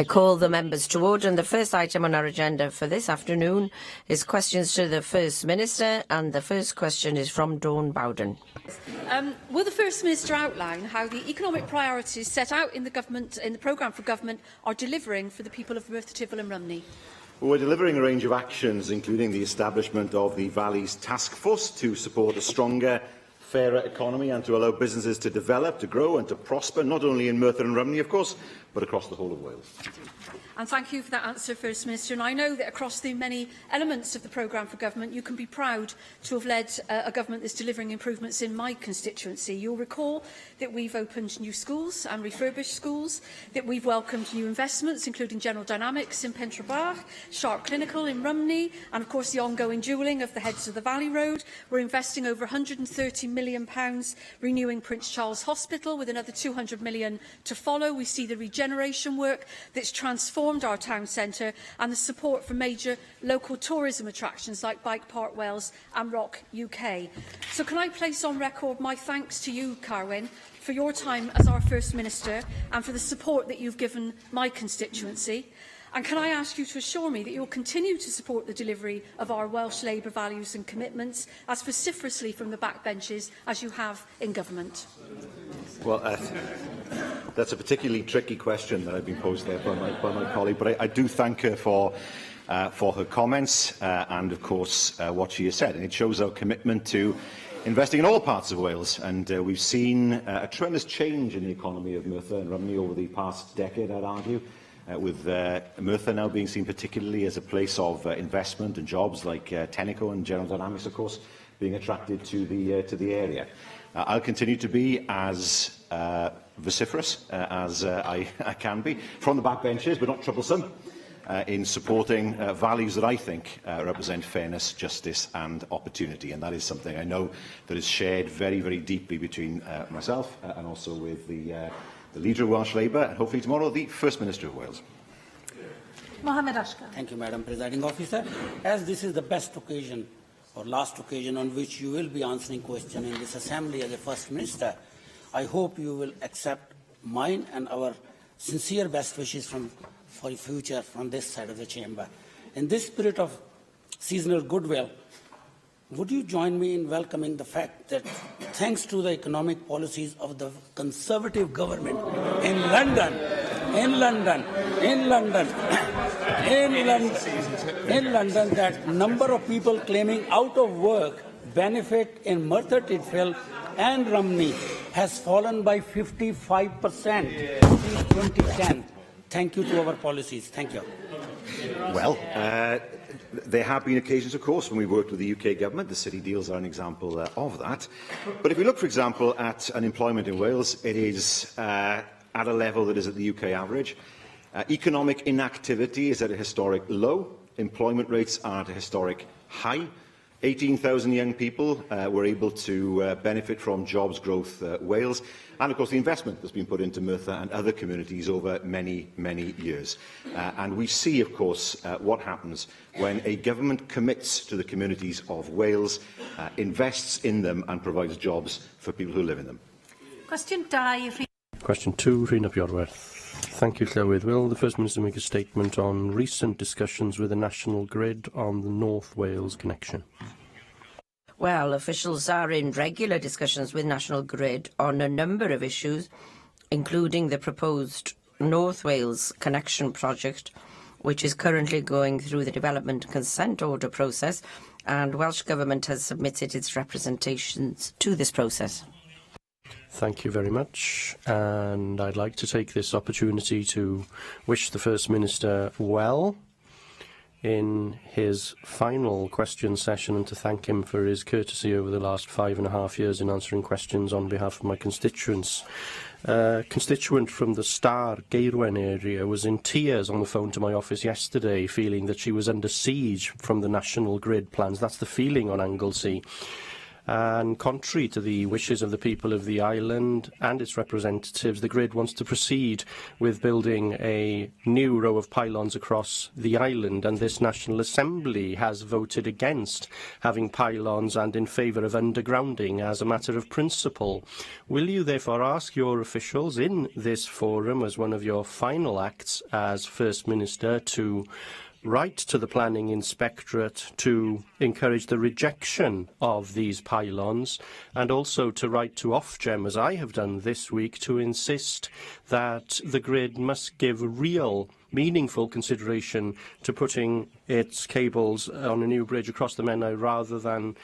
I call the members to order, and the first item on our agenda for this afternoon is questions to the First Minister, and the first question is from Dawn Bowden. Will the First Minister outline how the economic priorities set out in the programme for government are delivering for the people of Merthyr Tydfil and Rumney? Well, we're delivering a range of actions, including the establishment of the Valley's Task Force to support a stronger, fairer economy and to allow businesses to develop, to grow and to prosper, not only in Merthyr and Rumney, of course, but across the whole of Wales. And thank you for that answer, First Minister. And I know that across the many elements of the programme for government, you can be proud to have led a government that's delivering improvements in my constituency. You'll recall that we've opened new schools and refurbished schools, that we've welcomed new investments, including General Dynamics in Pentrabach, Sharp Clinical in Rumney, and of course the ongoing dualling of the heads of the Valley Road. We're investing over £130 million renewing Prince Charles Hospital, with another £200 million to follow. We see the regeneration work that's transformed our town centre and the support for major local tourism attractions like Bike Park Wales and Rock UK. So can I place on record my thanks to you, Carwyn, for your time as our First Minister and for the support that you've given my constituency. And can I ask you to assure me that you will continue to support the delivery of our Welsh Labour values and commitments as vociferously from the backbenches as you have in government? Well, that's a particularly tricky question that I've been posed there by my colleague, but I do thank her for her comments and, of course, what she has said. And it shows our commitment to investing in all parts of Wales. And we've seen a tremendous change in the economy of Merthyr and Rumney over the past decade, I'd argue, with Merthyr now being seen particularly as a place of investment and jobs, like Telecommunications and General Dynamics, of course, being attracted to the area. I'll continue to be as vociferous as I can be, from the backbenches, but not troublesome, in supporting values that I think represent fairness, justice and opportunity. And that is something I know that is shared very, very deeply between myself and also with the Leader of Welsh Labour, and hopefully tomorrow the First Minister of Wales. Mohammed Ashkar. Thank you, Madam Presiding Officer. As this is the best occasion or last occasion on which you will be answering questions in this Assembly as a First Minister, I hope you will accept mine and our sincere best wishes for the future from this side of the chamber. In this spirit of seasonal goodwill, would you join me in welcoming the fact that thanks to the economic policies of the Conservative government in London, that number of people claiming out of work benefit in Merthyr Tydfil and Rumney has fallen by 55% since 2010. Thank you to our policies. Thank you. Well, there have been occasions, of course, when we've worked with the UK government. The city deals are an example of that. But if we look, for example, at unemployment in Wales, it is at a level that is at the UK average. Economic inactivity is at a historic low. Employment rates are at a historic high. 18,000 young people were able to benefit from Jobs Growth Wales, and of course the investment that's been put into Merthyr and other communities over many, many years. And we see, of course, what happens when a government commits to the communities of Wales, invests in them and provides jobs for people who live in them. Question 2, Rhina Bjorwerth. Thank you, Llywydd. Will the First Minister make a statement on recent discussions with the National Grid on the North Wales connection? Well, officials are in regular discussions with National Grid on a number of issues, including the proposed North Wales connection project, which is currently going through the development consent order process, and Welsh Government has submitted its representations to this process. Thank you very much, and I'd like to take this opportunity to wish the First Minister well in his final question session and to thank him for his courtesy over the last 5.5 years in answering questions on behalf of my constituents. A constituent from the Star Gaerwen area was in tears on the phone to my office yesterday, feeling that she was under siege from the National Grid plans. That's the feeling on Anglesey. And contrary to the wishes of the people of the island and its representatives, the grid wants to proceed with building a new row of pylons across the island, and this National Assembly has voted against having pylons and in favour of undergrounding as a matter of principle. Will you therefore ask your officials in this forum, as one of your final acts as First Minister, to write to the Planning Inspectorate to encourage the rejection of these pylons, and also to write to Ofgem, as I have done this week, to insist that the grid must give real, meaningful consideration to putting its cables on a new bridge across the Menai rather than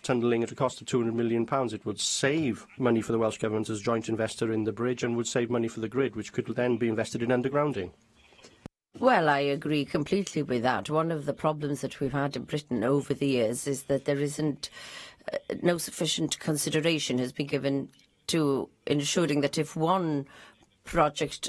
tunnelling at a cost of £200 million. It would save money for the Welsh Government as joint investor in the bridge and would save money for the grid, which could then be invested in undergrounding. Well, I agree completely with that. One of the problems that we've had in Britain over the years is that there isn't no sufficient consideration has been given to ensuring that if one project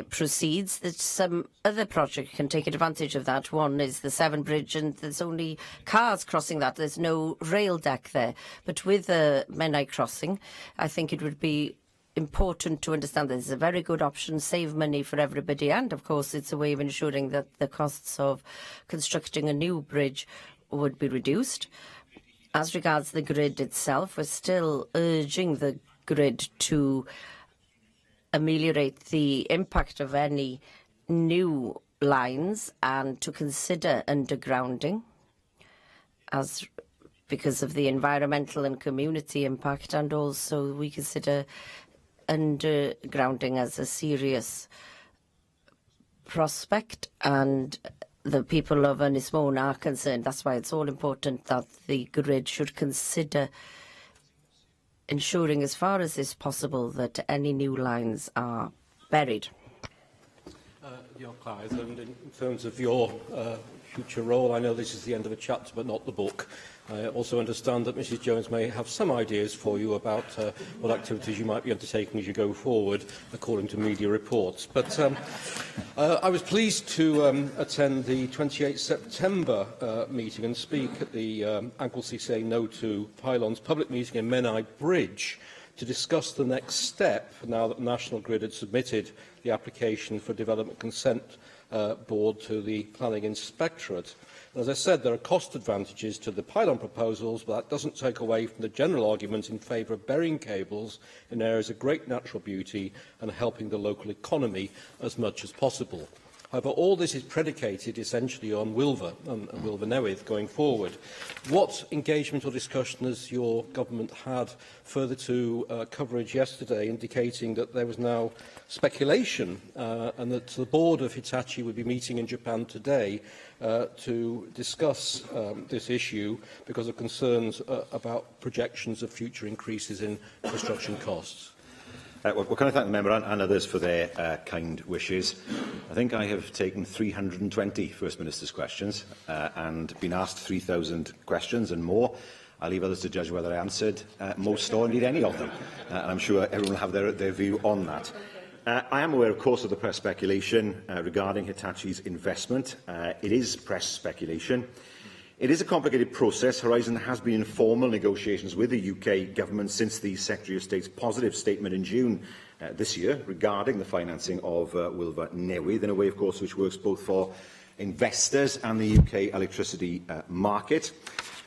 proceeds, that some other project can take advantage of that. One is the Severn Bridge, and there's only cars crossing that. There's no rail deck there. But with the Menai crossing, I think it would be important to understand that it's a very good option, save money for everybody, and of course it's a way of ensuring that the costs of constructing a new bridge would be reduced. As regards the grid itself, we're still urging the grid to ameliorate the impact of any new lines and to consider undergrounding because of the environmental and community impact, and also we consider undergrounding as a serious prospect, and the people of Ynys Môn are concerned. That's why it's all important that the grid should consider ensuring as far as is possible that any new lines are buried. Your Clive, and in terms of your future role, I know this is the end of a chapter but not the book. I also understand that Mrs Jones may have some ideas for you about what activities you might be undertaking as you go forward, according to media reports. But I was pleased to attend the 28 September meeting and speak at the Anglesey Say No to Pylons public meeting in Menai Bridge to discuss the next step now that National Grid had submitted the application for Development Consent Board to the Planning Inspectorate. And as I said, there are cost advantages to the pylon proposals, but that doesn't take away from the general argument in favour of burying cables in areas of great natural beauty and helping the local economy as much as possible. However, all this is predicated essentially on Wilfa and Wilfa Newydd going forward. What engagement or discussion has your government had further to coverage yesterday indicating that there was now speculation and that the board of Hitachi would be meeting in Japan today to discuss this issue because of concerns about projections of future increases in construction costs? Well, can I thank the member and others for their kind wishes. I think I have taken 320 First Minister's questions and been asked 3,000 questions and more. I'll leave others to judge whether I answered most or indeed any of them. And I'm sure everyone will have their view on that. I am aware, of course, of the press speculation regarding Hitachi's investment. It is press speculation. It is a complicated process. Horizon has been in formal negotiations with the UK Government since the Secretary of State's positive statement in June this year regarding the financing of Wilfa Newydd, in a way, of course, which works both for investors and the UK electricity market.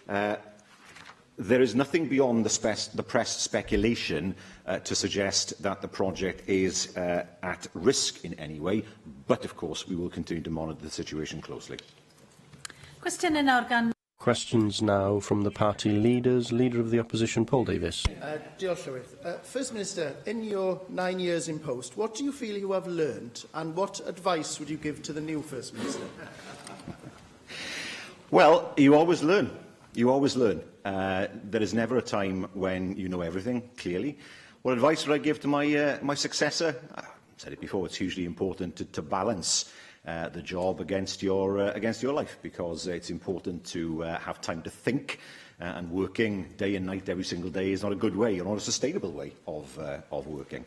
There is nothing beyond the press speculation to suggest that the project is at risk in any way, but, of course, we will continue to monitor the situation closely. Questions now from the party leaders. Leader of the Opposition, Paul Davies. Diolch, Llywydd. First Minister, in your 9 years in post, what do you feel you have learned, and what advice would you give to the new First Minister? Well, you always learn. You always learn. There is never a time when you know everything, clearly. What advice would I give to my successor? I've said it before, it's hugely important to balance the job against your life, because it's important to have time to think, and working day and night every single day is not a good way, or not a sustainable way of working.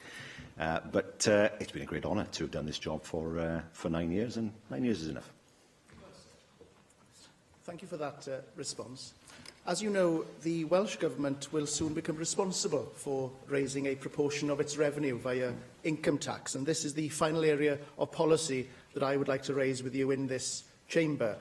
But it's been a great honour to have done this job for 9 years, and 9 years is enough. Thank you for that response. As you know, the Welsh Government will soon become responsible for raising a proportion of its revenue via income tax, and this is the final area of policy that I would like to raise with you in this chamber.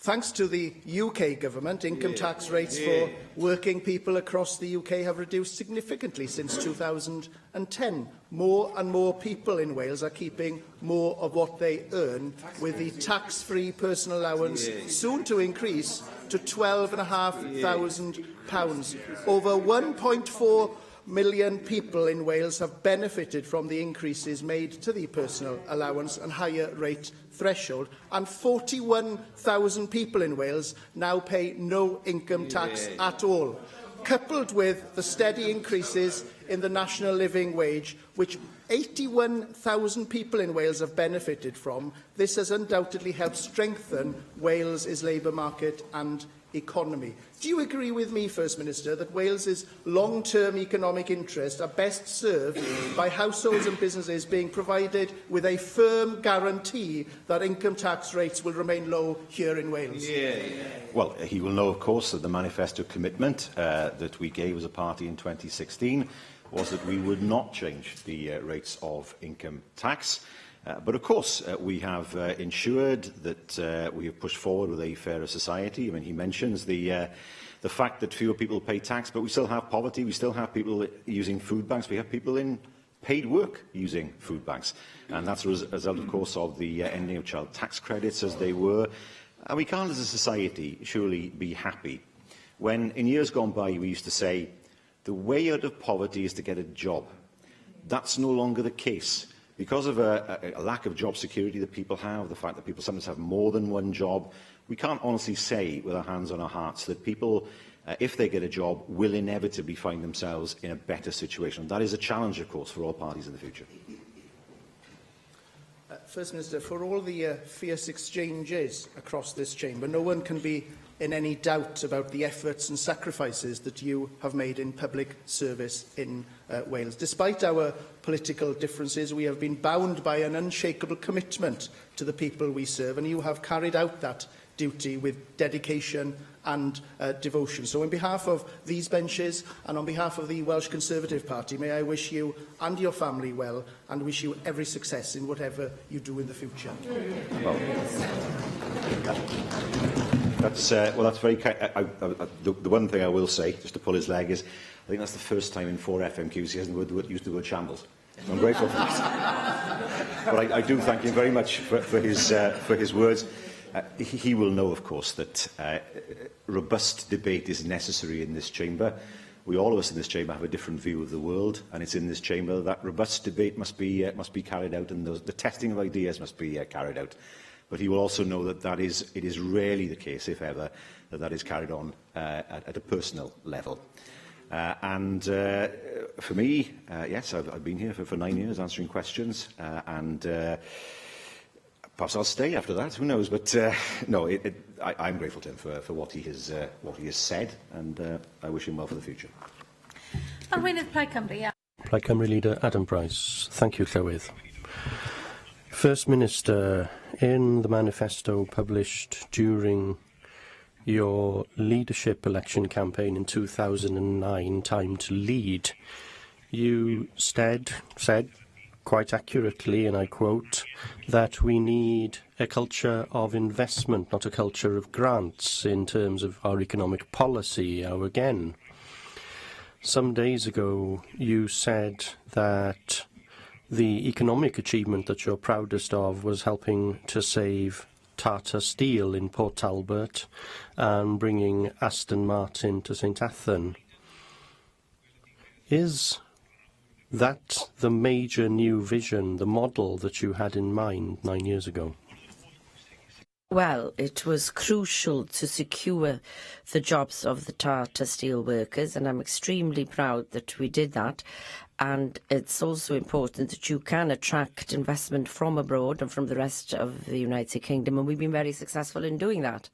Thanks to the UK Government, income tax rates for working people across the UK have reduced significantly since 2010. More and more people in Wales are keeping more of what they earn, with the tax-free personal allowance soon to increase to £12,500. Over 1.4 million people in Wales have benefited from the increases made to the personal allowance and higher rate threshold, and 41,000 people in Wales now pay no income tax at all. Coupled with the steady increases in the national living wage, which 81,000 people in Wales have benefited from, this has undoubtedly helped strengthen Wales's labour market and economy. Do you agree with me, First Minister, that Wales's long-term economic interests are best served by households and businesses being provided with a firm guarantee that income tax rates will remain low here in Wales? Well, he will know, of course, that the manifesto commitment that we gave as a party in 2016 was that we would not change the rates of income tax. But of course, we have ensured that we have pushed forward with a fairer society. I mean, he mentions the fact that fewer people pay tax, but we still have poverty. We still have people using food banks. We have people in paid work using food banks. And that's a result, of course, of the ending of child tax credits as they were. And we can't, as a society, surely be happy when, in years gone by, we used to say, the way out of poverty is to get a job. That's no longer the case. Because of a lack of job security that people have, the fact that people sometimes have more than one job, we can't honestly say with our hands on our hearts that people, if they get a job, will inevitably find themselves in a better situation. That is a challenge, of course, for all parties in the future. First Minister, for all the fierce exchanges across this chamber, no one can be in any doubt about the efforts and sacrifices that you have made in public service in Wales. Despite our political differences, we have been bound by an unshakable commitment to the people we serve, and you have carried out that duty with dedication and devotion. So on behalf of these benches and on behalf of the Welsh Conservative Party, may I wish you and your family well and wish you every success in whatever you do in the future. Well, that's very kind. The one thing I will say, just to pull his leg, is I think that's the first time in 4 FMQs he hasn't used the word shambles. So I'm grateful for that. But I do thank him very much for his words. He will know, of course, that robust debate is necessary in this chamber. All of us in this chamber have a different view of the world, and it's in this chamber that robust debate must be carried out, and the testing of ideas must be carried out. But he will also know that it is rarely the case, if ever, that is carried on at a personal level. For me, yes, I've been here for 9 years answering questions, and perhaps I'll stay after that. Who knows? But no, I'm grateful to him for what he has said, and I wish him well for the future. Plaid Cymru Leader Adam Price. Thank you, Llywydd. First Minister, in the manifesto published during your leadership election campaign in 2009, Time to Lead, you said quite accurately, and I quote, that we need a culture of investment, not a culture of grants in terms of our economic policy. Now, again, some days ago you said that the economic achievement that you're proudest of was helping to save Tata Steel in Port Talbot and bringing Aston Martin to St Athan. Is that the major new vision, the model that you had in mind 9 years ago? Well, it was crucial to secure the jobs of the Tata Steel workers, and I'm extremely proud that we did that. And it's also important that you can attract investment from abroad and from the rest of the United Kingdom, and we've been very successful in doing that.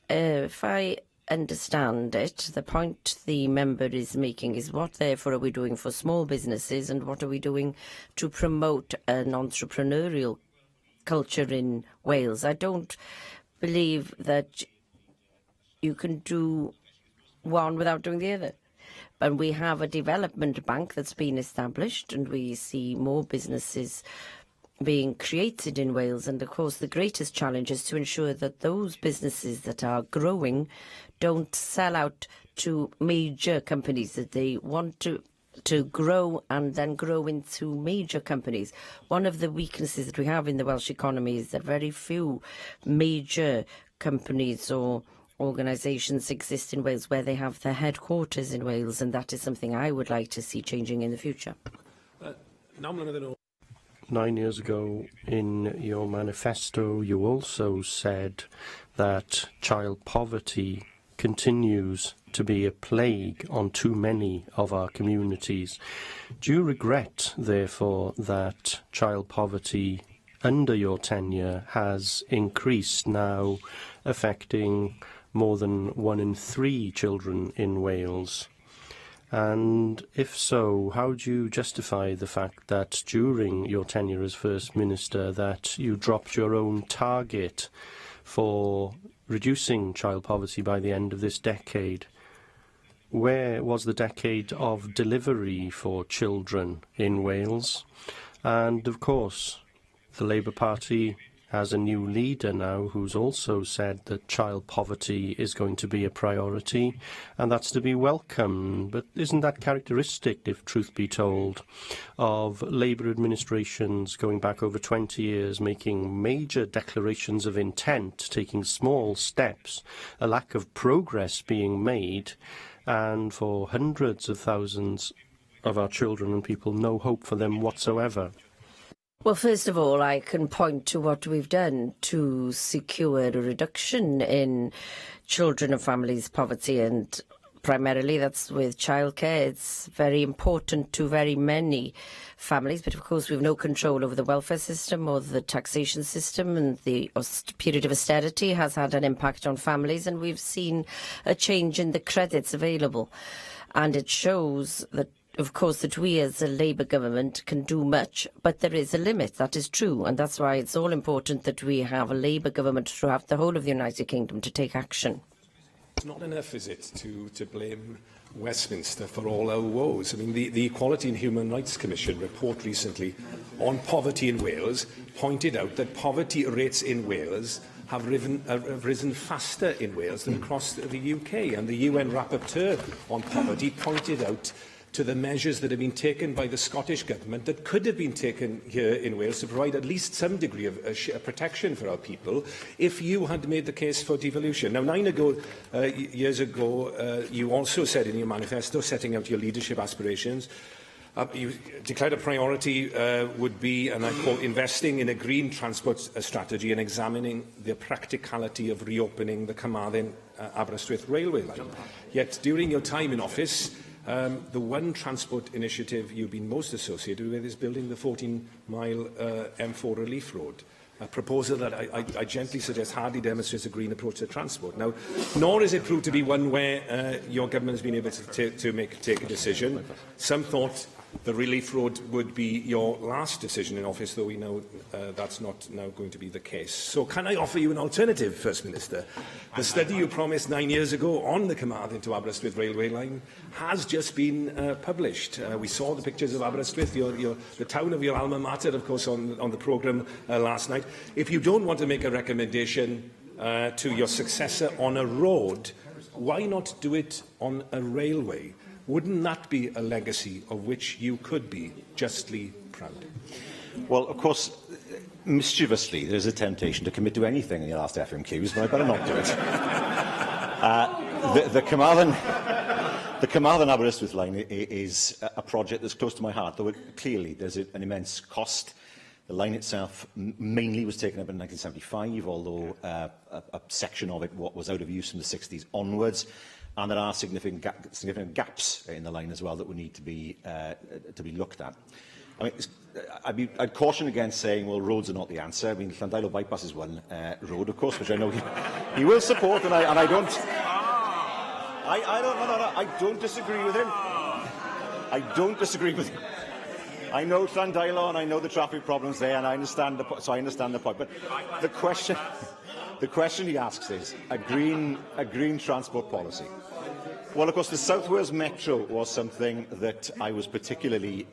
If I understand it, the point the member is making is what therefore are we doing for small businesses, and what are we doing to promote an entrepreneurial culture in Wales. I don't believe that you can do one without doing the other. And we have a development bank that's been established, and we see more businesses being created in Wales. And of course, the greatest challenge is to ensure that those businesses that are growing don't sell out to major companies, that they want to grow and then grow into major companies. One of the weaknesses that we have in the Welsh economy is that very few major companies or organisations exist in Wales where they have their headquarters in Wales, and that is something I would like to see changing in the future. 9 years ago, in your manifesto, you also said that child poverty continues to be a plague on too many of our communities. Do you regret, therefore, that child poverty under your tenure has increased, now affecting more than 1 in 3 children in Wales? And if so, how do you justify the fact that during your tenure as First Minister that you dropped your own target for reducing child poverty by the end of this decade? Where was the decade of delivery for children in Wales? And of course, the Labour Party has a new leader now who's also said that child poverty is going to be a priority, and that's to be welcomed. But isn't that characteristic, if truth be told, of Labour administrations going back over 20 years, making major declarations of intent, taking small steps, a lack of progress being made, and for hundreds of thousands of our children and people, no hope for them whatsoever? Well, first of all, I can point to what we've done to secure a reduction in children and families' poverty, and primarily that's with childcare. It's very important to very many families, but of course we've no control over the welfare system or the taxation system, and the period of austerity has had an impact on families, and we've seen a change in the credits available. And it shows that, of course, that we as a Labour government can do much, but there is a limit. That is true, and that's why it's all important that we have a Labour government throughout the whole of the United Kingdom to take action. It's not enough, is it, to blame Westminster for all our woes? I mean, the Equality and Human Rights Commission report recently on poverty in Wales pointed out that poverty rates in Wales have risen faster in Wales than across the UK, and the UN rapporteur on poverty pointed out to the measures that have been taken by the Scottish Government that could have been taken here in Wales to provide at least some degree of protection for our people if you had made the case for devolution. Now, 9 years ago, you also said in your manifesto, setting out your leadership aspirations, you declared a priority would be, and I quote, investing in a green transport strategy and examining the practicality of reopening the Carmarthen-Aberystwyth railway line. Yet, during your time in office, the one transport initiative you've been most associated with is building the 14-mile M4 relief road, a proposal that I gently suggest hardly demonstrates a green approach to transport. Now, nor is it proved to be one where your government has been able to take a decision. Some thought the relief road would be your last decision in office, though we know that's not now going to be the case. So can I offer you an alternative, First Minister? The study you promised 9 years ago on the Carmarthen to Aberystwyth railway line has just been published. We saw the pictures of Aberystwyth, the town of your alma mater, of course, on the programme last night. If you don't want to make a recommendation to your successor on a road, why not do it on a railway? Wouldn't that be a legacy of which you could be justly proud? Well, of course, mischievously, there's a temptation to commit to anything in the last FMQs, but I better not do it. The Carmarthen-Aberystwyth line is a project that's close to my heart, though clearly there's an immense cost. The line itself mainly was taken up in 1975, although a section of it was out of use from the 60s onwards. And there are significant gaps in the line as well that would need to be looked at. I mean, I'd caution against saying, well, roads are not the answer. I mean, Llandailo bypass is one road, of course, which I know he will support, and I don't disagree with him. I don't disagree with him. I know Llandailo and I know the traffic problems there, and I understand the point. But the question he asks is a green transport policy. Well, of course, the South Wales Metro was something that I was particularly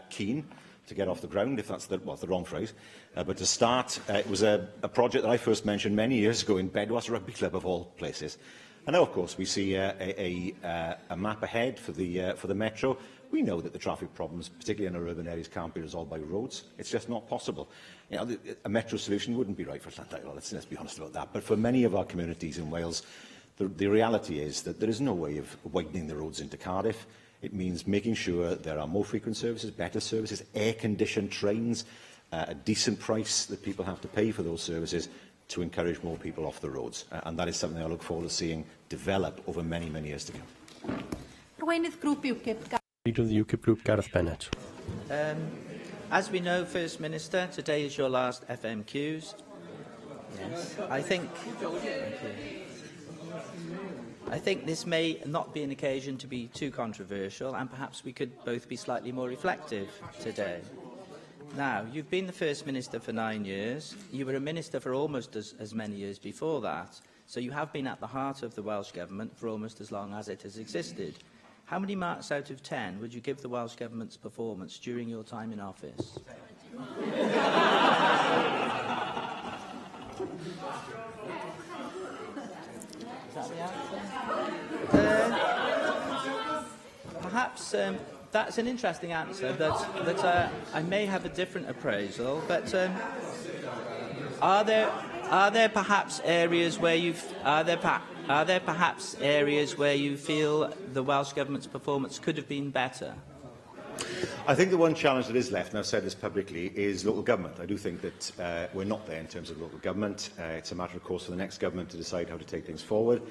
keen to get off the ground, if that's the wrong phrase. But to start, it was a project that I first mentioned many years ago in Bedwas Rugby Club, of all places. And now, of course, we see a map ahead for the Metro. We know that the traffic problems, particularly in our urban areas, can't be resolved by roads. It's just not possible. You know, a Metro solution wouldn't be right for Llandudno, let's be honest about that. But for many of our communities in Wales, the reality is that there is no way of widening the roads into Cardiff. It means making sure there are more frequent services, better services, air-conditioned trains, a decent price that people have to pay for those services to encourage more people off the roads. And that is something I look forward to seeing develop over many, many years to come. Leader of the UKIP group, Gareth Bennett. As we know, First Minister, today is your last FMQs. Yes, I think this may not be an occasion to be too controversial, and perhaps we could both be slightly more reflective today. Now, you've been the First Minister for 9 years. You were a Minister for almost as many years before that, so you have been at the heart of the Welsh Government for almost as long as it has existed. How many marks out of 10 would you give the Welsh Government's performance during your time in office? Is that the answer? Perhaps that's an interesting answer. That I may have a different appraisal. But are there perhaps areas where you feel the Welsh Government's performance could have been better? I think the one challenge that is left, and I've said this publicly, is local government. I do think that we're not there in terms of local government. It's a matter, of course, for the next government to decide how to take things forward.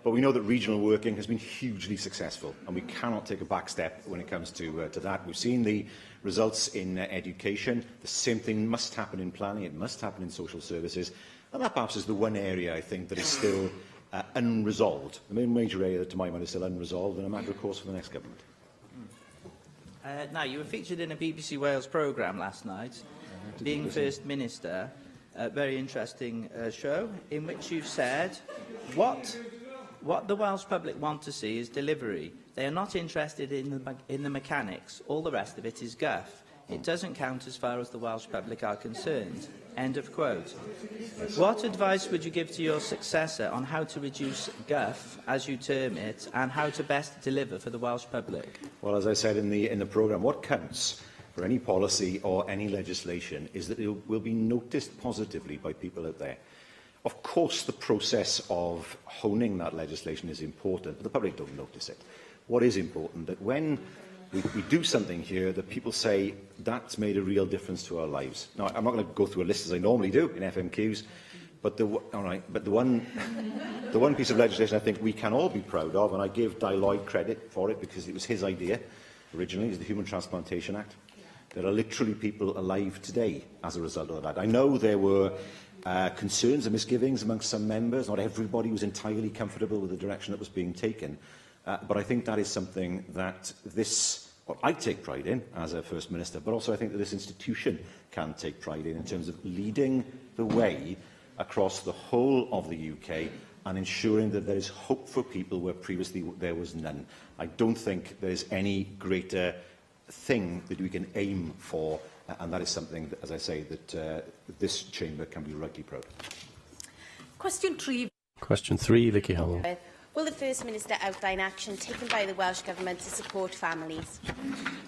But we know that regional working has been hugely successful, and we cannot take a back step when it comes to that. We've seen the results in education. The same thing must happen in planning. It must happen in social services. And that perhaps is the one area, I think, that is still unresolved. The main major area that, to my mind, is still unresolved, and a matter, of course, for the next government. Now, you were featured in a BBC Wales programme last night, being First Minister, a very interesting show, in which you said, what the Welsh public want to see is delivery. They are not interested in the mechanics. All the rest of it is guff. It doesn't count as far as the Welsh public are concerned. End of quote. What advice would you give to your successor on how to reduce guff, as you term it, and how to best deliver for the Welsh public? Well, as I said in the programme, what counts for any policy or any legislation is that it will be noticed positively by people out there. Of course, the process of honing that legislation is important, but the public don't notice it. What is important that when we do something here that people say that's made a real difference to our lives. Now, I'm not going to go through a list as I normally do in FMQs, but the one piece of legislation I think we can all be proud of, and I give Di Lloyd credit for it because it was his idea originally, is the Human Transplantation Act. There are literally people alive today as a result of that. I know there were concerns and misgivings amongst some members. Not everybody was entirely comfortable with the direction that was being taken. But I think that is something that I take pride in as a First Minister, but also I think that this institution can take pride in terms of leading the way across the whole of the UK and ensuring that there is hope for people where previously there was none. I don't think there is any greater thing that we can aim for, and that is something, that, as I say, that this chamber can be rightly proud of. Question 3. Question 3, Vicky Howell. Will the First Minister outline action taken by the Welsh Government to support families?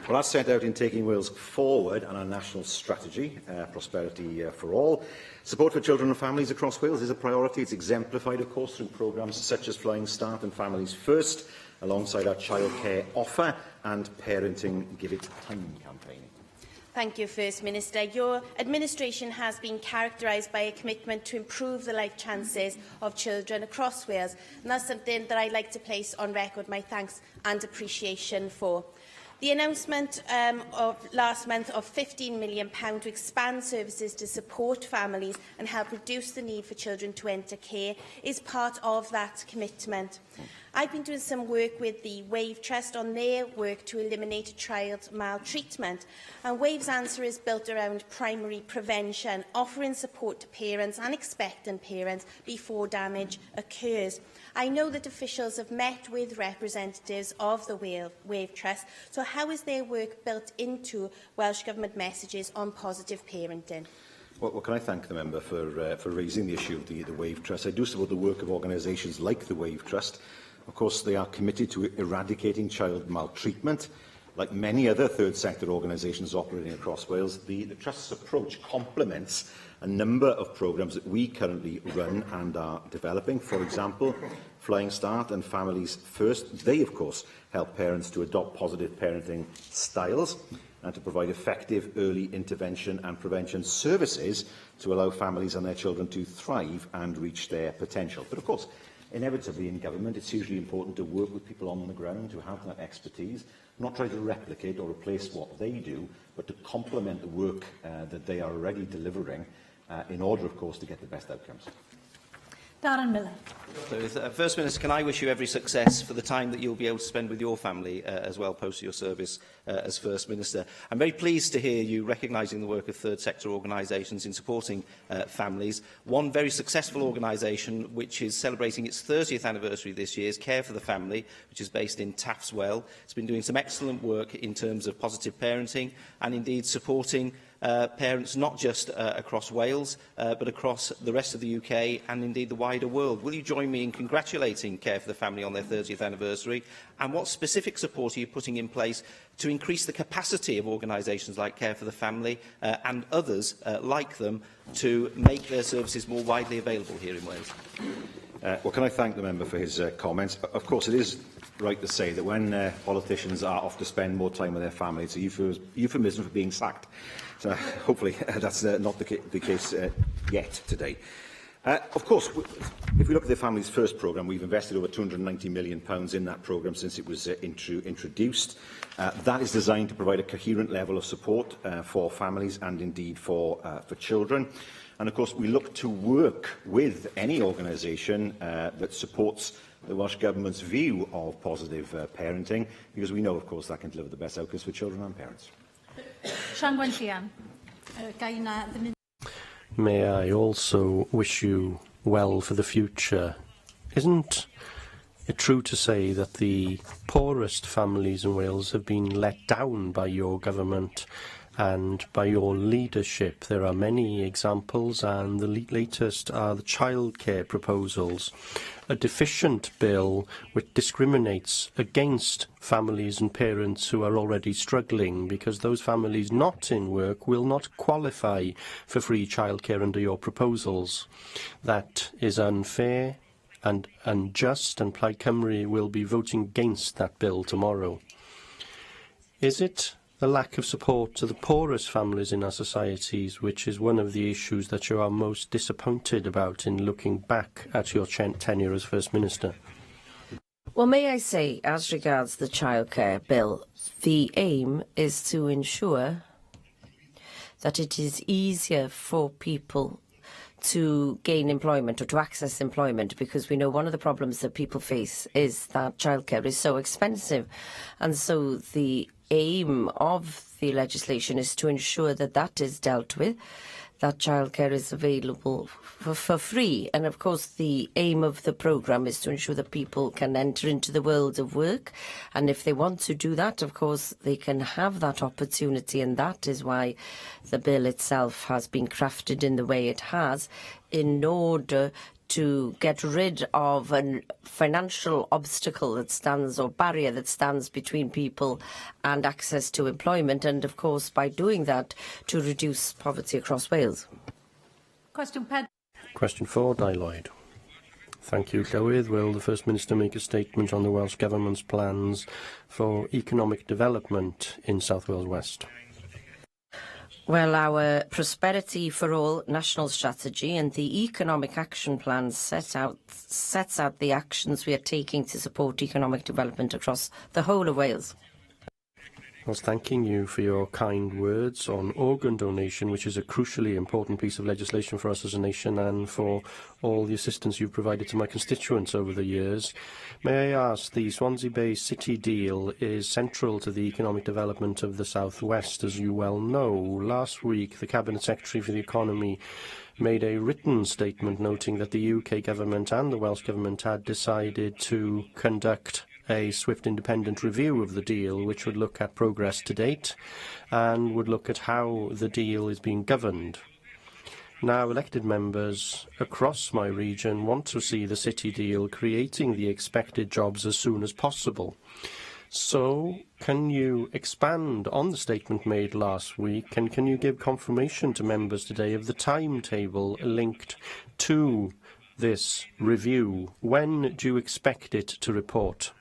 Well, as set out in Taking Wales Forward and our national strategy, Prosperity for All, support for children and families across Wales is a priority. It's exemplified, of course, through programmes such as Flying Start and Families First, alongside our childcare offer and Parenting Give It Time campaign. Thank you, First Minister. Your administration has been characterised by a commitment to improve the life chances of children across Wales, and that's something that I'd like to place on record my thanks and appreciation for. The announcement of last month of £15 million to expand services to support families and help reduce the need for children to enter care is part of that commitment. I've been doing some work with the Wave Trust on their work to eliminate child maltreatment. And Wave's answer is built around primary prevention, offering support to parents and expectant parents before damage occurs. I know that officials have met with representatives of the Wave Trust, so how is their work built into Welsh Government messages on positive parenting? Well, can I thank the member for raising the issue of the Wave Trust. I do support the work of organisations like the Wave Trust. Of course, they are committed to eradicating child maltreatment. Like many other third sector organisations operating across Wales, the Trust's approach complements a number of programmes that we currently run and are developing. For example, Flying Start and Families First. They, of course, help parents to adopt positive parenting styles and to provide effective early intervention and prevention services to allow families and their children to thrive and reach their potential. But, of course, inevitably in government, it's hugely important to work with people on the ground who have that expertise, not try to replicate or replace what they do, but to complement the work that they are already delivering in order, of course, to get the best outcomes. Darren Miller. So, First Minister, can I wish you every success for the time that you'll be able to spend with your family as well post your service as First Minister. I'm very pleased to hear you recognising the work of third sector organisations in supporting families. One very successful organisation which is celebrating its 30th anniversary this year is Care for the Family, which is based in Taftswell. It's been doing some excellent work in terms of positive parenting and indeed supporting parents not just across Wales but across the rest of the UK and indeed the wider world. Will you join me in congratulating Care for the Family on their 30th anniversary, and what specific support are you putting in place to increase the capacity of organisations like Care for the Family and others like them to make their services more widely available here in Wales? Well, can I thank the member for his comments? Of course, it is right to say that when politicians are off to spend more time with their family, it's a euphemism for being sacked. So hopefully that's not the case yet today. Of course, if we look at the Families First programme, we've invested over £290 million in that programme since it was introduced. That is designed to provide a coherent level of support for families and indeed for children. And of course, we look to work with any organisation that supports the Welsh Government's view of positive parenting, because we know, of course, that can deliver the best outcomes for children and parents. May I also wish you well for the future. Isn't it true to say that the poorest families in Wales have been let down by your government and by your leadership? There are many examples, and the latest are the childcare proposals, a deficient bill which discriminates against families and parents who are already struggling, because those families not in work will not qualify for free childcare under your proposals. That is unfair and unjust, and Plaid Cymru will be voting against that bill tomorrow. Is it the lack of support to the poorest families in our societies which is one of the issues that you are most disappointed about in looking back at your tenure as First Minister? Well, may I say, as regards the childcare bill, the aim is to ensure that it is easier for people to gain employment or to access employment, because we know one of the problems that people face is that childcare is so expensive. And so the aim of the legislation is to ensure that that is dealt with, that childcare is available for free. And of course, the aim of the programme is to ensure that people can enter into the world of work. And if they want to do that, of course, they can have that opportunity. And that is why the bill itself has been crafted in the way it has, in order to get rid of a financial obstacle that stands, or barrier that stands between people and access to employment, and of course by doing that to reduce poverty across Wales. Question 4, Di Lloyd. Thank you, Llywydd. Will the First Minister make a statement on the Welsh Government's plans for economic development in South Wales West? Well, our Prosperity for All national strategy and the Economic Action Plan sets out the actions we are taking to support economic development across the whole of Wales. I was thanking you for your kind words on organ donation, which is a crucially important piece of legislation for us as a nation, and for all the assistance you've provided to my constituents over the years. May I ask, the Swansea Bay City deal is central to the economic development of the South West, as you well know. Last week, the Cabinet Secretary for the Economy made a written statement noting that the UK government and the Welsh government had decided to conduct a swift independent review of the deal, which would look at progress to date and would look at how the deal is being governed. Now, elected members across my region want to see the City deal creating the expected jobs as soon as possible. So, can you expand on the statement made last week, and can you give confirmation to members today of the timetable linked to this review? When do you expect it to report?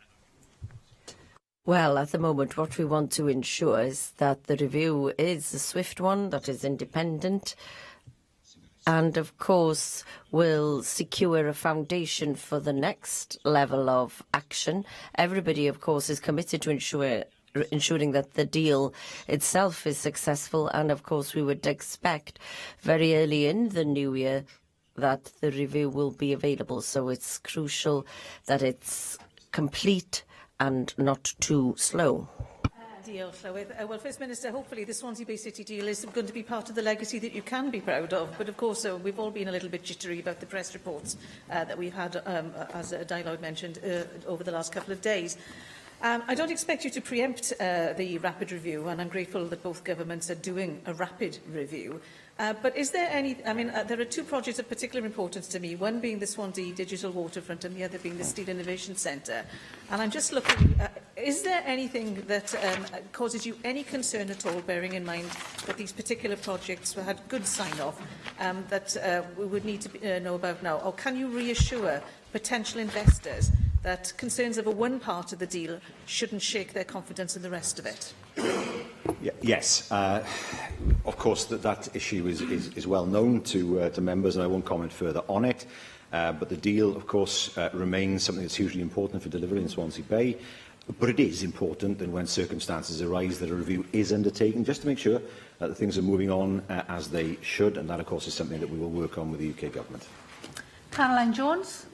Well, at the moment, what we want to ensure is that the review is a swift one, that is independent, and, of course, will secure a foundation for the next level of action. Everybody, of course, is committed to ensuring that the deal itself is successful, and, of course, we would expect very early in the new year that the review will be available. So it's crucial that it's complete and not too slow. Well, First Minister, hopefully the Swansea Bay City deal is going to be part of the legacy that you can be proud of. But of course, we've all been a little bit jittery about the press reports that we've had, as Dialogue mentioned, over the last couple of days. I don't expect you to preempt the rapid review, and I'm grateful that both governments are doing a rapid review. But is there any, there are two projects of particular importance to me, one being the Swansea Digital Waterfront and the other being the Steel Innovation Centre. And I'm just looking, is there anything that causes you any concern at all, bearing in mind that these particular projects had good sign-off that we would need to know about now? Or can you reassure potential investors that concerns over one part of the deal shouldn't shake their confidence in the rest of it? Yes. Of course, that issue is well known to members, and I won't comment further on it. But the deal, of course, remains something that's hugely important for delivery in Swansea Bay. But it is important that when circumstances arise that a review is undertaken, just to make sure that the things are moving on as they should. And that, of course, is something that we will work on with the UK Government. Caroline Jones.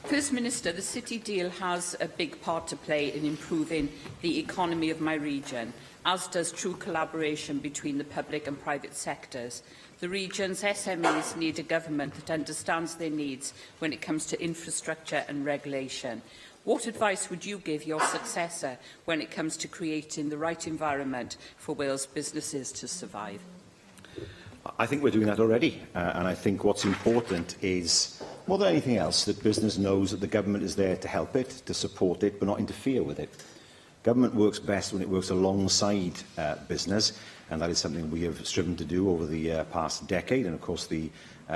First Minister, the City deal has a big part to play in improving the economy of my region, as does true collaboration between the public and private sectors. The region's SMEs need a government that understands their needs when it comes to infrastructure and regulation. What advice would you give your successor when it comes to creating the right environment for Wales businesses to survive? I think we're doing that already, and I think what's important is, more than anything else, that business knows that the government is there to help it, to support it, but not interfere with it. Government works best when it works alongside business, and that is something we have striven to do over the past decade, and of course the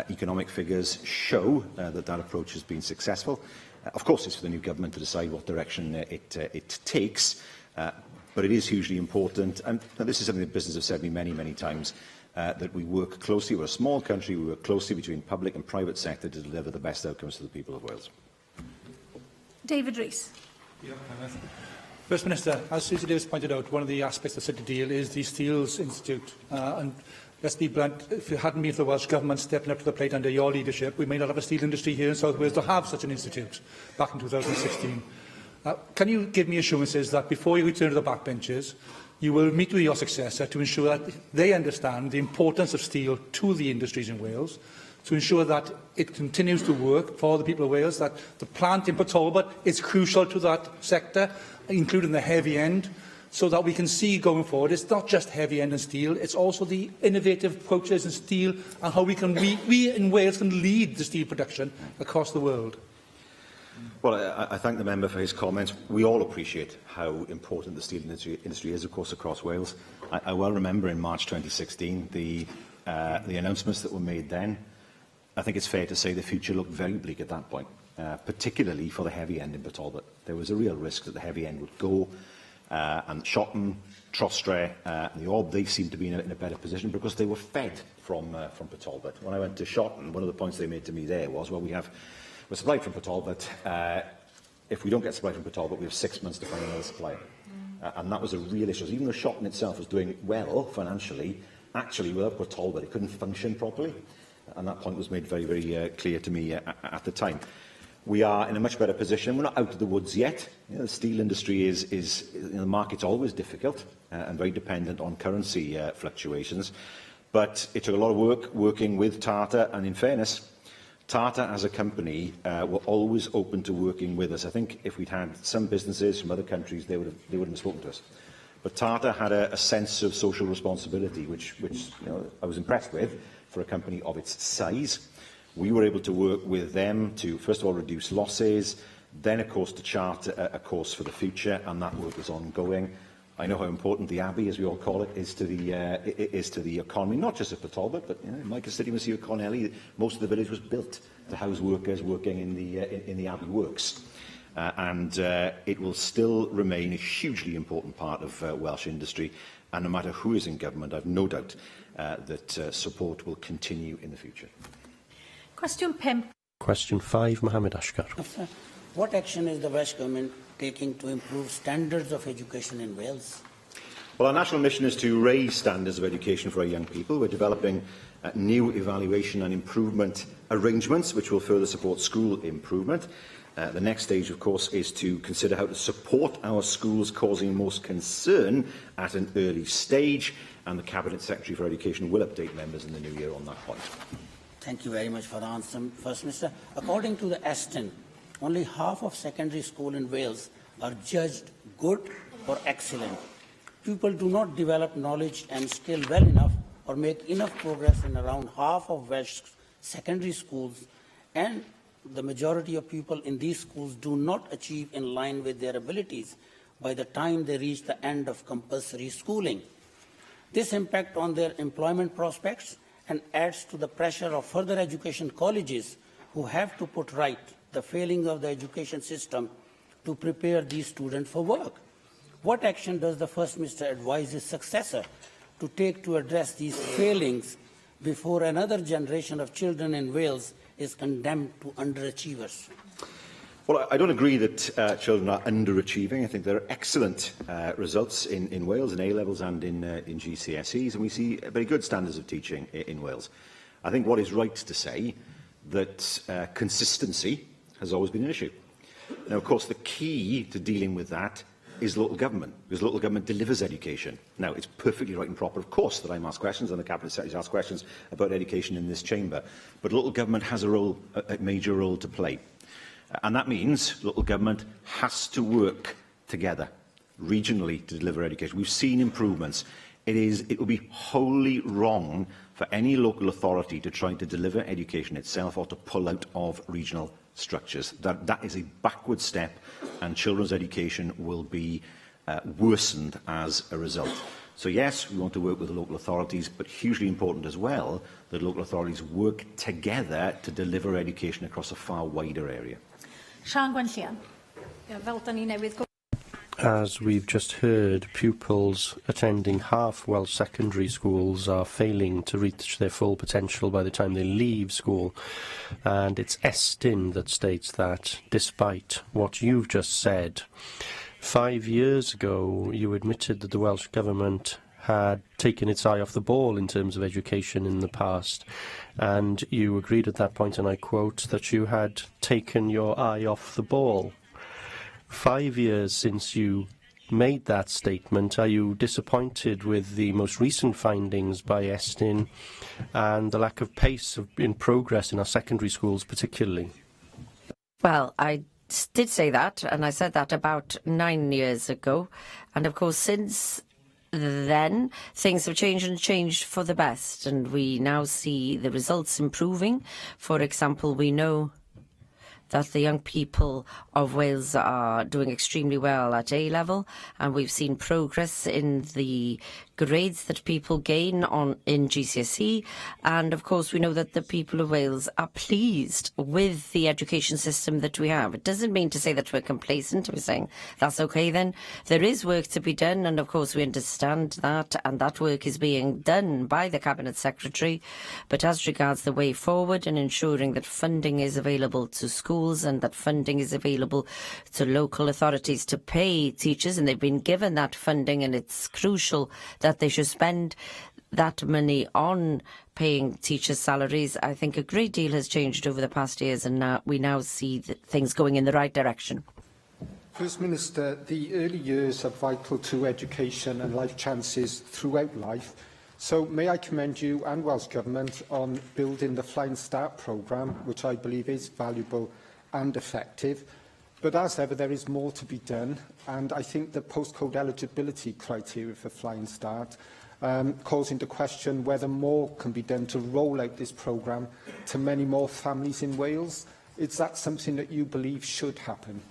economic figures show that approach has been successful. Of course, it's for the new government to decide what direction it takes, but it is hugely important, and this is something that business have said to me many, many times, that we work closely. We're a small country, we work closely between public and private sector to deliver the best outcomes to the people of Wales. David Rees. First Minister, as Susie Davis pointed out, one of the aspects of the City deal is the Steels Institute. And let's be blunt, if it hadn't been for the Welsh Government stepping up to the plate under your leadership, we may not have a steel industry here in South Wales to have such an institute back in 2016. Can you give me assurances that before you return to the backbenches, you will meet with your successor to ensure that they understand the importance of steel to the industries in Wales, to ensure that it continues to work for the people of Wales, that the plant in Port Talbot is crucial to that sector, including the heavy end, so that we can see going forward it's not just heavy end and steel, it's also the innovative approaches in steel and how we in Wales can lead the steel production across the world. Well, I thank the member for his comments. We all appreciate how important the steel industry is, of course, across Wales. I well remember in March 2016 the announcements that were made then. I think it's fair to say the future looked very bleak at that point, particularly for the heavy end in Port Talbot. There was a real risk that the heavy end would go, and Shotton, Trostre and the Orb, they seemed to be in a better position because they were fed from Port Talbot. When I went to Shotton, one of the points they made to me there was, well, we're supplied from Port Talbot. If we don't get supply from Port Talbot, we have 6 months to find another supplier. and that was a real issue. Even though Shotton itself was doing well financially, actually without Port Talbot it couldn't function properly, and that point was made very, very clear to me at the time. We are in a much better position. We're not out of the woods yet. The steel industry the market's always difficult and very dependent on currency fluctuations. But it took a lot of work working with Tata, and in fairness, Tata as a company were always open to working with us. I think if we'd had some businesses from other countries, they wouldn't have spoken to us. But Tata had a sense of social responsibility, which I was impressed with for a company of its size. We were able to work with them to, first of all, reduce losses, then, of course, to chart a course for the future, and that work is ongoing. I know how important the Abbey, as we all call it, is to the economy, not just of Port Talbot, but in my constituency of Cornelly, most of the village was built to house workers working in the Abbey works. And it will still remain a hugely important part of Welsh industry, and no matter who is in government, I have no doubt that support will continue in the future. Question 5. Question 5, Mohammed Ashkar. What action is the Welsh Government taking to improve standards of education in Wales? Well, our national mission is to raise standards of education for our young people. We're developing new evaluation and improvement arrangements which will further support school improvement. The next stage, of course, is to consider how to support our schools causing most concern at an early stage, and the Cabinet Secretary for Education will update members in the new year on that point. Thank you very much for the answer, First Minister. According to the Aston, only half of secondary schools in Wales are judged good or excellent. People do not develop knowledge and skill well enough or make enough progress in around half of Welsh secondary schools, and the majority of people in these schools do not achieve in line with their abilities by the time they reach the end of compulsory schooling. This impacts on their employment prospects and adds to the pressure of further education colleges, who have to put right the failings of the education system to prepare these students for work. What action does the First Minister advise his successor to take to address these failings before another generation of children in Wales is condemned to underachievers? Well, I don't agree that children are underachieving. I think there are excellent results in Wales, in A-levels and in GCSEs, and we see very good standards of teaching in Wales. I think what is right to say that consistency has always been an issue. Now, of course, the key to dealing with that is local government, because local government delivers education. Now, it's perfectly right and proper, of course, that I'm asked questions and the Cabinet Secretary asks questions about education in this chamber, but local government has a major role to play. And that means local government has to work together regionally to deliver education. We've seen improvements. It would be wholly wrong for any local authority to try to deliver education itself or to pull out of regional structures. That is a backward step, and children's education will be worsened as a result. So yes, we want to work with local authorities, but hugely important as well that local authorities work together to deliver education across a far wider area. Sian Gwenllian. As we've just heard, pupils attending half Welsh secondary schools are failing to reach their full potential by the time they leave school. And it's Estyn that states that, despite what you've just said. 5 years ago, you admitted that the Welsh Government had taken its eye off the ball in terms of education in the past. And you agreed at that point, and I quote, that you had taken your eye off the ball. 5 years since you made that statement, are you disappointed with the most recent findings by Estyn and the lack of pace in progress in our secondary schools particularly? Well, I did say that, and I said that about 9 years ago. And of course, since then, things have changed and changed for the best, and we now see the results improving. For example, we know that the young people of Wales are doing extremely well at A-level, and we've seen progress in the grades that people gain in GCSE, and of course we know that the people of Wales are pleased with the education system that we have. It doesn't mean to say that we're complacent. We're saying that's okay then. There is work to be done, and of course we understand that, and that work is being done by the Cabinet Secretary. But as regards the way forward and ensuring that funding is available to schools and that funding is available to local authorities to pay teachers, and they've been given that funding, and it's crucial that they should spend that money on paying teachers' salaries. I think a great deal has changed over the past years, and we now see things going in the right direction. First Minister, the early years are vital to education and life chances throughout life. So may I commend you and Welsh Government on building the Flying Start programme, which I believe is valuable and effective. But as ever, there is more to be done, and I think the postcode eligibility criteria for Flying Start calls into question whether more can be done to roll out this programme to many more families in Wales. Is that something that you believe should happen?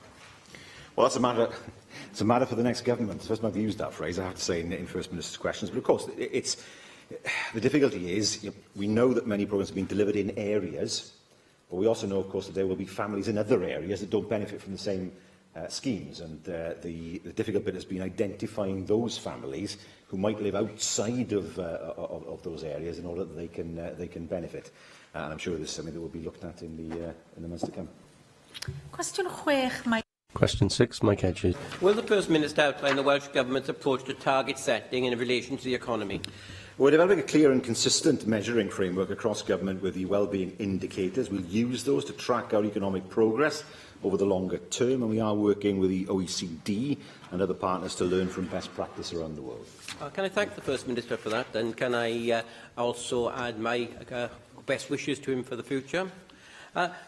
Well, it's a matter for the next government. First time I've used that phrase, I have to say, in First Minister's questions. But of course, the difficulty is, we know that many programmes have been delivered in areas, but we also know, of course, that there will be families in other areas that don't benefit from the same schemes. And the difficult bit has been identifying those families who might live outside of those areas in order that they can benefit. And I'm sure this is something that will be looked at in the months to come. Question 6, Mike Edges. Will the First Minister outline the Welsh Government's approach to target setting in relation to the economy? We're developing a clear and consistent measuring framework across government with the wellbeing indicators. We'll use those to track our economic progress over the longer term, and we are working with the OECD and other partners to learn from best practice around the world. Can I thank the First Minister for that, and can I also add my best wishes to him for the future?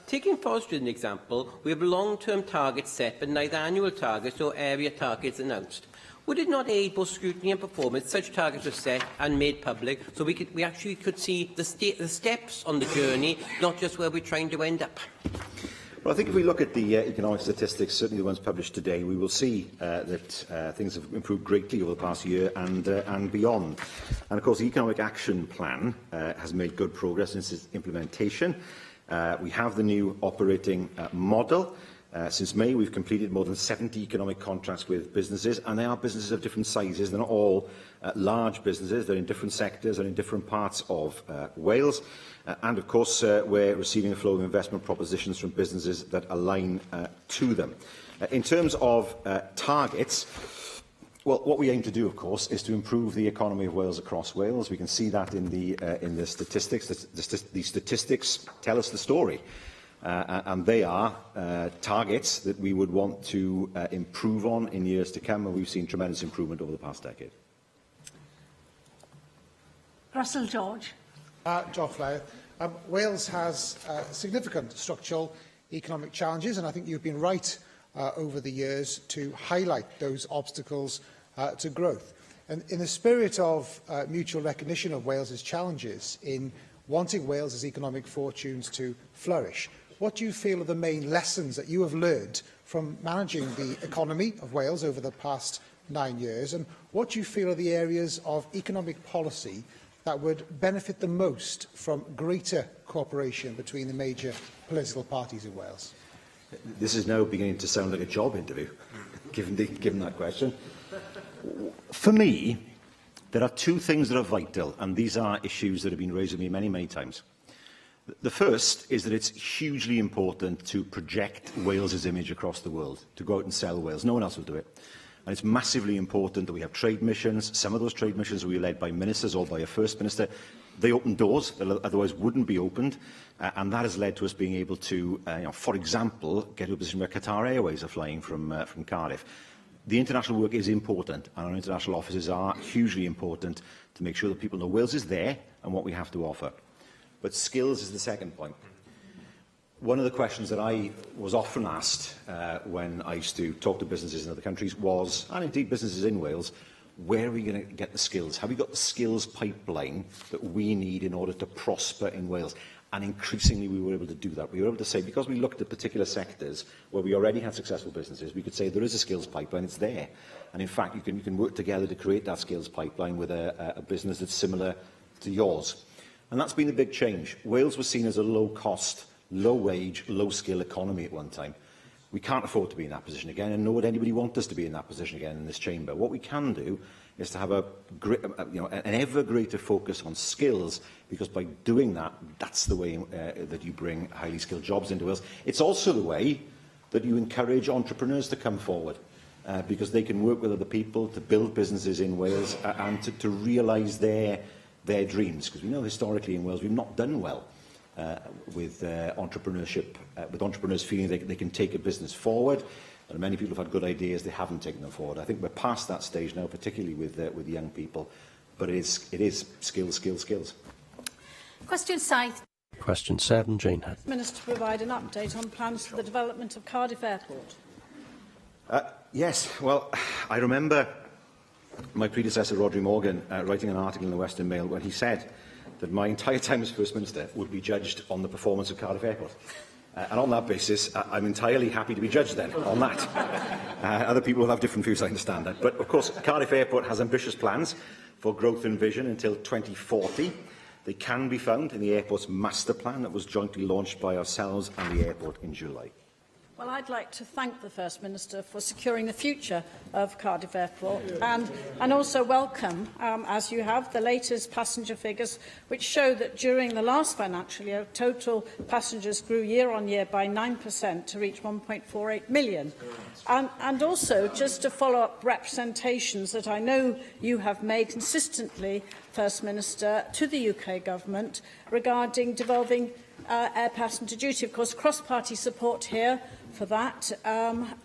Taking forestry as an example, we have long-term targets set, but neither annual targets nor area targets announced. Would it not aid both scrutiny and performance such targets were set and made public, so we actually could see the steps on the journey, not just where we're trying to end up? Well, I think if we look at the economic statistics, certainly the ones published today, we will see that things have improved greatly over the past year and beyond. And of course, the Economic Action Plan has made good progress since its implementation. We have the new operating model. Since May, we've completed more than 70 economic contracts with businesses, and they are businesses of different sizes. They're not all large businesses. They're in different sectors and in different parts of Wales. And, of course, we're receiving a flow of investment propositions from businesses that align to them. In terms of targets, well, what we aim to do, of course, is to improve the economy of Wales across Wales. We can see that in the statistics. The statistics tell us the story. And they are targets that we would want to improve on in years to come, and we've seen tremendous improvement over the past decade. Russell George. Geoff Lyle. Wales has significant structural economic challenges, and I think you've been right over the years to highlight those obstacles to growth. And in the spirit of mutual recognition of Wales's challenges in wanting Wales's economic fortunes to flourish, what do you feel are the main lessons that you have learned from managing the economy of Wales over the past 9 years, and what do you feel are the areas of economic policy that would benefit the most from greater cooperation between the major political parties in Wales? This is now beginning to sound like a job interview, given that question. For me, there are two things that are vital, and these are issues that have been raised with me many, many times. The first is that it's hugely important to project Wales's image across the world, to go out and sell Wales. No one else will do it. And it's massively important that we have trade missions. Some of those trade missions will be led by ministers or by a First Minister. They open doors that otherwise wouldn't be opened, and that has led to us being able to, for example, get to a position where Qatar Airways are flying from Cardiff. The international work is important, and our international offices are hugely important to make sure that people know Wales is there and what we have to offer. But skills is the second point. One of the questions that I was often asked when I used to talk to businesses in other countries was, and indeed businesses in Wales, where are we going to get the skills? Have we got the skills pipeline that we need in order to prosper in Wales? And increasingly we were able to do that. We were able to say, because we looked at particular sectors where we already had successful businesses, we could say there is a skills pipeline, it's there. And in fact, you can work together to create that skills pipeline with a business that's similar to yours. And that's been a big change. Wales was seen as a low-cost, low-wage, low-skill economy at one time. We can't afford to be in that position again, and nor would anybody want us to be in that position again in this chamber. What we can do is to have an ever greater focus on skills, because by doing that, that's the way that you bring highly skilled jobs into Wales. It's also the way that you encourage entrepreneurs to come forward, because they can work with other people to build businesses in Wales and to realise their dreams. Because we know historically in Wales we've not done well with entrepreneurship, with entrepreneurs feeling they can take a business forward. And many people have had good ideas, they haven't taken them forward. I think we're past that stage now, particularly with young people. But it is skills, skills, skills. Question 7. Question 7, Jane Hunt. Minister to provide an update on plans for the development of Cardiff Airport. Yes, well, I remember my predecessor, Rodri Morgan, writing an article in the Western Mail when he said that my entire time as First Minister would be judged on the performance of Cardiff Airport. And on that basis, I'm entirely happy to be judged then on that. Other people will have different views, I understand that. But of course, Cardiff Airport has ambitious plans for growth and vision until 2040. They can be found in the airport's master plan that was jointly launched by ourselves and the airport in July. Well, I'd like to thank the First Minister for securing the future of Cardiff Airport and also welcome, as you have, the latest passenger figures which show that during the last financial year, total passengers grew year on year by 9% to reach 1.48 million. And also, just to follow up representations that I know you have made consistently, First Minister, to the UK Government regarding devolving air passenger duty. Of course, cross-party support here for that.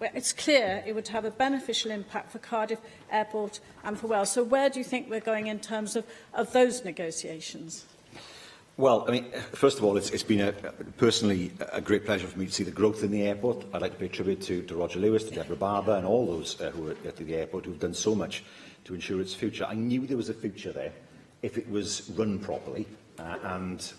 It's clear it would have a beneficial impact for Cardiff Airport and for Wales. So where do you think we're going in terms of those negotiations? Well, I mean, first of all, it's been personally a great pleasure for me to see the growth in the airport. I'd like to pay tribute to Roger Lewis, to Deborah Barber and all those who are at the airport who've done so much to ensure its future. I knew there was a future there if it was run properly, and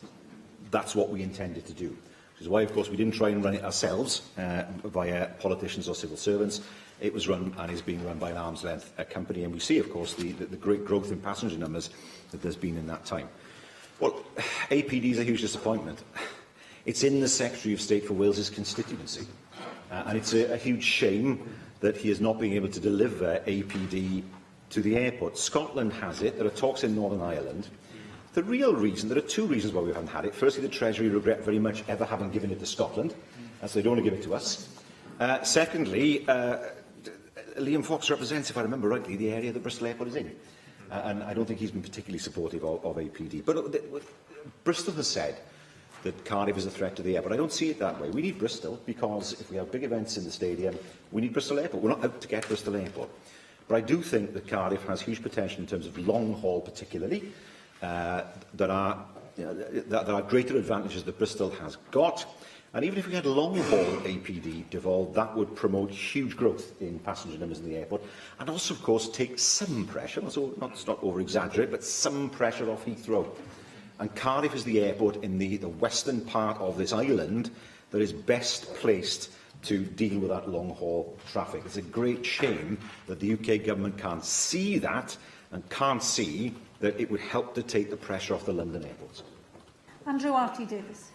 that's what we intended to do. Which is why, of course, we didn't try and run it ourselves via politicians or civil servants. It was run and is being run by an arm's-length company, and we see, of course, the great growth in passenger numbers that there's been in that time. Well, APD is a huge disappointment. It's in the Secretary of State for Wales's constituency, and it's a huge shame that he is not being able to deliver APD to the airport. Scotland has it. There are talks in Northern Ireland. The real reason, there are two reasons why we haven't had it. Firstly, the Treasury regret very much ever having given it to Scotland, so they don't want to give it to us. Secondly, Liam Fox represents, if I remember rightly, the area that Bristol Airport is in. And I don't think he's been particularly supportive of APD. But Bristol has said that Cardiff is a threat to the airport. I don't see it that way. We need Bristol because if we have big events in the stadium, we need Bristol Airport. We're not out to get Bristol Airport. But I do think that Cardiff has huge potential in terms of long haul particularly. There are greater advantages that Bristol has got. And even if we had long-haul APD devolved, that would promote huge growth in passenger numbers in the airport and also, of course, take some pressure, let's not over-exaggerate, but some pressure off Heathrow. And Cardiff is the airport in the western part of this island that is best placed to deal with that long-haul traffic. It's a great shame that the UK government can't see that and can't see that it would help to take the pressure off the London airports. Andrew Arty-Davis.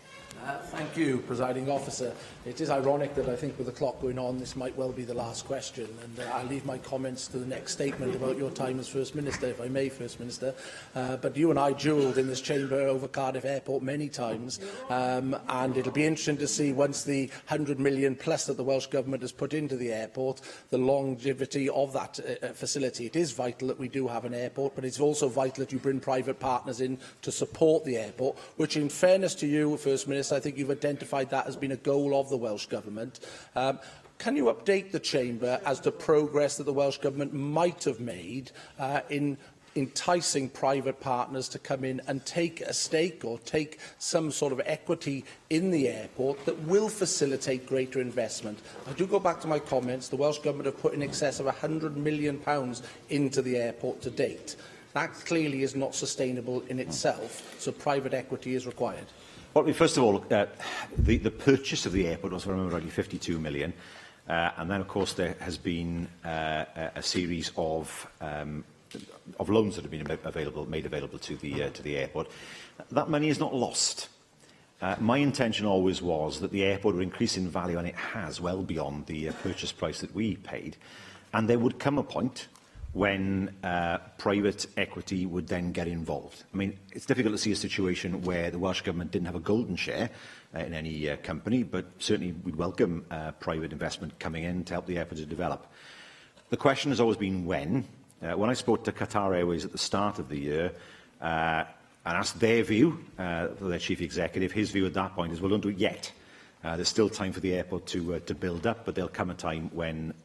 Thank you, Presiding Officer. It is ironic that I think with the clock going on, this might well be the last question, and I'll leave my comments to the next statement about your time as First Minister, if I may, First Minister. But you and I duelled in this chamber over Cardiff Airport many times, and it'll be interesting to see, once the 100 million plus that the Welsh Government has put into the airport, the longevity of that facility. It is vital that we do have an airport, but it's also vital that you bring private partners in to support the airport, which, in fairness to you, First Minister, I think you've identified that as being a goal of the Welsh Government. Can you update the Chamber as to progress that the Welsh Government might have made in enticing private partners to come in and take a stake or take some sort of equity in the airport that will facilitate greater investment? I do go back to my comments. The Welsh Government have put in excess of £100 million into the airport to date. That clearly is not sustainable in itself, so private equity is required. Well, first of all, the purchase of the airport was, if I remember rightly, 52 million. And then, of course, there has been a series of loans that have been made available to the airport. That money is not lost. My intention always was that the airport would increase in value, and it has, well beyond the purchase price that we paid. And there would come a point when private equity would then get involved. I mean, it's difficult to see a situation where the Welsh Government didn't have a golden share in any company, but certainly we'd welcome private investment coming in to help the airport to develop. The question has always been when. When I spoke to Qatar Airways at the start of the year and asked their view, for their chief executive, his view at that point is, well, don't do it yet. There's still time for the airport to build up, but there'll come a time when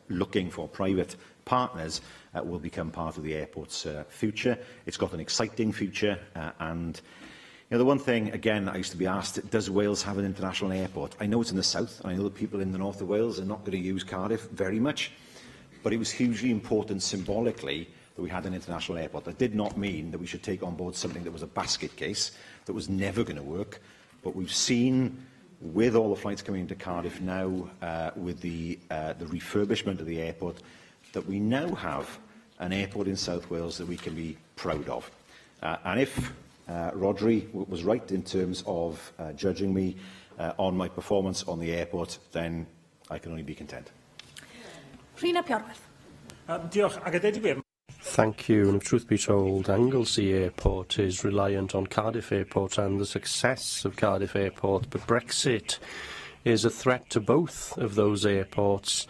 looking for private partners will become part of the airport's future. It's got an exciting future, and the one thing, again, I used to be asked, does Wales have an international airport? I know it's in the south, and I know that people in the north of Wales are not going to use Cardiff very much, but it was hugely important symbolically that we had an international airport. That did not mean that we should take on board something that was a basket case, that was never going to work, but we've seen, with all the flights coming into Cardiff now, with the refurbishment of the airport, that we now have an airport in South Wales that we can be proud of. And if Rodri was right in terms of judging me on my performance on the airport, then I can only be content. Thank you. And if truth be told, Anglesey Airport is reliant on Cardiff Airport and the success of Cardiff Airport, but Brexit is a threat to both of those airports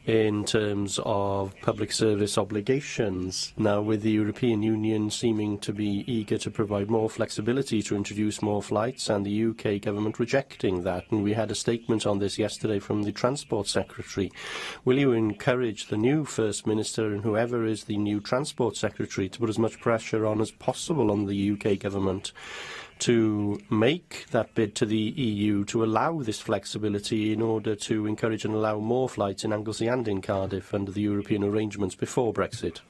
in terms of public service obligations. Now, with the European Union seeming to be eager to provide more flexibility to introduce more flights, and the UK government rejecting that, and we had a statement on this yesterday from the Transport Secretary. Will you encourage the new First Minister and whoever is the new Transport Secretary to put as much pressure on as possible on the UK government to make that bid to the EU to allow this flexibility in order to encourage and allow more flights in Anglesey and in Cardiff under the European arrangements before Brexit?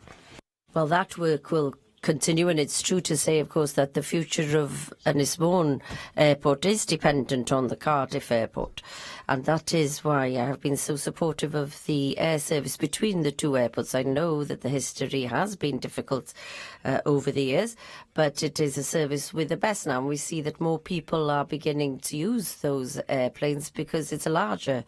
Well, that work will continue, and it's true to say, of course, that the future of Ynys Airport is dependent on the Cardiff Airport, and that is why I have been so supportive of the air service between the two airports. I know that the history has been difficult over the years, but it is a service with the best now, and we see that more people are beginning to use those airplanes because it's a larger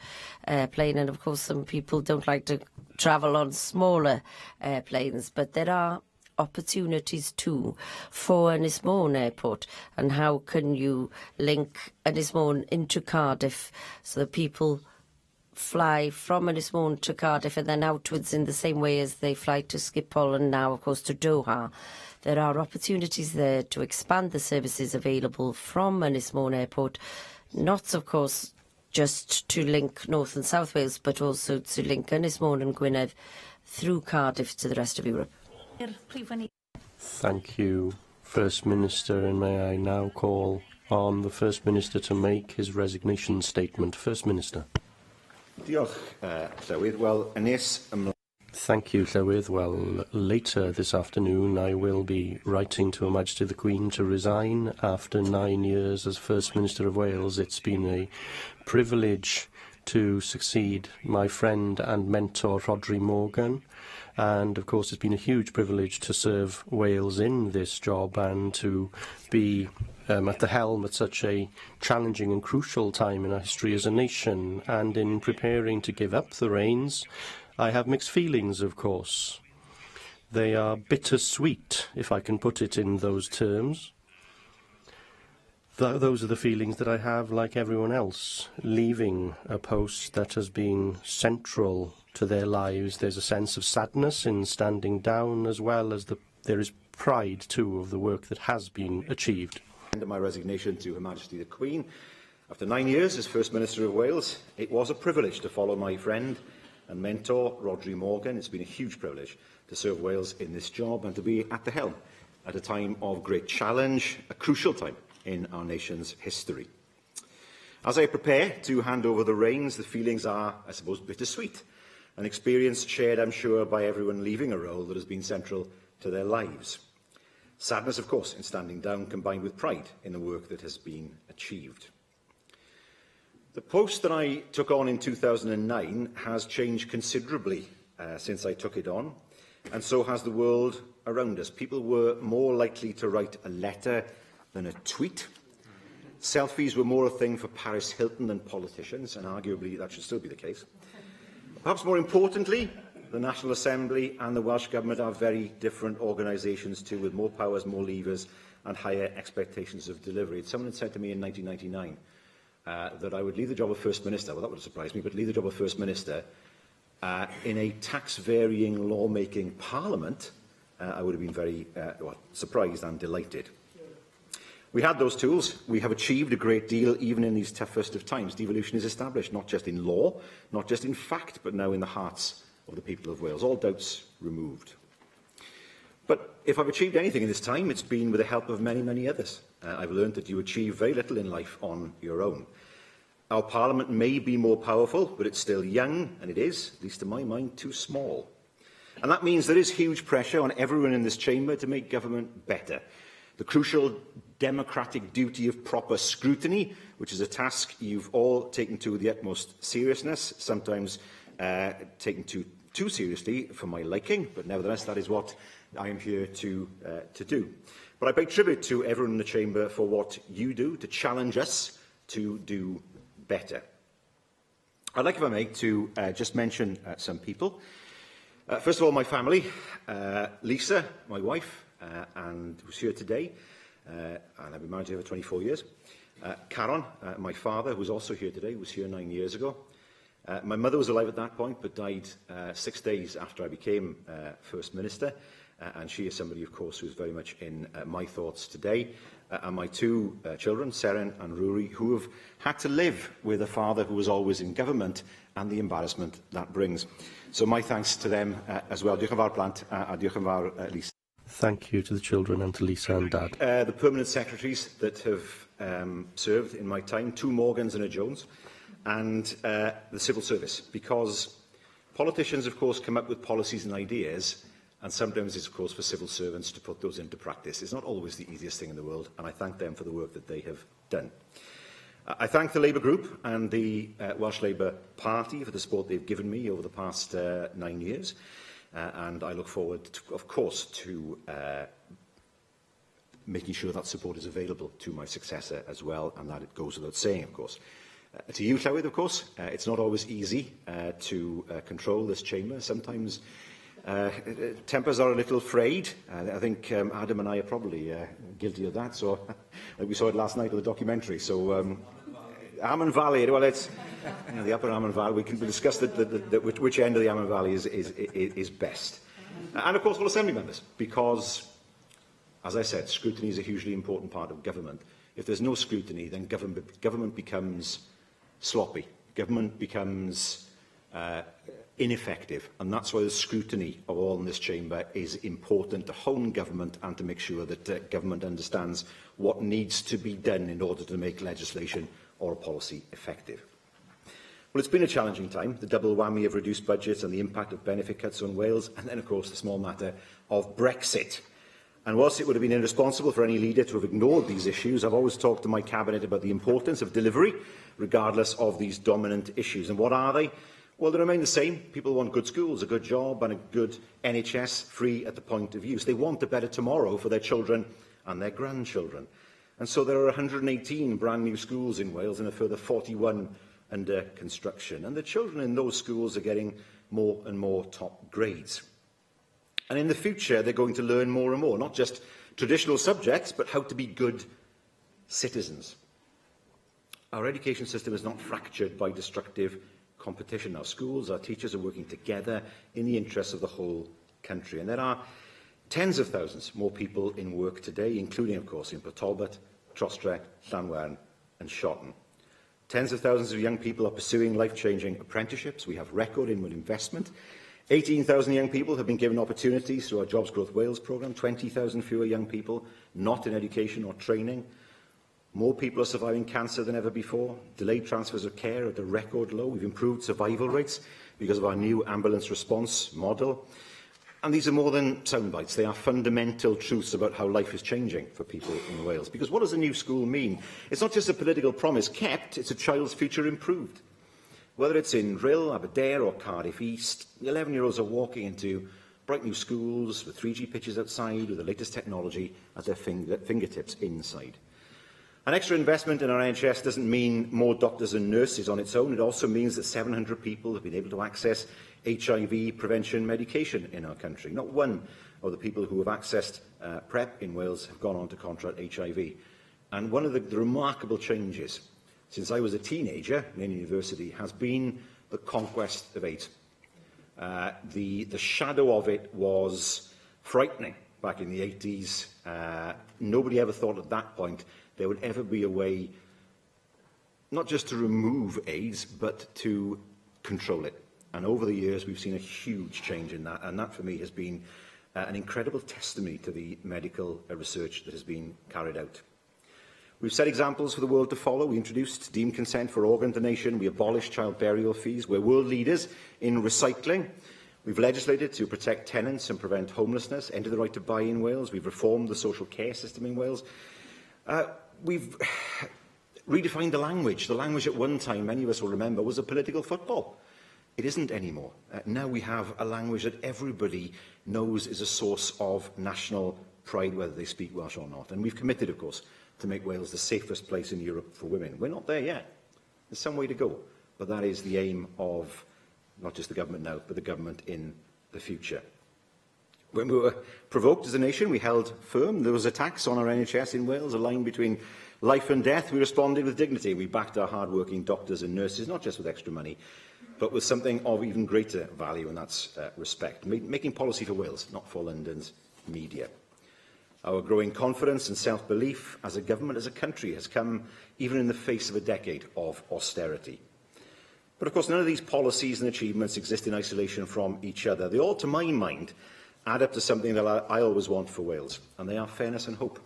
airplane, and of course some people don't like to travel on smaller airplanes, but there are opportunities too for Ynys Airport, and how can you link Ynys into Cardiff so that people fly from Ynys to Cardiff and then outwards in the same way as they fly to Schiphol and now of course to Doha. There are opportunities there to expand the services available from Ynys Airport, not of course just to link North and South Wales, but also to link Ynys and Gwynedd through Cardiff to the rest of Europe. Thank you, First Minister, and may I now call on the First Minister to make his resignation statement. First Minister. Diolch, Llywydd. Well, Ynys Thank you, Llywydd. Well, later this afternoon I will be writing to Her Majesty the Queen to resign after 9 years as First Minister of Wales. It's been a privilege to succeed my friend and mentor Rodri Morgan. And, of course, it's been a huge privilege to serve Wales in this job and to be at the helm at such a challenging and crucial time in our history as a nation. And in preparing to give up the reins, I have mixed feelings, of course. They are bittersweet, if I can put it in those terms. Those are the feelings that I have, like everyone else, leaving a post that has been central to their lives. There's a sense of sadness in standing down, as well as there is pride, too, of the work that has been achieved. End of my resignation to Her Majesty the Queen. After 9 years as First Minister of Wales, it was a privilege to follow my friend and mentor, Rodri Morgan. It's been a huge privilege to serve Wales in this job and to be at the helm at a time of great challenge, a crucial time in our nation's history. As I prepare to hand over the reins, the feelings are, I suppose, bittersweet. An experience shared, I'm sure, by everyone leaving a role that has been central to their lives. Sadness, of course, in standing down, combined with pride in the work that has been achieved. The post that I took on in 2009 has changed considerably since I took it on, and so has the world around us. People were more likely to write a letter than a tweet. Selfies were more a thing for Paris Hilton than politicians, and arguably that should still be the case. Perhaps more importantly, the National Assembly and the Welsh Government are very different organisations too, with more powers, more levers and higher expectations of delivery. Someone had said to me in 1999 that I would leave the job of First Minister, well that would have surprised me, but leave the job of First Minister in a tax-varying lawmaking parliament. I would have been very surprised and delighted. We had those tools. We have achieved a great deal even in these toughest of times. Devolution is established, not just in law, not just in fact, but now in the hearts of the people of Wales. All doubts removed. But if I've achieved anything in this time, it's been with the help of many, many others. I've learned that you achieve very little in life on your own. Our Parliament may be more powerful, but it's still young, and it is, at least to my mind, too small. And that means there is huge pressure on everyone in this chamber to make government better. The crucial democratic duty of proper scrutiny, which is a task you've all taken to the utmost seriousness, sometimes taken too seriously for my liking, but nevertheless that is what I am here to do. But I pay tribute to everyone in the chamber for what you do to challenge us to do better. I'd like, if I may, to just mention some people. First of all, my family. Lisa, my wife, and who's here today, and I've been married to her for 24 years. Karen, my father, who's also here today, was here 9 years ago. My mother was alive at that point, but died 6 days after I became First Minister, and she is somebody, of course, who is very much in my thoughts today. And my two children, Seren and Ruri, who have had to live with a father who was always in government and the embarrassment that brings. So my thanks to them as well. Diolch yn fawr plant, a diolch yn fawr Lisa. Thank you to the children and to Lisa and Dad. The permanent secretaries that have served in my time, 2 Morgans and a Jones, and the civil service, because politicians, of course, come up with policies and ideas, and sometimes it's, of course, for civil servants to put those into practice. It's not always the easiest thing in the world, and I thank them for the work that they have done. I thank the Labour Group and the Welsh Labour Party for the support they've given me over the past 9 years, and I look forward, of course, to making sure that support is available to my successor as well, and that it goes without saying, of course. To you, Llywydd, of course, it's not always easy to control this chamber. Sometimes tempers are a little frayed. I think Adam and I are probably guilty of that. So we saw it last night with the documentary. So Amman Valley, well, it's the upper Amman Valley. We can discuss which end of the Amman Valley is best. And of course, all Assembly members, because, as I said, scrutiny is a hugely important part of government. If there's no scrutiny, then government becomes sloppy. Government becomes ineffective, and that's why the scrutiny of all in this chamber is important, to hone government and to make sure that government understands what needs to be done in order to make legislation or a policy effective. Well, it's been a challenging time, the double whammy of reduced budgets and the impact of benefit cuts on Wales, and then, of course, the small matter of Brexit. And whilst it would have been irresponsible for any leader to have ignored these issues, I've always talked to my Cabinet about the importance of delivery, regardless of these dominant issues. And what are they? Well, they remain the same. People want good schools, a good job and a good NHS free at the point of use. They want a better tomorrow for their children and their grandchildren. And so there are 118 brand new schools in Wales and a further 41 under construction. And the children in those schools are getting more and more top grades. And in the future, they're going to learn more and more, not just traditional subjects, but how to be good citizens. Our education system is not fractured by destructive competition. Our schools, our teachers are working together in the interests of the whole country. And there are tens of thousands more people in work today, including, of course, in Port Talbot, Trostre, Llanwern and Shotton. Tens of thousands of young people are pursuing life-changing apprenticeships. We have record inward investment. 18,000 young people have been given opportunities through our Jobs Growth Wales programme, 20,000 fewer young people not in education or training. More people are surviving cancer than ever before. Delayed transfers of care are at a record low. We've improved survival rates because of our new ambulance response model. And these are more than sound bites. They are fundamental truths about how life is changing for people in Wales. Because what does a new school mean? It's not just a political promise kept, it's a child's future improved. Whether it's in Rhyl, Aberdare or Cardiff East, the 11-year-olds are walking into bright new schools with 3G pitches outside, with the latest technology at their fingertips inside. An extra investment in our NHS doesn't mean more doctors and nurses on its own. It also means that 700 people have been able to access HIV prevention medication in our country. Not one of the people who have accessed PrEP in Wales have gone on to contract HIV. And one of the remarkable changes since I was a teenager in university has been the conquest of AIDS. The shadow of it was frightening back in the 80s. Nobody ever thought at that point there would ever be a way not just to remove AIDS, but to control it. And over the years, we've seen a huge change in that. And that, for me, has been an incredible testimony to the medical research that has been carried out. We've set examples for the world to follow. We introduced deemed consent for organ donation. We abolished child burial fees. We're world leaders in recycling. We've legislated to protect tenants and prevent homelessness, ended the right to buy in Wales. We've reformed the social care system in Wales. We've redefined the language. The language at one time, many of us will remember, was a political football. It isn't anymore. Now we have a language that everybody knows is a source of national pride, whether they speak Welsh or not. And we've committed, of course, to make Wales the safest place in Europe for women. We're not there yet. There's some way to go. But that is the aim of not just the government now, but the government in the future. When we were provoked as a nation, we held firm. There was attacks on our NHS in Wales, a line between life and death. We responded with dignity. We backed our hard-working doctors and nurses, not just with extra money, but with something of even greater value, and that's respect. Making policy for Wales, not for London's media. Our growing confidence and self-belief as a government, as a country, has come even in the face of a decade of austerity. But of course, none of these policies and achievements exist in isolation from each other. They all, to my mind, add up to something that I always want for Wales, and they are fairness and hope.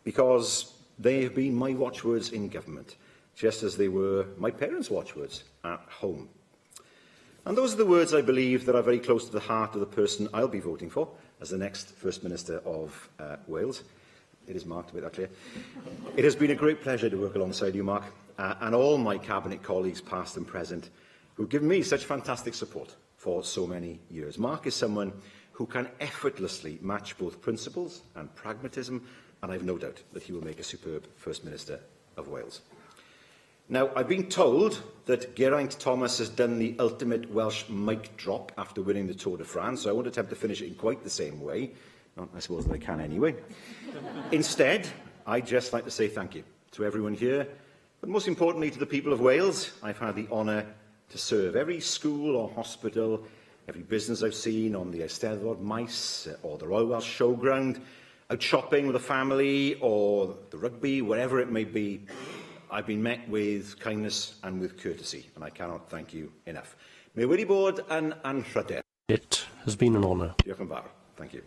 Because they have been my watchwords in government, just as they were my parents' watchwords at home. And those are the words, I believe, that are very close to the heart of the person I'll be voting for as the next First Minister of Wales. It is Mark, to make that clear. It has been a great pleasure to work alongside you, Mark, and all my Cabinet colleagues, past and present, who have given me such fantastic support for so many years. Mark is someone who can effortlessly match both principles and pragmatism, and I've no doubt that he will make a superb First Minister of Wales. Now, I've been told that Geraint Thomas has done the ultimate Welsh mic drop after winning the Tour de France, so I won't attempt to finish it in quite the same way. Not, I suppose that I can anyway. Instead, I'd just like to say thank you to everyone here, but most importantly to the people of Wales. I've had the honour to serve. Every school or hospital, every business I've seen on the Eisteddfod Maes or the Royal Welsh Showground, out shopping with a family or the rugby, wherever it may be, I've been met with kindness and with courtesy, and I cannot thank you enough. Mae wedi bod yn anrhyder. It has been an honour. Diolch yn fawr. Thank you.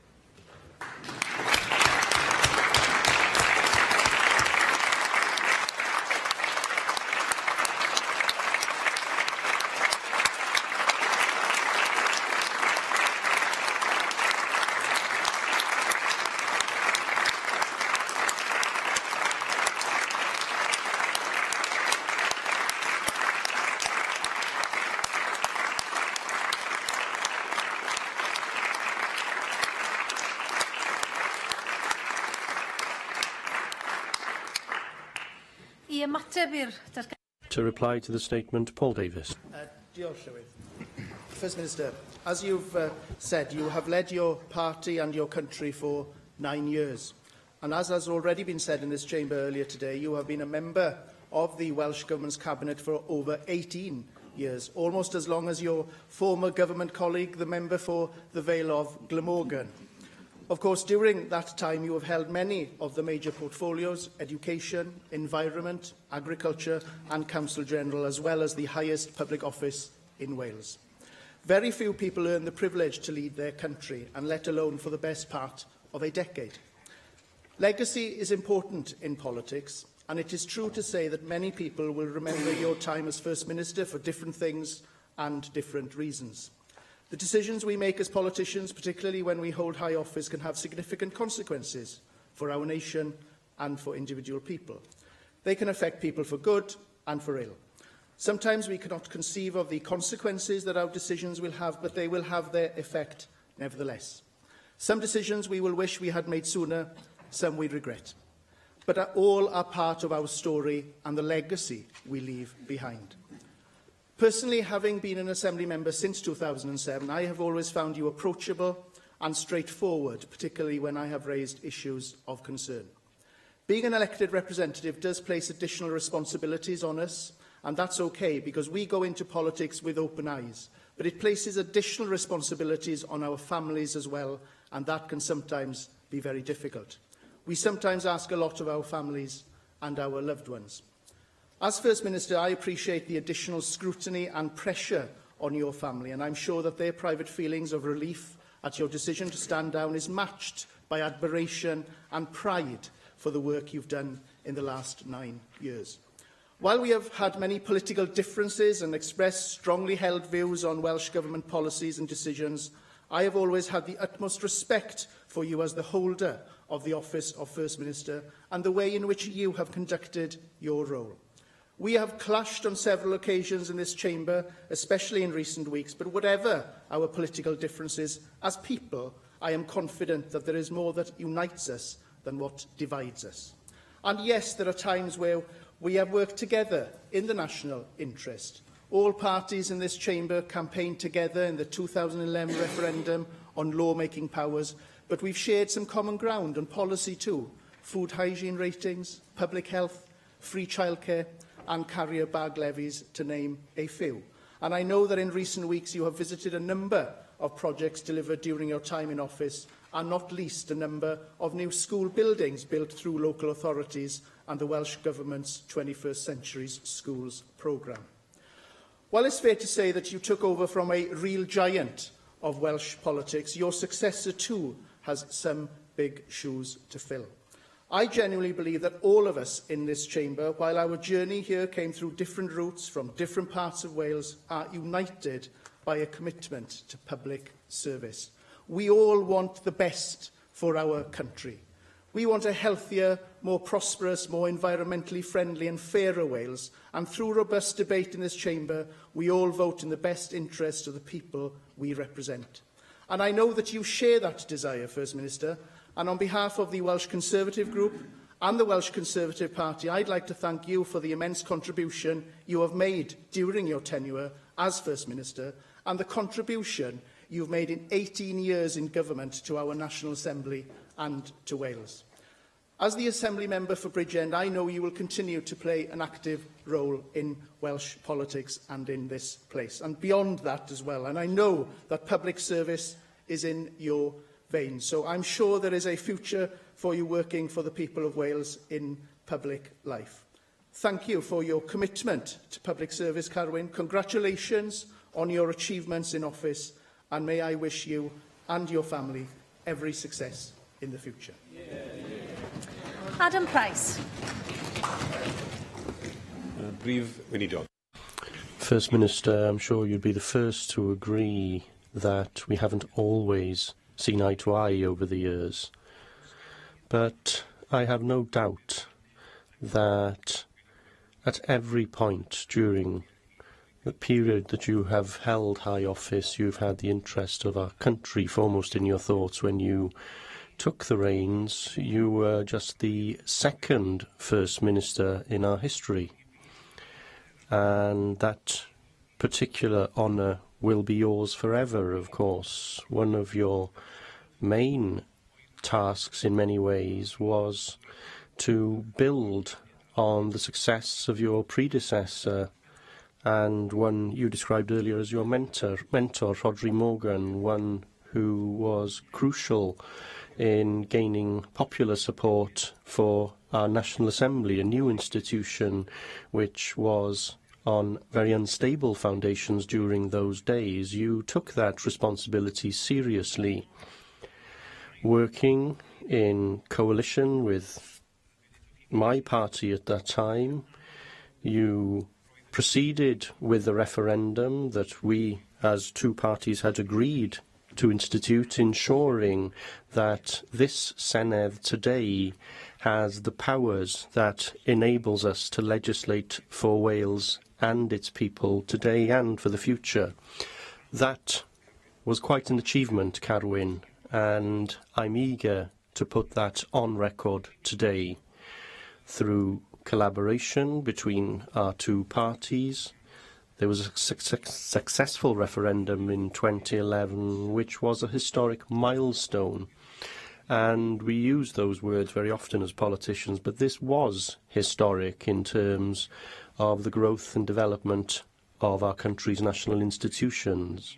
To reply to the statement, Paul Davies. Diolch, Llywydd. First Minister, as you've said, you have led your party and your country for 9 years. And as has already been said in this chamber earlier today, you have been a member of the Welsh Government's Cabinet for over 18 years, almost as long as your former government colleague, the member for the Vale of Glamorgan. Of course, during that time, you have held many of the major portfolios: education, environment, agriculture and Council General, as well as the highest public office in Wales. Very few people earn the privilege to lead their country, and let alone for the best part of a decade. Legacy is important in politics, and it is true to say that many people will remember your time as First Minister for different things and different reasons. The decisions we make as politicians, particularly when we hold high office, can have significant consequences for our nation and for individual people. They can affect people for good and for ill. Sometimes we cannot conceive of the consequences that our decisions will have, but they will have their effect nevertheless. Some decisions we will wish we had made sooner, some we regret. But all are part of our story and the legacy we leave behind. Personally, having been an Assembly member since 2007, I have always found you approachable and straightforward, particularly when I have raised issues of concern. Being an elected representative does place additional responsibilities on us, and that's okay because we go into politics with open eyes. But it places additional responsibilities on our families as well, and that can sometimes be very difficult. We sometimes ask a lot of our families and our loved ones. As First Minister, I appreciate the additional scrutiny and pressure on your family, and I'm sure that their private feelings of relief at your decision to stand down is matched by admiration and pride for the work you've done in the last 9 years. While we have had many political differences and expressed strongly held views on Welsh Government policies and decisions, I have always had the utmost respect for you as the holder of the office of First Minister and the way in which you have conducted your role. We have clashed on several occasions in this chamber, especially in recent weeks, but whatever our political differences, as people, I am confident that there is more that unites us than what divides us. And yes, there are times where we have worked together in the national interest. All parties in this chamber campaigned together in the 2011 referendum on law-making powers, but we've shared some common ground on policy too: food hygiene ratings, public health, free childcare and carrier bag levies, to name a few. And I know that in recent weeks you have visited a number of projects delivered during your time in office, and not least a number of new school buildings built through local authorities and the Welsh Government's 21st Century Schools programme. While it's fair to say that you took over from a real giant of Welsh politics, your successor too has some big shoes to fill. I genuinely believe that all of us in this chamber, while our journey here came through different routes from different parts of Wales, are united by a commitment to public service. We all want the best for our country. We want a healthier, more prosperous, more environmentally friendly and fairer Wales, and through robust debate in this chamber, we all vote in the best interest of the people we represent. And I know that you share that desire, First Minister, and on behalf of the Welsh Conservative Group and the Welsh Conservative Party, I'd like to thank you for the immense contribution you have made during your tenure as First Minister, and the contribution you've made in 18 years in government to our National Assembly and to Wales. As the Assembly Member for Bridgend, I know you will continue to play an active role in Welsh politics and in this place, and beyond that as well. And I know that public service is in your veins, so I'm sure there is a future for you working for the people of Wales in public life. Thank you for your commitment to public service, Carwyn. Congratulations on your achievements in office, and may I wish you and your family every success in the future. Adam Price. Brief Unadopted. First Minister, I'm sure you'd be the first to agree that we haven't always seen eye to eye over the years. But I have no doubt that at every point during the period that you have held high office, you've had the interest of our country foremost in your thoughts. When you took the reins, you were just the second First Minister in our history. And that particular honour will be yours forever, of course. One of your main tasks in many ways was to build on the success of your predecessor, and one you described earlier as your mentor, Rhodri Morgan, one who was crucial in gaining popular support for our National Assembly, a new institution which was on very unstable foundations during those days. You took that responsibility seriously, working in coalition with my party at that time. You proceeded with the referendum that we as two parties had agreed to institute, ensuring that this Senedd today has the powers that enables us to legislate for Wales and its people today and for the future. That was quite an achievement, Carwyn, and I'm eager to put that on record today through collaboration between our two parties. There was a successful referendum in 2011, which was a historic milestone. And we use those words very often as politicians, but this was historic in terms of the growth and development of our country's national institutions.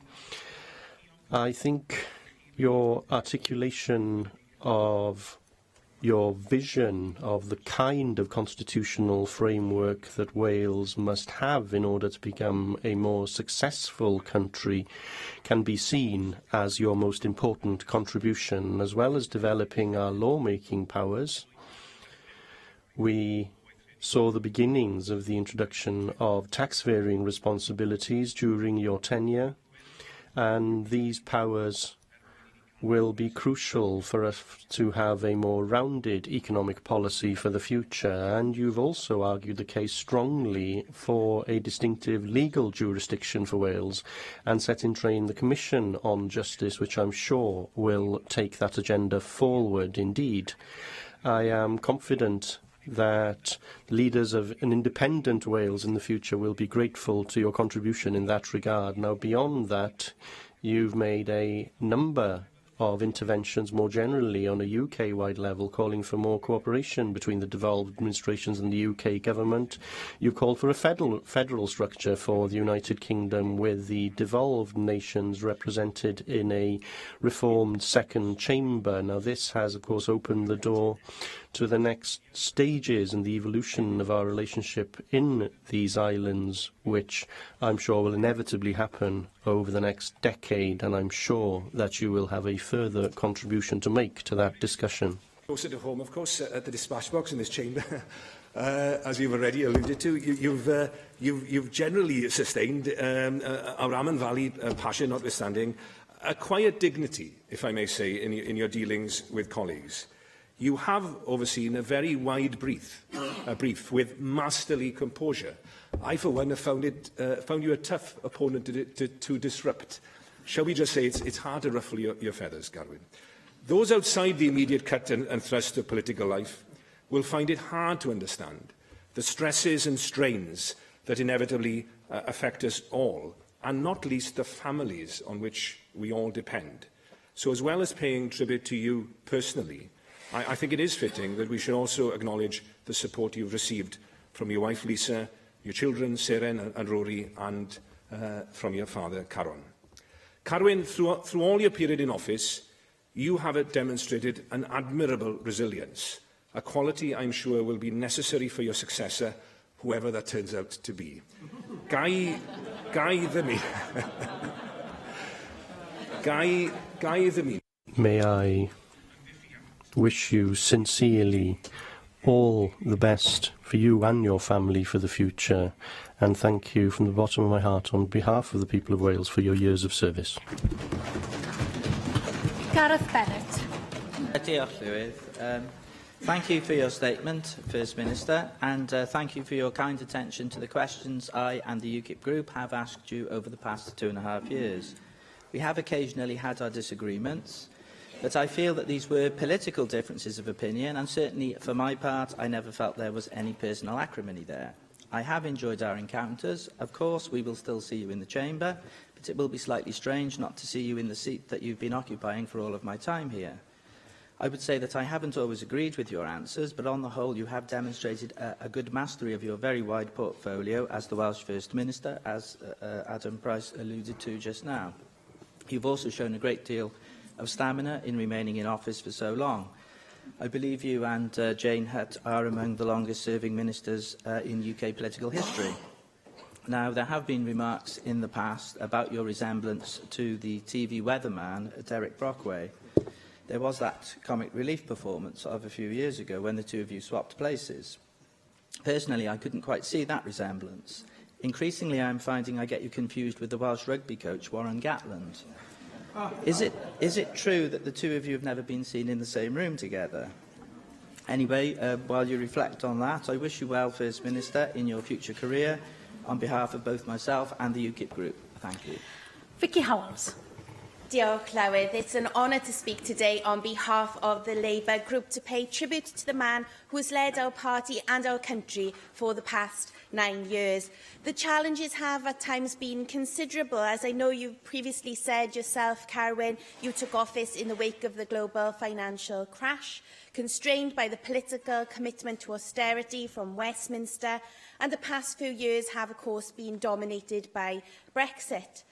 I think your articulation of your vision of the kind of constitutional framework that Wales must have in order to become a more successful country can be seen as your most important contribution, as well as developing our lawmaking powers. We saw the beginnings of the introduction of tax-varying responsibilities during your tenure, and these powers will be crucial for us to have a more rounded economic policy for the future. And you've also argued the case strongly for a distinctive legal jurisdiction for Wales and set in train the Commission on Justice, which I'm sure will take that agenda forward. Indeed, I am confident that leaders of an independent Wales in the future will be grateful to your contribution in that regard. Now, beyond that, you've made a number of interventions more generally on a UK-wide level, calling for more cooperation between the devolved administrations and the UK government. You called for a federal structure for the United Kingdom, with the devolved nations represented in a reformed second chamber. Now, this has, of course, opened the door to the next stages in the evolution of our relationship in these islands, which I'm sure will inevitably happen over the next decade, and I'm sure that you will have a further contribution to make to that discussion. Closer to home, of course, at the dispatch box in this chamber, as you've already alluded to, you've generally sustained, our Amman Valley passion notwithstanding, a quiet dignity, if I may say, in your dealings with colleagues. You have overseen a very wide brief with masterly composure. I, for one, have found you a tough opponent to disrupt. Shall we just say it's hard to ruffle your feathers, Carwyn. Those outside the immediate cut and thrust of political life will find it hard to understand the stresses and strains that inevitably affect us all, and not least the families on which we all depend. So, as well as paying tribute to you personally, I think it is fitting that we should also acknowledge the support you've received from your wife, Lisa, your children, Seren and Rory, and from your father, Caron. Carwyn, through all your period in office, you have demonstrated an admirable resilience, a quality I'm sure will be necessary for your successor, whoever that turns out to be. Guy the me. May I wish you sincerely all the best for you and your family for the future, and thank you from the bottom of my heart on behalf of the people of Wales for your years of service. Gareth Bennett. Diolch, Llywydd. Thank you for your statement, First Minister, and thank you for your kind attention to the questions I and the UKIP group have asked you over the past 2.5 years. We have occasionally had our disagreements, but I feel that these were political differences of opinion, and certainly for my part, I never felt there was any personal acrimony there. I have enjoyed our encounters. Of course, we will still see you in the chamber, but it will be slightly strange not to see you in the seat that you've been occupying for all of my time here. I would say that I haven't always agreed with your answers, but on the whole, you have demonstrated a good mastery of your very wide portfolio as the Welsh First Minister, as Adam Price alluded to just now. You've also shown a great deal of stamina in remaining in office for so long. I believe you and Jane Hutt are among the longest-serving ministers in UK political history. Now, there have been remarks in the past about your resemblance to the TV weatherman, Derek Brockway. There was that comic relief performance of a few years ago when the two of you swapped places. Personally, I couldn't quite see that resemblance. Increasingly, I'm finding I get you confused with the Welsh rugby coach, Warren Gatland. Is it true that the two of you have never been seen in the same room together? Anyway, while you reflect on that, I wish you well, First Minister, in your future career, on behalf of both myself and the UKIP group. Thank you. Vicky Howells. Diolch, Llywydd. It's an honour to speak today on behalf of the Labour group to pay tribute to the man who has led our party and our country for the past 9 years. The challenges have at times been considerable. As I know you previously said yourself, Carwyn, you took office in the wake of the global financial crash, constrained by the political commitment to austerity from Westminster, and the past few years have, of course, been dominated by Brexit.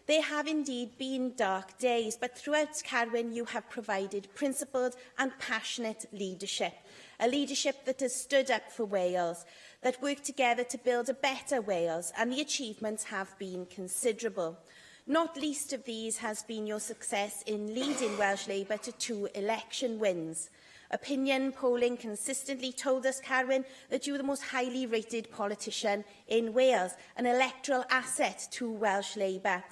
They have indeed been dark days, but throughout, Carwyn, you have provided principled and passionate leadership, a leadership that has stood up for Wales, that worked together to build a better Wales, and the achievements have been considerable. Not least of these has been your success in leading Welsh Labour to 2 election wins. Opinion polling consistently told us, Carwyn, that you were the most highly rated politician in Wales, an electoral asset to Welsh Labour.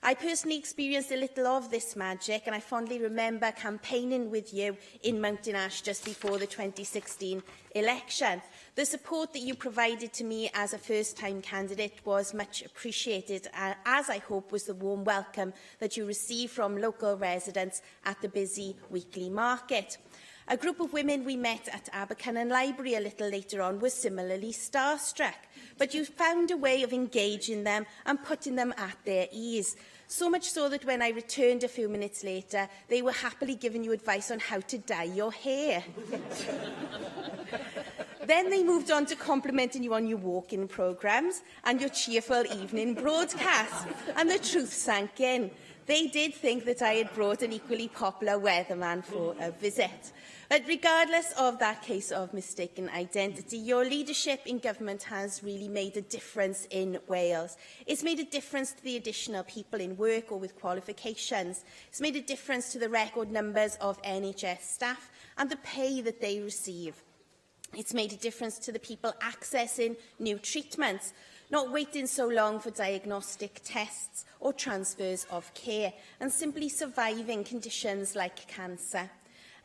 I personally experienced a little of this magic, and I fondly remember campaigning with you in Mountain Ash just before the 2016 election. The support that you provided to me as a first-time candidate was much appreciated, as I hope was the warm welcome that you received from local residents at the busy weekly market. A group of women we met at Abercynon Library a little later on were similarly starstruck, but you found a way of engaging them and putting them at their ease. So much so that when I returned a few minutes later, they were happily giving you advice on how to dye your hair. Then they moved on to complimenting you on your walk-in programmes and your cheerful evening broadcasts, and the truth sank in. They did think that I had brought an equally popular weatherman for a visit. But regardless of that case of mistaken identity, your leadership in government has really made a difference in Wales. It's made a difference to the additional people in work or with qualifications. It's made a difference to the record numbers of NHS staff and the pay that they receive. It's made a difference to the people accessing new treatments, not waiting so long for diagnostic tests or transfers of care, and simply surviving conditions like cancer.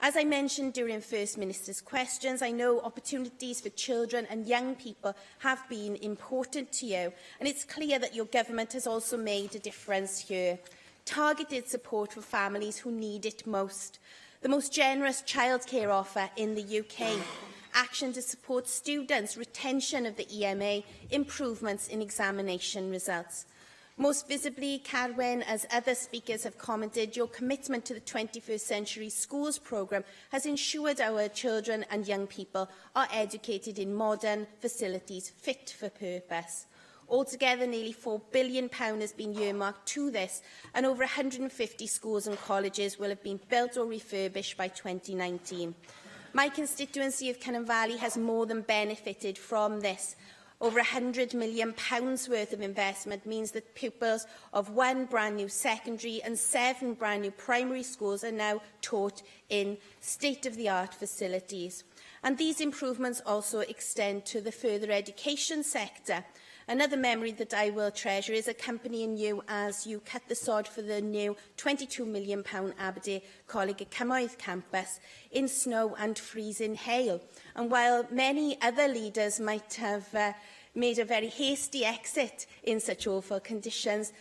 As I mentioned during First Minister's questions, I know opportunities for children and young people have been important to you, and it's clear that your government has also made a difference here. Targeted support for families who need it most, the most generous childcare offer in the UK, action to support students, retention of the EMA, improvements in examination results. Most visibly, Carwyn, as other speakers have commented, your commitment to the 21st Century Schools programme has ensured our children and young people are educated in modern facilities fit for purpose. Altogether, nearly £4 billion has been earmarked to this, and over 150 schools and colleges will have been built or refurbished by 2019. My constituency of Cynon Valley has more than benefited from this. Over £100 million worth of investment means that pupils of 1 brand new secondary and 7 brand new primary schools are now taught in state-of-the-art facilities. And these improvements also extend to the further education sector. Another memory that I will treasure is accompanying you as you cut the sod for the new £22 million Aberdeen Coleg y Cymoedd campus in snow and freezing hail. And while many other leaders might have made a very hasty exit in such awful conditions,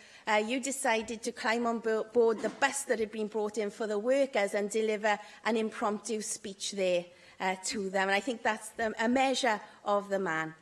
you decided to climb on board the bus that had been brought in for the workers and deliver an impromptu speech there to them. And I think that's a measure of the man.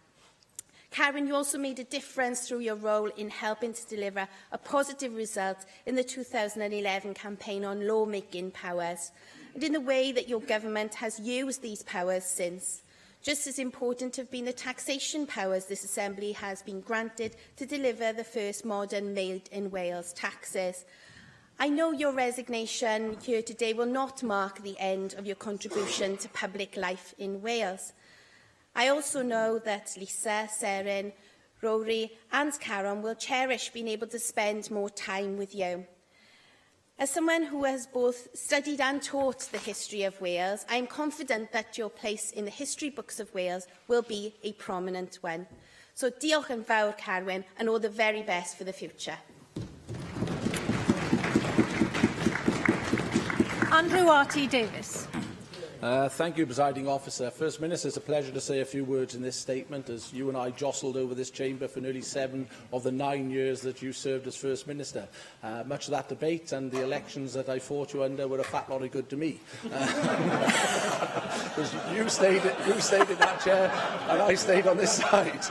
Carwyn, you also made a difference through your role in helping to deliver a positive result in the 2011 campaign on lawmaking powers, and in the way that your government has used these powers since. Just as important have been the taxation powers this Assembly has been granted to deliver the first modern Made in Wales taxes. I know your resignation here today will not mark the end of your contribution to public life in Wales. I also know that Lisa, Seren, Rory and Karen will cherish being able to spend more time with you. As someone who has both studied and taught the history of Wales, I am confident that your place in the history books of Wales will be a prominent one. So diolch yn fawr, Carwyn, and all the very best for the future. Andrew R.T. Davis. Thank you, Presiding Officer. First Minister, it's a pleasure to say a few words in this statement, as you and I jostled over this chamber for nearly 7 of the 9 years that you served as First Minister. Much of that debate and the elections that I fought you under were a fat lot of good to me. You stayed in that chair and I stayed on this side.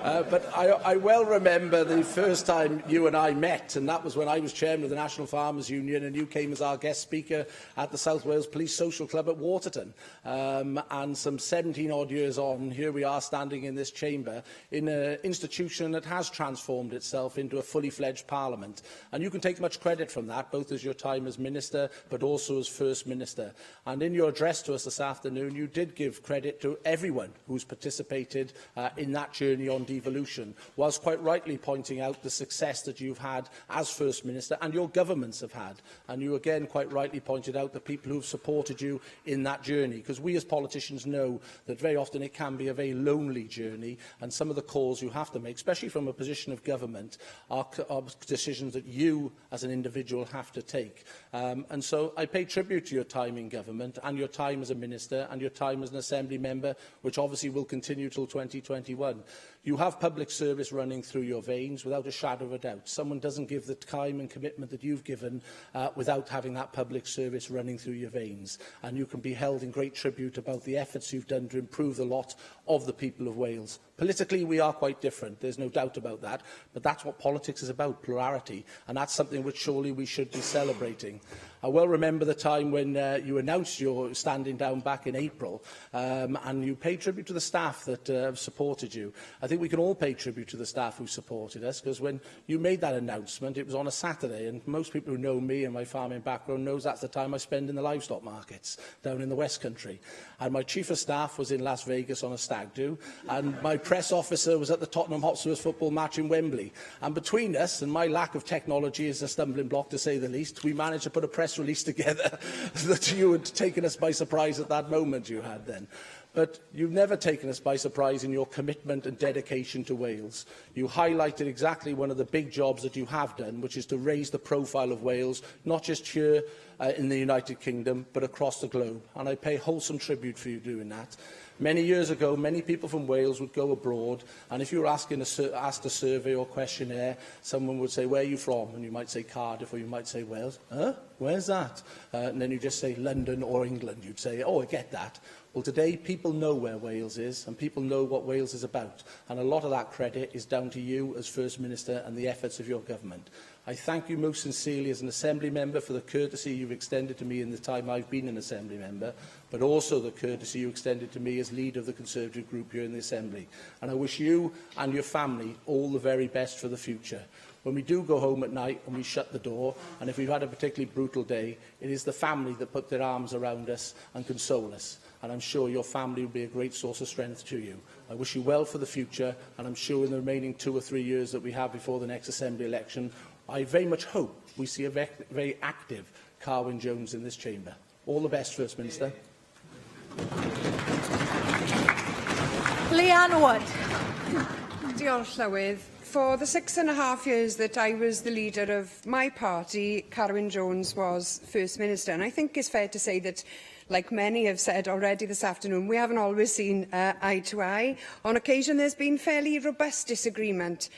But I well remember the first time you and I met, and that was when I was chairman of the National Farmers Union and you came as our guest speaker at the South Wales Police Social Club at Waterton. And some 17-odd years on, here we are standing in this chamber in an institution that has transformed itself into a fully fledged parliament. And you can take much credit from that, both as your time as Minister, but also as First Minister. And in your address to us this afternoon, you did give credit to everyone who's participated in that journey on devolution, whilst quite rightly pointing out the success that you've had as First Minister and your governments have had. And you again quite rightly pointed out the people who've supported you in that journey, because we as politicians know that very often it can be a very lonely journey, and some of the calls you have to make, especially from a position of government, are decisions that you as an individual have to take. And so I pay tribute to your time in government and your time as a minister and your time as an Assembly member, which obviously will continue till 2021. You have public service running through your veins without a shadow of a doubt. Someone doesn't give the time and commitment that you've given without having that public service running through your veins. And you can be held in great tribute about the efforts you've done to improve the lot of the people of Wales. Politically, we are quite different, there's no doubt about that, but that's what politics is about, plurality, and that's something which surely we should be celebrating. I well remember the time when you announced your standing down back in April, and you paid tribute to the staff that have supported you. I think we can all pay tribute to the staff who supported us, because when you made that announcement, it was on a Saturday, and most people who know me and my farming background knows that's the time I spend in the livestock markets down in the West Country. And my chief of staff was in Las Vegas on a stag do, and my press officer was at the Tottenham Hotspur football match in Wembley. And between us, and my lack of technology is a stumbling block to say the least, we managed to put a press release together that you had taken us by surprise at that moment you had then. But you've never taken us by surprise in your commitment and dedication to Wales. You highlighted exactly one of the big jobs that you have done, which is to raise the profile of Wales, not just here in the United Kingdom, but across the globe. And I pay wholesome tribute for you doing that. Many years ago, many people from Wales would go abroad, and if you were asked a survey or questionnaire, someone would say, "Where are you from?" And you might say Cardiff, or you might say Wales. "Huh? Where's that?" And then you just say London or England. You'd say, "Oh, I get that." Well, today, people know where Wales is, and people know what Wales is about. And a lot of that credit is down to you as First Minister and the efforts of your government. I thank you most sincerely as an Assembly member for the courtesy you've extended to me in the time I've been an Assembly member, but also the courtesy you extended to me as leader of the Conservative group here in the Assembly. And I wish you and your family all the very best for the future. When we do go home at night and we shut the door, and if we've had a particularly brutal day, it is the family that put their arms around us and console us. And I'm sure your family will be a great source of strength to you. I wish you well for the future, and I'm sure in the remaining 2 or 3 years that we have before the next Assembly election, I very much hope we see a very active Carwyn Jones in this chamber. All the best, First Minister. Leanne Wood. Diolch, Llywydd. For the 6.5 years that I was the leader of my party, Carwyn Jones was First Minister. And I think it's fair to say that, like many have said already this afternoon, we haven't always seen eye to eye. On occasion, there's been fairly robust disagreement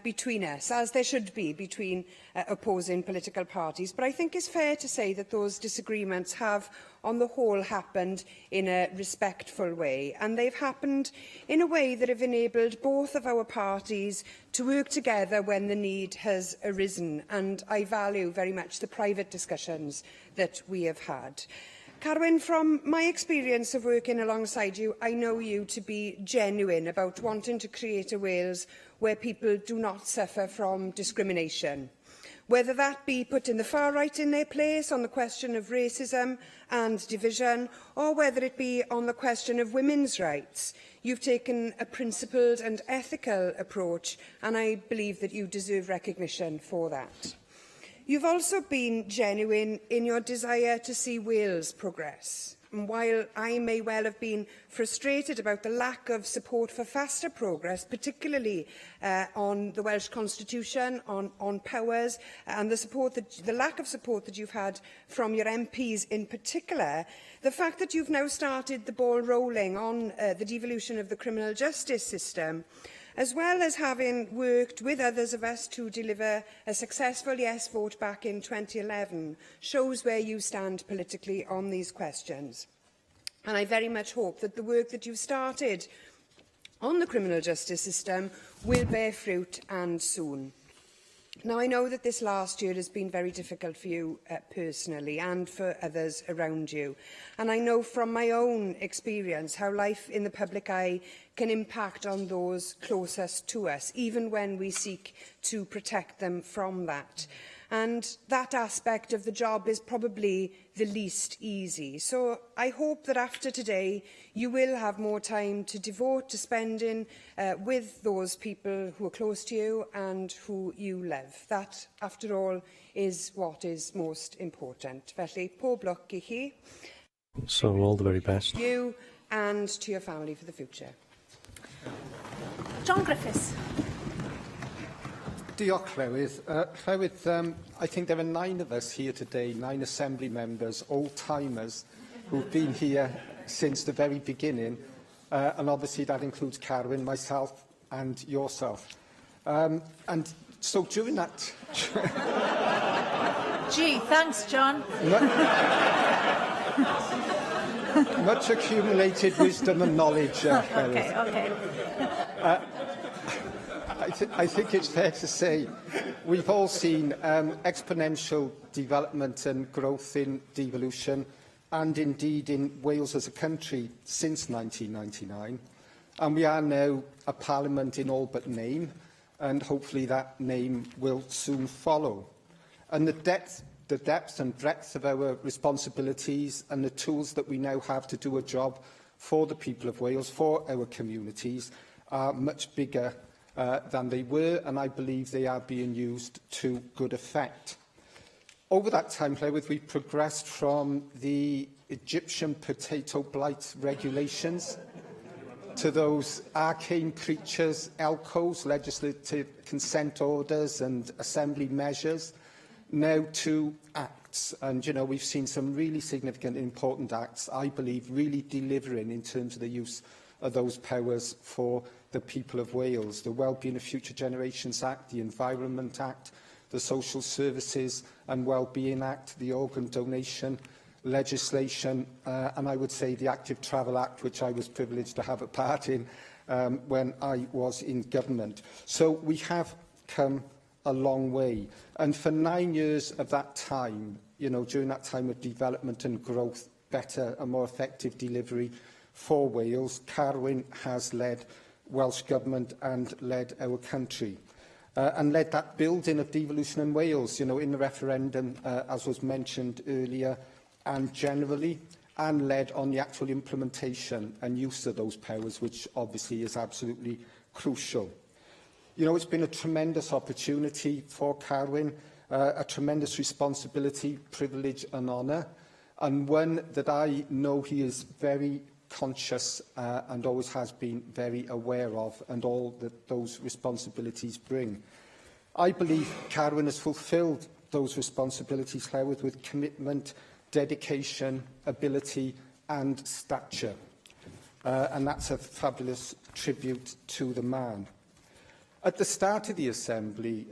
between us, as there should be between opposing political parties. But I think it's fair to say that those disagreements have, on the whole, happened in a respectful way. And they've happened in a way that have enabled both of our parties to work together when the need has arisen. And I value very much the private discussions that we have had. Carwyn, from my experience of working alongside you, I know you to be genuine about wanting to create a Wales where people do not suffer from discrimination. Whether that be putting the far right in their place on the question of racism and division, or whether it be on the question of women's rights, you've taken a principled and ethical approach, and I believe that you deserve recognition for that. You've also been genuine in your desire to see Wales progress. while I may well have been frustrated about the lack of support for faster progress, particularly on the Welsh Constitution, on powers, and the lack of support that you've had from your MPs in particular, the fact that you've now started the ball rolling on the devolution of the criminal justice system, as well as having worked with others of us to deliver a successful yes vote back in 2011, shows where you stand politically on these questions. And I very much hope that the work that you've started on the criminal justice system will bear fruit, and soon. Now, I know that this last year has been very difficult for you personally and for others around you. And I know from my own experience how life in the public eye can impact on those closest to us, even when we seek to protect them from that. And that aspect of the job is probably the least easy. So I hope that after today you will have more time to devote to spending with those people who are close to you and who you love. That, after all, is what is most important. Felly, pob lwc I chi. So all the very best. You and to your family for the future. John Griffiths. Diolch, Llywydd. Llywydd, I think there are 9 of us here today, 9 Assembly members, old-timers, who've been here since the very beginning, and obviously that includes Carwyn, myself and yourself. And so during that... Gee, thanks, John. Much accumulated wisdom and knowledge, Llywydd. Okay. I think it's fair to say we've all seen exponential development and growth in devolution, and indeed in Wales as a country since 1999. And we are now a parliament in all but name, and hopefully that name will soon follow. And the depth and breadth of our responsibilities and the tools that we now have to do a job for the people of Wales, for our communities, are much bigger than they were, and I believe they are being used to good effect. Over that time, Llywydd, we've progressed from the Egyptian potato blight regulations to those arcane creatures, ELCOs, legislative consent orders and assembly measures, now to acts. And, you know, we've seen some really significant and important acts, I believe, really delivering in terms of the use of those powers for the people of Wales. The Wellbeing of Future Generations Act, the Environment Act, the Social Services and Wellbeing Act, the Organ Donation legislation, and I would say the Active Travel Act, which I was privileged to have a part in when I was in government. So we have come a long way. And for 9 years of that time, you know, during that time of development and growth, better and more effective delivery for Wales, Carwyn has led Welsh Government and led our country. And led that building of devolution in Wales, you know, in the referendum, as was mentioned earlier, and generally, and led on the actual implementation and use of those powers, which obviously is absolutely crucial. You know, it's been a tremendous opportunity for Carwyn, a tremendous responsibility, privilege and honour, and one that I know he is very conscious and always has been very aware of, and all that those responsibilities bring. I believe Carwyn has fulfilled those responsibilities, Llywydd, with commitment, dedication, ability and stature. And that's a fabulous tribute to the man. At the start of the Assembly,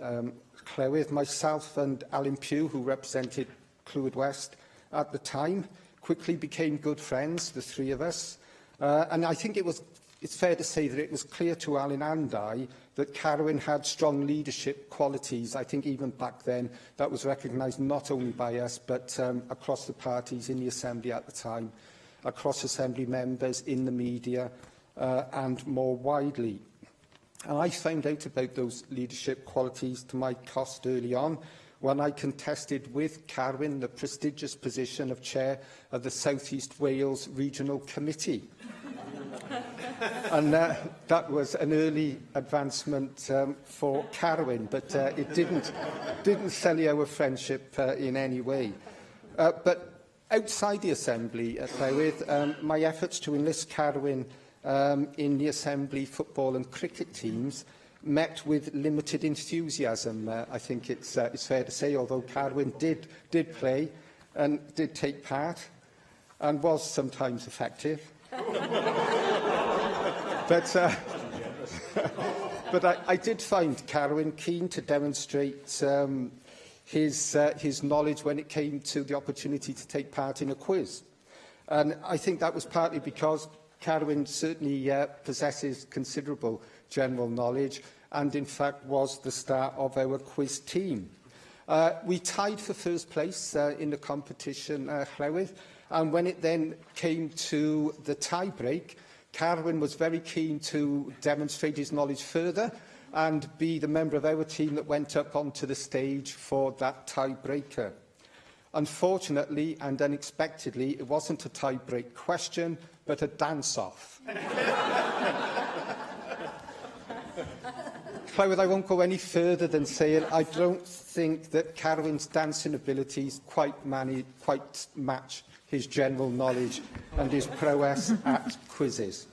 Llywydd, myself and Alan Pugh, who represented Clwyd West at the time, quickly became good friends, the three of us. And I think it's fair to say that it was clear to Alan and I that Carwyn had strong leadership qualities. I think even back then that was recognised not only by us, but across the parties in the Assembly at the time, across Assembly members, in the media, and more widely. And I found out about those leadership qualities to my cost early on, when I contested with Carwyn the prestigious position of Chair of the South East Wales Regional Committee. And that was an early advancement for Carwyn, but it didn't sully our friendship in any way. But outside the Assembly, with my efforts to enlist Carwyn in the Assembly football and cricket teams met with limited enthusiasm. I think it's fair to say, although Carwyn did play and did take part and was sometimes effective. But I did find Carwyn keen to demonstrate his knowledge when it came to the opportunity to take part in a quiz. And I think that was partly because Carwyn certainly possesses considerable general knowledge and, in fact, was the star of our quiz team. We tied for first place in the competition, Llywydd, and when it then came to the tie-break, Carwyn was very keen to demonstrate his knowledge further and be the member of our team that went up onto the stage for that tie-breaker. Unfortunately and unexpectedly, it wasn't a tie-break question, but a dance-off. Llywydd, I won't go any further than saying I don't think that Carwyn's dancing abilities quite match his general knowledge and his prowess at quizzes.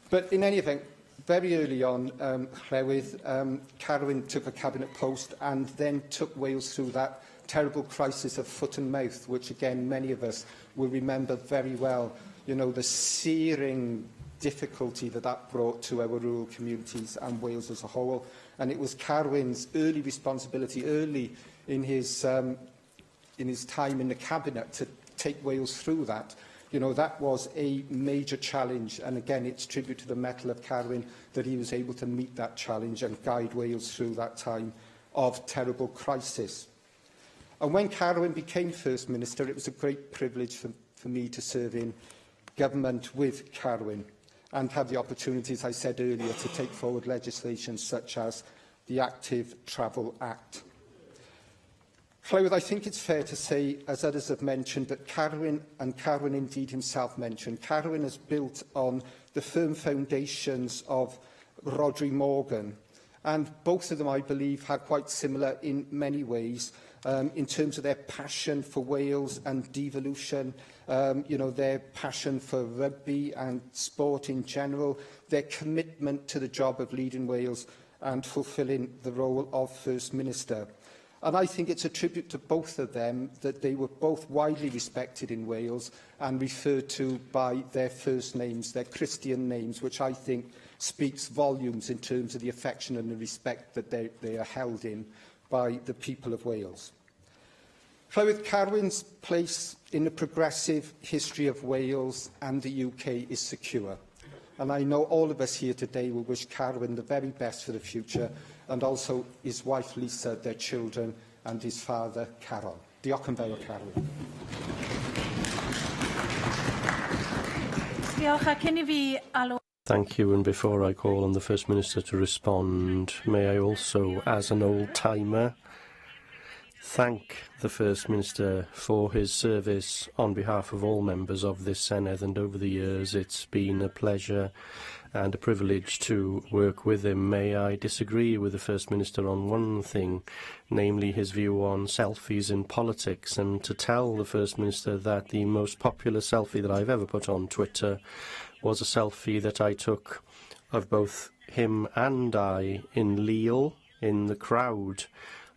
But in any event, very early on, Llywydd, Carwyn took a cabinet post and then took Wales through that terrible crisis of foot and mouth, which again many of us will remember very well. You know, the searing difficulty that brought to our rural communities and Wales as a whole. And it was Carwyn's early responsibility, early in his time in the cabinet, to take Wales through that. You know, that was a major challenge, and again, it's tribute to the mettle of Carwyn that he was able to meet that challenge and guide Wales through that time of terrible crisis. And when Carwyn became First Minister, it was a great privilege for me to serve in government with Carwyn and have the opportunity, as I said earlier, to take forward legislation such as the Active Travel Act. Llywydd, I think it's fair to say, as others have mentioned, that Carwyn, and Carwyn indeed himself mentioned, Carwyn has built on the firm foundations of Rhodri Morgan, and both of them, I believe, are quite similar in many ways, in terms of their passion for Wales and devolution, you know, their passion for rugby and sport in general, their commitment to the job of leading Wales and fulfilling the role of First Minister. And I think it's a tribute to both of them that they were both widely respected in Wales and referred to by their first names, their Christian names, which I think speaks volumes in terms of the affection and the respect that they are held in by the people of Wales. Llywydd, Carwyn's place in the progressive history of Wales and the UK is secure. And I know all of us here today will wish Carwyn the very best for the future, and also his wife Lisa, their children, and his father Carol. Diolch yn fawr, Carwyn. Diolch, a cyn I fi alw... Thank you, and before I call on the First Minister to respond, may I also, as an old-timer, thank the First Minister for his service on behalf of all members of this Senedd, and over the years it's been a pleasure and a privilege to work with him. May I disagree with the First Minister on one thing, namely his view on selfies in politics, and to tell the First Minister that the most popular selfie that I've ever put on Twitter was a selfie that I took of both him and I in Lille, in the crowd,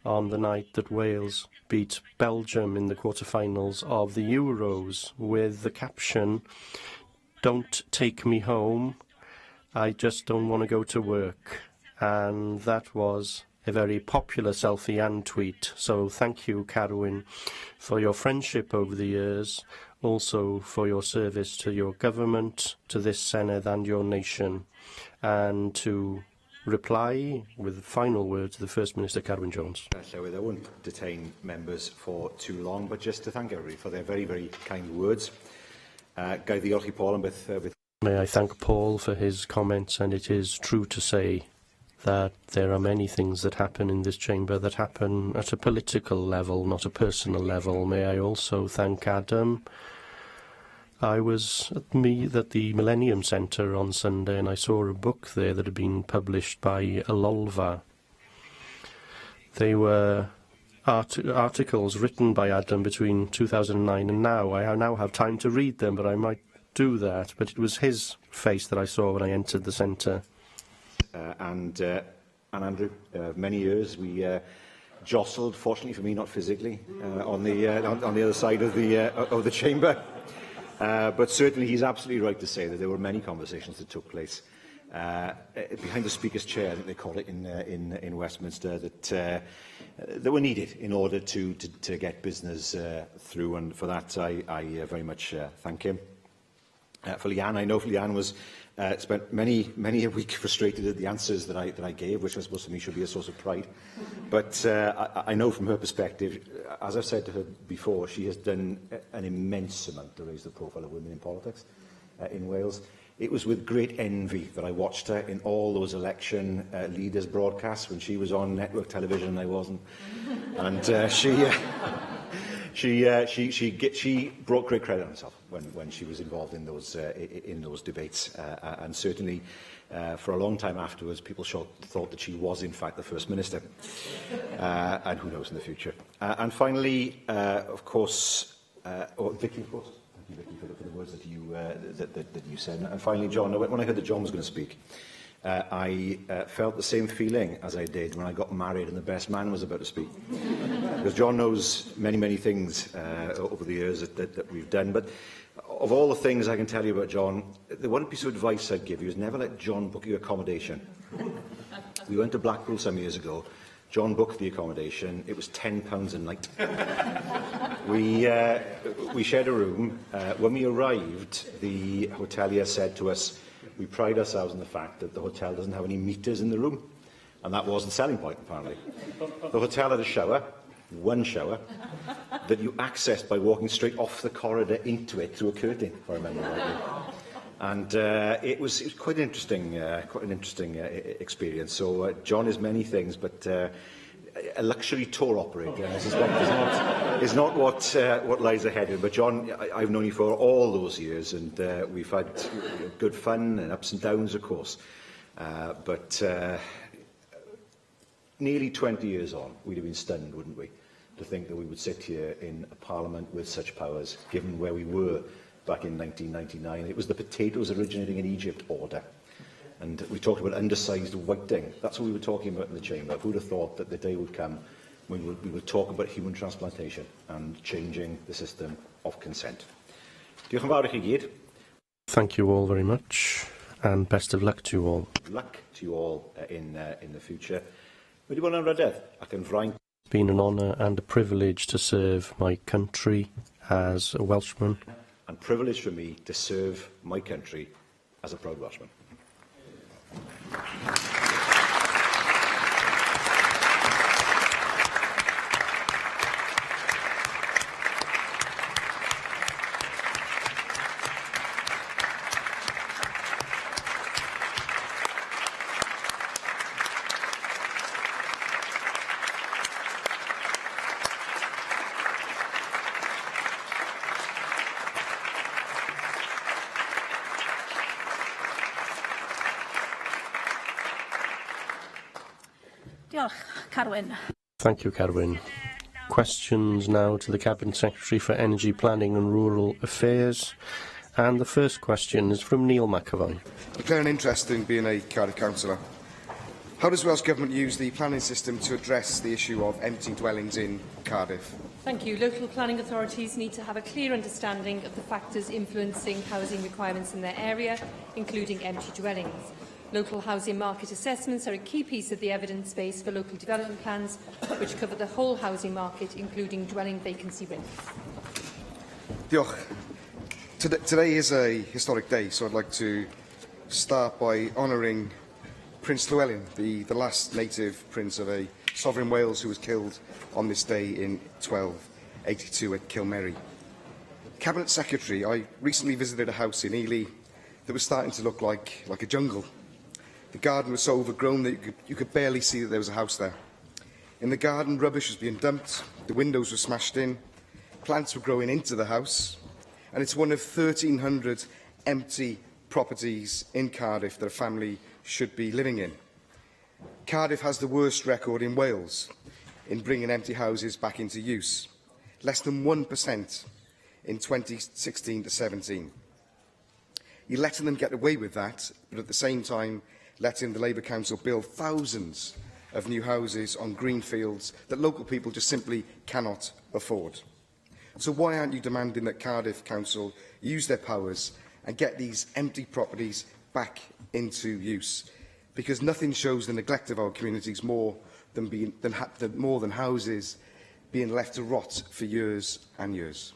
on the night that Wales beat Belgium in the quarter-finals of the Euros, with the caption, "Don't take me home, I just don't want to go to work." And that was a very popular selfie and tweet. So thank you, Carwyn, for your friendship over the years, also for your service to your government, to this Senedd and your nation. And to reply with the final word to the First Minister, Carwyn Jones. Llywydd, I won't detain members for too long, but just to thank everybody for their very, very kind words. Gai ddiolch I Paul am beth... May I thank Paul for his comments, and it is true to say that there are many things that happen in this chamber that happen at a political level, not a personal level. May I also thank Adam. I was at the Millennium Centre on Sunday, and I saw a book there that had been published by Alolva. They were articles written by Adam between 2009 and now. I now have time to read them, but I might do that. But it was his face that I saw when I entered the centre. And Andrew, many years we jostled, fortunately for me, not physically, on the other side of the chamber. But certainly he's absolutely right to say that there were many conversations that took place behind the Speaker's chair, I think they call it in Westminster, that were needed in order to get business through, and for that I very much thank him. For Leanne, I know Leanne was spent many a week frustrated at the answers that I gave, which I suppose to me should be a source of pride. But I know from her perspective, as I've said to her before, she has done an immense amount to raise the profile of women in politics in Wales. It was with great envy that I watched her in all those election leaders broadcasts when she was on network television and I wasn't. And she brought great credit on herself when she was involved in those debates, and certainly for a long time afterwards, people thought that she was in fact the First Minister, and who knows in the future. And finally, of course, Vicky, of course. Thank you, Vicky, for the words that you said. And finally, John, when I heard that John was going to speak, I felt the same feeling as I did when I got married and the best man was about to speak. Because John knows many things over the years that we've done. But of all the things I can tell you about John, the one piece of advice I'd give you is never let John book you accommodation. We went to Blackpool some years ago. John booked the accommodation. It was £10 a night. We shared a room. When we arrived, the hotelier said to us, "We pride ourselves on the fact that the hotel doesn't have any meters in the room." And that was the selling point, apparently. The hotel had a shower, one shower, that you accessed by walking straight off the corridor into it through a curtain, if I remember rightly. And it was quite an interesting experience. So John is many things, but a luxury tour operator is not what lies ahead of him. But John, I've known you for all those years, and we've had good fun and ups and downs, of course. But nearly 20 years on, we'd have been stunned, wouldn't we, to think that we would sit here in a parliament with such powers, given where we were back in 1999. It was the potatoes originating in Egypt order. And we talked about undersized whiting. That's what we were talking about in the chamber. Who would have thought that the day would come when we would talk about human transplantation and changing the system of consent. Diolch yn fawr I chi gyd. Thank you all very much, and best of luck to you all. Luck to you all in the future. Wedi bod yn rydydd ac yn fraint. It's been an honour and a privilege to serve my country as a Welshman. And privilege for me to serve my country as a proud Welshman. Diolch, Carwyn. Thank you, Carwyn. Questions now to the Cabinet Secretary for Energy, Planning and Rural Affairs. And the first question is from Neil McAvoy. Declaring an interest in being a Cardiff councillor. How does Welsh Government use the planning system to address the issue of empty dwellings in Cardiff? Thank you. Local planning authorities need to have a clear understanding of the factors influencing housing requirements in their area, including empty dwellings. Local housing market assessments are a key piece of the evidence base for local development plans, which cover the whole housing market, including dwelling vacancy rates. Diolch. Today is a historic day, so I'd like to start by honouring Prince Llewellyn, the last native prince of a sovereign Wales who was killed on this day in 1282 at Kilmerry. Cabinet Secretary, I recently visited a house in Ely that was starting to look like a jungle. The garden was so overgrown that you could barely see that there was a house there. In the garden, rubbish was being dumped, the windows were smashed in, plants were growing into the house, and it's one of 1,300 empty properties in Cardiff that a family should be living in. Cardiff has the worst record in Wales. in bringing empty houses back into use. Less than 1% in 2016 to 17. You're letting them get away with that, but at the same time letting the Labour Council build thousands of new houses on green fields that local people just simply cannot afford. So why aren't you demanding that Cardiff Council use their powers and get these empty properties back into use? Because nothing shows the neglect of our communities more than houses being left to rot for years and years.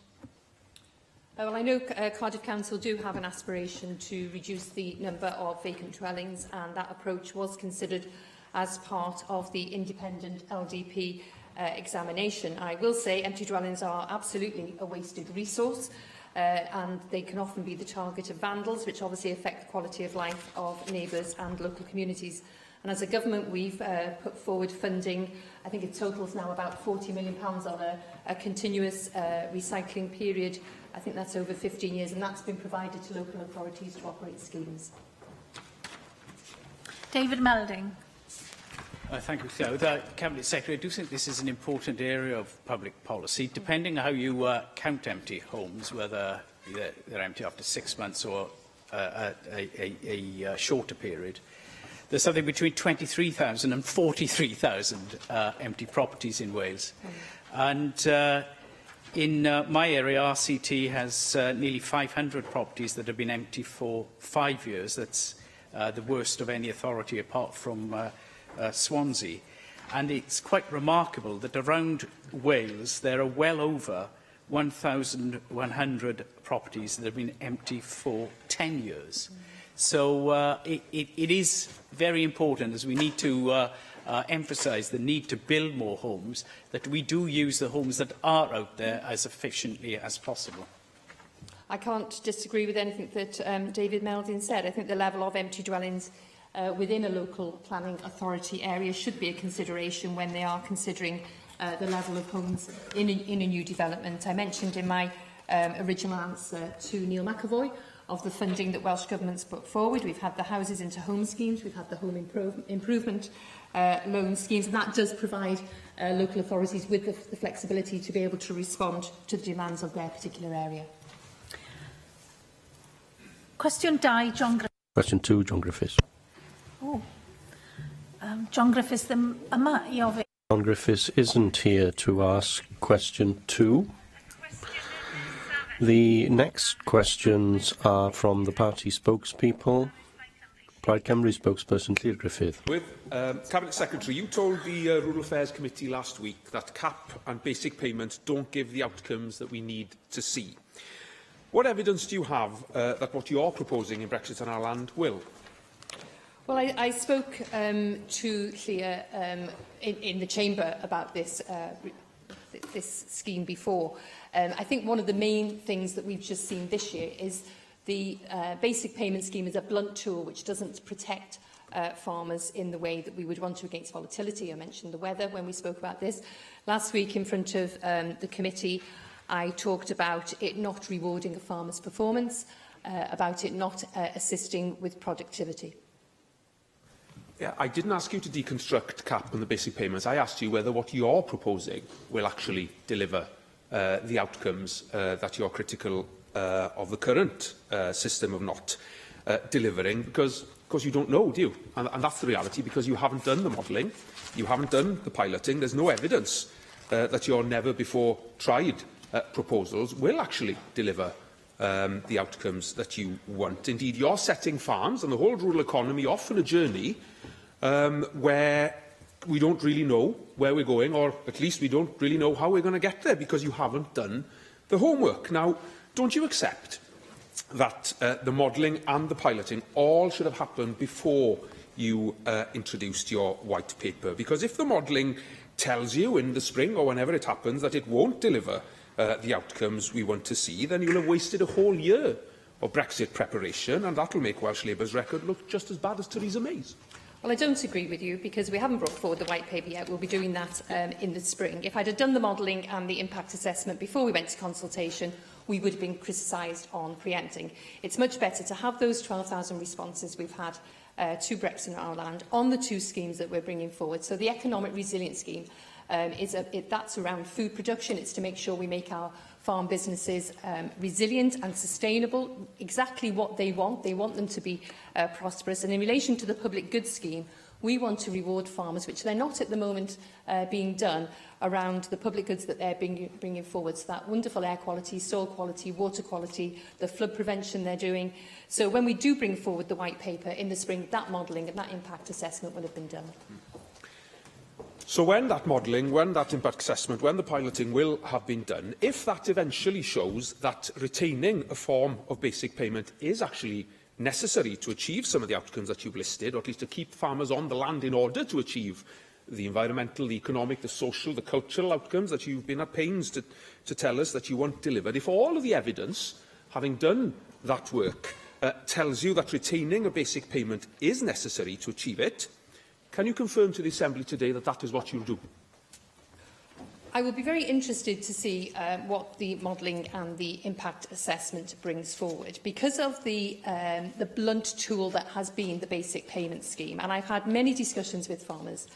Well, I know Cardiff Council do have an aspiration to reduce the number of vacant dwellings, and that approach was considered as part of the independent LDP examination. I will say empty dwellings are absolutely a wasted resource, and they can often be the target of vandals, which obviously affect the quality of life of neighbours and local communities. And as a government, we've put forward funding. I think it totals now about £40 million on a continuous recycling period. I think that's over 15 years, and that's been provided to local authorities to operate schemes. David Melding. Thank you, Claire. Cabinet Secretary, I do think this is an important area of public policy. Depending on how you count empty homes, whether they're empty after 6 months or a shorter period, there's something between 23,000 and 43,000 empty properties in Wales. And in my area, RCT has nearly 500 properties that have been empty for 5 years. That's the worst of any authority apart from Swansea. And it's quite remarkable that around Wales there are well over 1,100 properties that have been empty for 10 years. So it is very important, as we need to emphasise the need to build more homes, that we do use the homes that are out there as efficiently as possible. I can't disagree with anything that David Melding said. I think the level of empty dwellings within a local planning authority area should be a consideration when they are considering the level of homes in a new development. I mentioned in my original answer to Neil McAvoy of the funding that Welsh Government's put forward. We've had the Houses into Home schemes, we've had the Home Improvement loan schemes, and that does provide local authorities with the flexibility to be able to respond to the demands of their particular area. Question 2, John Griffiths. Question 2, John Griffiths. John Griffiths, yma I ofyn. John Griffiths isn't here to ask question 2. The next questions are from the party spokespeople. Plaid Cymru spokesperson Clear Griffith. With Cabinet Secretary, you told the Rural Affairs Committee last week that cap and basic payments don't give the outcomes that we need to see. What evidence do you have that what you are proposing in Brexit on our land will? Well, I spoke to Llia in the Chamber about this scheme before. I think one of the main things that we've just seen this year is the basic payment scheme is a blunt tool which doesn't protect farmers in the way that we would want to against volatility. I mentioned the weather when we spoke about this. Last week in front of the committee, I talked about it not rewarding a farmer's performance, about it not assisting with productivity. Yeah, I didn't ask you to deconstruct cap and the basic payments. I asked you whether what you're proposing will actually deliver the outcomes that you're critical of the current system of not delivering, because you don't know, do you? And that's the reality, because you haven't done the modelling, you haven't done the piloting. There's no evidence that your never-before-tried proposals will actually deliver the outcomes that you want. Indeed, you're setting farms and the whole rural economy off on a journey where we don't really know where we're going, or at least we don't really know how we're going to get there, because you haven't done the homework. Now, don't you accept that the modelling and the piloting all should have happened before you introduced your white paper? Because if the modelling tells you in the spring or whenever it happens that it won't deliver the outcomes we want to see, then you'll have wasted a whole year of Brexit preparation, and that will make Welsh Labour's record look just as bad as Theresa May's. Well, I don't agree with you, because we haven't brought forward the white paper yet. We'll be doing that in the spring. If I'd have done the modelling and the impact assessment before we went to consultation, we would have been criticised on preempting. It's much better to have those 12,000 responses we've had to Brexit in our land on the two schemes that we're bringing forward. So the economic resilience scheme, that's around food production. It's to make sure we make our farm businesses resilient and sustainable, exactly what they want. They want them to be prosperous. And in relation to the public goods scheme, we want to reward farmers, which they're not at the moment being done, around the public goods that they're bringing forward. So that wonderful air quality, soil quality, water quality, the flood prevention they're doing. So when we do bring forward the white paper in the spring, that modelling and that impact assessment will have been done. So when that modelling, when that impact assessment, when the piloting will have been done, if that eventually shows that retaining a form of basic payment is actually necessary to achieve some of the outcomes that you've listed, or at least to keep farmers on the land in order to achieve the environmental, the economic, the social, the cultural outcomes that you've been at pains to tell us that you want delivered, if all of the evidence, having done that work, tells you that retaining a basic payment is necessary to achieve it, can you confirm to the Assembly today that that is what you'll do? I will be very interested to see what the modelling and the impact assessment brings forward, because of the blunt tool that has been the basic payment scheme. And I've had many discussions with farmers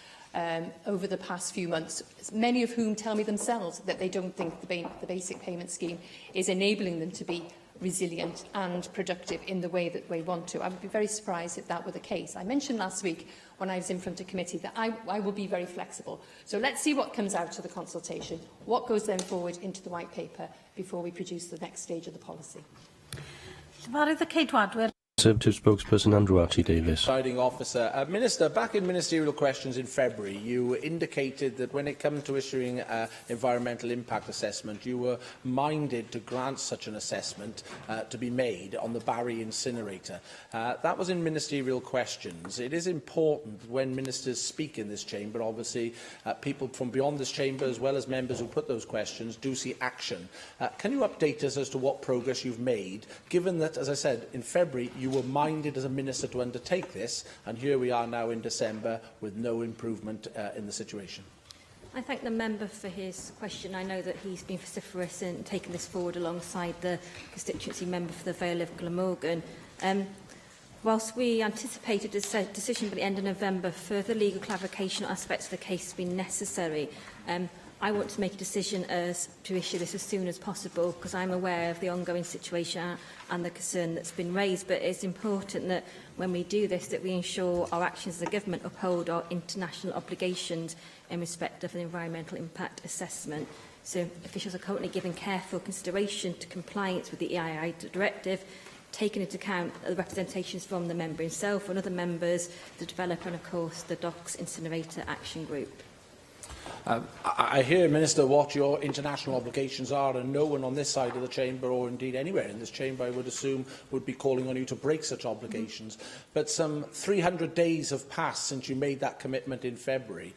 over the past few months, many of whom tell me themselves that they don't think the basic payment scheme is enabling them to be resilient and productive in the way that we want to. I would be very surprised if that were the case. I mentioned last week when I was in front of committee that I will be very flexible. So let's see what comes out of the consultation, what goes then forward into the white paper before we produce the next stage of the policy. Conservative spokesperson Andrew Davis. Presiding Officer. Minister, back in ministerial questions in February, you indicated that when it comes to issuing environmental impact assessment, you were minded to grant such an assessment to be made on the Barry incinerator. That was in ministerial questions. It is important when ministers speak in this chamber, obviously people from beyond this chamber, as well as members who put those questions, do see action. Can you update us as to what progress you've made, given that, as I said, in February, you were minded as a minister to undertake this, and here we are now in December with no improvement in the situation? I thank the member for his question. I know that he's been vociferous in taking this forward alongside the constituency member for the Vale of Glamorgan. Whilst we anticipate a decision by the end of November, further legal clarification on aspects of the case has been necessary. I want to make a decision as to issue this as soon as possible, because I'm aware of the ongoing situation and the concern that's been raised. But it's important that when we do this, that we ensure our actions as a government uphold our international obligations in respect of an environmental impact assessment. So officials are currently giving careful consideration to compliance with the EII directive, taking into account the representations from the member himself and other members, the developer and, of course, the Docks Incinerator Action Group. I hear, Minister, what your international obligations are, and no one on this side of the chamber, or indeed anywhere in this chamber, I would assume, would be calling on you to break such obligations. But some 300 days have passed since you made that commitment in February.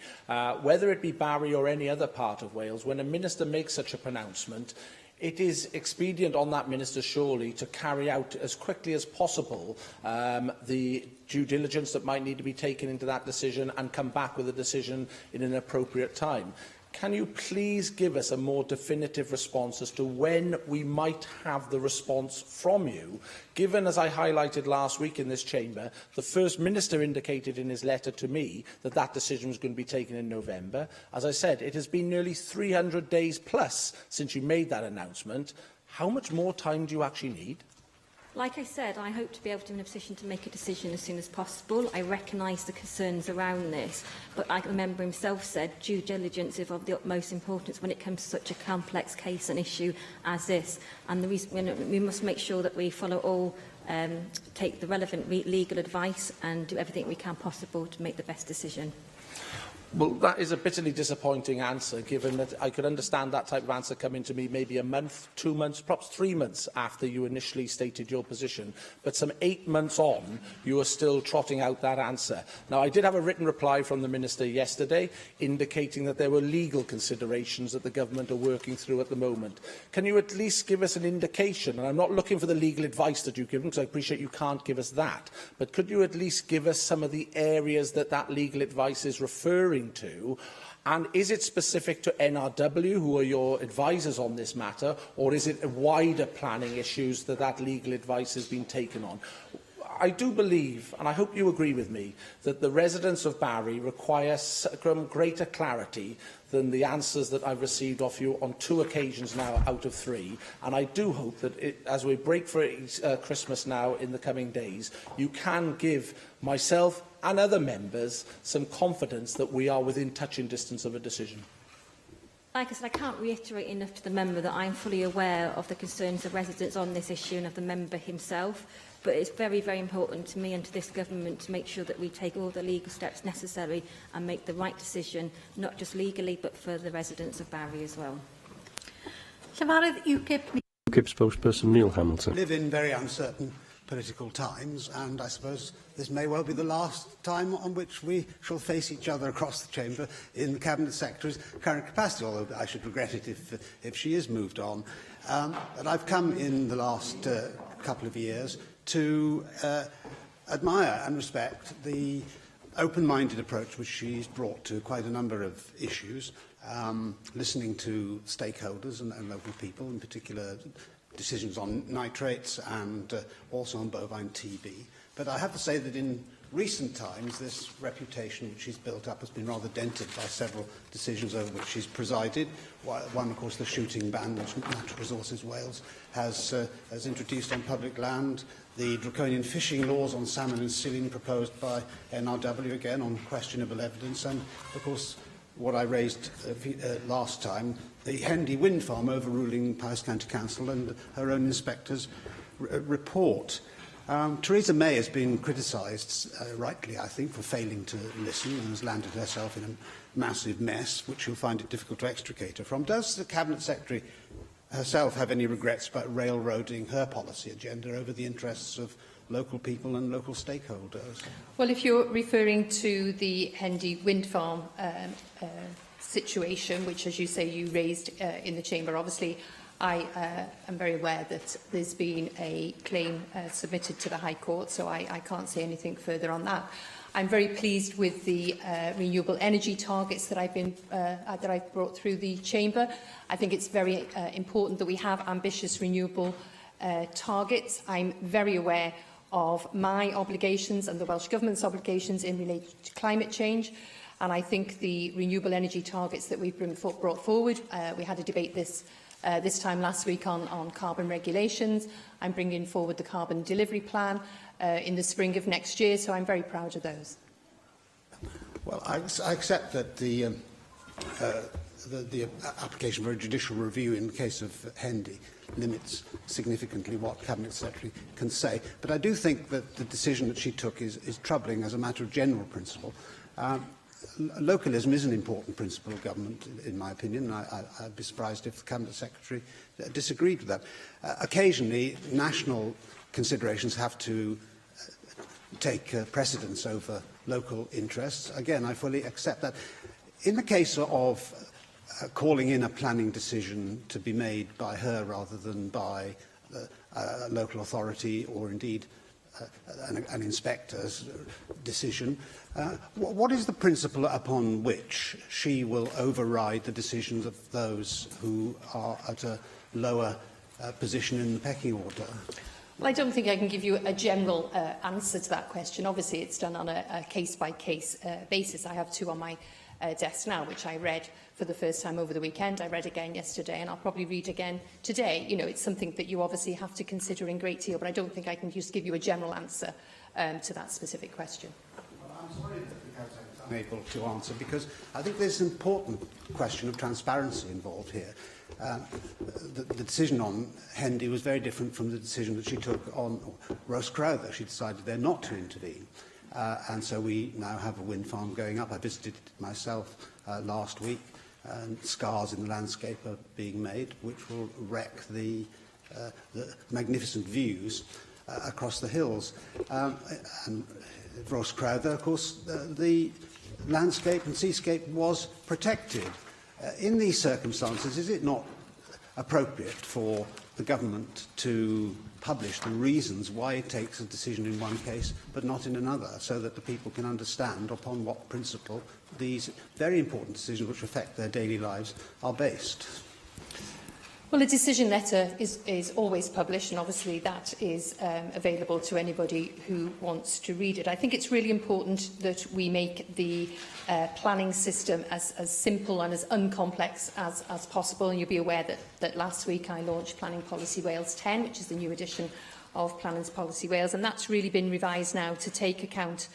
Whether it be Barry or any other part of Wales, when a minister makes such a pronouncement, it is expedient on that minister, surely, to carry out as quickly as possible the due diligence that might need to be taken into that decision and come back with a decision in an appropriate time. Can you please give us a more definitive response as to when we might have the response from you, given, as I highlighted last week in this chamber, the First Minister indicated in his letter to me that that decision was going to be taken in November. As I said, it has been nearly 300 days plus since you made that announcement. How much more time do you actually need? Like I said, I hope to be able to be in a position to make a decision as soon as possible. I recognise the concerns around this, but like the member himself said, due diligence is of the utmost importance when it comes to such a complex case and issue as this. And the reason, we must make sure that we follow all, take the relevant legal advice and do everything we can possible to make the best decision. Well, that is a bitterly disappointing answer, given that I could understand that type of answer coming to me maybe a month, 2 months, perhaps 3 months after you initially stated your position. But some 8 months on, you are still trotting out that answer. Now, I did have a written reply from the Minister yesterday indicating that there were legal considerations that the government are working through at the moment. Can you at least give us an indication? And I'm not looking for the legal advice that you've given, because I appreciate you can't give us that. But could you at least give us some of the areas that that legal advice is referring referring to? And is it specific to NRW, who are your advisors on this matter, or is it wider planning issues that legal advice has been taken on? I do believe, and I hope you agree with me, that the residents of Barry require greater clarity than the answers that I've received off you on 2 occasions now out of 3. And I do hope that as we break for Christmas now in the coming days, you can give myself and other members some confidence that we are within touching distance of a decision. Like I said, I can't reiterate enough to the member that I'm fully aware of the concerns of residents on this issue and of the member himself. But it's very, very important to me and to this government to make sure that we take all the legal steps necessary and make the right decision, not just legally, but for the residents of Barry as well. UKIP spokesperson Neil Hamilton. We live in very uncertain political times, and I suppose this may well be the last time on which we shall face each other across the chamber in the Cabinet Secretary's current capacity, although I should regret it if she is moved on. But I've come in the last couple of years to admire and respect the open-minded approach which she's brought to quite a number of issues, listening to stakeholders and local people, in particular decisions on nitrates and also on bovine TB. But I have to say that in recent times, this reputation which she's built up has been rather dented by several decisions over which she's presided. One, of course, the shooting ban which Natural Resources Wales has introduced on public land, the draconian fishing laws on salmon and silline proposed by NRW, again on questionable evidence, and, of course, what I raised last time, the Hendy wind farm overruling Powys County Council and her own inspector's report. Theresa May has been criticised, rightly I think, for failing to listen and has landed herself in a massive mess, which you'll find it difficult to extricate her from. Does the Cabinet Secretary herself have any regrets about railroading her policy agenda over the interests of local people and local stakeholders? Well, if you're referring to the Hendy wind farm situation, which, as you say, you raised in the Chamber, obviously I am very aware that there's been a claim submitted to the High Court, so I can't say anything further on that. I'm very pleased with the renewable energy targets that I've brought through the Chamber. I think it's very important that we have ambitious renewable targets. I'm very aware of my obligations and the Welsh Government's obligations in relation to climate change. And I think the renewable energy targets that we've brought forward, we had a debate this time last week on carbon regulations. I'm bringing forward the carbon delivery plan in the spring of next year, so I'm very proud of those. Well, I accept that the application for a judicial review in the case of Hendy limits significantly what Cabinet Secretary can say, but I do think that the decision that she took is troubling as a matter of general principle. Localism is an important principle of government, in my opinion, and I'd be surprised if the Cabinet Secretary disagreed with that. Occasionally, national considerations have to take precedence over local interests. Again, I fully accept that. In the case of calling in a planning decision to be made by her rather than by a local authority or indeed an inspector's decision, what is the principle upon which she will override the decisions of those who are at a lower position in the pecking order? Well, I don't think I can give you a general answer to that question. Obviously, it's done on a case-by-case basis. I have 2 on my desk now, which I read for the first time over the weekend. I read again yesterday, and I'll probably read again today. You know, it's something that you obviously have to consider in great deal, but I don't think I can just give you a general answer to that specific question. Well, I'm sorry that I'm unable to answer, because I think there's an important question of transparency involved here. The decision on Hendy was very different from the decision that she took on Ross Crowther. She decided there not to intervene. And so we now have a wind farm going up. I visited it myself last week, and scars in the landscape are being made, which will wreck the magnificent views across the hills. And Ross Crowther, of course, the landscape and seascape was protected. In these circumstances, is it not appropriate for the government to publish the reasons why it takes a decision in one case but not in another, so that the people can understand upon what principle these very important decisions which affect their daily lives are based. Well, a decision letter is always published, and obviously that is available to anybody who wants to read it. I think it's really important that we make the planning system as simple and as uncomplex as possible. And you'll be aware that last week I launched Planning Policy Wales 10, which is the new edition of Planning's Policy Wales, and that's really been revised now to take account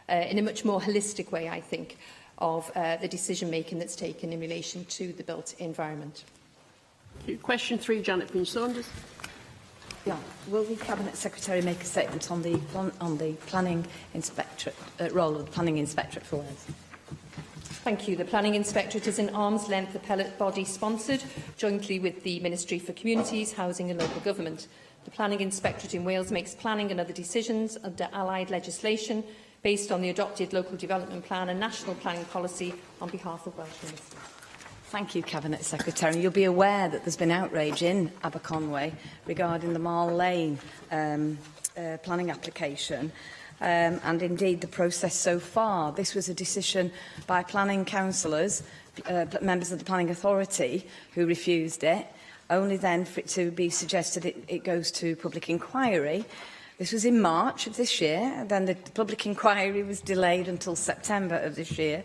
in a much more holistic way, I think, of the decision-making that's taken in relation to the built environment. Question 3, Janet Prince-Saunders. Yeah. Will the Cabinet Secretary make a statement on the planning inspectorate role of the planning inspectorate for Wales? Thank you. The Planning Inspectorate is an arm's-length appellate body sponsored jointly with the Ministry for Communities, Housing and Local Government. The Planning Inspectorate in Wales makes planning and other decisions under allied legislation based on the adopted local development plan and national planning policy on behalf of Welsh ministers. Thank you, Cabinet Secretary. You'll be aware that there's been outrage in Aberconway regarding the Marl Lane planning application and indeed the process so far. This was a decision by planning councillors, members of the Planning Authority, who refused it, only then for it to be suggested it goes to public inquiry. This was in March of this year, then the public inquiry was delayed until September of this year,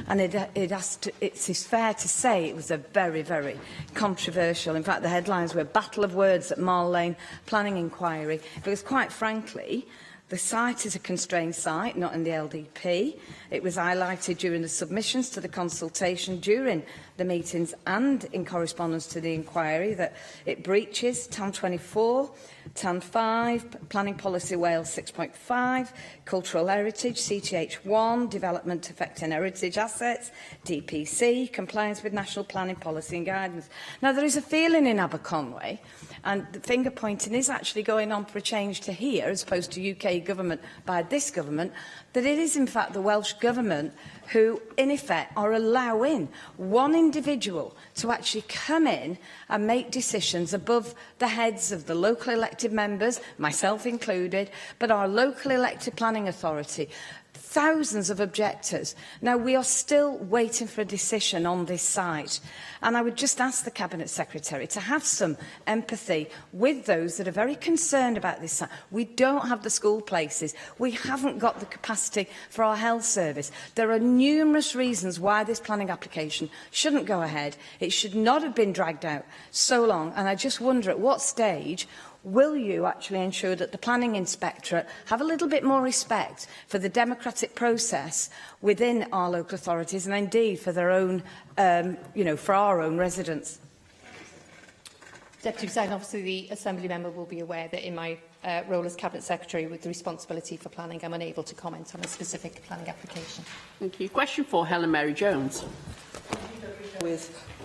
and it's fair to say it was a very, very controversial. In fact, the headlines were Battle of Words at Marl Lane Planning Inquiry, because quite frankly, the site is a constrained site, not in the LDP. It was highlighted during the submissions to the consultation, during the meetings and in correspondence to the inquiry that it breaches TAN 24, TAN 5, Planning Policy Wales 6.5, Cultural Heritage, CTH1, Development Affecting Heritage Assets, DPC, Compliance with National Planning Policy and Guidance. Now, there is a feeling in Aberconway, and the finger pointing is actually going on for a change to here, as opposed to UK government by this government, that it is in fact the Welsh Government who, in effect, are allowing one individual to actually come in and make decisions above the heads of the local elected members, myself included, but our local elected planning authority. Thousands of objectors. Now, we are still waiting for a decision on this site. And I would just ask the Cabinet Secretary to have some empathy with those that are very concerned about this site. We don't have the school places. We haven't got the capacity for our health service. There are numerous reasons why this planning application shouldn't go ahead. It should not have been dragged out so long. And I just wonder at what stage will you actually ensure that the Planning Inspectorate have a little bit more respect for the democratic process within our local authorities and indeed for their own, for our own residents? Deputy Presiding Officer, the Assembly Member will be aware that in my role as Cabinet Secretary with the responsibility for planning, I'm unable to comment on a specific planning application. Thank you. Question 4, Helen Mary Jones.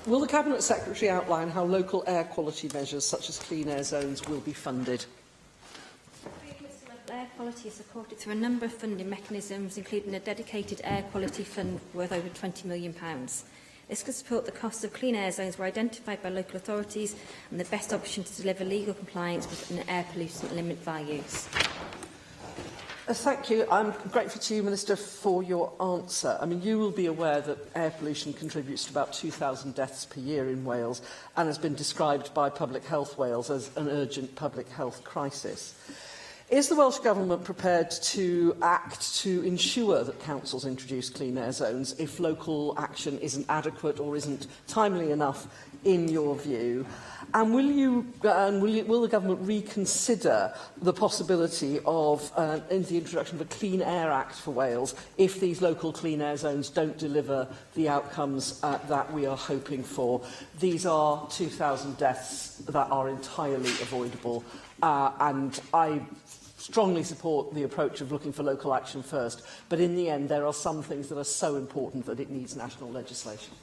Will the Cabinet Secretary outline how local air quality measures such as clean air zones will be funded? Air quality is supported through a number of funding mechanisms, including a dedicated air quality fund worth over £20 million. This could support the costs of clean air zones were identified by local authorities and the best option to deliver legal compliance with an air pollutant limit values. Thank you. I'm grateful to you, Minister, for your answer. I mean, you will be aware that air pollution contributes to about 2,000 deaths per year in Wales and has been described by Public Health Wales as an urgent public health crisis. Is the Welsh Government prepared to act to ensure that councils introduce clean air zones if local action isn't adequate or isn't timely enough, in your view? And will the Government reconsider the possibility of the introduction of a Clean Air Act for Wales if these local clean air zones don't deliver the outcomes that we are hoping for? These are 2,000 deaths that are entirely avoidable, and I strongly support the approach of looking for local action first, but in the end there are some things that are so important that it needs national legislation.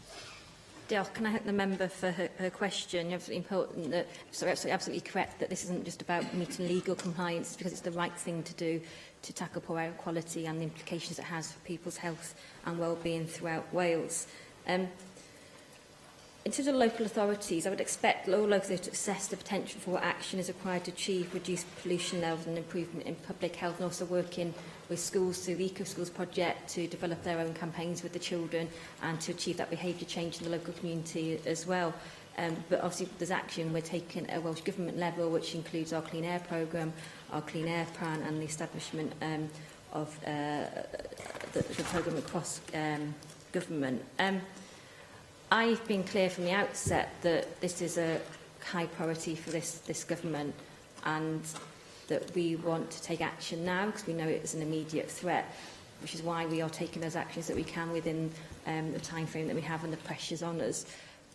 Diolch. Can I thank the member for her question? Absolutely important that, absolutely correct that this isn't just about meeting legal compliance, because it's the right thing to do to tackle poor air quality and the implications it has for people's health and well-being throughout Wales. In terms of local authorities, I would expect all local authorities to assess the potential for what action is required to achieve reduced pollution levels and improvement in public health, and also working with schools through the Eco Schools project to develop their own campaigns with the children and to achieve that behaviour change in the local community as well. But obviously there's action we're taking at a Welsh Government level, which includes our Clean Air programme, our Clean Air plan and the establishment of the programme across government. I've been clear from the outset that this is a high priority for this government and that we want to take action now because we know it is an immediate threat, which is why we are taking those actions that we can within the time frame that we have and the pressures on us.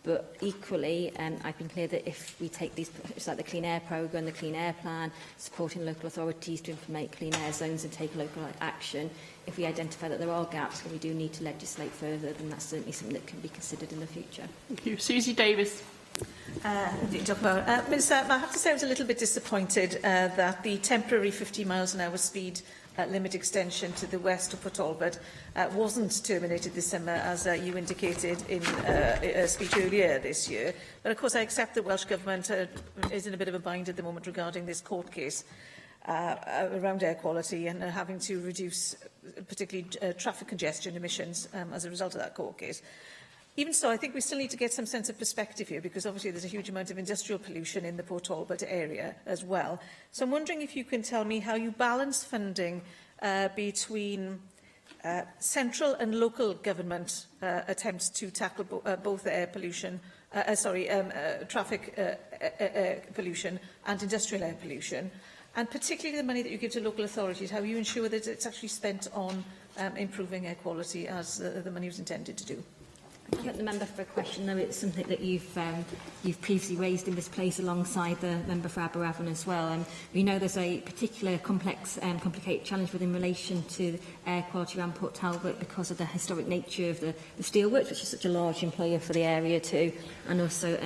But equally, I've been clear that if we take these, like the Clean Air programme, the Clean Air plan, supporting local authorities to implement clean air zones and take local action, if we identify that there are gaps and we do need to legislate further, then that's certainly something that can be considered in the future. Thank you. Susie Davis. Minister, I have to say I was a little bit disappointed that the temporary 50 miles an hour speed limit extension to the west of Port Talbot wasn't terminated this summer, as you indicated in a speech earlier this year. But of course I accept that Welsh Government is in a bit of a bind at the moment regarding this court case around air quality and having to reduce particularly traffic congestion emissions as a result of that court case. Even so, I think we still need to get some sense of perspective here, because obviously there's a huge amount of industrial pollution in the Port Talbot area as well. So I'm wondering if you can tell me how you balance funding between central and local government attempts to tackle both air pollution, traffic pollution and industrial air pollution, and particularly the money that you give to local authorities, how you ensure that it's actually spent on improving air quality as the money was intended to do. Thank you, the member for a question. Though it's something that you've previously raised in this place alongside the member for Aberavon as well. We know there's a particular complicated challenge within relation to air quality around Port Talbot because of the historic nature of the steelworks, which is such a large employer for the area too, and also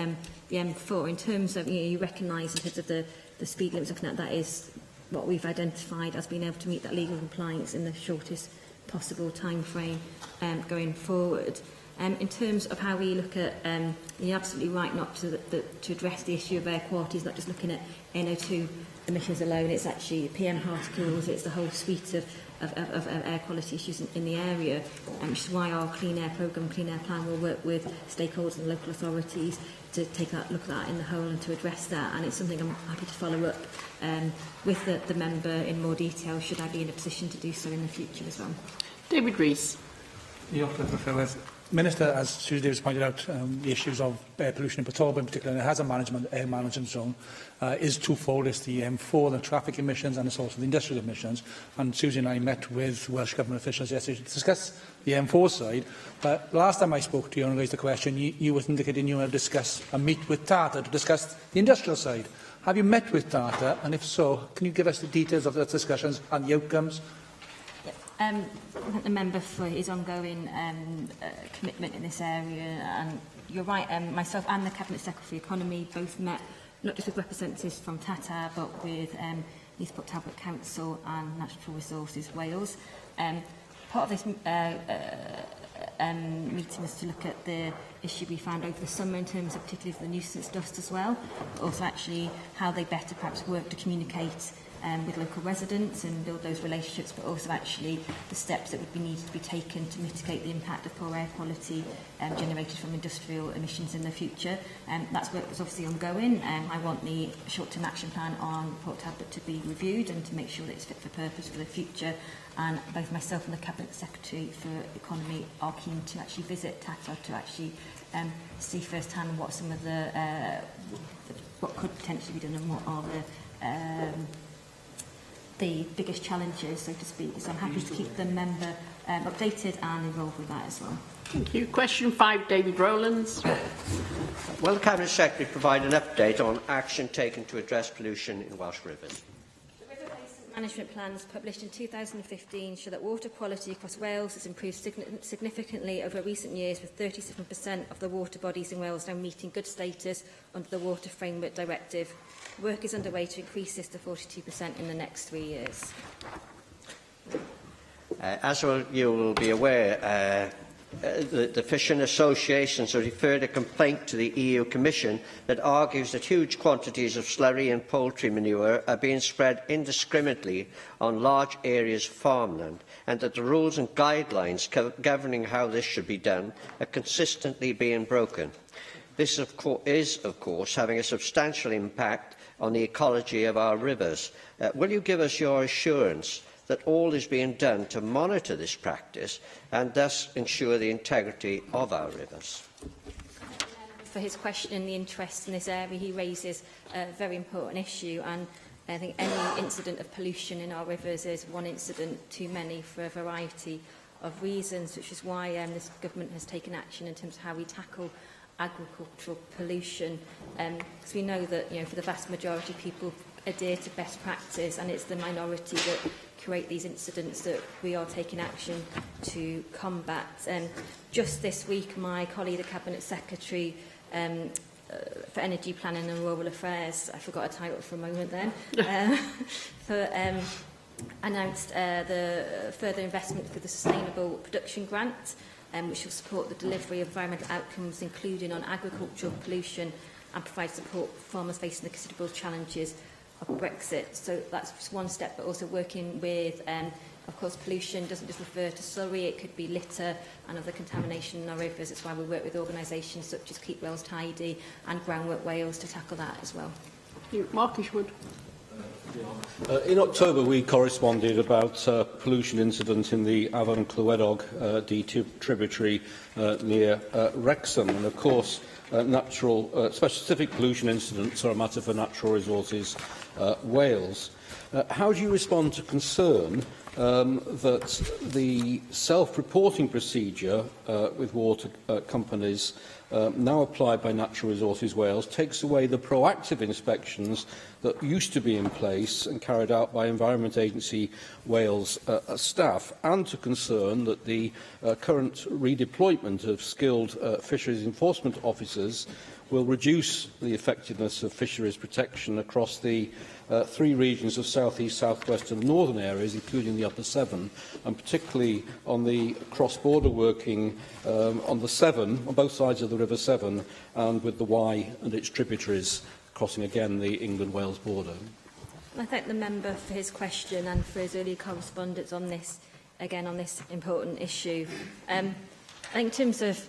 the M4. In terms of, you recognise in terms of the speed limits, looking at that is what we've identified as being able to meet that legal compliance in the shortest possible time frame going forward. In terms of how we look at, you're absolutely right not to address the issue of air quality, is not just looking at NO2 emissions alone, it's actually PM particles, it's the whole suite of air quality issues in the area, which is why our Clean Air programme, Clean Air plan will work with stakeholders and local authorities to take a look at that in the whole and to address that. And it's something I'm happy to follow up with the member in more detail, should I be in a position to do so in the future as well. David Rees. Minister, as Susie Davis pointed out, the issues of air pollution in Port Talbot in particular, and it has a air management zone, is twofold. It's the M4, the traffic emissions, and it's also the industrial emissions. And Susie and I met with Welsh Government officials yesterday to discuss the M4 side. But last time I spoke to you and raised the question, you were indicating you want to discuss and meet with Tata to discuss the industrial side. Have you met with Tata? And if so, can you give us the details of those discussions and the outcomes? I thank the member for his ongoing commitment in this area, and you're right, myself and the Cabinet Secretary for Economy both met not just with representatives from Tata but with East Port Talbot Council and Natural Resources Wales. Part of this meeting was to look at the issue we found over the summer in terms of particularly the nuisance dust as well, but also actually how they better perhaps work to communicate with local residents and build those relationships, but also actually the steps that would be needed to be taken to mitigate the impact of poor air quality generated from industrial emissions in the future. That's work that's obviously ongoing. I want the short-term action plan on Port Talbot to be reviewed and to make sure that it's fit for purpose for the future. And both myself and the Cabinet Secretary for Economy are keen to actually visit Tata to actually see firsthand what some of what could potentially be done and what are the biggest challenges, so to speak. So I'm happy to keep the member updated and involved with that as well. Thank you. Question 5, David Rowlands. Will the Cabinet Secretary provide an update on action taken to address pollution in Welsh rivers? The river basin management plans published in 2015 show that water quality across Wales has improved significantly over recent years, with 37% of the water bodies in Wales now meeting good status under the Water Framework Directive. Work is underway to increase this to 42% in the next 3 years. As you will be aware, the fishing associations have referred a complaint to the EU Commission that argues that huge quantities of slurry and poultry manure are being spread indiscriminately on large areas of farmland, and that the rules and guidelines governing how this should be done are consistently being broken. This is, of course, having a substantial impact on the ecology of our rivers. Will you give us your assurance that all is being done to monitor this practice and thus ensure the integrity of our rivers? For his question and the interest in this area, he raises a very important issue, and I think any incident of pollution in our rivers is one incident too many for a variety of reasons, which is why this government has taken action in terms of how we tackle agricultural pollution, because we know that, for the vast majority, people adhere to best practice, and it's the minority that create these incidents that we are taking action to combat. Just this week, my colleague, the Cabinet Secretary for Energy Planning and Rural Affairs, I forgot a title for a moment then, announced the further investment for the Sustainable Production Grant, which will support the delivery of environmental outcomes, including on agricultural pollution, and provide support for farmers facing the considerable challenges of Brexit. So that's just one step, but also working with, of course, pollution doesn't just refer to slurry, it could be litter and other contamination in our rivers. It's why we work with organisations such as Keep Wales Tidy and Groundwork Wales to tackle that as well. Mark Ishwood. In October, we corresponded about a pollution incident in the Avon Clywedog D2 tributary near Wrexham. And of course, specific pollution incidents are a matter for Natural Resources Wales. How do you respond to concern that the self-reporting procedure with water companies now applied by Natural Resources Wales takes away the proactive inspections that used to be in place and carried out by Environment Agency Wales staff, and to concern that the current redeployment of skilled fisheries enforcement officers will reduce the effectiveness of fisheries protection across the 3 regions of South East, South West and Northern areas, including the Upper Severn, and particularly on the cross-border working on the Severn, on both sides of the River Severn, and with the Wye and its tributaries, crossing again the England-Wales border. I thank the member for his question and for his early correspondence on this, again, on this important issue. I think in terms of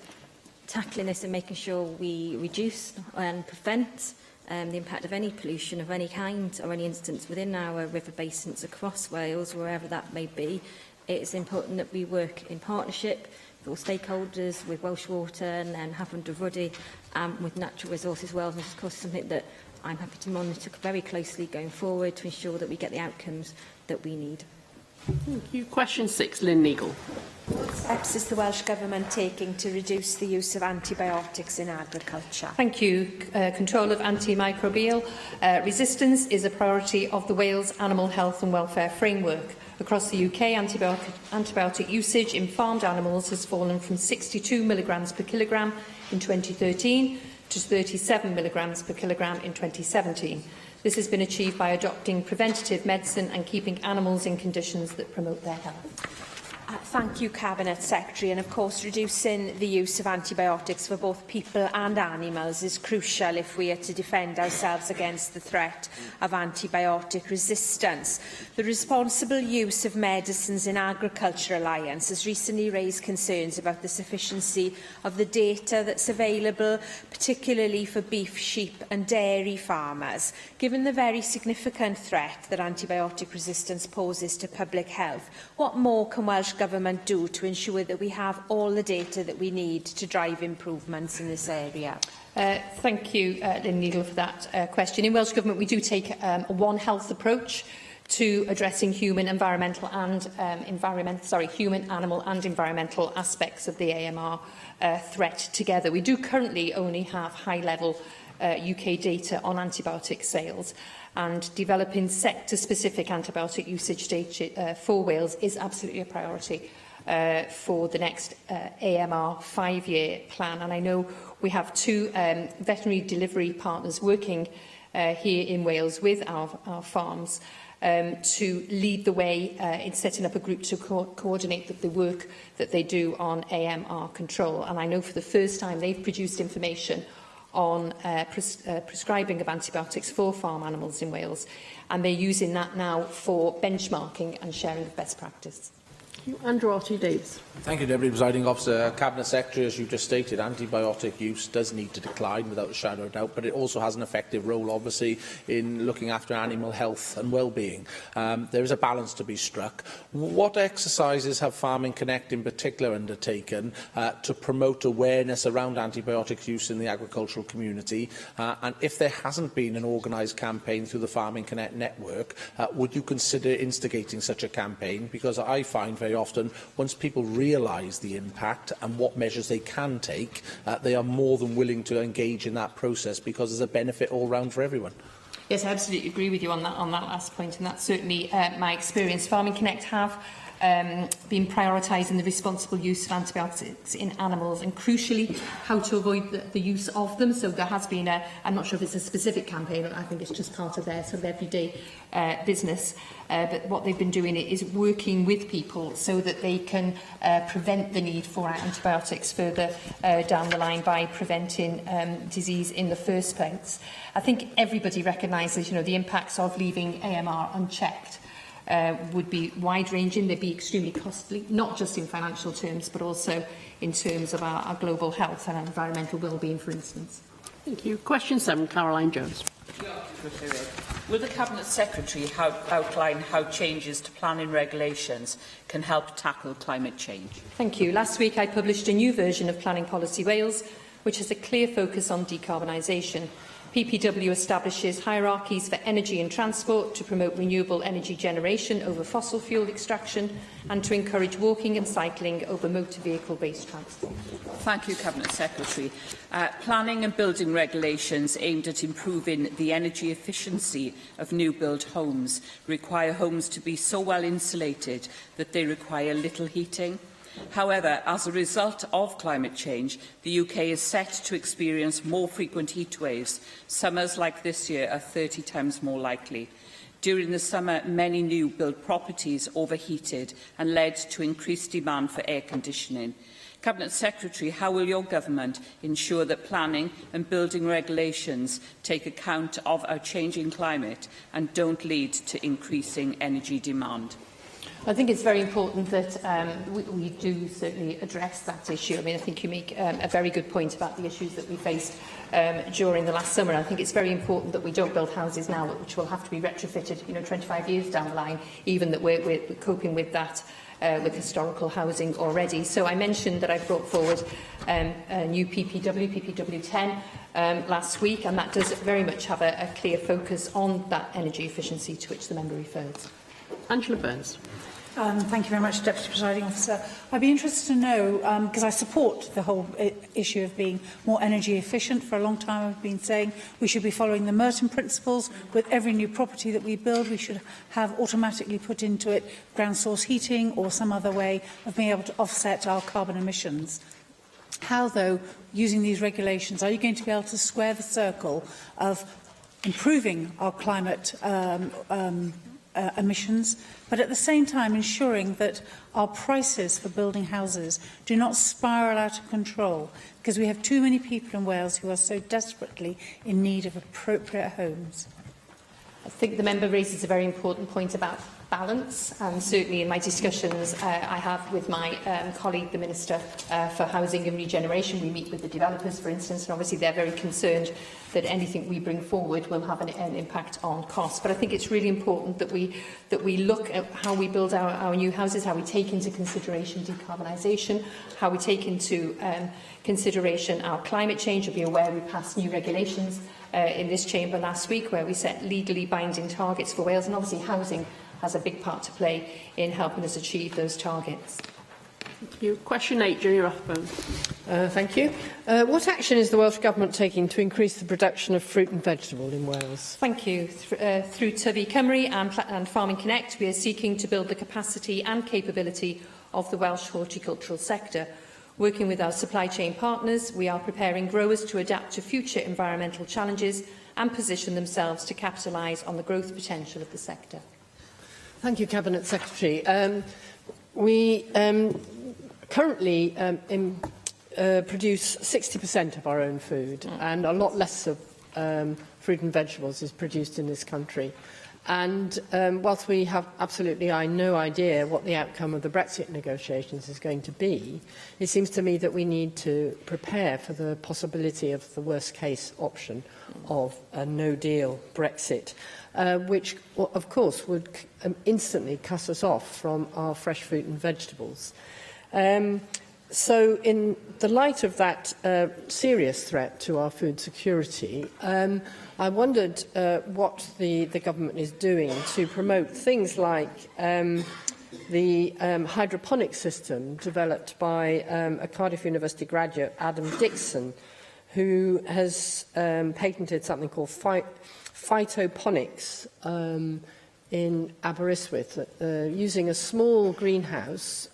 tackling this and making sure we reduce and prevent the impact of any pollution of any kind or any instance within our river basins across Wales, wherever that may be, it's important that we work in partnership with all stakeholders, with Welsh Water and Hafren Dyfrdwy, with Natural Resources Wales, and of course something that I'm happy to monitor very closely going forward to ensure that we get the outcomes that we need. Thank you. Question 6, Lynn Neagle. What steps is the Welsh Government taking to reduce the use of antibiotics in agriculture? Thank you. Control of antimicrobial resistance is a priority of the Wales Animal Health and Welfare Framework. Across the UK, antibiotic usage in farmed animals has fallen from 62 milligrams per kilogramme in 2013 to 37 milligrams per kilogramme in 2017. This has been achieved by adopting preventative medicine and keeping animals in conditions that promote their health. Thank you, Cabinet Secretary. And of course, reducing the use of antibiotics for both people and animals is crucial if we are to defend ourselves against the threat of antibiotic resistance. The Responsible Use of Medicines in Agriculture Alliance has recently raised concerns about the sufficiency of the data that's available, particularly for beef, sheep and dairy farmers. Given the very significant threat that antibiotic resistance poses to public health, what more can Welsh Government do to ensure that we have all the data that we need to drive improvements in this area? Thank you, Lynn Neagle, for that question. In Welsh Government, we do take a One Health approach to addressing human, animal and environmental aspects of the AMR threat together. We do currently only have high-level UK data on antibiotic sales, and developing sector-specific antibiotic usage data for Wales is absolutely a priority for the next AMR 5-year plan. And I know we have 2 veterinary delivery partners working here in Wales with our farms to lead the way in setting up a group to coordinate the work that they do on AMR control. And I know for the first time they've produced information on prescribing of antibiotics for farm animals in Wales, and they're using that now for benchmarking and sharing of best practice. Andrew Davies. Thank you, Deputy Presiding Officer. Cabinet Secretary, as you just stated, antibiotic use does need to decline without a shadow of doubt, but it also has an effective role, obviously, in looking after animal health and well-being. There is a balance to be struck. What exercises have Farming Connect in particular undertaken to promote awareness around antibiotic use in the agricultural community? And if there hasn't been an organised campaign through the Farming Connect network, would you consider instigating such a campaign? Because I find very often, once people realise the impact and what measures they can take, they are more than willing to engage in that process because there's a benefit all round for everyone. Yes, I absolutely agree with you on that last point, and that's certainly my experience. Farming Connect have been prioritising the responsible use of antibiotics in animals and, crucially, how to avoid the use of them. So there has been I'm not sure if it's a specific campaign, I think it's just part of their sort of everyday business. But what they've been doing is working with people so that they can prevent the need for antibiotics further down the line by preventing disease in the first place. I think everybody recognises, the impacts of leaving AMR unchecked would be wide-ranging. They'd be extremely costly, not just in financial terms, but also in terms of our global health and environmental well-being, for instance. Thank you. Question 7, Caroline Jones. Will the Cabinet Secretary outline how changes to planning regulations can help tackle climate change? Thank you. Last week I published a new version of Planning Policy Wales, which has a clear focus on decarbonisation. PPW establishes hierarchies for energy and transport to promote renewable energy generation over fossil fuel extraction and to encourage walking and cycling over motor vehicle-based transport. Thank you, Cabinet Secretary. Planning and building regulations aimed at improving the energy efficiency of new build homes require homes to be so well insulated that they require little heating. However, as a result of climate change, the UK is set to experience more frequent heat waves. Summers like this year are 30 times more likely. During the summer, many new build properties overheated and led to increased demand for air conditioning. Cabinet Secretary, how will your government ensure that planning and building regulations take account of our changing climate and don't lead to increasing energy demand? I think it's very important that we do certainly address that issue. I mean, I think you make a very good point about the issues that we faced during the last summer. I think it's very important that we don't build houses now which will have to be retrofitted, 25 years down the line, even that we're coping with that with historical housing already. So I mentioned that I brought forward a new PPW 10 last week, and that does very much have a clear focus on that energy efficiency to which the member refers. Angela Burns. Thank you very much, Deputy Presiding Officer. I'd be interested to know, because I support the whole issue of being more energy efficient. For a long time I've been saying we should be following the Merton principles. With every new property that we build, we should have automatically put into it ground source heating or some other way of being able to offset our carbon emissions. How, though, using these regulations, are you going to be able to square the circle of improving our climate emissions, but at the same time ensuring that our prices for building houses do not spiral out of control, because we have too many people in Wales who are so desperately in need of appropriate homes? I think the member raises a very important point about balance, and certainly in my discussions I have with my colleague, the Minister for Housing and Regeneration, we meet with the developers, for instance, and obviously they're very concerned that anything we bring forward will have an impact on costs. But I think it's really important that we look at how we build our new houses, how we take into consideration decarbonisation, how we take into consideration our climate change. You'll be aware we passed new regulations in this chamber last week where we set legally binding targets for Wales, and obviously housing has a big part to play in helping us achieve those targets. Thank you. Question 8, Julie Rothburn. Thank you. What action is the Welsh Government taking to increase the production of fruit and vegetable in Wales? Thank you. Through Tyfu Cymru and Farming Connect, we are seeking to build the capacity and capability of the Welsh horticultural sector. Working with our supply chain partners, we are preparing growers to adapt to future environmental challenges and position themselves to capitalise on the growth potential of the sector. Thank you, Cabinet Secretary. We currently produce 60% of our own food, and a lot less of fruit and vegetables is produced in this country. And whilst we have absolutely no idea what the outcome of the Brexit negotiations is going to be, it seems to me that we need to prepare for the possibility of the worst-case option of a no-deal Brexit, which, of course, would instantly cut us off from our fresh fruit and vegetables. So in the light of that serious threat to our food security, I wondered what the government is doing to promote things like the hydroponic system developed by a Cardiff University graduate, Adam Dixon, who has patented something called phytoponics in Aberystwyth. Using a small greenhouse,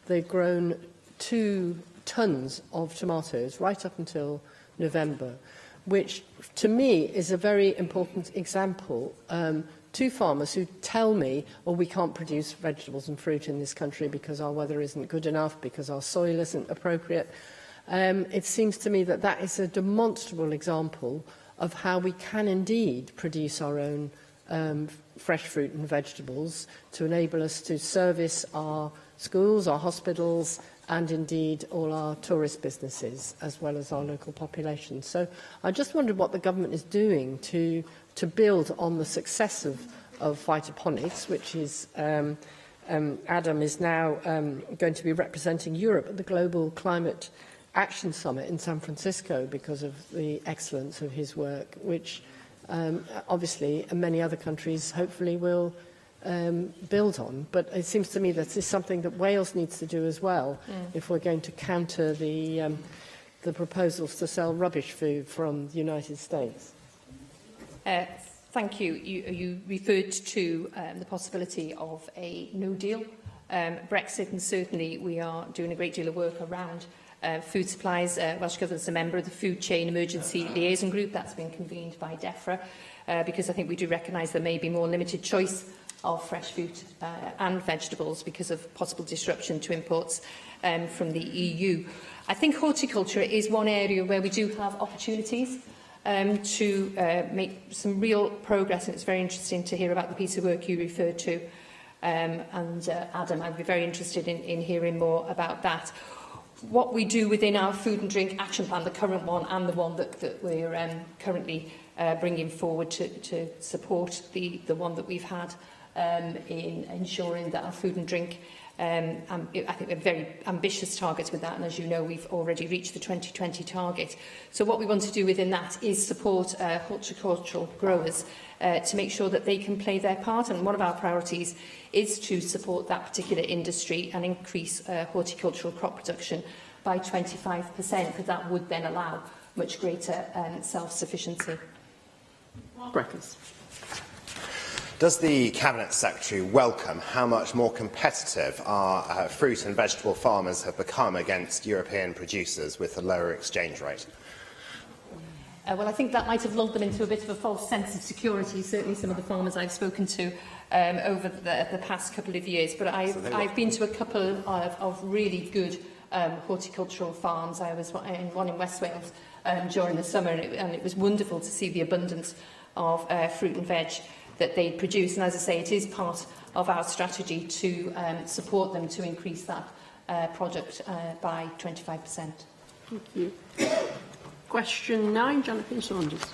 they've grown 2 tons of tomatoes right up until November, which to me is a very important example to farmers who tell me, oh, we can't produce vegetables and fruit in this country because our weather isn't good enough, because our soil isn't appropriate. It seems to me that that is a demonstrable example of how we can indeed produce our own fresh fruit and vegetables to enable us to service our schools, our hospitals, and indeed all our tourist businesses, as well as our local population. So I just wondered what the government is doing to build on the success of phytoponics, which is Adam is now going to be representing Europe at the Global Climate Action Summit in San Francisco because of the excellence of his work, which obviously many other countries hopefully will build on. But it seems to me that this is something that Wales needs to do as well if we're going to counter the proposals to sell rubbish food from the United States. Thank you. You referred to the possibility of a no-deal Brexit, and certainly we are doing a great deal of work around food supplies. Welsh Government's a member of the Food Chain Emergency Liaison Group that's been convened by DEFRA, because I think we do recognise there may be more limited choice of fresh fruit and vegetables because of possible disruption to imports from the EU. I think horticulture is one area where we do have opportunities to make some real progress, and it's very interesting to hear about the piece of work you referred to. Adam, I'd be very interested in hearing more about that. What we do within our food and drink action plan, the current one and the one that we're currently bringing forward to support the one that we've had in ensuring that our food and drink, I think we're very ambitious targets with that, and as you know, we've already reached the 2020 target. So what we want to do within that is support horticultural growers to make sure that they can play their part, and one of our priorities is to support that particular industry and increase horticultural crop production by 25%, because that would then allow much greater self-sufficiency. Breakfast. Does the Cabinet Secretary welcome how much more competitive our fruit and vegetable farmers have become against European producers with a lower exchange rate? Well, I think that might have lulled them into a bit of a false sense of security, certainly some of the farmers I've spoken to over the past couple of years. But I've been to a couple of really good horticultural farms. I was in one in West Wales during the summer, and it was wonderful to see the abundance of fruit and veg that they produce. And as I say, it is part of our strategy to support them to increase that product by 25%. Thank you. Question 9, Jonathan Saunders.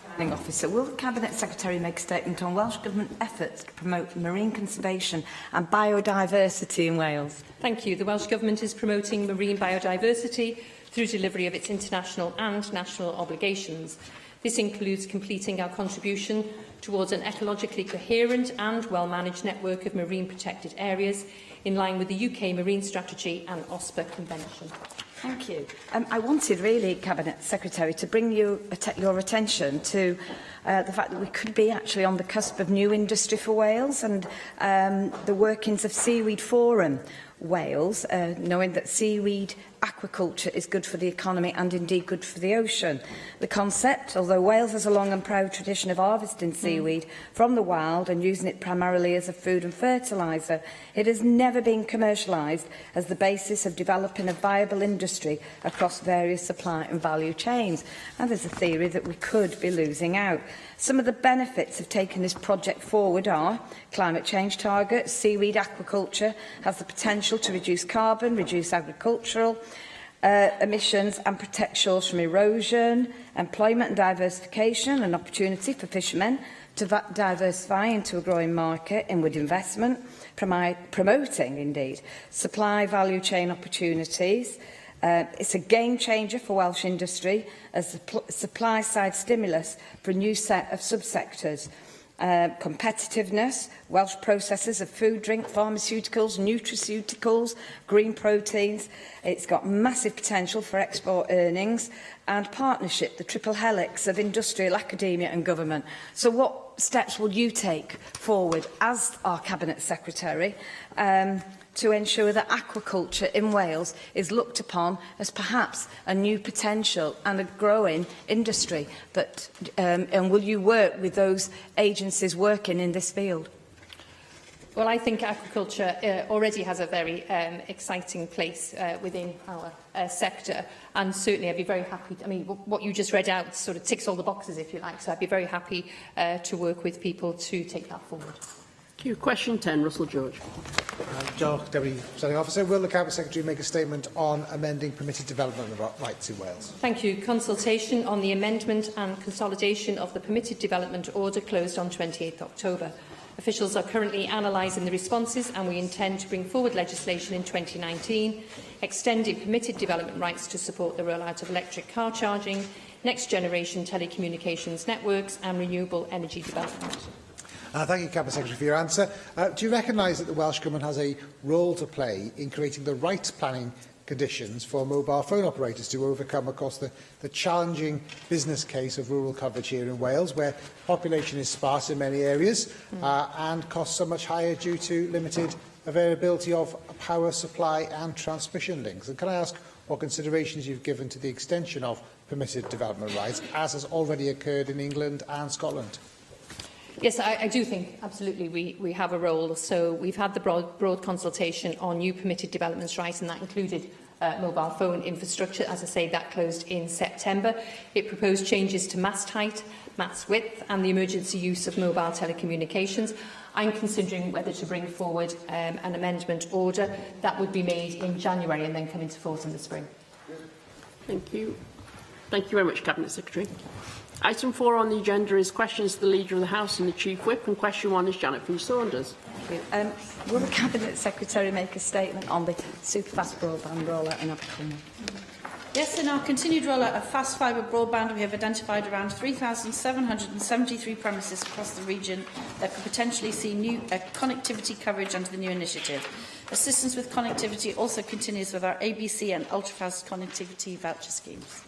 Presiding Officer, will the Cabinet Secretary make a statement on Welsh Government efforts to promote marine conservation and biodiversity in Wales? Thank you. The Welsh Government is promoting marine biodiversity through delivery of its international and national obligations. This includes completing our contribution towards an ecologically coherent and well-managed network of marine protected areas in line with the UK Marine Strategy and OSPA Convention. Thank you. I wanted, really, Cabinet Secretary, to bring your attention to the fact that we could be actually on the cusp of new industry for Wales and the workings of Seaweed Forum, Wales, knowing that seaweed aquaculture is good for the economy and indeed good for the ocean. The concept, although Wales has a long and proud tradition of harvesting seaweed from the wild and using it primarily as a food and fertiliser, it has never been commercialised as the basis of developing a viable industry across various supply and value chains. And there's a theory that we could be losing out. Some of the benefits of taking this project forward are climate change targets. Seaweed aquaculture has the potential to reduce carbon, reduce agricultural emissions and protect shores from erosion, employment and diversification, an opportunity for fishermen to diversify into a growing market, inward investment, promoting, indeed, supply value chain opportunities. It's a game changer for Welsh industry as a supply-side stimulus for a new set of subsectors. Competitiveness, Welsh processors of food, drink, pharmaceuticals, nutraceuticals, green proteins. It's got massive potential for export earnings and partnership, the triple helix of industrial, academia and government. So what steps will you take forward as our Cabinet Secretary to ensure that aquaculture in Wales is looked upon as perhaps a new potential and a growing industry? And will you work with those agencies working in this field? Well, I think aquaculture already has a very exciting place within our sector, and certainly I'd be very happy. I mean, what you just read out sort of ticks all the boxes, if you like, so I'd be very happy to work with people to take that forward. Thank you. Question 10, Russell George. Deputy Presiding Officer, will the Cabinet Secretary make a statement on amending permitted development rights in Wales? Thank you. Consultation on the amendment and consolidation of the permitted development order closed on 28th October. Officials are currently analysing the responses and we intend to bring forward legislation in 2019, extending permitted development rights to support the rollout of electric car charging, next-generation telecommunications networks and renewable energy development. Thank you, Cabinet Secretary, for your answer. Do you recognise that the Welsh Government has a role to play in creating the right planning conditions for mobile phone operators to overcome, of course, the challenging business case of rural coverage here in Wales, where population is sparse in many areas and costs are much higher due to limited availability of power supply and transmission links? And can I ask what considerations you've given to the extension of permitted development rights, as has already occurred in England and Scotland? Yes, I do think, absolutely, we have a role. So we've had the broad consultation on new permitted developments rights, and that included mobile phone infrastructure. As I say, that closed in September. It proposed changes to mast height, mast width, and the emergency use of mobile telecommunications. I'm considering whether to bring forward an amendment order that would be made in January and then come into force in the spring. Thank you. Thank you very much, Cabinet Secretary. Item 4 on the agenda is questions to the Leader of the House and the Chief Whip, and question 1 is Janet Saunders. Thank you. Will the Cabinet Secretary make a statement on the Superfast Broadband rollout in Aberystwyth? Yes, in our continued rollout of fast fibre broadband, we have identified around 3,773 premises across the region that could potentially see new connectivity coverage under the new initiative. Assistance with connectivity also continues with our ABC and ultrafast connectivity voucher schemes.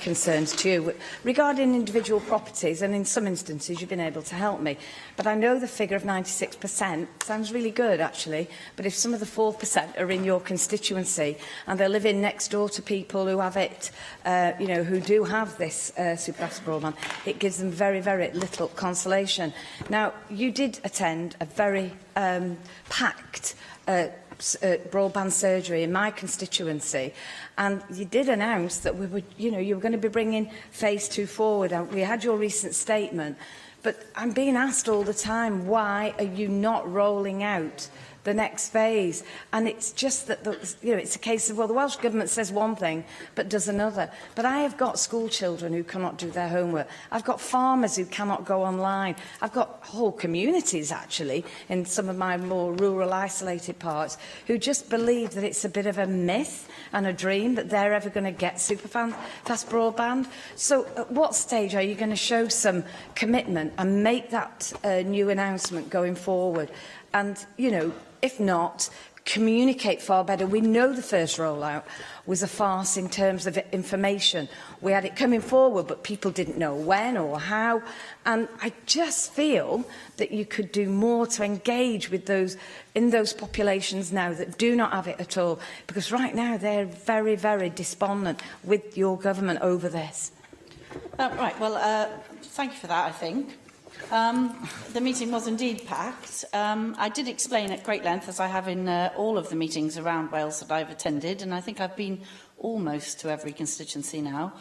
Concerns to you regarding individual properties, and in some instances you've been able to help me, but I know the figure of 96% sounds really good actually, but if some of the 4% are in your constituency and they're living next door to people who have it, who do have this Superfast broadband, it gives them very, very little consolation. Now, you did attend a very packed broadband surgery in my constituency, and you did announce that we would, you were going to be bringing phase 2 forward. We had your recent statement, but I'm being asked all the time, why are you not rolling out the next phase? And it's just that it's a case of, well, the Welsh Government says one thing but does another. But I have got school children who cannot do their homework. I've got farmers who cannot go online. I've got whole communities, actually, in some of my more rural, isolated parts, who just believe that it's a bit of a myth and a dream that they're ever going to get superfast broadband. So at what stage are you going to show some commitment and make that new announcement going forward? And, if not, communicate far better. We know the first rollout was a farce in terms of information. We had it coming forward, but people didn't know when or how. And I just feel that you could do more to engage with those in those populations now that do not have it at all, because right now they're very, very despondent with your government over this. Right, well, thank you for that, I think. The meeting was indeed packed. I did explain at great length, as I have in all of the meetings around Wales that I've attended, and I think I've been almost to every constituency now,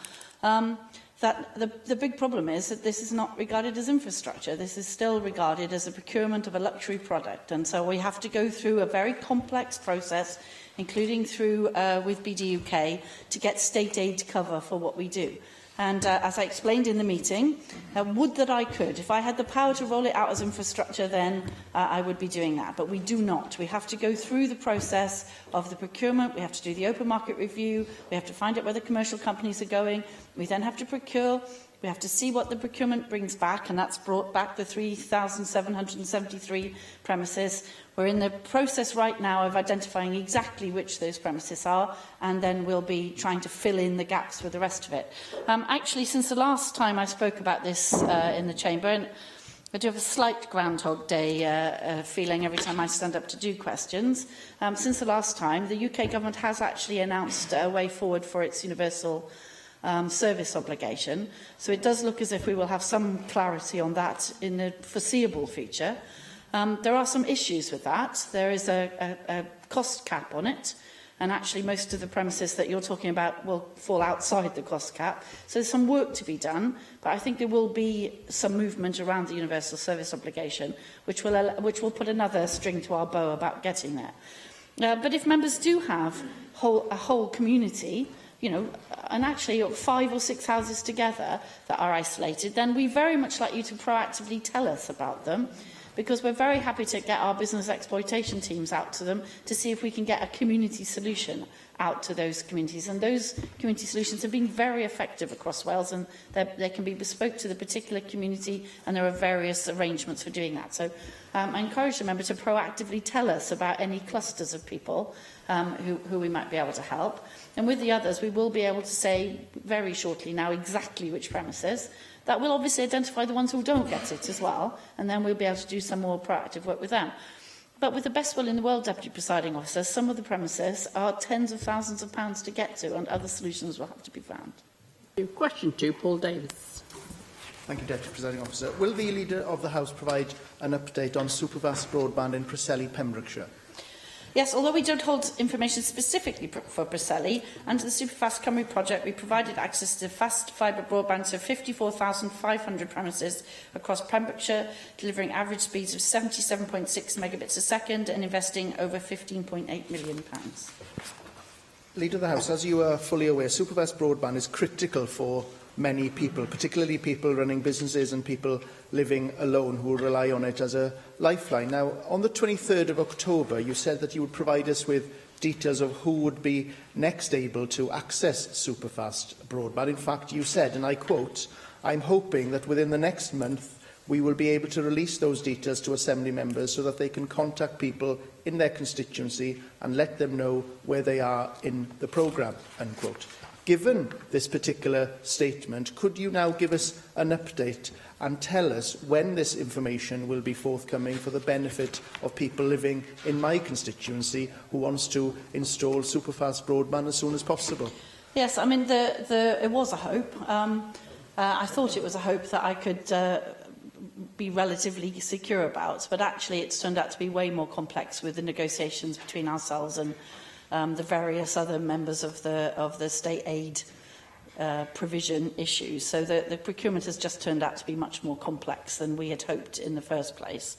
that the big problem is that this is not regarded as infrastructure. This is still regarded as a procurement of a luxury product, and so we have to go through a very complex process, including through with BDUK, to get state aid cover for what we do. And as I explained in the meeting, would that I could. If I had the power to roll it out as infrastructure, then I would be doing that. But we do not. We have to go through the process of the procurement. We have to do the open market review. We have to find out where the commercial companies are going. We then have to procure. We have to see what the procurement brings back, and that's brought back the 3,773 premises. We're in the process right now of identifying exactly which those premises are, and then we'll be trying to fill in the gaps with the rest of it. Actually, since the last time I spoke about this in the Chamber, and I do have a slight Groundhog Day feeling every time I stand up to do questions, since the last time, the UK Government has actually announced a way forward for its universal service obligation. So it does look as if we will have some clarity on that in the foreseeable future. There are some issues with that. There is a cost cap on it, and actually most of the premises that you're talking about will fall outside the cost cap. So there's some work to be done, but I think there will be some movement around the universal service obligation, which will put another string to our bow about getting there. But if members do have a whole community, you know, and actually 5 or 6 houses together that are isolated, then we very much like you to proactively tell us about them, because we're very happy to get our business exploitation teams out to them to see if we can get a community solution out to those communities. And those community solutions have been very effective across Wales, and they can be bespoke to the particular community, and there are various arrangements for doing that. So I encourage the member to proactively tell us about any clusters of people who we might be able to help. And with the others, we will be able to say very shortly now exactly which premises. That will obviously identify the ones who don't get it as well, and then we'll be able to do some more proactive work with them. But with the best will in the world, Deputy Presiding Officer, some of the premises are tens of thousands of pounds to get to, and other solutions will have to be found. Question 2, Paul Davis. Thank you, Deputy Presiding Officer. Will the Leader of the House provide an update on Superfast Broadband in Preseli, Pembrokeshire? Yes, although we don't hold information specifically for Preseli, under the Superfast Cymru project, we provided access to fast fibre broadband to 54,500 premises across Pembrokeshire, delivering average speeds of 77.6 megabits a second and investing over £15.8 million. Leader of the House, as you are fully aware, Superfast Broadband is critical for many people, particularly people running businesses and people living alone who rely on it as a lifeline. Now, on the 23rd of October, you said that you would provide us with details of who would be next able to access Superfast Broadband. In fact, you said, and I quote, "I'm hoping that within the next month we will be able to release those details to Assembly members so that they can contact people in their constituency and let them know where they are in the programme," unquote. Given this particular statement, could you now give us an update and tell us when this information will be forthcoming for the benefit of people living in my constituency who wants to install Superfast Broadband as soon as possible? Yes, I mean, it was a hope. I thought it was a hope that I could be relatively secure about, but actually it's turned out to be way more complex with the negotiations between ourselves and the various other members of the state aid provision issues. So the procurement has just turned out to be much more complex than we had hoped in the first place.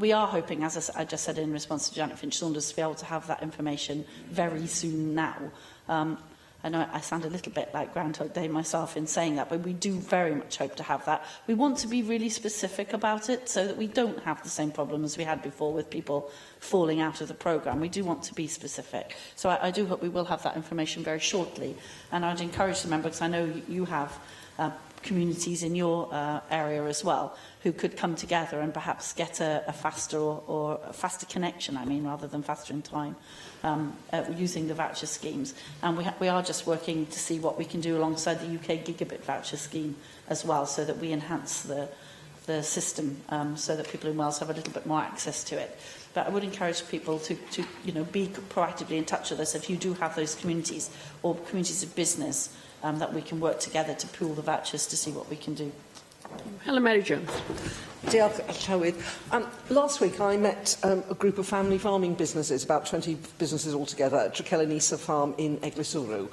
We are hoping, as I just said in response to Janet Finch-Saunders, to be able to have that information very soon now. I know I sound a little bit like Groundhog Day myself in saying that, but we do very much hope to have that. We want to be really specific about it so that we don't have the same problem as we had before with people falling out of the programme. We do want to be specific. So I do hope we will have that information very shortly. And I'd encourage the member, because I know you have communities in your area as well who could come together and perhaps get a faster or a faster connection, rather than faster in time, using the voucher schemes. And we are just working to see what we can do alongside the UK Gigabit voucher scheme as well, so that we enhance the system so that people in Wales have a little bit more access to it. But I would encourage people to be proactively in touch with us if you do have those communities or communities of business that we can work together to pool the vouchers to see what we can do. Helen Mary Jones. Last week I met a group of family farming businesses, about 20 businesses altogether, at Trekellanisa Farm in Eglwyswrw.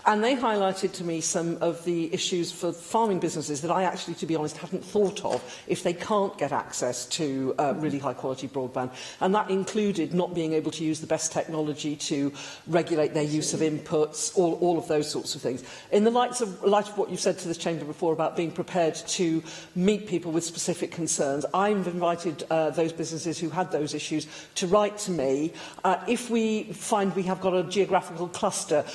And they highlighted to me some of the issues for farming businesses that I actually, to be honest, hadn't thought of if they can't get access to really high-quality broadband. And that included not being able to use the best technology to regulate their use of inputs, all of those sorts of things. In the light of what you've said to this chamber before about being prepared to meet people with specific concerns, I've invited those businesses who had those issues to write to me. If we find we have got a geographical cluster,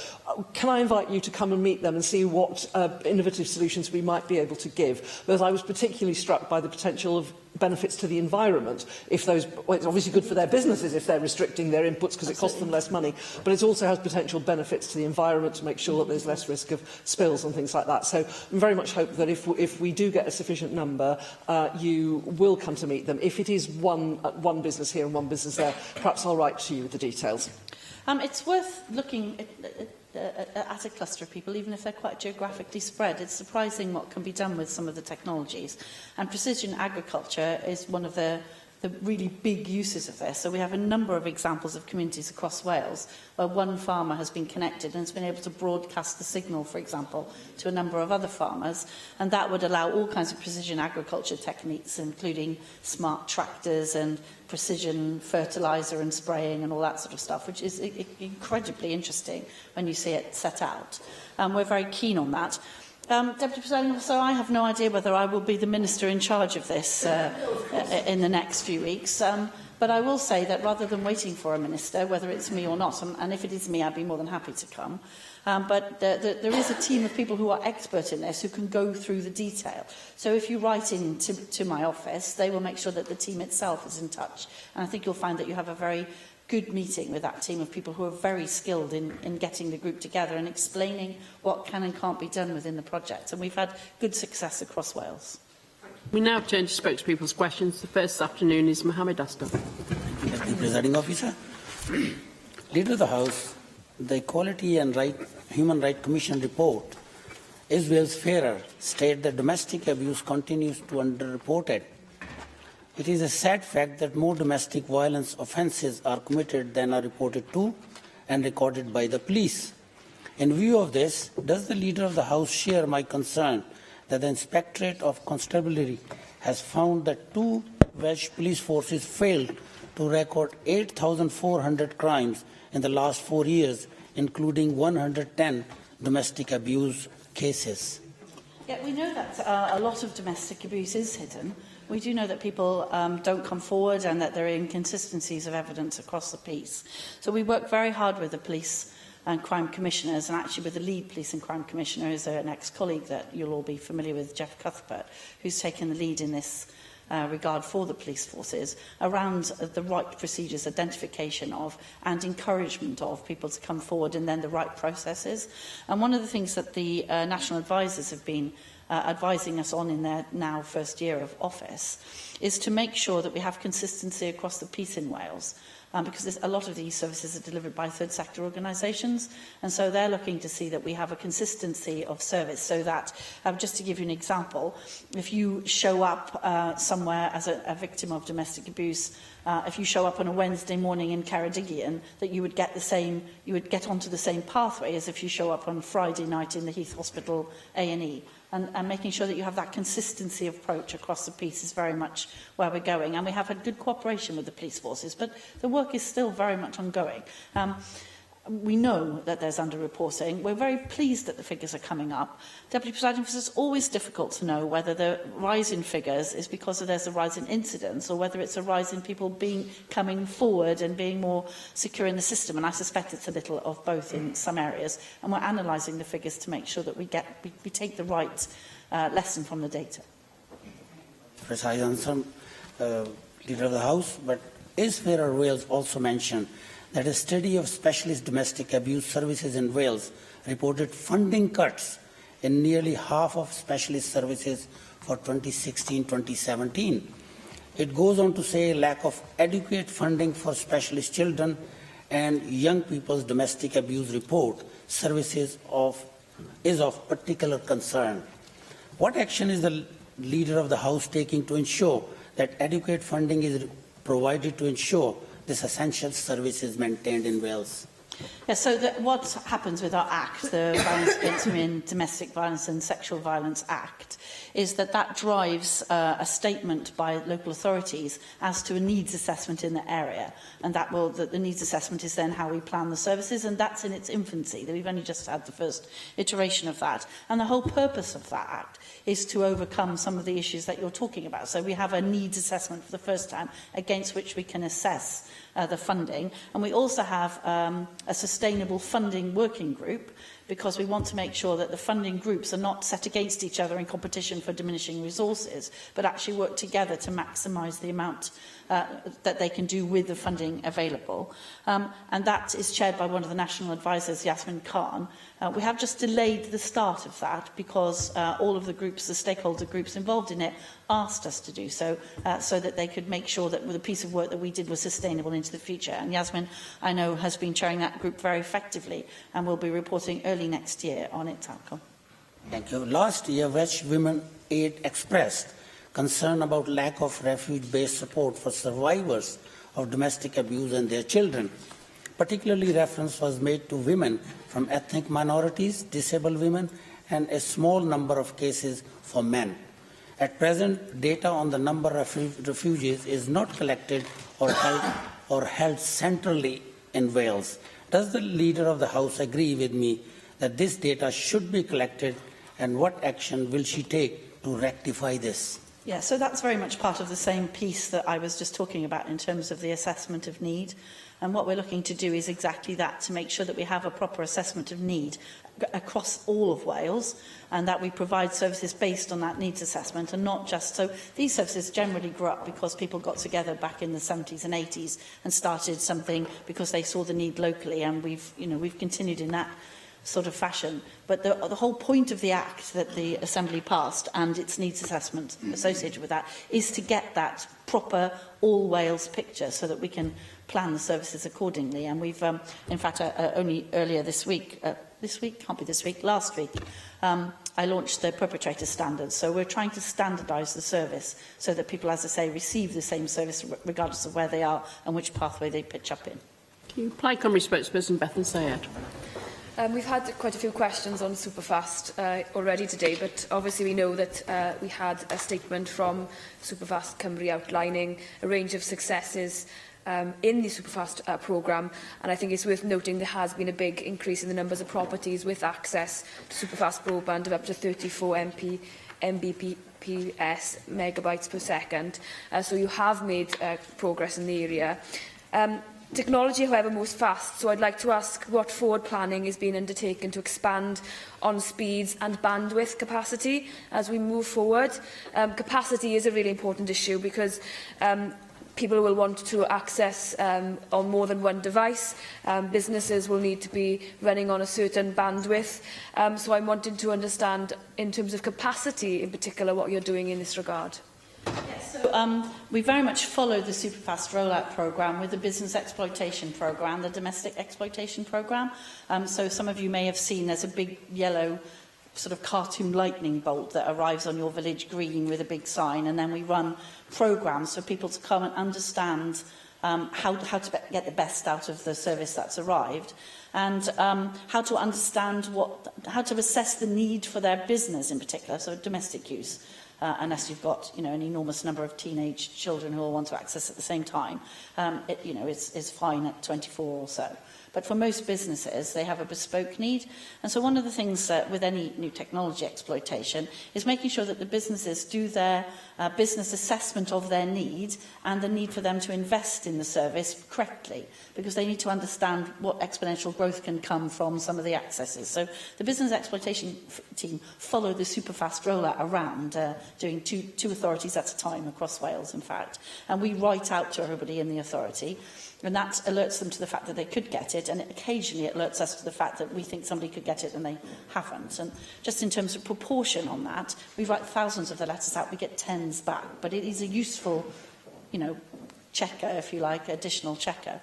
can I invite you to come and meet them and see what innovative solutions we might be able to give? Because I was particularly struck by the potential of benefits to the environment. If those, well, it's obviously good for their businesses if they're restricting their inputs because it costs them less money, but it also has potential benefits to the environment to make sure that there's less risk of spills and things like that. So I very much hope that if we do get a sufficient number, you will come to meet them. If it is one business here and one business there, perhaps I'll write to you with the details. It's worth looking at a cluster of people, even if they're quite geographically spread. It's surprising what can be done with some of the technologies. And precision agriculture is one of the really big uses of this. So we have a number of examples of communities across Wales where one farmer has been connected and has been able to broadcast the signal, for example, to a number of other farmers. And that would allow all kinds of precision agriculture techniques, including smart tractors and precision fertiliser and spraying and all that sort of stuff, which is incredibly interesting when you see it set out. We're very keen on that. Deputy Presiding Officer, I have no idea whether I will be the Minister in charge of this in the next few weeks. But I will say that rather than waiting for a Minister, whether it's me or not, and if it is me, I'd be more than happy to come, but there is a team of people who are expert in this who can go through the detail. So if you write in to my office, they will make sure that the team itself is in touch. And I think you'll find that you have a very good meeting with that team of people who are very skilled in getting the group together and explaining what can and can't be done within the project. And we've had good success across Wales. We now turn to spokespeople's questions. The first this afternoon is Mohammed Astor. Deputy Presiding Officer. Leader of the House, the Equality and Human Rights Commission report, Is Wales Fairer, state that domestic abuse continues to underreported. It is a sad fact that more domestic violence offences are committed than are reported to and recorded by the police. In view of this, does the Leader of the House share my concern that the Inspectorate of Constabulary has found that 2 Welsh police forces failed to record 8,400 crimes in the last 4 years, including 110 domestic abuse cases? Yeah, we know that a lot of domestic abuse is hidden. We do know that people don't come forward and that there are inconsistencies of evidence across the piece. So we work very hard with the police and crime commissioners, and actually with the lead police and crime commissioner is an ex-colleague that you'll all be familiar with, Jeff Cuthbert, who's taken the lead in this regard for the police forces around the right procedures, identification of and encouragement of people to come forward, and then the right processes. And one of the things that the national advisors have been advising us on in their now first year of office is to make sure that we have consistency across the piece in Wales, because a lot of these services are delivered by third sector organisations, and so they're looking to see that we have a consistency of service, so that, just to give you an example, if you show up somewhere as a victim of domestic abuse, if you show up on a Wednesday morning in Ceredigion, that you would get onto the same pathway as if you show up on Friday night in the Heath Hospital A&E. And making sure that you have that consistency approach across the piece is very much where we're going. And we have had good cooperation with the police forces, but the work is still very much ongoing. We know that there's underreporting. We're very pleased that the figures are coming up. Deputy Presiding Officer, it's always difficult to know whether the rise in figures is because there's a rise in incidents or whether it's a rise in people coming forward and being more secure in the system. And I suspect it's a little of both in some areas. And we're analysing the figures to make sure that we take the right lesson from the data. Precise answer, Leader of the House, but is Fairer Wales also mentioned that a study of specialist domestic abuse services in Wales reported funding cuts in nearly half of specialist services for 2016-2017. It goes on to say lack of adequate funding for specialist children and young people's domestic abuse report services is of particular concern. What action is the Leader of the House taking to ensure that adequate funding is provided to ensure this essential service is maintained in Wales? Yeah, so what happens with our Act, the Violence Against Women, Domestic Violence and Sexual Violence Act, is that drives a statement by local authorities as to a needs assessment in the area. And the needs assessment is then how we plan the services, and that's in its infancy. We've only just had the first iteration of that. And the whole purpose of that Act is to overcome some of the issues that you're talking about. So we have a needs assessment for the first time against which we can assess the funding. And we also have a sustainable funding working group, because we want to make sure that the funding groups are not set against each other in competition for diminishing resources, but actually work together to maximise the amount that they can do with the funding available. And that is chaired by one of the national advisors, Yasmin Khan. We have just delayed the start of that because all of the groups, the stakeholder groups involved in it, asked us to do so, so that they could make sure that the piece of work that we did was sustainable into the future. And Yasmin, I know, has been chairing that group very effectively and will be reporting early next year on its outcome. Thank you. Last year, Welsh Women Aid expressed concern about lack of refuge-based support for survivors of domestic abuse and their children. Particularly, reference was made to women from ethnic minorities, disabled women, and a small number of cases for men. At present, data on the number of refugees is not collected or held centrally in Wales. Does the Leader of the House agree with me that this data should be collected, and what action will she take to rectify this? Yeah, so that's very much part of the same piece that I was just talking about in terms of the assessment of need. And what we're looking to do is exactly that, to make sure that we have a proper assessment of need across all of Wales, and that we provide services based on that needs assessment, and not just... So these services generally grew up because people got together back in the 70s and 80s and started something because they saw the need locally, and we've continued in that sort of fashion. But the whole point of the Act that the Assembly passed, and its needs assessment associated with that, is to get that proper all-Wales picture so that we can plan the services accordingly. And we've, in fact, only earlier this week, last week, I launched the perpetrator standards. So we're trying to standardise the service so that people, as I say, receive the same service regardless of where they are and which pathway they pitch up in. Thank you. Plaid Cymru spokesperson Bethan Sayed. We've had quite a few questions on Superfast already today, but obviously we know that we had a statement from Superfast Cymru outlining a range of successes in the Superfast programme, and I think it's worth noting there has been a big increase in the numbers of properties with access to Superfast broadband of up to 34 Mbps megabytes per second. So you have made progress in the area. Technology, however, moves fast, so I'd like to ask what forward planning is being undertaken to expand on speeds and bandwidth capacity as we move forward. Capacity is a really important issue because people will want to access on more than one device. Businesses will need to be running on a certain bandwidth. So I'm wanting to understand, in terms of capacity in particular, what you're doing in this regard. Yes, so we very much follow the Superfast rollout programme with the business exploitation programme, the domestic exploitation programme. So some of you may have seen there's a big yellow sort of cartoon lightning bolt that arrives on your village green with a big sign, and then we run programmes for people to come and understand how to get the best out of the service that's arrived, and how to understand how to assess the need for their business in particular, so domestic use. unless you've got, you know, an enormous number of teenage children who all want to access at the same time. It's fine at 24 or so. But for most businesses, they have a bespoke need. And so one of the things with any new technology exploitation is making sure that the businesses do their business assessment of their need and the need for them to invest in the service correctly, because they need to understand what exponential growth can come from some of the accesses. So the business exploitation team follow the Superfast rollout around, doing two authorities at a time across Wales, in fact. And we write out to everybody in the authority, and that alerts them to the fact that they could get it, and occasionally it alerts us to the fact that we think somebody could get it and they haven't. And just in terms of proportion on that, we write thousands of the letters out, we get tens back, but it is a useful, you know, checker, if you like, additional checker.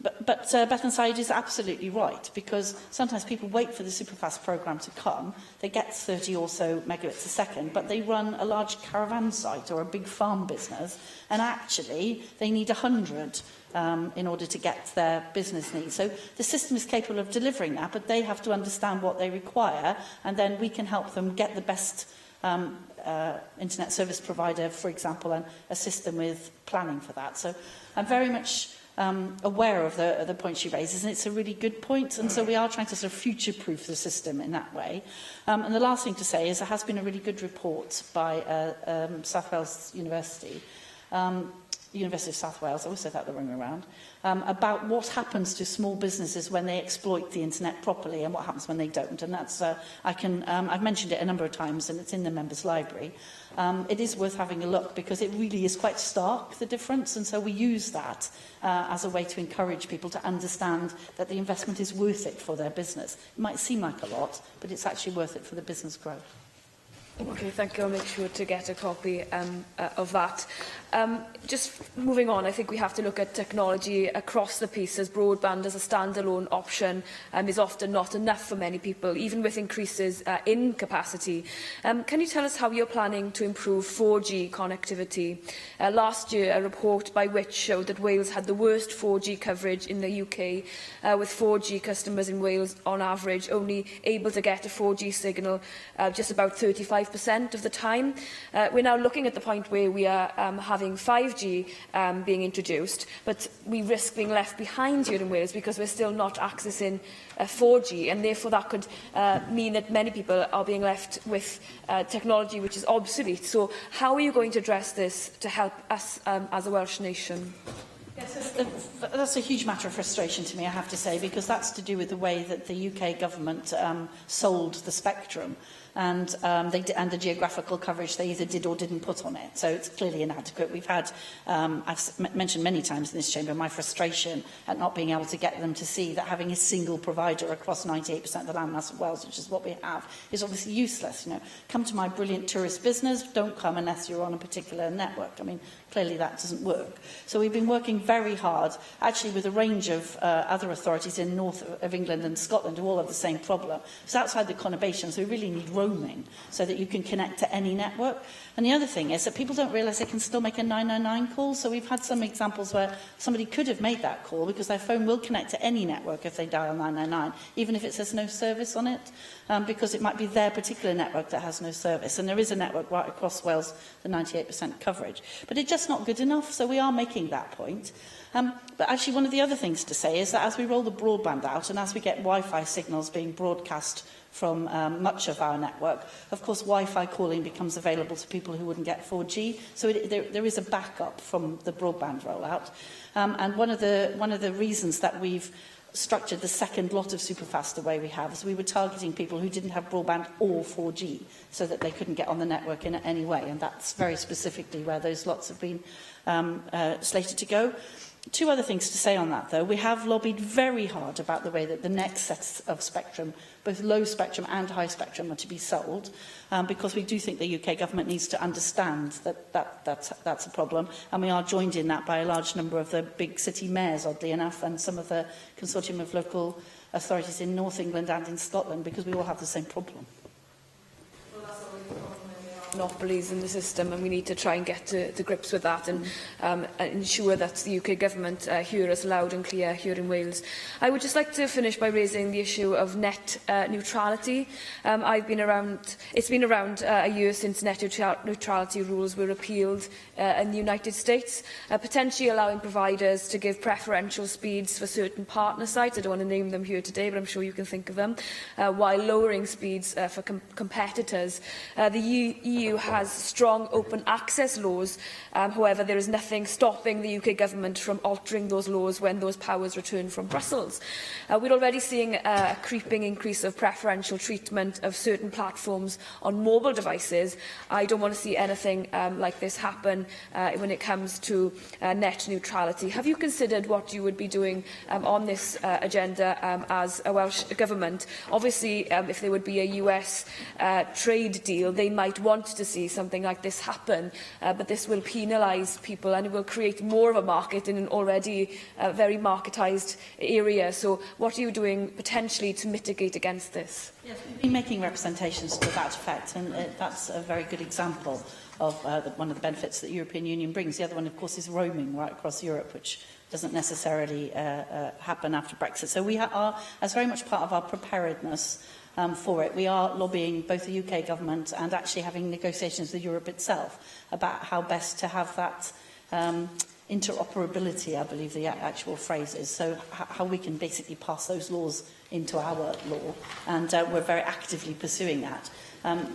But Bethan Said is absolutely right, because sometimes people wait for the Superfast programme to come. They get 30 or so megabits a second, but they run a large caravan site or a big farm business, and actually they need 100 in order to get their business needs. So the system is capable of delivering that, but they have to understand what they require, and then we can help them get the best internet service provider, for example, and assist them with planning for that. So I'm very much aware of the point she raises, and it's a really good point, and so we are trying to sort of future-proof the system in that way. And the last thing to say is there has been a really good report by South Wales University, University of South Wales, I always say that the wrong way around, about what happens to small businesses when they exploit the internet properly and what happens when they don't. And that's, I've mentioned it a number of times, and it's in the members' library. It is worth having a look, because it really is quite stark, the difference, and so we use that as a way to encourage people to understand that the investment is worth it for their business. It might seem like a lot, but it's actually worth it for the business growth. Okay, thank you. I'll make sure to get a copy of that. Just moving on, I think we have to look at technology across the piece, as broadband as a standalone option is often not enough for many people, even with increases in capacity. Can you tell us how you're planning to improve 4G connectivity? Last year, a report by Which showed that Wales had the worst 4G coverage in the UK, with 4G customers in Wales, on average, only able to get a 4G signal just about 35% of the time. We're now looking at the point where we are having 5G being introduced, but we risk being left behind here in Wales because we're still not accessing 4G, and therefore that could mean that many people are being left with technology which is obsolete. So how are you going to address this to help us as a Welsh nation? Yes, that's a huge matter of frustration to me, I have to say, because that's to do with the way that the UK government sold the spectrum. And the geographical coverage they either did or didn't put on it. So it's clearly inadequate. We've had, I've mentioned many times in this chamber, my frustration at not being able to get them to see that having a single provider across 98% of the landmass of Wales, which is what we have, is obviously useless. You know, come to my brilliant tourist business, don't come unless you're on a particular network. I mean, clearly that doesn't work. So we've been working very hard, actually with a range of other authorities in north of England and Scotland who all have the same problem. It's outside the conurbation, so we really need roaming so that you can connect to any network. And the other thing is that people don't realise they can still make a 999 call. So we've had some examples where somebody could have made that call because their phone will connect to any network if they dial 999, even if it says no service on it, because it might be their particular network that has no service. And there is a network right across Wales, the 98% coverage. But it's just not good enough, so we are making that point. But actually, one of the other things to say is that as we roll the broadband out and as we get Wi-Fi signals being broadcast from much of our network, of course, Wi-Fi calling becomes available to people who wouldn't get 4G. So there is a backup from the broadband rollout. And one of the reasons that we've structured the second lot of Superfast the way we have is we were targeting people who didn't have broadband or 4G so that they couldn't get on the network in any way. And that's very specifically where those lots have been slated to go. Two other things to say on that, though. We have lobbied very hard about the way that the next set of spectrum, both low spectrum and high spectrum, are to be sold, because we do think the UK government needs to understand that that's a problem, and we are joined in that by a large number of the big city mayors, oddly enough, and some of the consortium of local authorities in North England and in Scotland, because we all have the same problem. monopolies in the system, and we need to try and get to grips with that and ensure that the UK Government hear us loud and clear here in Wales. I would just like to finish by raising the issue of net neutrality. It's been around a year since net neutrality rules were repealed in the United States, potentially allowing providers to give preferential speeds for certain partner sites. I don't want to name them here today, but I'm sure you can think of them, while lowering speeds for competitors. The EU has strong open access laws. However, there is nothing stopping the UK Government from altering those laws when those powers return from Brussels. We're already seeing a creeping increase of preferential treatment of certain platforms on mobile devices. I don't want to see anything like this happen when it comes to net neutrality. Have you considered what you would be doing on this agenda as a Welsh Government? Obviously, if there would be a US trade deal, they might want to see something like this happen, but this will penalise people and it will create more of a market in an already very marketised area. So what are you doing potentially to mitigate against this? Yes, we've been making representations to that effect, and that's a very good example of one of the benefits that the European Union brings. The other one, of course, is roaming right across Europe, which doesn't necessarily happen after Brexit. So we are, as very much part of our preparedness for it, we are lobbying both the UK Government and actually having negotiations with Europe itself about how best to have that interoperability, I believe the actual phrase is, so how we can basically pass those laws into our law, and we're very actively pursuing that.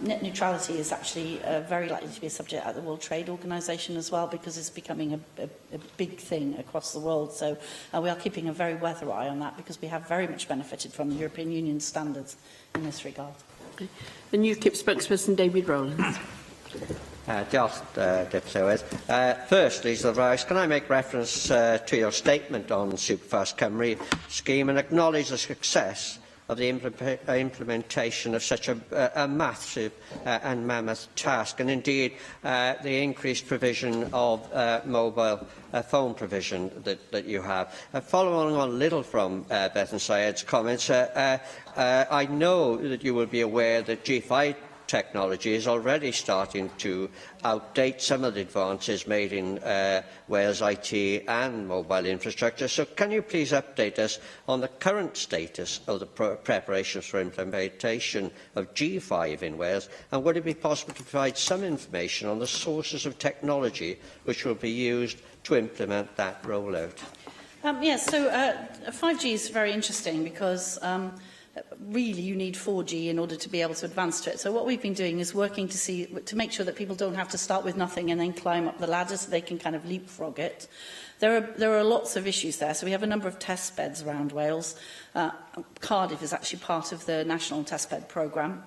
Net neutrality is actually very likely to be a subject at the World Trade Organization as well, because it's becoming a big thing across the world. So we are keeping a very weather eye on that, because we have very much benefited from the European Union standards in this regard. Okay. The UKIP spokesperson, David Rowlands. First, Lisa Rice, can I make reference to your statement on Superfast Cymru scheme and acknowledge the success of the implementation of such a massive and mammoth task, and indeed the increased provision of mobile phone provision that you have. Following on a little from Beth and Syed's comments, I know that you will be aware that G5 technology is already starting to outdate some of the advances made in Wales IT and mobile infrastructure. So can you please update us on the current status of the preparations for implementation of G5 in Wales, and would it be possible to provide some information on the sources of technology which will be used to implement that rollout? Yes, so 5G is very interesting because really you need 4G in order to be able to advance to it. So what we've been doing is working to make sure that people don't have to start with nothing and then climb up the ladder, so they can kind of leapfrog it. There are lots of issues there. So we have a number of test beds around Wales. Cardiff is actually part of the National Testbed Programme.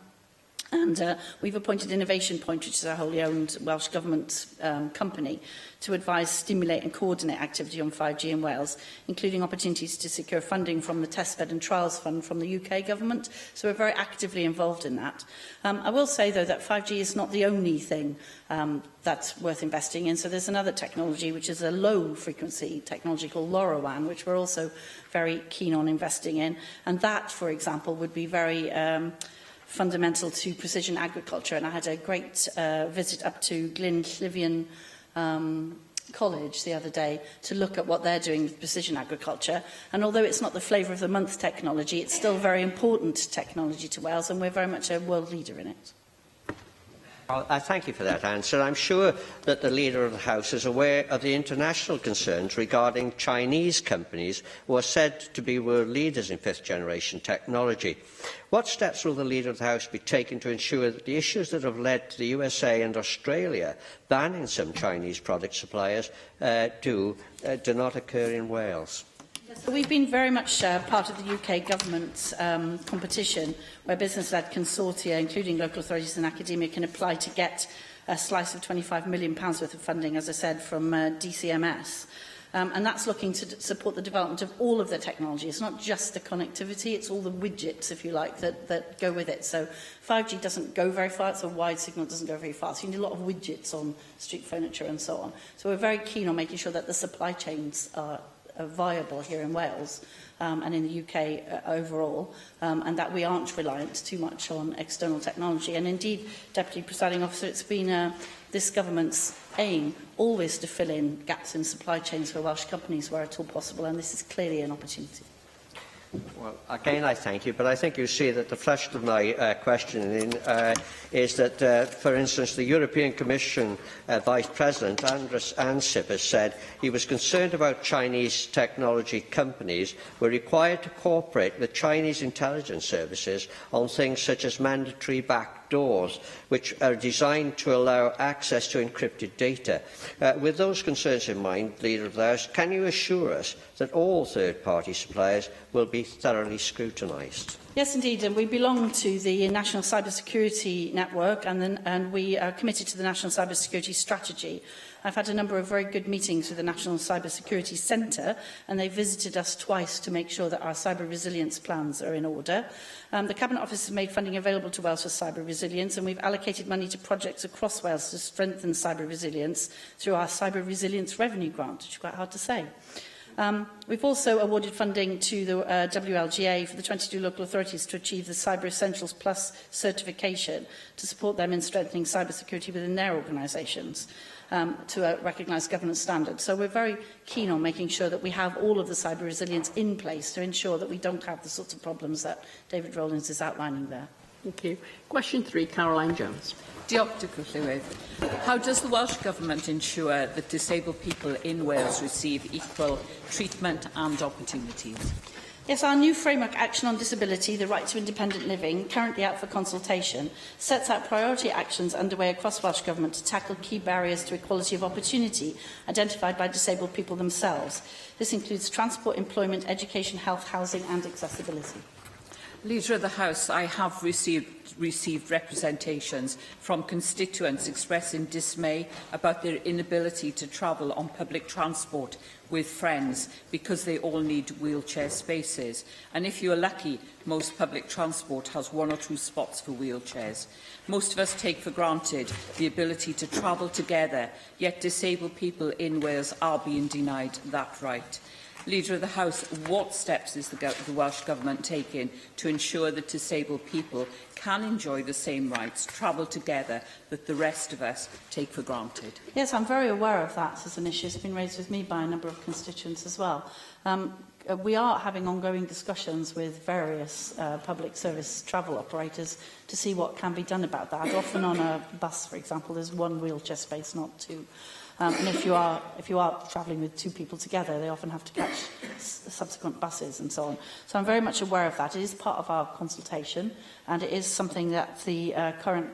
And we've appointed Innovation Point, which is a wholly owned Welsh Government company, to advise, stimulate and coordinate activity on 5G in Wales, including opportunities to secure funding from the Testbed and Trials Fund from the UK Government. So we're very actively involved in that. I will say, though, that 5G is not the only thing that's worth investing in. So there's another technology, which is a low-frequency technology called LoRaWAN, which we're also very keen on investing in. And that, for example, would be very fundamental to precision agriculture, and I had a great visit up to Glynllifon College the other day to look at what they're doing with precision agriculture. And although it's not the flavour of the month technology, it's still very important technology to Wales, and we're very much a world leader in it. I thank you for that answer. I'm sure that the Leader of the House is aware of the international concerns regarding Chinese companies who are said to be world leaders in fifth-generation technology. What steps will the Leader of the House be taking to ensure that the issues that have led to the USA and Australia banning some Chinese product suppliers do not occur in Wales? So we've been very much part of the UK Government competition, where business-led consortia, including local authorities and academia, can apply to get a slice of £25 million worth of funding, as I said, from DCMS. And that's looking to support the development of all of the technology. It's not just the connectivity, it's all the widgets, if you like, that go with it. So 5G doesn't go very far, so wide signal doesn't go very far. So you need a lot of widgets on street furniture and so on. So we're very keen on making sure that the supply chains are viable here in Wales and in the UK overall, and that we aren't reliant too much on external technology. And indeed, Deputy Presiding Officer, it's been this government's aim always to fill in gaps in supply chains for Welsh companies where at all possible, and this is clearly an opportunity. Well, again, I thank you, but I think you see that the thrust of my questioning is that, for instance, the European Commission Vice President, Andrus Ansip, has said he was concerned about Chinese technology companies were required to cooperate with Chinese intelligence services on things such as mandatory backdoors, which are designed to allow access to encrypted data. With those concerns in mind, Leader of the House, can you assure us that all third-party suppliers will be thoroughly scrutinised? Yes, indeed, and we belong to the National Cybersecurity Network, and we are committed to the National Cybersecurity Strategy. I've had a number of very good meetings with the National Cybersecurity Centre, and they visited us twice to make sure that our cyber resilience plans are in order. The Cabinet Office has made funding available to Wales for cyber resilience, and we've allocated money to projects across Wales to strengthen cyber resilience through our Cyber Resilience Revenue Grant, which is quite hard to say. We've also awarded funding to the WLGA for the 22 local authorities to achieve the Cyber Essentials Plus certification to support them in strengthening cybersecurity within their organisations to recognise governance standards. So we're very keen on making sure that we have all of the cyber resilience in place to ensure that we don't have the sorts of problems that David Rowlands is outlining there. Thank you. Question 3, Caroline Jones. How does the Welsh Government ensure that disabled people in Wales receive equal treatment and opportunities? Yes, our new framework action on disability, the right to independent living, currently out for consultation, sets out priority actions underway across Welsh Government to tackle key barriers to equality of opportunity identified by disabled people themselves. This includes transport, employment, education, health, housing and accessibility. Leader of the House, I have received representations from constituents expressing dismay about their inability to travel on public transport with friends because they all need wheelchair spaces. And if you are lucky, most public transport has 1 or 2 spots for wheelchairs. Most of us take for granted the ability to travel together, yet disabled people in Wales are being denied that right. Leader of the House, what steps is the Welsh Government taking to ensure that disabled people can enjoy the same rights, travel together, that the rest of us take for granted? Yes, I'm very aware of that as an issue. It's been raised with me by a number of constituents as well. We are having ongoing discussions with various public service travel operators to see what can be done about that. Often on a bus, for example, there's 1 wheelchair space, not 2. And if you are travelling with 2 people together, they often have to catch subsequent buses and so on. So I'm very much aware of that. It is part of our consultation, and it is something that the current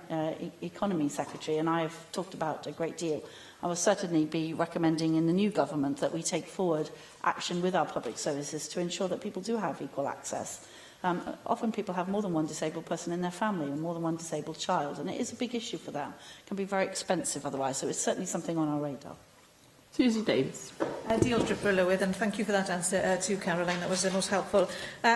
Economy Secretary and I have talked about a great deal. I will certainly be recommending in the new government that we take forward action with our public services to ensure that people do have equal access. Often people have more than 1 disabled person in their family and more than 1 disabled child, and it is a big issue for them. It can be very expensive otherwise, so it's certainly something on our radar. Susie Davis. Deirdre Brylowydd, and thank you for that answer to Caroline. That was the most helpful.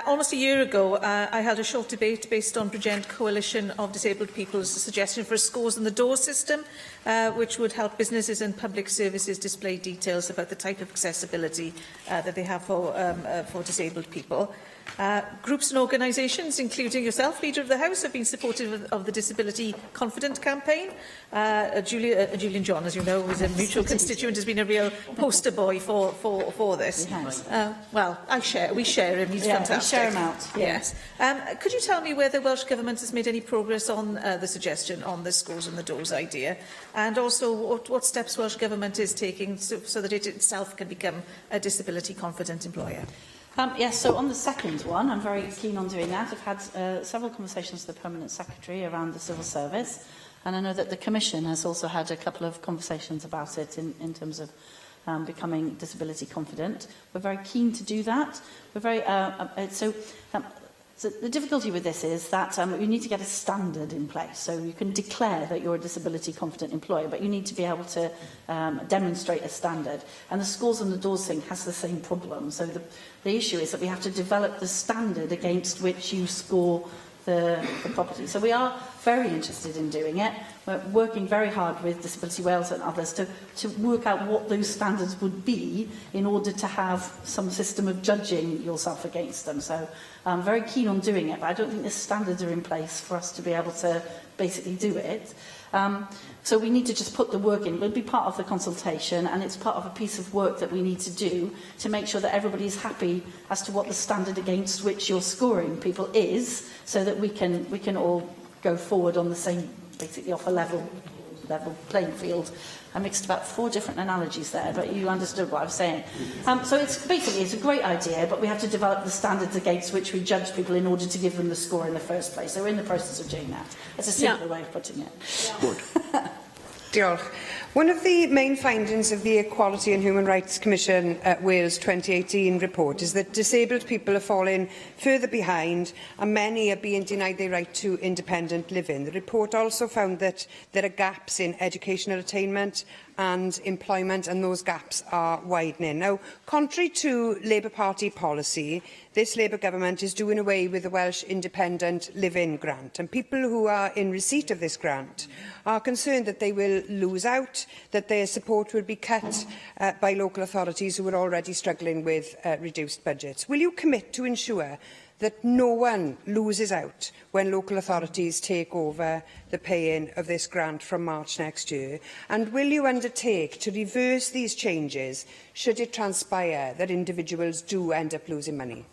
Almost a year ago, I held a short debate based on Bridgend Coalition of Disabled People's suggestion for a scores on the door system, which would help businesses and public services display details about the type of accessibility that they have for disabled people. Groups and organisations, including yourself, Leader of the House, have been supportive of the Disability Confident campaign. Julian John, as you know, who's a mutual constituent, has been a real poster boy for this. Well, we share him. He's fantastic. We share him out. Yes. Could you tell me whether Welsh Government has made any progress on the suggestion on the scores and the doors idea, and also what steps Welsh Government is taking so that it itself can become a disability confident employer? Yes, so on the second one, I'm very keen on doing that. I've had several conversations with the Permanent Secretary around the civil service, and I know that the Commission has also had a couple of conversations about it in terms of becoming disability confident. We're very keen to do that. We're very So the difficulty with this is that you need to get a standard in place. So you can declare that you're a disability-confident employer, but you need to be able to demonstrate a standard. And the scores on the doors thing has the same problem. So the issue is that we have to develop the standard against which you score the property. So we are very interested in doing it. We're working very hard with Disability Wales and others to work out what those standards would be in order to have some system of judging yourself against them. So I'm very keen on doing it, but I don't think the standards are in place for us to be able to basically do it. So we need to just put the work in. It will be part of the consultation, and it's part of a piece of work that we need to do to make sure that everybody is happy as to what the standard against which you're scoring people is, so that we can all go forward on the same, basically off a level playing field. I mixed about 4 different analogies there, but you understood what I was saying. So it's a great idea, but we have to develop the standards against which we judge people in order to give them the score in the first place. So we're in the process of doing that. It's a simpler way of putting it. Good. Diolch. One of the main findings of the Equality and Human Rights Commission Wales 2018 report is that disabled people are falling further behind and many are being denied their right to independent living. The report also found that there are gaps in educational attainment and employment, and those gaps are widening. Now, contrary to Labour Party policy, this Labour government is doing away with the Welsh Independent Living Grant, and people who are in receipt of this grant are concerned that they will lose out, that their support will be cut by local authorities who are already struggling with reduced budgets. Will you commit to ensure that no one loses out when local authorities take over the paying of this grant from March next year? And will you undertake to reverse these changes should it transpire that individuals do end up losing money?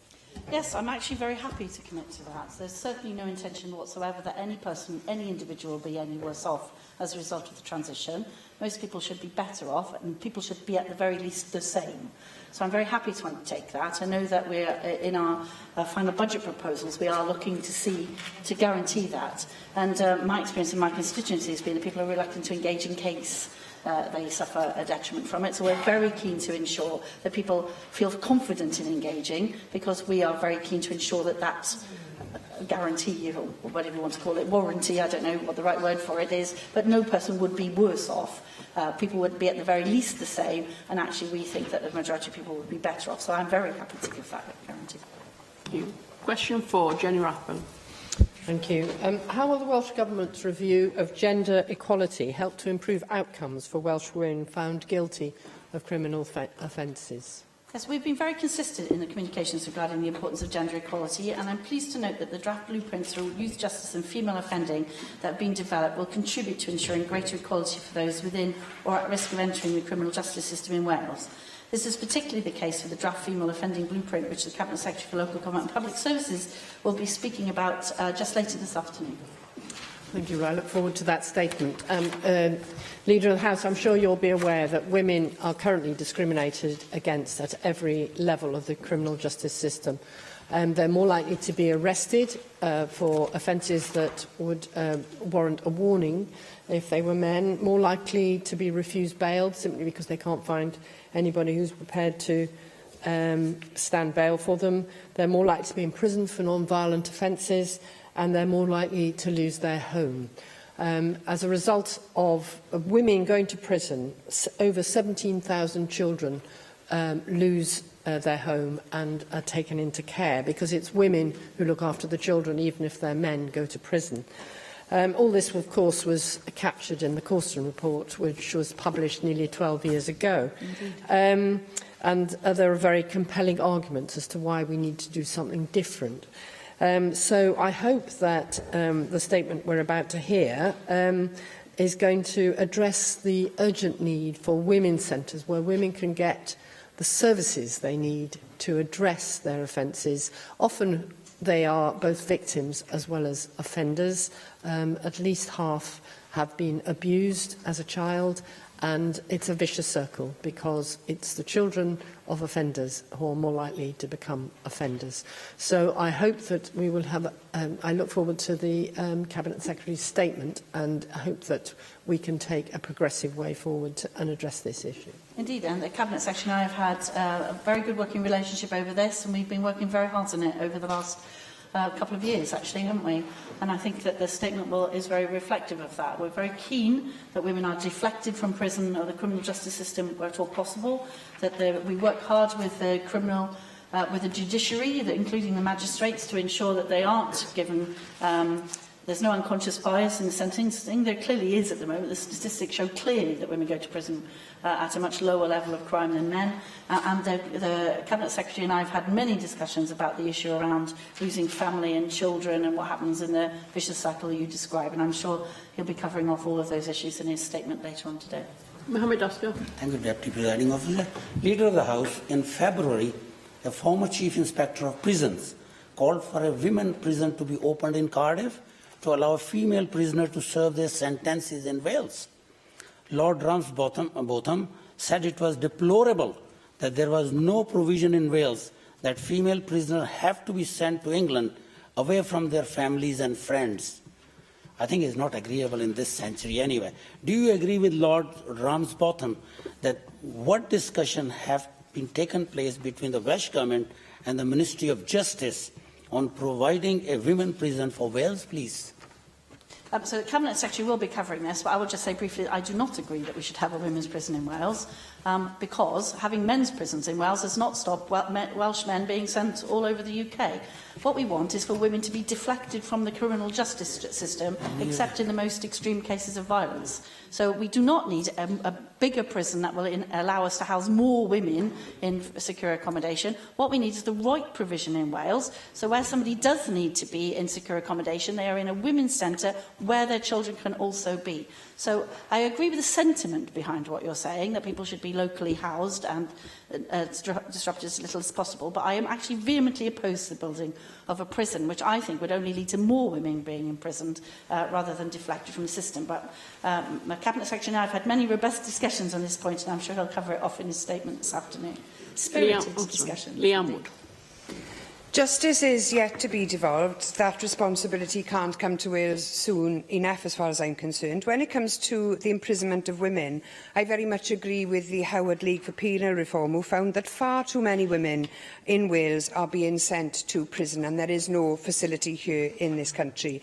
Yes, I'm actually very happy to commit to that. There's certainly no intention whatsoever that any person, any individual will be any worse off as a result of the transition. Most people should be better off, and people should be at the very least the same. So I'm very happy to undertake that. I know that we're in our final budget proposals, we are looking to guarantee that. And my experience in my constituency has been that people are reluctant to engage in case they suffer a detriment from it. So we're very keen to ensure that people feel confident in engaging, because we are very keen to ensure that that's a guarantee, or whatever you want to call it, warranty, I don't know what the right word for it is, but no person would be worse off. People would be at the very least the same, and actually we think that the majority of people would be better off. So I'm very happy to give that guarantee. Thank you. Question 4, Jenny Rathbone. Thank you. How will the Welsh Government's review of gender equality help to improve outcomes for Welsh women found guilty of criminal offences? Yes, we've been very consistent in the communications regarding the importance of gender equality, and I'm pleased to note that the draft blueprints for youth justice and female offending that have been developed will contribute to ensuring greater equality for those within or at risk of entering the criminal justice system in Wales. This is particularly the case for the draft female offending blueprint, which the Cabinet Secretary for Local Government and Public Services will be speaking about just later this afternoon. Thank you. I look forward to that statement. Leader of the House, I'm sure you'll be aware that women are currently discriminated against at every level of the criminal justice system. They're more likely to be arrested for offences that would warrant a warning if they were men, more likely to be refused bail simply because they can't find anybody who's prepared to stand bail for them. They're more likely to be imprisoned for non-violent offences, and they're more likely to lose their home. As a result of women going to prison, over 17,000 children lose their home and are taken into care, because it's women who look after the children, even if their men go to prison. All this, of course, was captured in the Corson report, which was published nearly 12 years ago. And there are very compelling arguments as to why we need to do something different. So I hope that the statement we're about to hear is going to address the urgent need for women's centres, where women can get the services they need to address their offences. Often they are both victims as well as offenders. At least half have been abused as a child, and it's a vicious circle, because it's the children of offenders who are more likely to become offenders. So I hope that we will have, I look forward to the Cabinet Secretary's statement, and I hope that we can take a progressive way forward and address this issue. Indeed, and the Cabinet Secretary and I have had a very good working relationship over this, and we've been working very hard on it over the last couple of years, actually, haven't we? And I think that the statement is very reflective of that. We're very keen that women are deflected from prison or the criminal justice system where at all possible, that we work hard with the criminal with the judiciary, including the magistrates, to ensure that they aren't given there's no unconscious bias in the sentencing. There clearly is at the moment. The statistics show clearly that women go to prison at a much lower level of crime than men. And the Cabinet Secretary and I have had many discussions about the issue around losing family and children and what happens in the vicious cycle you describe. And I'm sure he'll be covering off all of those issues in his statement later on today. Mohammed Asghar. Thank you, Deputy Presiding Officer. Leader of the House, in February, a former Chief Inspector of Prisons called for a women prison to be opened in Cardiff to allow a female prisoner to serve their sentences in Wales. Lord Ramsbottom said it was deplorable that there was no provision in Wales that female prisoners have to be sent to England away from their families and friends. I think it's not agreeable in this century anyway. Do you agree with Lord Ramsbottom that what discussion have been taken place between the Welsh Government and the Ministry of Justice on providing a women prison for Wales, please? So the Cabinet Secretary will be covering this, but I will just say briefly I do not agree that we should have a women's prison in Wales, because having men's prisons in Wales does not stop Welsh men being sent all over the UK. What we want is for women to be deflected from the criminal justice system, except in the most extreme cases of violence. So we do not need a bigger prison that will allow us to house more women in secure accommodation. What we need is the right provision in Wales. So where somebody does need to be in secure accommodation, they are in a women's centre where their children can also be. So I agree with the sentiment behind what you're saying, that people should be locally housed and disrupted as little as possible, but I am actually vehemently opposed to the building of a prison, which I think would only lead to more women being imprisoned rather than deflected from the system. But my Cabinet Secretary and I have had many robust discussions on this point, and I'm sure he'll cover it off in his statement this afternoon. Spirited discussion. Liam Wood. Justice is yet to be devolved. That responsibility can't come to Wales soon enough, as far as I'm concerned. When it comes to the imprisonment of women, I very much agree with the Howard League for Penal Reform, who found that far too many women in Wales are being sent to prison, and there is no facility here in this country.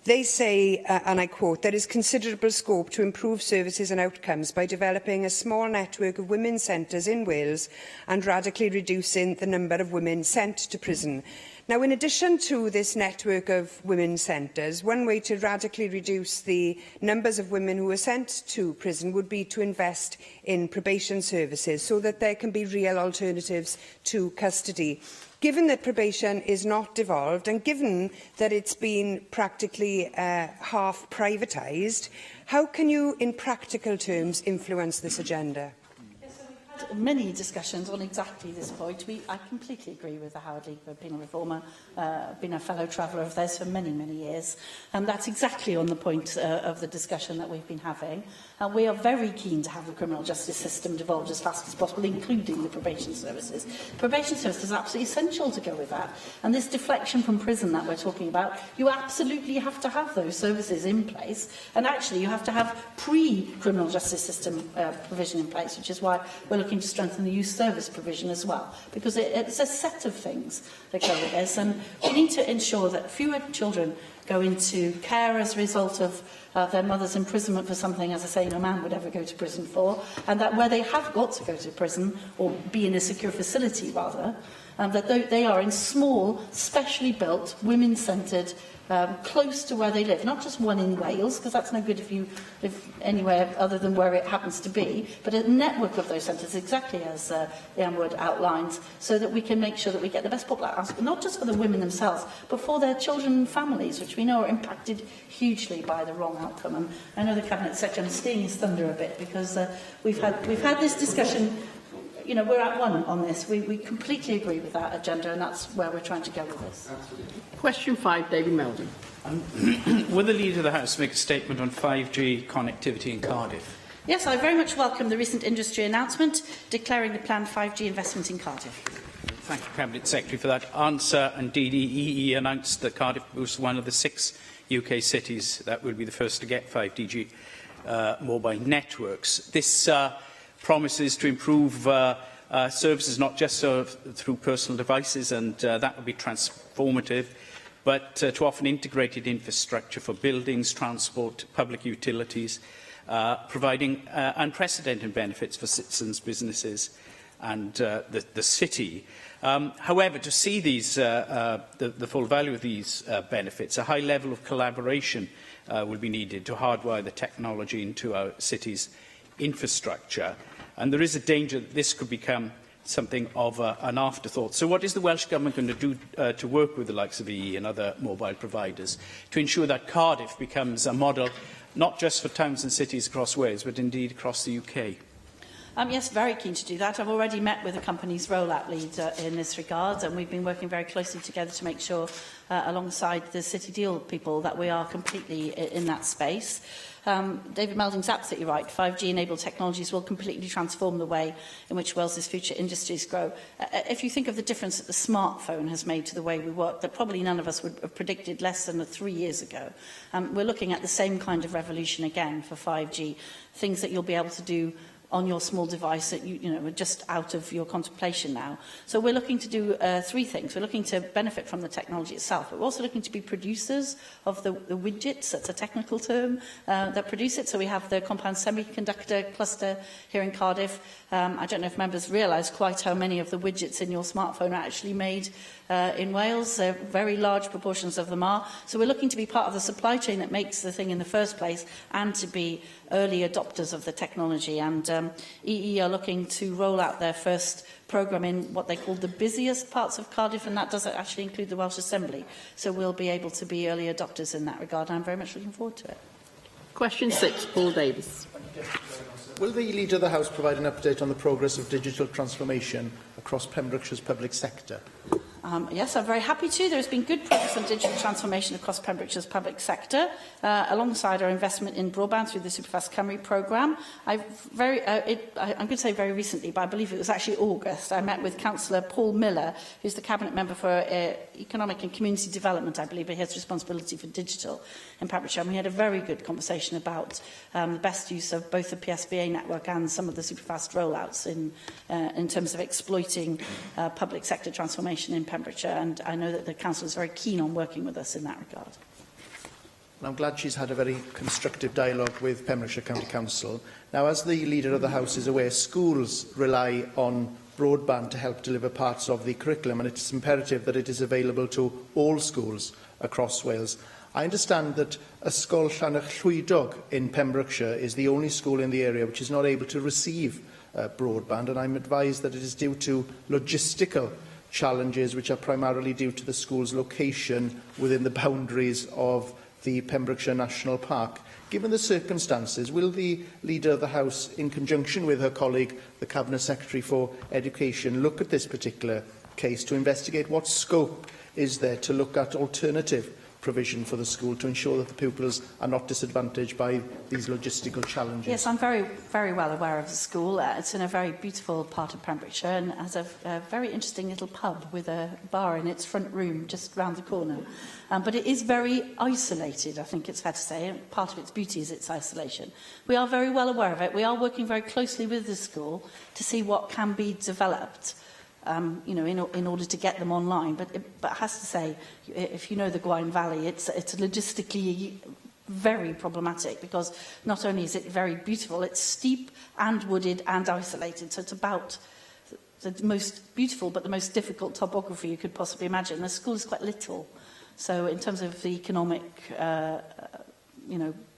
They say, and I quote, there is considerable scope to improve services and outcomes by developing a small network of women's centres in Wales and radically reducing the number of women sent to prison. Now, in addition to this network of women's centres, one way to radically reduce the numbers of women who are sent to prison would be to invest in probation services so that there can be real alternatives to custody. Given that probation is not devolved and given that it's been practically half privatised, how can you, in practical terms, influence this agenda? Many discussions on exactly this point. I completely agree with the Howard League for Penal Reformer, been a fellow traveller of theirs for many, many years. And that's exactly on the point of the discussion that we've been having. And we are very keen to have the criminal justice system devolved as fast as possible, including the probation services. Probation services are absolutely essential to go with that. And this deflection from prison that we're talking about, you absolutely have to have those services in place. And actually, you have to have pre-criminal justice system provision in place, which is why we're looking to strengthen the youth service provision as well, because it's a set of things that go with this, and we need to ensure that fewer children go into care as a result of their mother's imprisonment for something, as I say, no man would ever go to prison for, and that where they have got to go to prison, or be in a secure facility rather, that they are in small, specially built, women-centred, close to where they live, not just one in Wales, because that's no good if you live anywhere other than where it happens to be, but a network of those centres, exactly as Ian Wood outlines, so that we can make sure that we get the best possible outcome, not just for the women themselves, but for their children and families, which we know are impacted hugely by the wrong outcome. And I know the Cabinet Secretary, I'm stealing his thunder a bit, because we've had this discussion. You know, we're at one on this. We completely agree with that agenda, and that's where we're trying to go with this. Question 5, David Meldon. Will the Leader of the House make a statement on 5G connectivity in Cardiff? Yes, I very much welcome the recent industry announcement declaring the planned 5G investment in Cardiff. Thank you, Cabinet Secretary, for that answer. And DDEE announced that Cardiff was one of the 6 UK cities that will be the first to get 5G mobile networks. This promises to improve services not just through personal devices, and that will be transformative, but to offer an integrated infrastructure for buildings, transport, public utilities, providing unprecedented benefits for citizens, businesses and the city. However, to see these, the full value of these benefits, a high level of collaboration will be needed to hardwire the technology into our city's infrastructure. And there is a danger that this could become something of an afterthought. So what is the Welsh Government going to do to work with the likes of EE and other mobile providers to ensure that Cardiff becomes a model not just for towns and cities across Wales, but indeed across the UK? Yes, very keen to do that. I've already met with the company's rollout lead in this regard, and we've been working very closely together to make sure, alongside the City Deal people, that we are completely in that space. David Melding's absolutely right. 5G-enabled technologies will completely transform the way in which Wales's future industries grow. If you think of the difference that the smartphone has made to the way we work, that probably none of us would have predicted less than 3 years ago, we're looking at the same kind of revolution again for 5G, things that you'll be able to do on your small device that you know are just out of your contemplation now. So we're looking to do 3 things. We're looking to benefit from the technology itself, but we're also looking to be producers of the widgets, that's a technical term, that produce it. So we have the compound semiconductor cluster here in Cardiff. I don't know if members realise quite how many of the widgets in your smartphone are actually made in Wales. Very large proportions of them are. So we're looking to be part of the supply chain that makes the thing in the first place, and to be early adopters of the technology. And EE are looking to roll out their first programme in what they call the busiest parts of Cardiff, and that doesn't actually include the Welsh Assembly. So we'll be able to be early adopters in that regard, and I'm very much looking forward to it. Question 6, Paul Davis. Will the Leader of the House provide an update on the progress of digital transformation across Pembrokeshire's public sector? Yes, I'm very happy to. There has been good progress on digital transformation across Pembrokeshire's public sector, alongside our investment in broadband through the Superfast Cymru programme. I'm going to say very recently, but I believe it was actually August, I met with Councillor Paul Miller, who's the Cabinet Member for Economic and Community Development, I believe, he has responsibility for digital in Pembrokeshire. And we had a very good conversation about the best use of both the PSBA network and some of the Superfast rollouts in terms of exploiting public sector transformation in Pembrokeshire, and I know that the Council is very keen on working with us in that regard. I'm glad she's had a very constructive dialogue with Pembrokeshire County Council. Now, as the Leader of the House is aware, schools rely on broadband to help deliver parts of the curriculum, and it's imperative that it is available to all schools across Wales. I understand that Ysgol Llanach Llwydog in Pembrokeshire is the only school in the area which is not able to receive broadband, and I'm advised that it is due to logistical challenges which are primarily due to the school's location within the boundaries of the Pembrokeshire National Park. Given the circumstances, will the Leader of the House, in conjunction with her colleague, the Cabinet Secretary for Education, look at this particular case to investigate what scope is there to look at alternative provision for the school to ensure that the pupils are not disadvantaged by these logistical challenges? Yes, I'm very, very well aware of the school. It's in a very beautiful part of Pembrokeshire and has a very interesting little pub with a bar in its front room just round the corner. But it is very isolated, I think it's fair to say, and part of its beauty is its isolation. We are very well aware of it. We are working very closely with the school to see what can be developed in order to get them online. But I have to say, if you know the Gwaun Valley, it's logistically very problematic, because not only is it very beautiful, it's steep and wooded and isolated. So it's about the most beautiful but the most difficult topography you could possibly imagine. The school is quite little. So in terms of the economic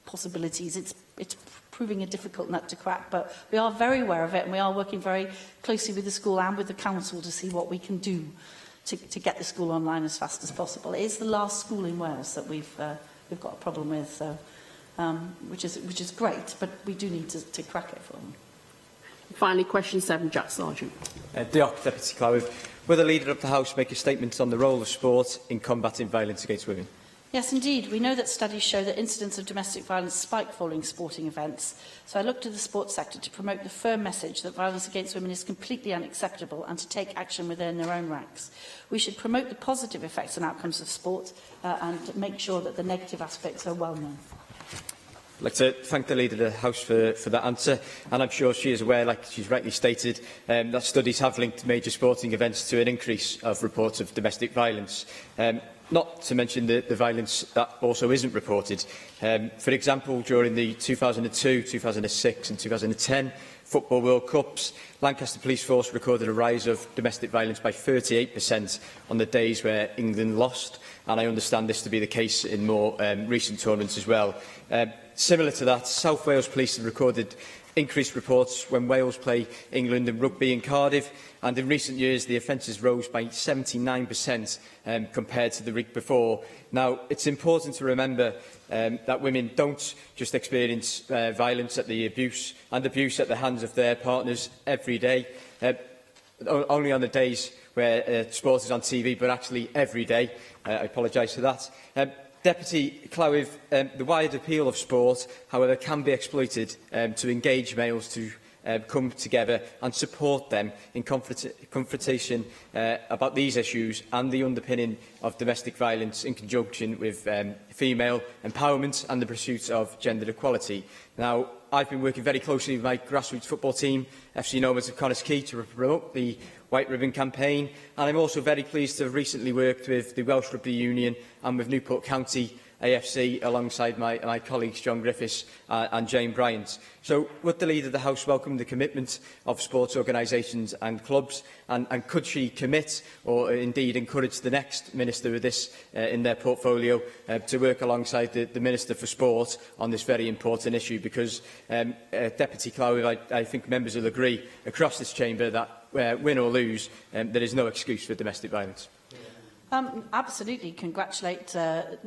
possibilities, it's proving a difficult nut to crack, but we are very aware of it, and we are working very closely with the school and with the council to see what we can do to get the school online as fast as possible. It is the last school in Wales that we've got a problem with, so, which is great, but we do need to crack it for them. Finally, question 7, Jack Sargent. Diolch, Deputy Clywyd. Will the Leader of the House make a statement on the role of sport in combating violence against women? Yes, indeed. We know that studies show that incidents of domestic violence spike following sporting events. So I look to the sports sector to promote the firm message that violence against women is completely unacceptable and to take action within their own ranks. We should promote the positive effects and outcomes of sport and make sure that the negative aspects are well known. I'd like to thank the Leader of the House for that answer, and I'm sure she is aware, like she's rightly stated, that studies have linked major sporting events to an increase of reports of domestic violence. Not to mention the violence that also isn't reported. For example, during the 2002, 2006 and 2010 Football World Cups, Lancaster Police Force recorded a rise of domestic violence by 38% on the days where England lost, and I understand this to be the case in more recent tournaments as well. Similar to that, South Wales Police have recorded increased reports when Wales play England in rugby in Cardiff, and in recent years the offences rose by 79% compared to the week before. Now, it's important to remember that women don't just experience violence at the abuse at the hands of their partners every day, only on the days where sport is on TV, but actually every day. I apologise for that. Deputy Clowith, the wide appeal of sport, however, can be exploited to engage males to come together and support them in confrontation about these issues and the underpinning of domestic violence in conjunction with female empowerment and the pursuit of gender equality. Now, I've been working very closely with my grassroots football team, FC Nomads of Connah's Quay, to promote the White Ribbon campaign, and I'm also very pleased to have recently worked with the Welsh Rugby Union and with Newport County AFC alongside my colleagues John Griffiths and Jane Bryant. So would the Leader of the House welcome the commitment of sports organisations and clubs, and could she commit or indeed encourage the next Minister with this in their portfolio to work alongside the Minister for Sport on this very important issue? Because, Deputy Clowith, I think members will agree across this chamber that win or lose, there is no excuse for domestic violence. Absolutely congratulate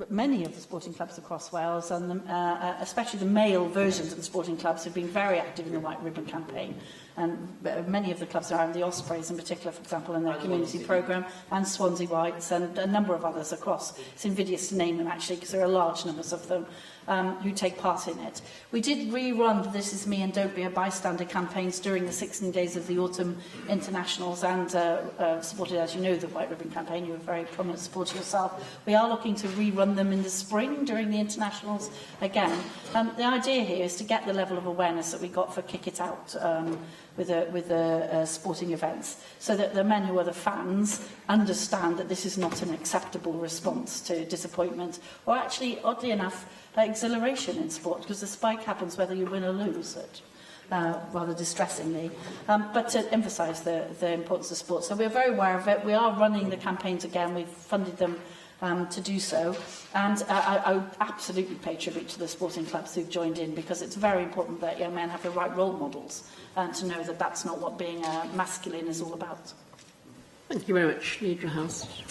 many of the sporting clubs across Wales, and especially the male versions of the sporting clubs who have been very active in the White Ribbon campaign. And many of the clubs around the Ospreys in particular, for example, in their community programme, and Swansea Whites, and a number of others across. It's invidious to name them, actually, because there are large numbers of them who take part in it. We did rerun the This Is Me and Don't Be a Bystander campaigns during the 16 days of the autumn internationals, and supported, as you know, the White Ribbon campaign. You were a very prominent supporter yourself. We are looking to rerun them in the spring during the internationals again. The idea here is to get the level of awareness that we got for Kick It Out with the sporting events, so that the men who are the fans understand that this is not an acceptable response to disappointment, or actually, oddly enough, exhilaration in sport, because the spike happens whether you win or lose it, rather distressingly, but to emphasise the importance of sport. So we're very aware of it. We are running the campaigns again. We've funded them to do so, and I would absolutely pay tribute to the sporting clubs who've joined in, because it's very important that young men have the right role models to know that that's not what being masculine is all about. Thank you very much, Leader of the House.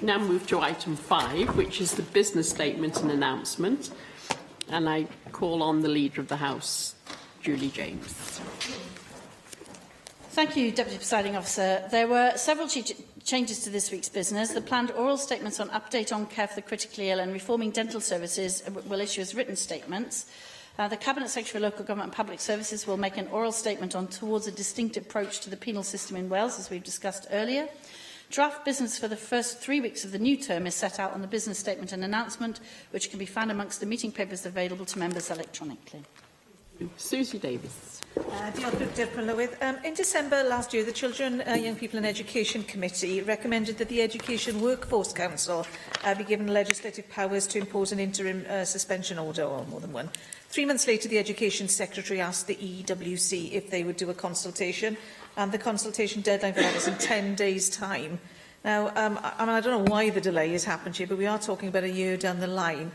Now move to item 5, which is the business statement and announcement, and I call on the Leader of the House, Julie James. Thank you, Deputy Presiding Officer. There were several changes to this week's business. The planned oral statements on update on care for the critically ill and reforming dental services will issue as written statements. The Cabinet Secretary for Local Government and Public Services will make an oral statement on towards a distinct approach to the penal system in Wales, as we've discussed earlier. Draft business for the first 3 weeks of the new term is set out on the business statement and announcement, which can be found amongst the meeting papers available to members electronically. Susie Davis. In December last year, the Children, Young People and Education Committee recommended that the Education Workforce Council be given legislative powers to impose an interim suspension order, or more than one. 3 months later, the Education Secretary asked the EWC if they would do a consultation, and the consultation deadline for that is in 10 days' time. Now, I don't know why the delay has happened here, but we are talking about a year down the line.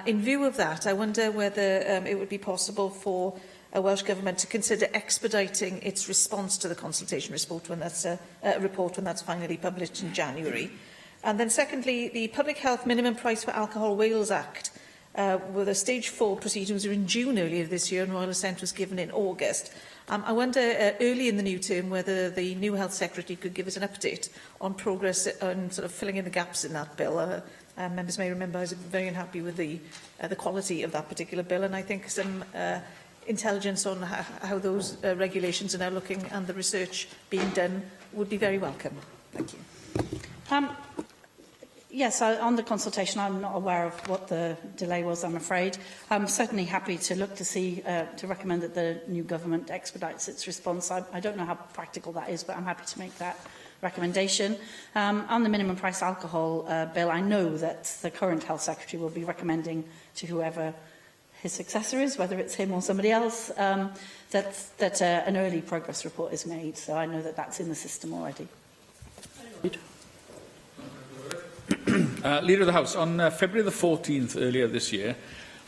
In view of that, I wonder whether it would be possible for a Welsh Government to consider expediting its response to the consultation report when that's finally published in January. And then secondly, the Public Health Minimum Price for Alcohol Wales Act, where the Stage 4 proceedings were in June earlier this year and royal assent was given in August. I wonder, early in the new term, whether the new Health Secretary could give us an update on progress on sort of filling in the gaps in that bill. Members may remember I was very unhappy with the quality of that particular bill, and I think some intelligence on how those regulations are now looking and the research being done would be very welcome. Thank you. Yes, on the consultation, I'm not aware of what the delay was, I'm afraid. I'm certainly happy to look to see, to recommend that the new government expedites its response. I don't know how practical that is, but I'm happy to make that recommendation. On the minimum price alcohol bill, I know that the current Health Secretary will be recommending to whoever his successor is, whether it's him or somebody else, that an early progress report is made. So I know that that's in the system already. Leader of the House, on February the 14th earlier this year,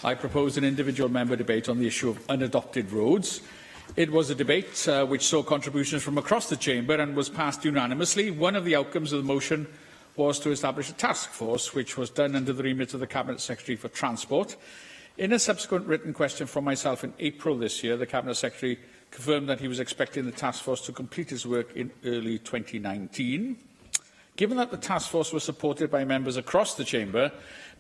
I proposed an individual member debate on the issue of unadopted roads. It was a debate which saw contributions from across the chamber and was passed unanimously. One of the outcomes of the motion was to establish a task force, which was done under the remit of the Cabinet Secretary for Transport. In a subsequent written question from myself in April this year, the Cabinet Secretary confirmed that he was expecting the task force to complete its work in early 2019. Given that the task force was supported by members across the chamber,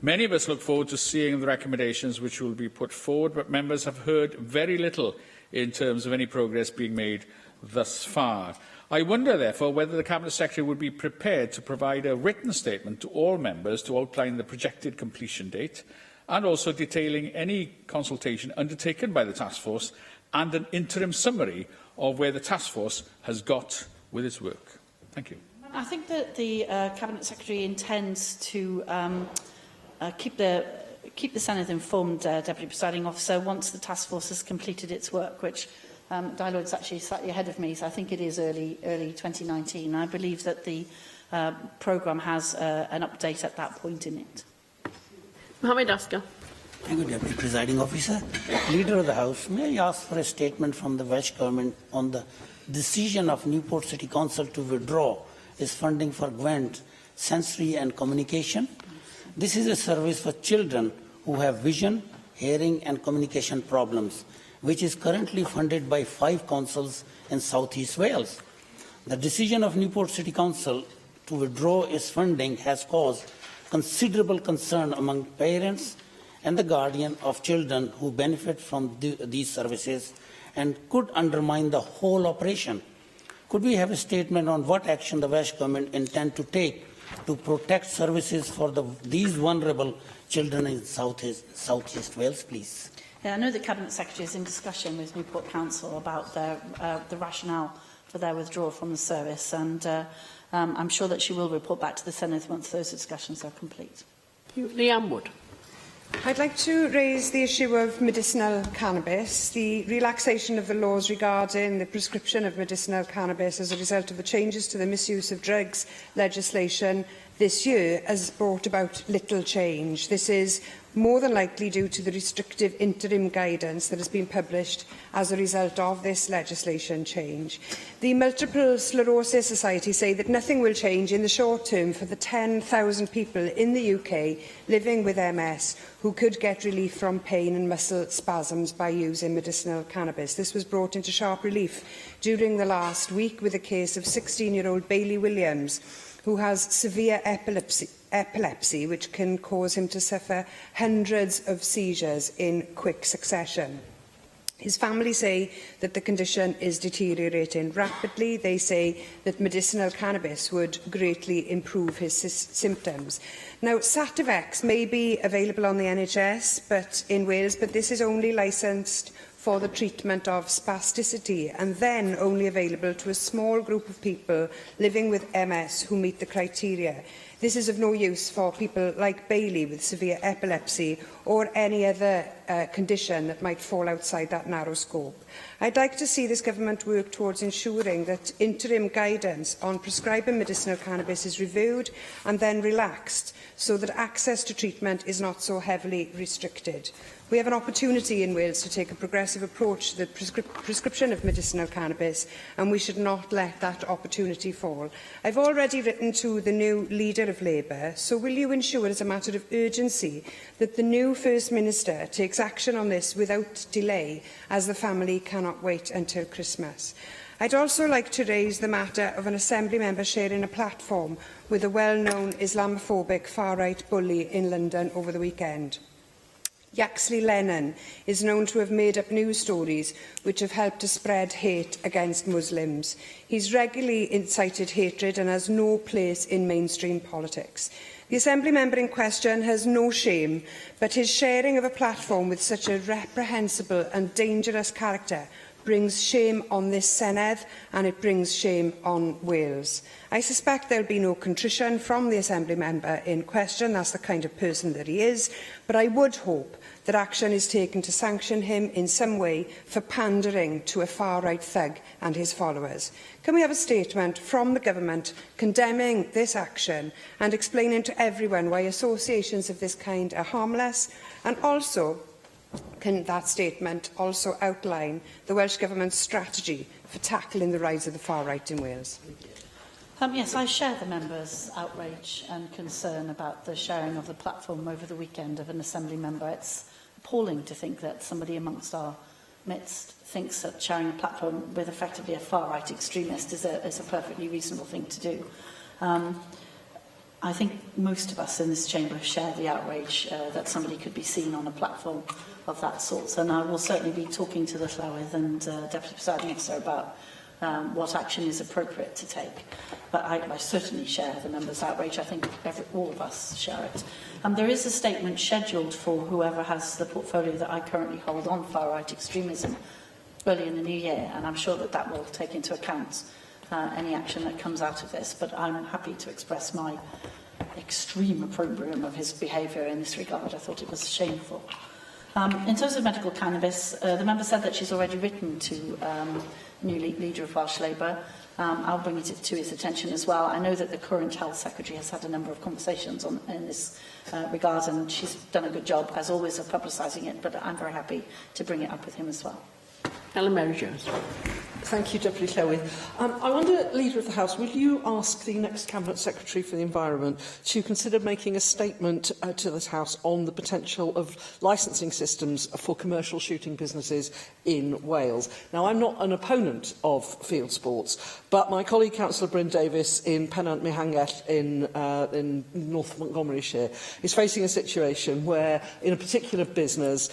many of us look forward to seeing the recommendations which will be put forward, but members have heard very little in terms of any progress being made thus far. I wonder, therefore, whether the Cabinet Secretary would be prepared to provide a written statement to all members to outline the projected completion date, and also detailing any consultation undertaken by the task force and an interim summary of where the task force has got with its work. Thank you. I think that the Cabinet Secretary intends to keep the Senedd informed, Deputy Presiding Officer, once the task force has completed its work, which Dialogue's actually slightly ahead of me, so I think it is early 2019. I believe that the programme has an update at that point in it. Mohamed Asker. Thank you, Deputy Presiding Officer. Leader of the House, may I ask for a statement from the Welsh Government on the decision of Newport City Council to withdraw its funding for Gwent, sensory and communication? This is a service for children who have vision, hearing and communication problems, which is currently funded by 5 councils in South East Wales. The decision of Newport City Council to withdraw its funding has caused considerable concern among parents and the guardian of children who benefit from these services and could undermine the whole operation. Could we have a statement on what action the Welsh Government intend to take to protect services for these vulnerable children in South East Wales, please? Yeah, I know the Cabinet Secretary is in discussion with Newport Council about the rationale for their withdrawal from the service, and I'm sure that she will report back to the Senedd once those discussions are complete. Leanne Wood. I'd like to raise the issue of medicinal cannabis. The relaxation of the laws regarding the prescription of medicinal cannabis as a result of the changes to the misuse of drugs legislation this year has brought about little change. This is more than likely due to the restrictive interim guidance that has been published as a result of this legislation change. The Multiple Sclerosis Society say that nothing will change in the short term for the 10,000 people in the UK living with MS who could get relief from pain and muscle spasms by using medicinal cannabis. This was brought into sharp relief during the last week with a case of 16-year-old Bailey Williams, who has severe epilepsy, which can cause him to suffer hundreds of seizures in quick succession. His family say that the condition is deteriorating rapidly. They say that medicinal cannabis would greatly improve his symptoms. Now, Sativex may be available on the NHS in Wales, but this is only licensed for the treatment of spasticity and then only available to a small group of people living with MS who meet the criteria. This is of no use for people like Bailey with severe epilepsy or any other condition that might fall outside that narrow scope. I'd like to see this government work towards ensuring that interim guidance on prescribing medicinal cannabis is reviewed and then relaxed so that access to treatment is not so heavily restricted. We have an opportunity in Wales to take a progressive approach to the prescription of medicinal cannabis, and we should not let that opportunity fall. I've already written to the new Leader of Labour, so will you ensure as a matter of urgency that the new First Minister takes action on this without delay, as the family cannot wait until Christmas? I'd also like to raise the matter of an Assembly member sharing a platform with a well-known Islamophobic far-right bully in London over the weekend. Yaxley Lennon is known to have made up news stories which have helped to spread hate against Muslims. He's regularly incited hatred and has no place in mainstream politics. The Assembly member in question has no shame, but his sharing of a platform with such a reprehensible and dangerous character brings shame on this Senedd and it brings shame on Wales. I suspect there will be no contrition from the Assembly member in question. That's the kind of person that he is. But I would hope that action is taken to sanction him in some way for pandering to a far-right thug and his followers. Can we have a statement from the government condemning this action and explaining to everyone why associations of this kind are harmless? And also, can that statement also outline the Welsh Government's strategy for tackling the rise of the far-right in Wales? Yes, I share the members' outrage and concern about the sharing of the platform over the weekend of an Assembly member. It's appalling to think that somebody amongst our midst thinks that sharing a platform with effectively a far-right extremist is a perfectly reasonable thing to do. I think most of us in this chamber share the outrage that somebody could be seen on a platform of that sort, and I will certainly be talking to the Llywydd and Deputy Presiding Officer about what action is appropriate to take. But I certainly share the members' outrage. I think all of us share it. There is a statement scheduled for whoever has the portfolio that I currently hold on far-right extremism early in the new year, and I'm sure that that will take into account any action that comes out of this. But I'm happy to express my extreme opprobrium of his behaviour in this regard. I thought it was shameful. In terms of medical cannabis, the member said that she's already written to new leader of Welsh Labour. I'll bring it to his attention as well. I know that the current Health Secretary has had a number of conversations in this regard, and she's done a good job, as always, of publicising it, but I'm very happy to bring it up with him as well. Ellen Mary Jones. Thank you, Deputy Llywydd. I wonder, Leader of the House, will you ask the next Cabinet Secretary for the Environment to consider making a statement to this House on the potential of licensing systems for commercial shooting businesses in Wales? Now, I'm not an opponent of field sports, but my colleague Councillor Bryn Davies in Penal Mihangell in North Montgomeryshire is facing a situation where, in a particular business,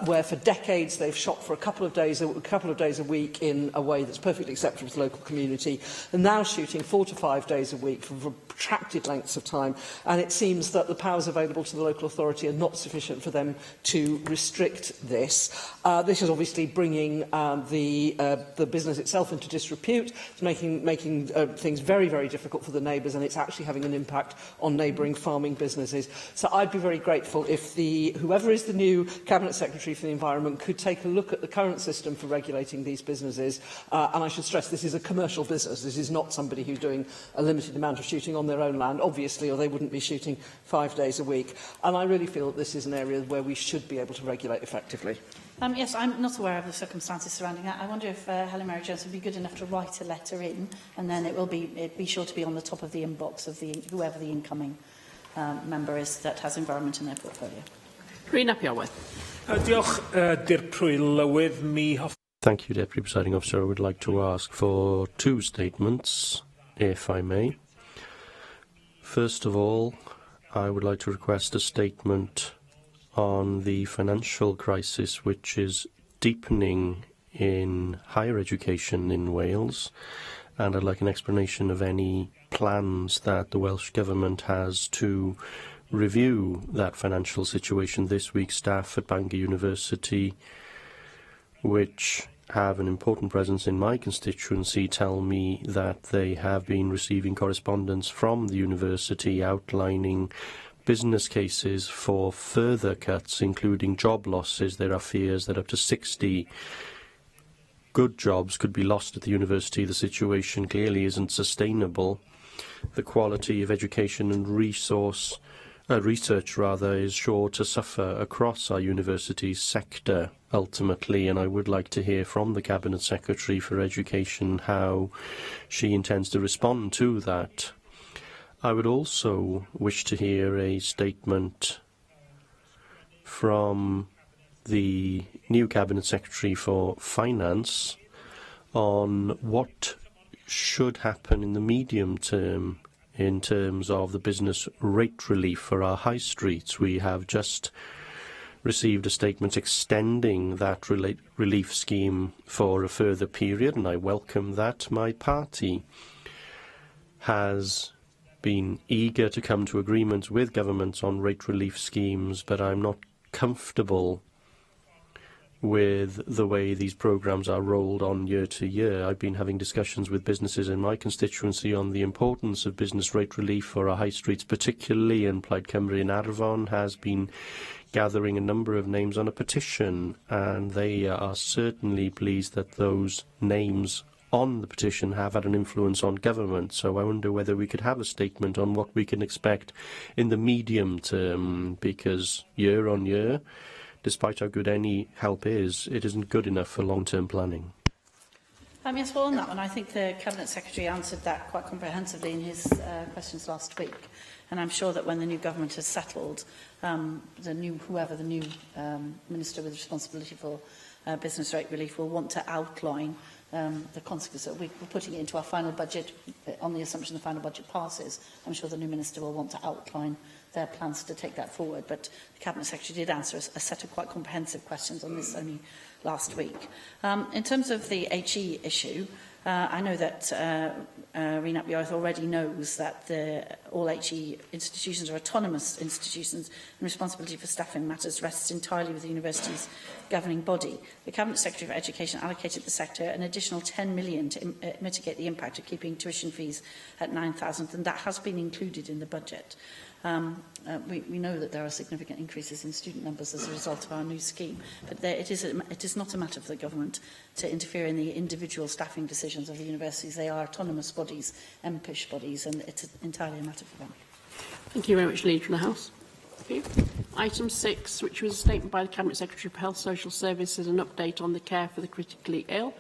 where for decades they've shot for a couple of days a week in a way that's perfectly acceptable to the local community, and now shooting 4 to 5 days a week for protracted lengths of time, and it seems that the powers available to the local authority are not sufficient for them to restrict this. This is obviously bringing the business itself into disrepute. It's making things very, very difficult for the neighbours, and it's actually having an impact on neighbouring farming businesses. So I'd be very grateful if whoever is the new Cabinet Secretary for the Environment could take a look at the current system for regulating these businesses. And I should stress this is a commercial business. This is not somebody who's doing a limited amount of shooting on their own land, obviously, or they wouldn't be shooting 5 days a week. And I really feel that this is an area where we should be able to regulate effectively. Yes, I'm not aware of the circumstances surrounding that. I wonder if Helen Mary Jones would be good enough to write a letter in, and then it'd be sure to be on the top of the inbox of whoever the incoming member is that has environment in their portfolio. Rhyn ap Iorwerth. Diolch, Dir Prwy Lywydd, mi hoff. Thank you, Deputy Presiding Officer. I would like to ask for 2 statements, if I may. First of all, I would like to request a statement on the financial crisis which is deepening in higher education in Wales, and I'd like an explanation of any plans that the Welsh Government has to review that financial situation. This week, staff at Bangor University, which have an important presence in my constituency, tell me that they have been receiving correspondence from the university outlining business cases for further cuts, including job losses. There are fears that up to 60 good jobs could be lost at the university. The situation clearly isn't sustainable. The quality of education and research is sure to suffer across our university's sector ultimately, and I would like to hear from the Cabinet Secretary for Education how she intends to respond to that. I would also wish to hear a statement from the new Cabinet Secretary for Finance on what should happen in the medium term in terms of the business rate relief for our high streets. We have just received a statement extending that relief scheme for a further period, and I welcome that. My party has been eager to come to agreements with governments on rate relief schemes, but I'm not comfortable with the way these programmes are rolled on year to year. I've been having discussions with businesses in my constituency on the importance of business rate relief for our high streets, particularly in Plaid Cymru and Arfon has been gathering a number of names on a petition, and they are certainly pleased that those names on the petition have had an influence on government. So I wonder whether we could have a statement on what we can expect in the medium term, because year on year, despite how good any help is, it isn't good enough for long-term planning. Yes, well, on that one, I think the Cabinet Secretary answered that quite comprehensively in his questions last week. And I'm sure that when the new government has settled, whoever the new Minister with responsibility for business rate relief will want to outline the consequences. We're putting it into our final budget on the assumption the final budget passes. I'm sure the new Minister will want to outline their plans to take that forward. But the Cabinet Secretary did answer a set of quite comprehensive questions on this only last week. In terms of the HE issue, I know that Rena Bioeth already knows that all HE institutions are autonomous institutions and responsibility for staffing matters rests entirely with the university's governing body. The Cabinet Secretary for Education allocated the sector an additional £10 million to mitigate the impact of keeping tuition fees at £9,000, and that has been included in the budget. We know that there are significant increases in student numbers as a result of our new scheme, but it is not a matter for the government to interfere in the individual staffing decisions of the universities. They are autonomous bodies, MPIsh bodies, and it's entirely a matter for them. Thank you very much, Leader of the House. Okay. Item 6, which was a statement by the Cabinet Secretary for Health, Social Services, an update on the care for the critically ill,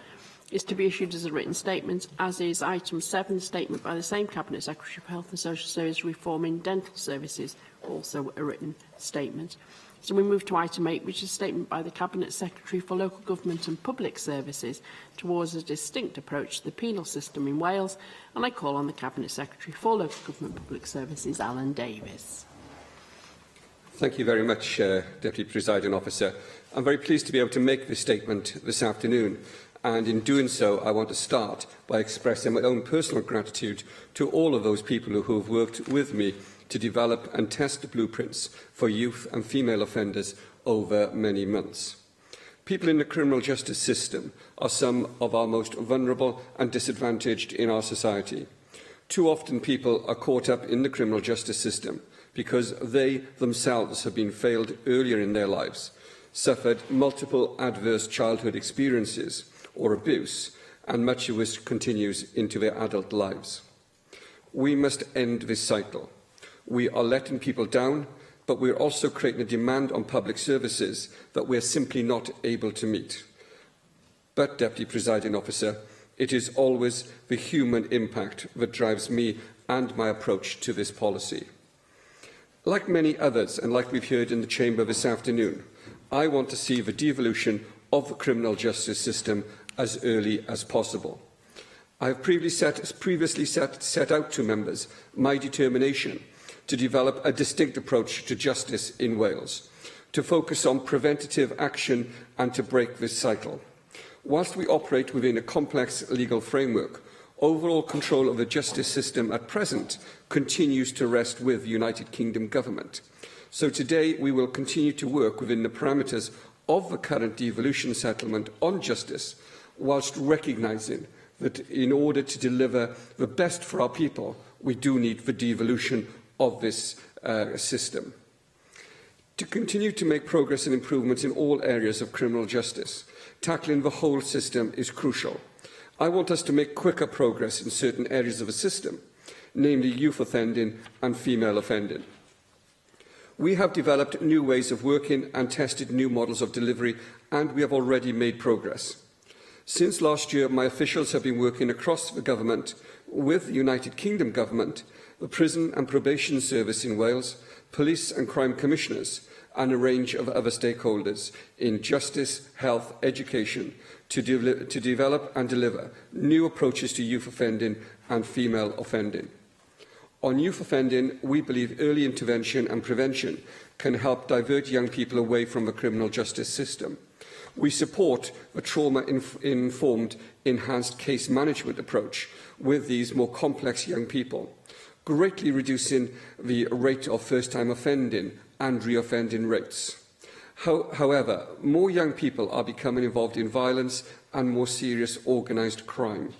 is to be issued as a written statement, as is item 7, statement by the same Cabinet Secretary for Health and Social Services reforming dental services, also a written statement. So we move to item 8, which is a statement by the Cabinet Secretary for Local Government and Public Services towards a distinct approach to the penal system in Wales, and I call on the Cabinet Secretary for Local Government and Public Services, Alan Davies. Thank you very much, Deputy Presiding Officer. I'm very pleased to be able to make this statement this afternoon. And in doing so, I want to start by expressing my own personal gratitude to all of those people who have worked with me to develop and test the blueprints for youth and female offenders over many months. People in the criminal justice system are some of our most vulnerable and disadvantaged in our society. Too often people are caught up in the criminal justice system because they themselves have been failed earlier in their lives, suffered multiple adverse childhood experiences or abuse, and much of which continues into their adult lives. We must end this cycle. We are letting people down, but we are also creating a demand on public services that we are simply not able to meet. But, Deputy Presiding Officer, it is always the human impact that drives me and my approach to this policy. Like many others, and like we've heard in the Chamber this afternoon, I want to see the devolution of the criminal justice system as early as possible. I have previously set out to members my determination to develop a distinct approach to justice in Wales, to focus on preventative action and to break this cycle. Whilst we operate within a complex legal framework, overall control of the justice system at present continues to rest with the United Kingdom Government. So today we will continue to work within the parameters of the current devolution settlement on justice, whilst recognising that in order to deliver the best for our people, we do need the devolution of this system. To continue to make progress and improvements in all areas of criminal justice, tackling the whole system is crucial. I want us to make quicker progress in certain areas of the system, namely youth offending and female offending. We have developed new ways of working and tested new models of delivery, and we have already made progress. Since last year, my officials have been working across the government with the United Kingdom Government, the Prison and Probation Service in Wales, police and crime commissioners, and a range of other stakeholders in justice, health, education, to develop and deliver new approaches to youth offending and female offending. On youth offending, we believe early intervention and prevention can help divert young people away from the criminal justice system. We support the trauma-informed enhanced case management approach with these more complex young people, greatly reducing the rate of first-time offending and reoffending rates. However, more young people are becoming involved in violence and more serious organised crime.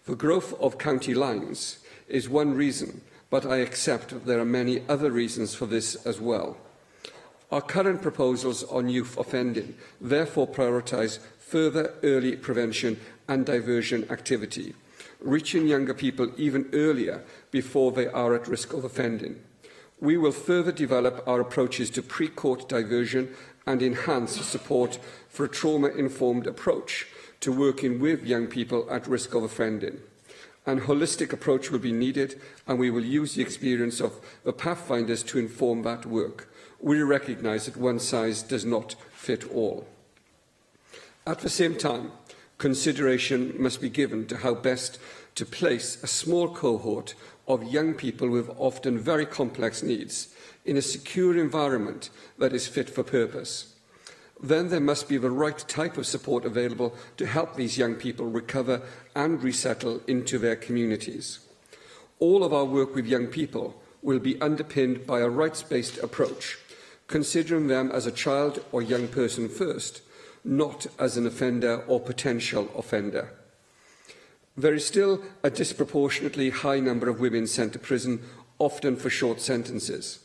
The growth of county lines is one reason, but I accept that there are many other reasons for this as well. Our current proposals on youth offending therefore prioritise further early prevention and diversion activity, reaching younger people even earlier before they are at risk of offending. We will further develop our approaches to pre-court diversion and enhance support for a trauma-informed approach to working with young people at risk of offending. An holistic approach will be needed, and we will use the experience of the Pathfinders to inform that work. We recognise that one size does not fit all. At the same time, consideration must be given to how best to place a small cohort of young people with often very complex needs in a secure environment that is fit for purpose. Then there must be the right type of support available to help these young people recover and resettle into their communities. All of our work with young people will be underpinned by a rights-based approach, considering them as a child or young person first, not as an offender or potential offender. There is still a disproportionately high number of women sent to prison, often for short sentences.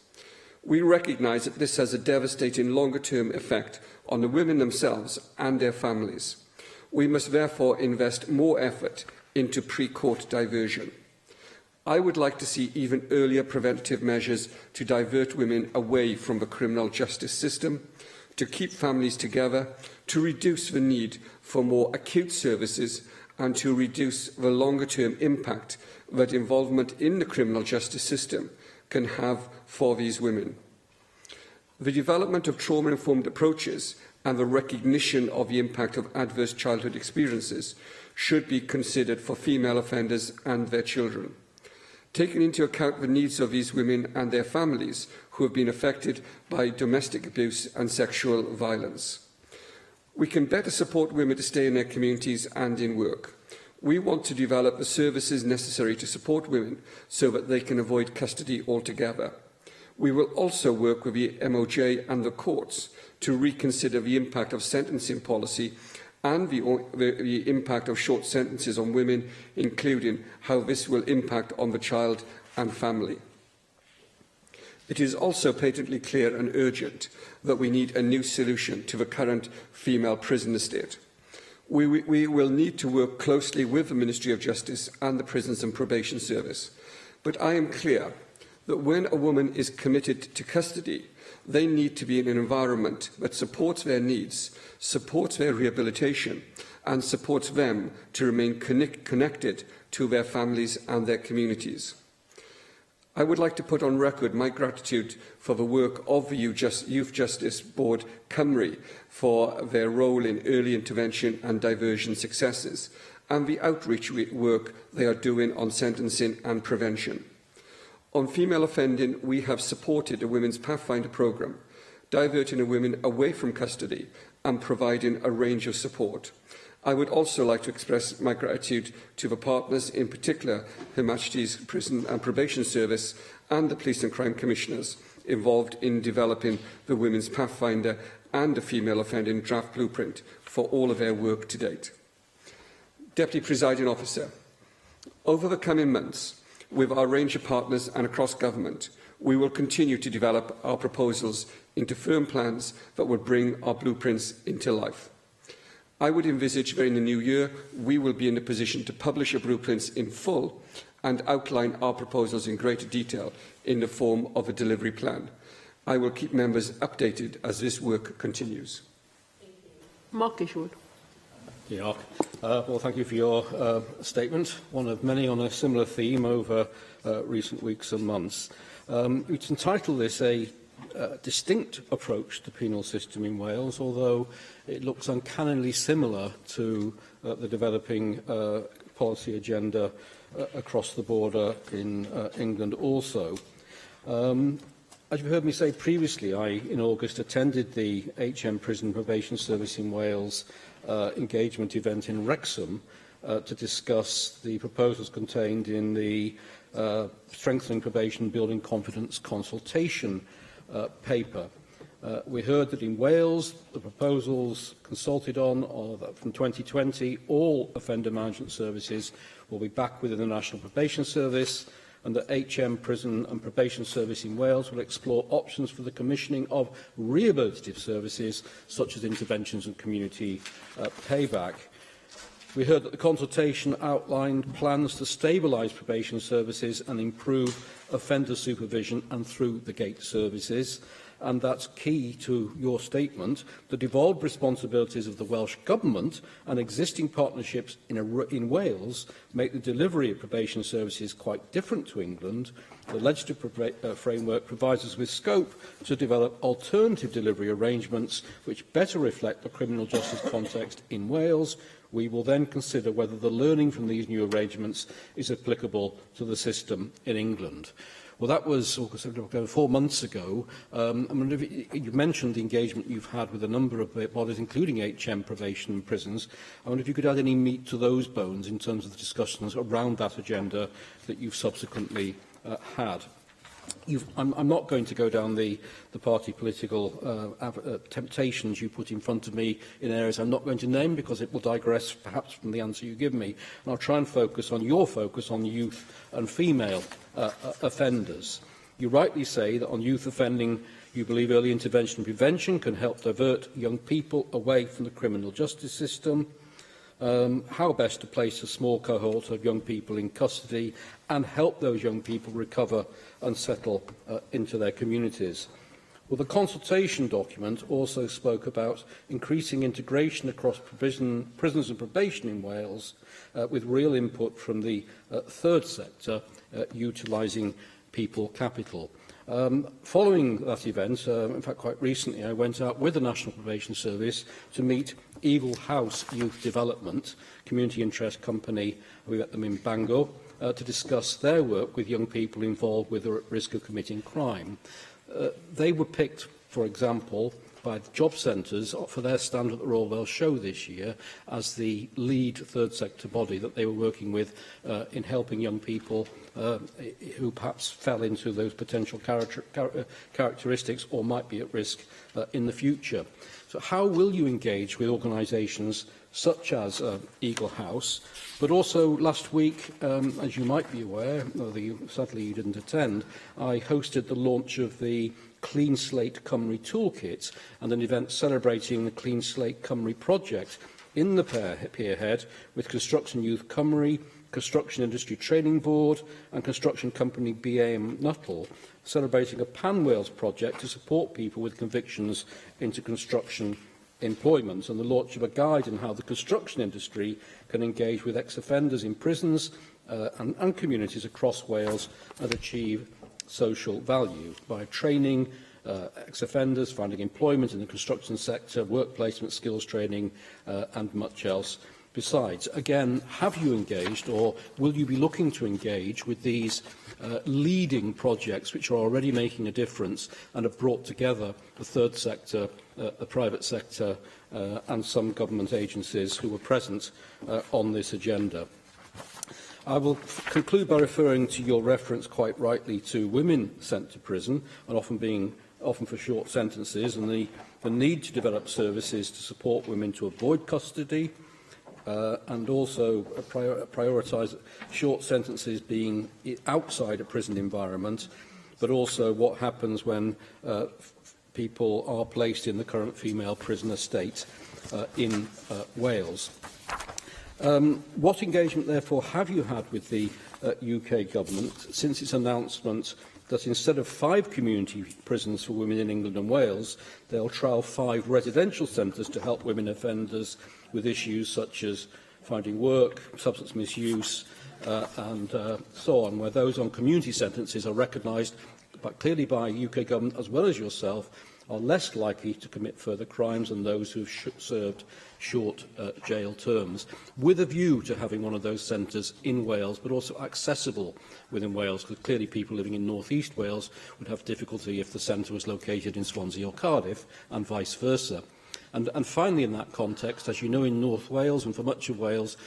We recognise that this has a devastating longer-term effect on the women themselves and their families. We must therefore invest more effort into pre-court diversion. I would like to see even earlier preventive measures to divert women away from the criminal justice system, to keep families together, to reduce the need for more acute services, and to reduce the longer-term impact that involvement in the criminal justice system can have for these women. The development of trauma-informed approaches and the recognition of the impact of adverse childhood experiences should be considered for female offenders and their children, taking into account the needs of these women and their families who have been affected by domestic abuse and sexual violence. We can better support women to stay in their communities and in work. We want to develop the services necessary to support women so that they can avoid custody altogether. We will also work with the MOJ and the courts to reconsider the impact of sentencing policy and the impact of short sentences on women, including how this will impact on the child and family. It is also patently clear and urgent that we need a new solution to the current female prison estate. We will need to work closely with the Ministry of Justice and the Prisons and Probation Service. But I am clear that when a woman is committed to custody, they need to be in an environment that supports their needs, supports their rehabilitation, and supports them to remain connected to their families and their communities. I would like to put on record my gratitude for the work of the Youth Justice Board Cymru for their role in early intervention and diversion successes, and the outreach work they are doing on sentencing and prevention. On female offending, we have supported a Women's Pathfinder programme, diverting a women away from custody and providing a range of support. I would also like to express my gratitude to the partners, in particular Her Majesty's Prison and Probation Service and the Police and Crime Commissioners involved in developing the Women's Pathfinder and the Female Offending Draft Blueprint for all of their work to date. Deputy Presiding Officer, over the coming months, with our range of partners and across government, we will continue to develop our proposals into firm plans that will bring our blueprints into life. I would envisage that in the new year, we will be in a position to publish our blueprints in full and outline our proposals in greater detail in the form of a delivery plan. I will keep members updated as this work continues. Mark Ishwood. Yeah. Well, thank you for your statement, one of many on a similar theme over recent weeks and months. It's entitled this a distinct approach to penal system in Wales, although it looks uncannily similar to the developing policy agenda across the border in England also. As you've heard me say previously, I, in August, attended the HM Prison Probation Service in Wales engagement event in Wrexham to discuss the proposals contained in the Strengthening Probation Building Confidence consultation paper. We heard that in Wales, the proposals consulted on are that from 2020, all offender management services will be back within the National Probation Service, and that HM Prison and Probation Service in Wales will explore options for the commissioning of rehabilitative services, such as interventions and community payback. We heard that the consultation outlined plans to stabilise probation services and improve offender supervision and through the gate services. And that's key to your statement. The devolved responsibilities of the Welsh Government and existing partnerships in Wales make the delivery of probation services quite different to England. The legislative framework provides us with scope to develop alternative delivery arrangements which better reflect the criminal justice context in Wales. We will then consider whether the learning from these new arrangements is applicable to the system in England. Well, that was 4 months ago. You mentioned the engagement you've had with a number of bodies, including HM Probation and Prisons. I wonder if you could add any meat to those bones in terms of the discussions around that agenda that you've subsequently had. I'm not going to go down the party political temptations you put in front of me in areas I'm not going to name because it will digress perhaps from the answer you give me. And I'll try and focus on your focus on youth and female offenders. You rightly say that on youth offending, you believe early intervention and prevention can help divert young people away from the criminal justice system. How best to place a small cohort of young people in custody and help those young people recover and settle into their communities. Well, the consultation document also spoke about increasing integration across prisons and probation in Wales with real input from the third sector, utilising people capital. Following that event, in fact quite recently, I went out with the National Probation Service to meet Eagle House Youth Development, community interest company. We met them in Bangor to discuss their work with young people involved with or at risk of committing crime. They were picked, for example, by the job centres for their stand at the Royal Welsh Show this year as the lead third sector body that they were working with in helping young people who perhaps fell into those potential characteristics or might be at risk in the future. So how will you engage with organisations such as Eagle House? But also last week, as you might be aware, sadly you didn't attend, I hosted the launch of the Clean Slate Cymru Toolkit and an event celebrating the Clean Slate Cymru project in the Pierhead with Construction Youth Cymru, Construction Industry Training Board and construction company BAM Nuttall, celebrating a Pan-Wales project to support people with convictions into construction employment and the launch of a guide on how the construction industry can engage with ex-offenders in prisons and communities across Wales and achieve social value by training ex-offenders, finding employment in the construction sector, work placement, skills training and much else. Besides, again, have you engaged or will you be looking to engage with these leading projects which are already making a difference and have brought together the third sector, the private sector and some government agencies who were present on this agenda? I will conclude by referring to your reference quite rightly to women sent to prison and often for short sentences and the need to develop services to support women to avoid custody, and also prioritise short sentences being outside a prison environment, but also what happens when people are placed in the current female prisoner state in Wales. What engagement, therefore, have you had with the UK Government since its announcement that instead of 5 community prisons for women in England and Wales, they'll trial 5 residential centres to help women offenders with issues such as finding work, substance misuse and so on, where those on community sentences are recognised clearly by UK Government as well as yourself are less likely to commit further crimes than those who have served short jail terms, with a view to having one of those centres in Wales, but also accessible within Wales, because clearly people living in North East Wales would have difficulty if the centre was located in Swansea or Cardiff, and vice versa. And finally, in that context, as you know, in North Wales and for much of Wales,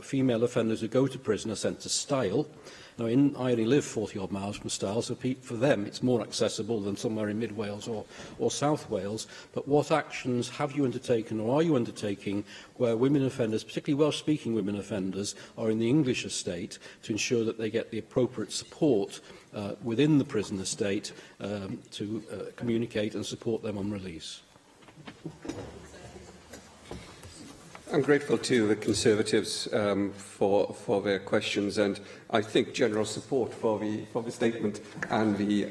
female offenders who go to prison are sent to Style. Now, I only live 40-odd miles from Style, so for them it's more accessible than somewhere in Mid-Wales or South Wales. But what actions have you undertaken or are you undertaking where women offenders, particularly Welsh-speaking women offenders, are in the English estate to ensure that they get the appropriate support within the prison estate to communicate and support them on release? I'm grateful to the Conservatives for their questions, and I think general support for the statement and the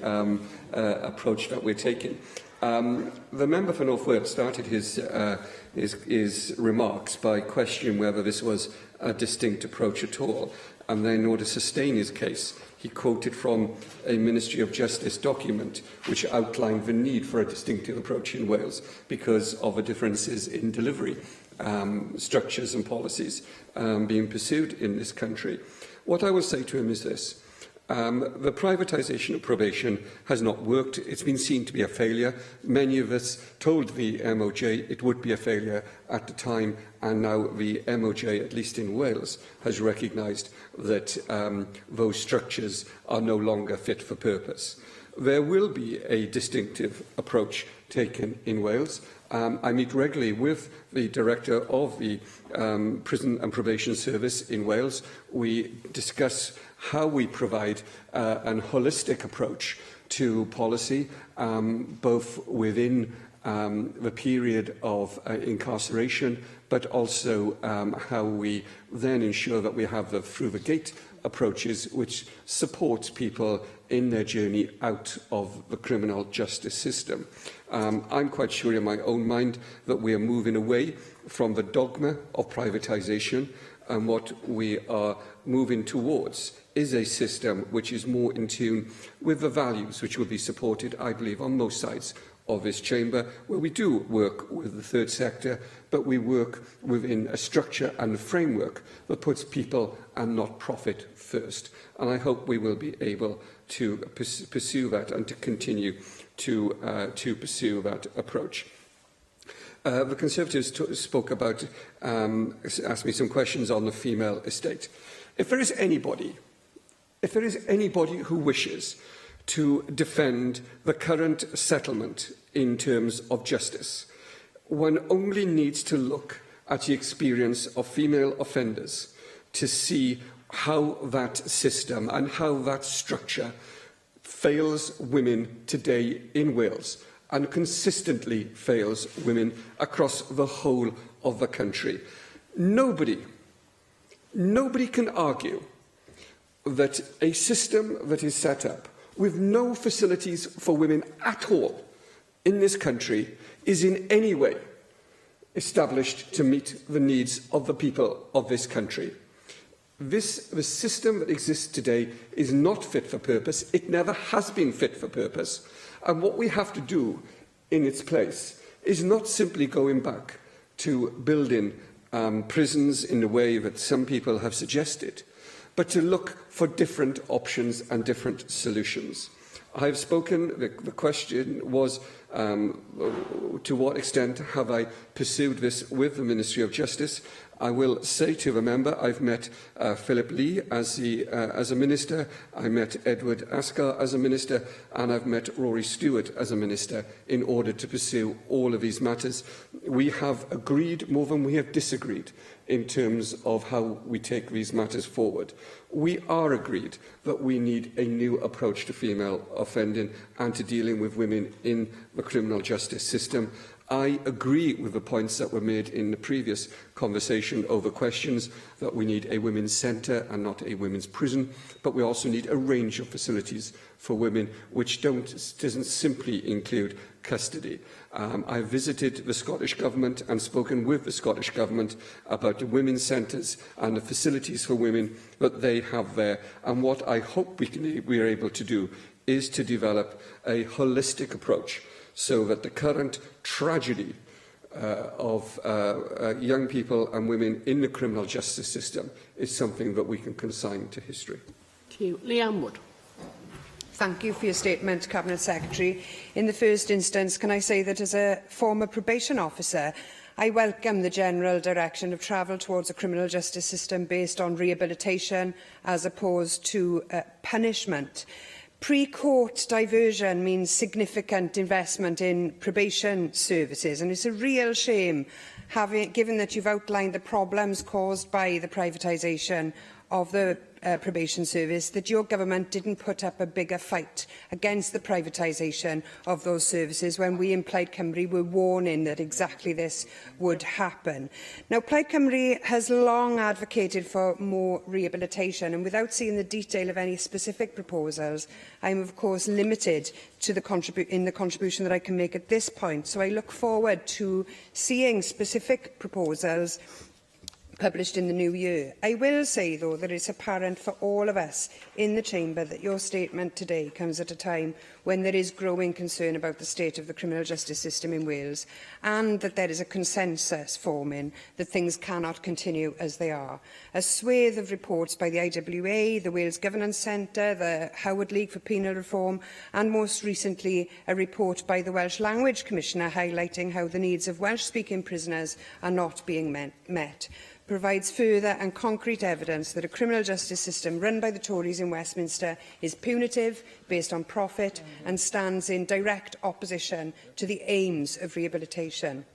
approach that we're taking. The member for North Wales started his remarks by questioning whether this was a distinct approach at all, and then in order to sustain his case, he quoted from a Ministry of Justice document which outlined the need for a distinctive approach in Wales because of the differences in delivery structures and policies being pursued in this country. What I will say to him is this. The privatisation of probation has not worked. It's been seen to be a failure. Many of us told the MOJ it would be a failure at the time, and now the MOJ, at least in Wales, has recognised that those structures are no longer fit for purpose. There will be a distinctive approach taken in Wales. I meet regularly with the Director of the Prison and Probation Service in Wales. We discuss how we provide an holistic approach to policy, both within the period of incarceration, but also how we then ensure that we have the through-the-gate approaches which support people in their journey out of the criminal justice system. I'm quite sure in my own mind that we are moving away from the dogma of privatisation, and what we are moving towards is a system which is more in tune with the values which will be supported, I believe, on most sides of this chamber, where we do work with the third sector, but we work within a structure and a framework that puts people and not profit first. And I hope we will be able to pursue that and to continue to pursue that approach. The Conservatives spoke about, asked me some questions on the female estate. If there is anybody who wishes to defend the current settlement in terms of justice, one only needs to look at the experience of female offenders to see how that system and how that structure fails women today in Wales and consistently fails women across the whole of the country. Nobody can argue that a system that is set up with no facilities for women at all in this country is in any way established to meet the needs of the people of this country. The system that exists today is not fit for purpose. It never has been fit for purpose. And what we have to do in its place is not simply going back to building prisons in the way that some people have suggested, but to look for different options and different solutions. I have spoken, the question was to what extent have I pursued this with the Ministry of Justice. I will say to the member, I've met Philip Lee as a minister, I met Edward Ascar as a minister, and I've met Rory Stewart as a minister in order to pursue all of these matters. We have agreed more than we have disagreed in terms of how we take these matters forward. We are agreed that we need a new approach to female offending and to dealing with women in the criminal justice system. I agree with the points that were made in the previous conversation over questions that we need a women's centre and not a women's prison, but we also need a range of facilities for women which doesn't simply include custody. I visited the Scottish Government and spoken with the Scottish Government about the women's centres and the facilities for women that they have there. And what I hope we are able to do is to develop a holistic approach so that the current tragedy of young people and women in the criminal justice system is something that we can consign to history. Thank you. Leanne Wood. Thank you for your statement, Cabinet Secretary. In the first instance, can I say that as a former probation officer, I welcome the general direction of travel towards a criminal justice system based on rehabilitation as opposed to punishment. Pre-court diversion means significant investment in probation services, and it's a real shame, given that you've outlined the problems caused by the privatisation of the probation service, that your government didn't put up a bigger fight against the privatisation of those services when we in Plaid Cymru were warning that exactly this would happen. Now, Plaid Cymru has long advocated for more rehabilitation, and without seeing the detail of any specific proposals, I am of course limited to the contribution that I can make at this point. So I look forward to seeing specific proposals published in the new year. I will say, though, that it's apparent for all of us in the Chamber that your statement today comes at a time when there is growing concern about the state of the criminal justice system in Wales, and that there is a consensus forming that things cannot continue as they are. A swathe of reports by the IWA, the Wales Governance Centre, the Howard League for Penal Reform, and most recently a report by the Welsh Language Commissioner highlighting how the needs of Welsh-speaking prisoners are not being met, provides further and concrete evidence that a criminal justice system run by the Tories in Westminster is punitive, based on profit, and stands in direct opposition to the aims of rehabilitation.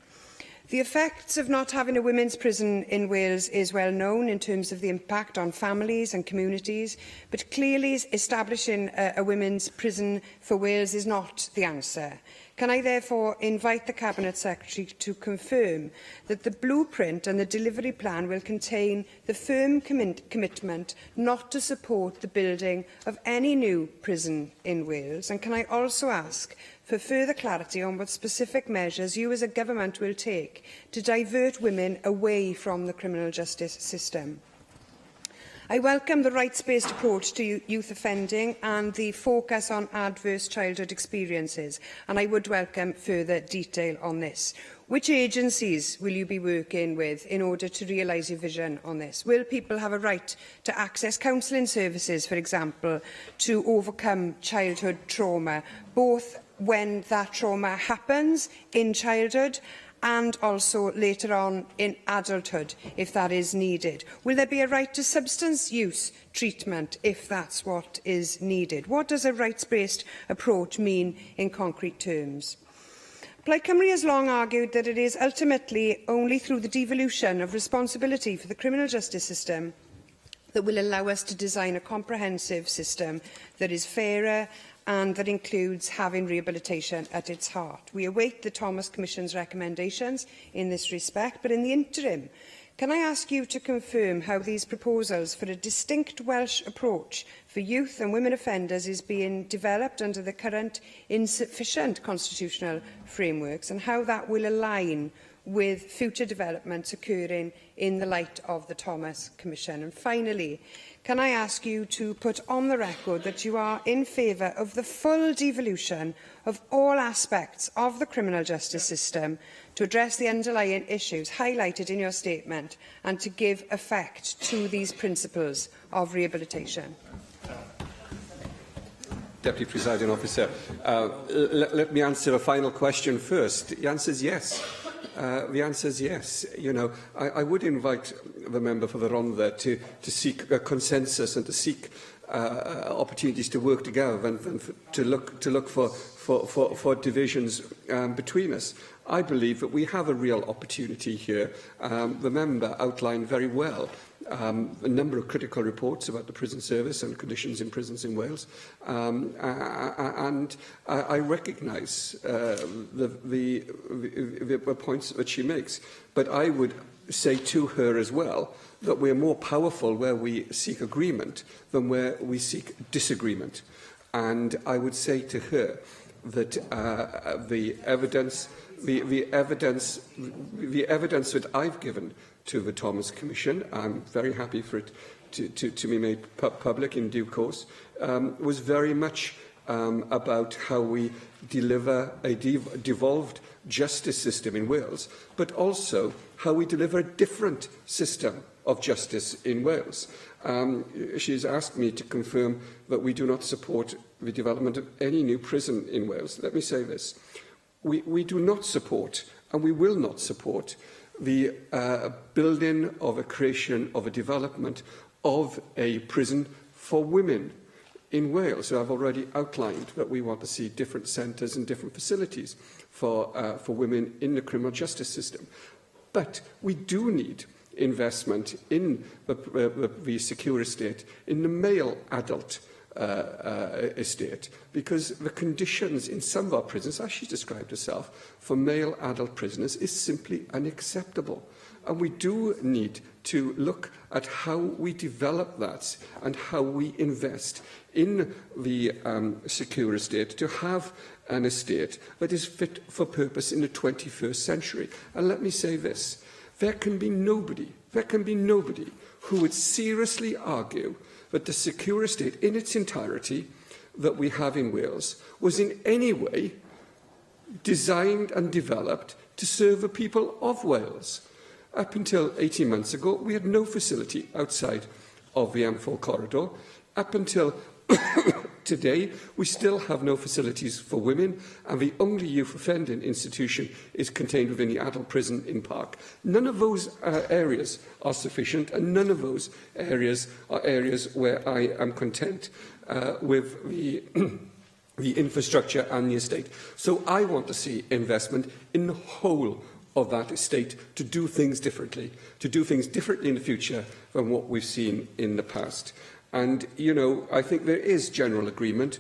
The effects of not having a women's prison in Wales is well known in terms of the impact on families and communities, but clearly establishing a women's prison for Wales is not the answer. Can I therefore invite the Cabinet Secretary to confirm that the blueprint and the delivery plan will contain the firm commitment not to support the building of any new prison in Wales? And can I also ask for further clarity on what specific measures you as a government will take to divert women away from the criminal justice system? I welcome the rights-based approach to youth offending and the focus on adverse childhood experiences, and I would welcome further detail on this. Which agencies will you be working with in order to realise your vision on this? Will people have a right to access counselling services, for example, to overcome childhood trauma, both when that trauma happens in childhood and also later on in adulthood, if that is needed? Will there be a right to substance use treatment if that's what is needed? What does a rights-based approach mean in concrete terms? Plaid Cymru has long argued that it is ultimately only through the devolution of responsibility for the criminal justice system that will allow us to design a comprehensive system that is fairer and that includes having rehabilitation at its heart. We await the Thomas Commission's recommendations in this respect, but in the interim, can I ask you to confirm how these proposals for a distinct Welsh approach for youth and women offenders is being developed under the current insufficient constitutional frameworks, and how that will align with future developments occurring in the light of the Thomas Commission? And finally, can I ask you to put on the record that you are in favour of the full devolution of all aspects of the criminal justice system to address the underlying issues highlighted in your statement and to give effect to these principles of rehabilitation? Deputy Presiding Officer, let me answer a final question first. The answer is yes. The answer is yes. You know, I would invite the member for the Rhondda to seek a consensus and to seek opportunities to work together and to look for divisions between us. I believe that we have a real opportunity here. The member outlined very well a number of critical reports about the prison service and conditions in prisons in Wales, and I recognise the points that she makes. But I would say to her as well that we are more powerful where we seek agreement than where we seek disagreement. And I would say to her that the evidence that I've given to the Thomas Commission, I'm very happy for it to be made public in due course, was very much about how we deliver a devolved justice system in Wales, but also how we deliver a different system of justice in Wales. She's asked me to confirm that we do not support the development of any new prison in Wales. Let me say this. We do not support, and we will not support, the building of a creation of a development of a prison for women in Wales. So I've already outlined that we want to see different centres and different facilities for women in the criminal justice system. But we do need investment in the secure estate, in the male adult estate, because the conditions in some of our prisons, as she described herself, for male adult prisoners is simply unacceptable. And we do need to look at how we develop that and how we invest in the secure estate to have an estate that is fit for purpose in the 21st century. And let me say this, there can be nobody who would seriously argue that the secure estate in its entirety that we have in Wales was in any way designed and developed to serve the people of Wales. Up until 18 months ago, we had no facility outside of the M4 corridor. Up until today, we still have no facilities for women, and the only youth offending institution is contained within the adult prison in Park. None of those areas are sufficient, and none of those areas are areas where I am content with the infrastructure and the estate. So I want to see investment in the whole of that estate to do things differently in the future than what we've seen in the past. And, you know, I think there is general agreement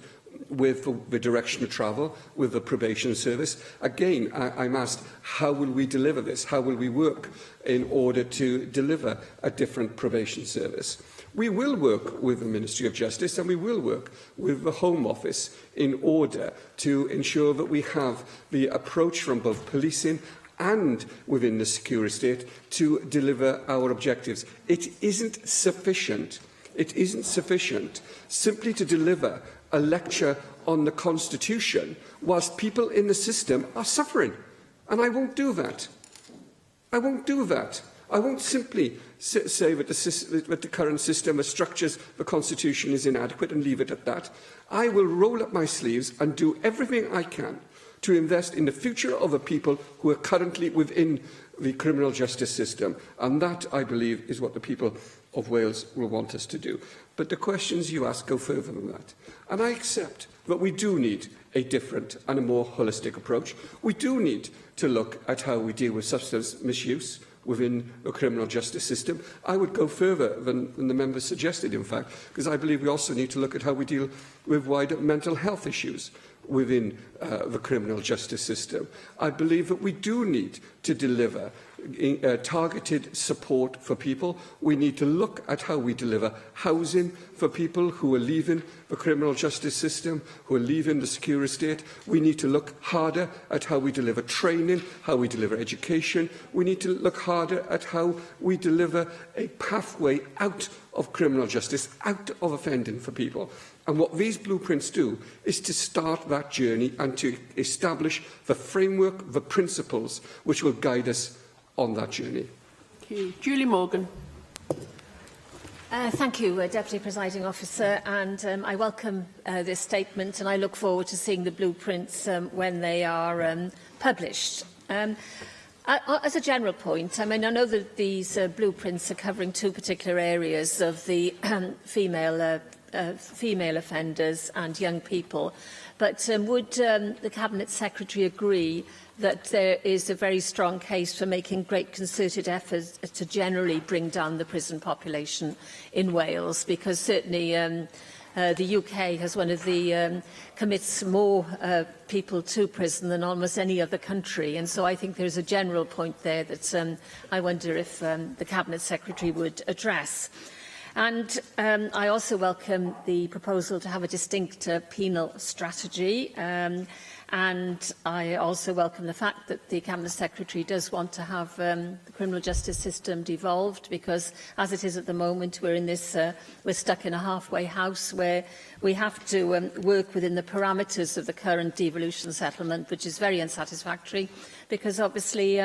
with the direction of travel, with the probation service. Again, I'm asked, how will we deliver this? How will we work in order to deliver a different probation service? We will work with the Ministry of Justice and we will work with the Home Office in order to ensure that we have the approach from both policing and within the secure estate to deliver our objectives. It isn't sufficient simply to deliver a lecture on the Constitution whilst people in the system are suffering. And I won't do that. I won't simply say that the current system of structures the Constitution is inadequate and leave it at that. I will roll up my sleeves and do everything I can to invest in the future of the people who are currently within the criminal justice system. And that, I believe, is what the people of Wales will want us to do. But the questions you ask go further than that. And I accept that we do need a different and a more holistic approach. We do need to look at how we deal with substance misuse within the criminal justice system. I would go further than the members suggested, in fact, because I believe we also need to look at how we deal with wider mental health issues within the criminal justice system. I believe that we do need to deliver targeted support for people. We need to look at how we deliver housing for people who are leaving the criminal justice system, who are leaving the secure estate. We need to look harder at how we deliver training, how we deliver education. We need to look harder at how we deliver a pathway out of criminal justice, out of offending for people. And what these blueprints do is to start that journey and to establish the framework, the principles which will guide us on that journey. Thank you. Julie Morgan. Thank you, Deputy Presiding Officer, and I welcome this statement and I look forward to seeing the blueprints when they are published. As a general point, I mean, I know that these blueprints are covering two particular areas of the female offenders and young people, but would the Cabinet Secretary agree that there is a very strong case for making great concerted efforts to generally bring down the prison population in Wales? Because certainly the UK has one of the commits more people to prison than almost any other country, and so I think there's a general point there that I wonder if the Cabinet Secretary would address. And I also welcome the proposal to have a distinct penal strategy, and I also welcome the fact that the Cabinet Secretary does want to have the criminal justice system devolved, because as it is at the moment, we're stuck in a halfway house where we have to work within the parameters of the current devolution settlement, which is very unsatisfactory, because obviously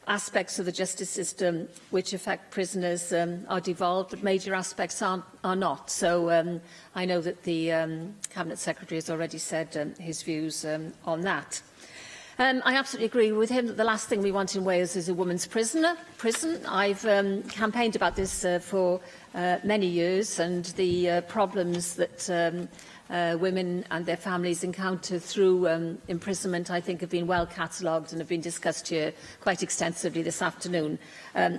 aspects of the justice system which affect prisoners are devolved, but major aspects are not. So I know that the Cabinet Secretary has already said his views on that. I absolutely agree with him that the last thing we want in Wales is a women's prison. I've campaigned about this for many years, and the problems that women and their families encounter through imprisonment, I think, have been well catalogued and have been discussed here quite extensively this afternoon,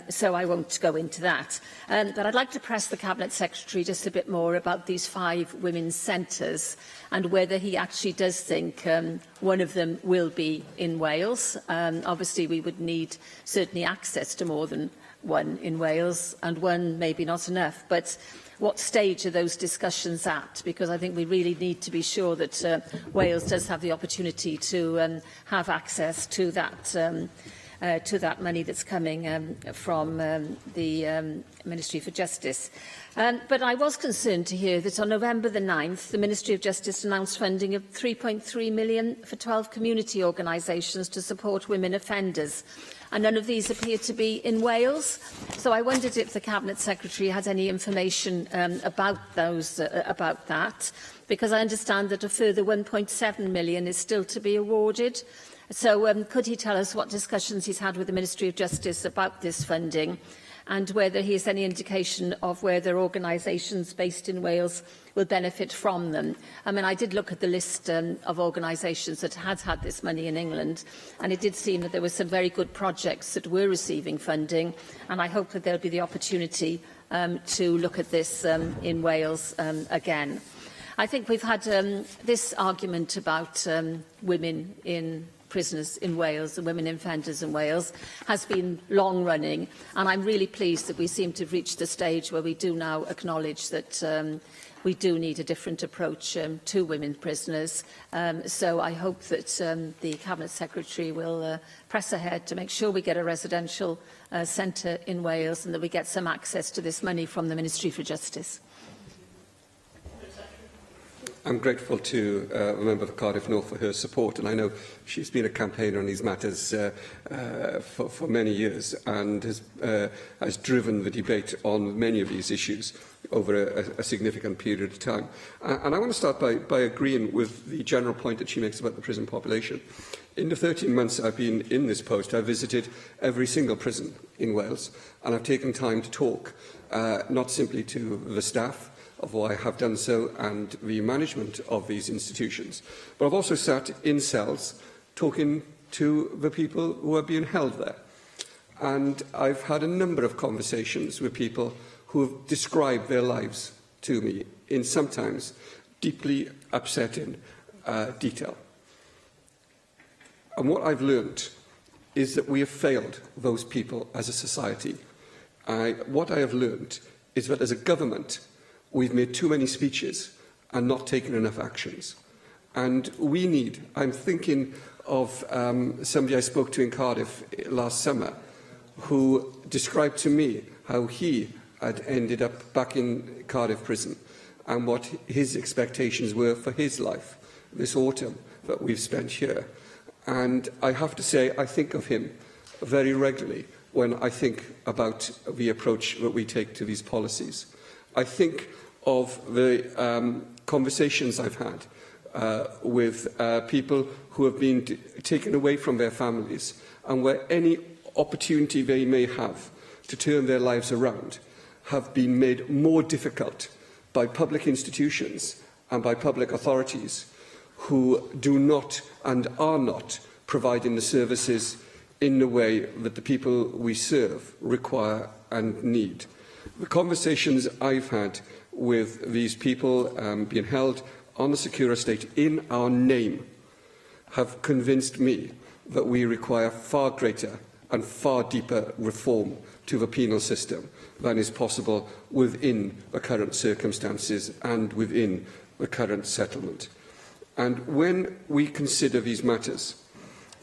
so I won't go into that. But I'd like to press the Cabinet Secretary just a bit more about these 5 women's centres and whether he actually does think one of them will be in Wales. Obviously, we would need certainly access to more than one in Wales, and one maybe not enough. But what stage are those discussions at? Because I think we really need to be sure that Wales does have the opportunity to have access to that money that's coming from the Ministry for Justice. But I was concerned to hear that on November the 9th, the Ministry of Justice announced funding of £3.3 million for 12 community organisations to support women offenders. And none of these appear to be in Wales. So I wondered if the Cabinet Secretary had any information about that, because I understand that a further £1.7 million is still to be awarded. So could he tell us what discussions he's had with the Ministry of Justice about this funding, and whether he has any indication of whether organisations based in Wales will benefit from them? I mean, I did look at the list of organisations that had had this money in England, and it did seem that there were some very good projects that were receiving funding, and I hope that there'll be the opportunity to look at this in Wales again. I think we've had this argument about women in prisoners in Wales and women offenders in Wales has been long running, and I'm really pleased that we seem to have reached the stage where we do now acknowledge that we do need a different approach to women prisoners. So I hope that the Cabinet Secretary will press ahead to make sure we get a residential centre in Wales and that we get some access to this money from the Ministry for Justice. I'm grateful to a member of Cardiff North for her support, and I know she's been a campaigner on these matters for many years and has driven the debate on many of these issues over a significant period of time. And I want to start by agreeing with the general point that she makes about the prison population. In the 13 months I've been in this post, I've visited every single prison in Wales, and I've taken time to talk, not simply to the staff, although I have done so, and the management of these institutions. But I've also sat in cells talking to the people who are being held there. And I've had a number of conversations with people who have described their lives to me in sometimes deeply upsetting detail. And what I've learned is that we have failed those people as a society. What I have learned is that as a government, we've made too many speeches and not taken enough actions. And we need, I'm thinking of somebody I spoke to in Cardiff last summer who described to me how he had ended up back in Cardiff prison and what his expectations were for his life this autumn that we've spent here. And I have to say, I think of him very regularly when I think about the approach that we take to these policies. I think of the conversations I've had with people who have been taken away from their families, and where any opportunity they may have to turn their lives around have been made more difficult by public institutions and by public authorities who do not and are not providing the services in the way that the people we serve require and need. The conversations I've had with these people being held on the secure estate in our name have convinced me that we require far greater and far deeper reform to the penal system than is possible within the current circumstances and within the current settlement. And when we consider these matters,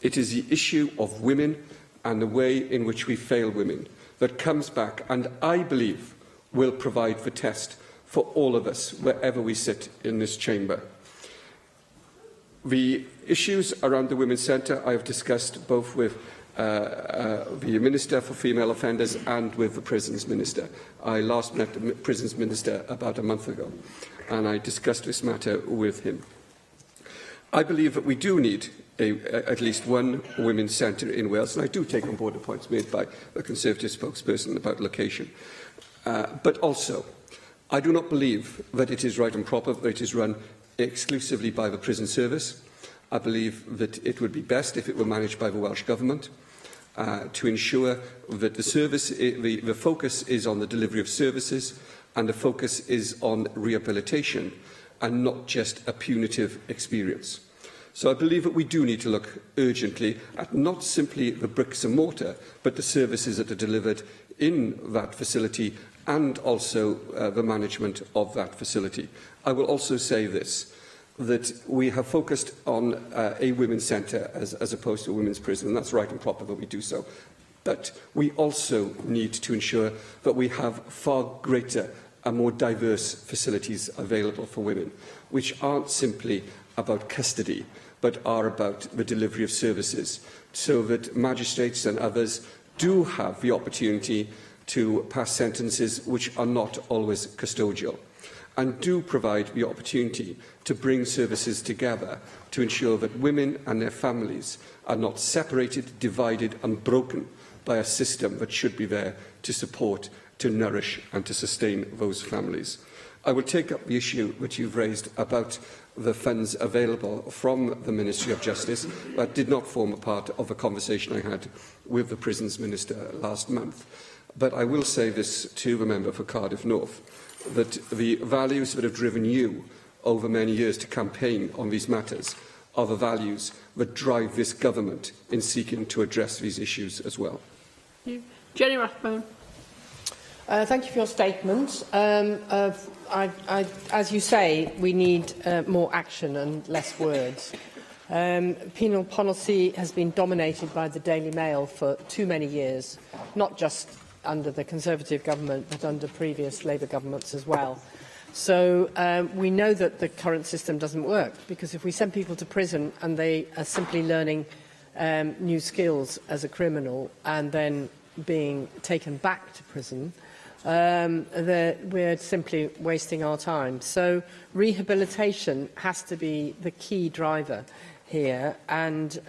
it is the issue of women and the way in which we fail women that comes back, and I believe will provide the test for all of us, wherever we sit in this chamber. The issues around the Women's Centre I have discussed both with the Minister for Female Offenders and with the Prisons Minister. I last met the Prisons Minister about a month ago, and I discussed this matter with him. I believe that we do need at least one women's centre in Wales, and I do take on board the points made by the Conservative spokesperson about location. But also, I do not believe that it is right and proper that it is run exclusively by the prison service. I believe that it would be best if it were managed by the Welsh Government to ensure that the focus is on the delivery of services and the focus is on rehabilitation and not just a punitive experience. So I believe that we do need to look urgently at not simply the bricks and mortar, but the services that are delivered in that facility and also the management of that facility. I will also say this, that we have focused on a women's centre as opposed to a women's prison, and that's right and proper that we do so. But we also need to ensure that we have far greater and more diverse facilities available for women, which aren't simply about custody, but are about the delivery of services, so that magistrates and others do have the opportunity to pass sentences which are not always custodial, and do provide the opportunity to bring services together to ensure that women and their families are not separated, divided and broken by a system that should be there to support, to nourish and to sustain those families. I will take up the issue that you've raised about the funds available from the Ministry of Justice. That did not form a part of a conversation I had with the Prisons Minister last month. But I will say this to the member for Cardiff North, that the values that have driven you over many years to campaign on these matters are the values that drive this government in seeking to address these issues as well. Jenny Rathbone. Thank you for your statement. As you say, we need more action and less words. Penal policy has been dominated by the Daily Mail for too many years, not just under the Conservative government, but under previous Labour governments as well. So we know that the current system doesn't work, because if we send people to prison and they are simply learning new skills as a criminal and then being taken back to prison, we're simply wasting our time. So rehabilitation has to be the key driver here, and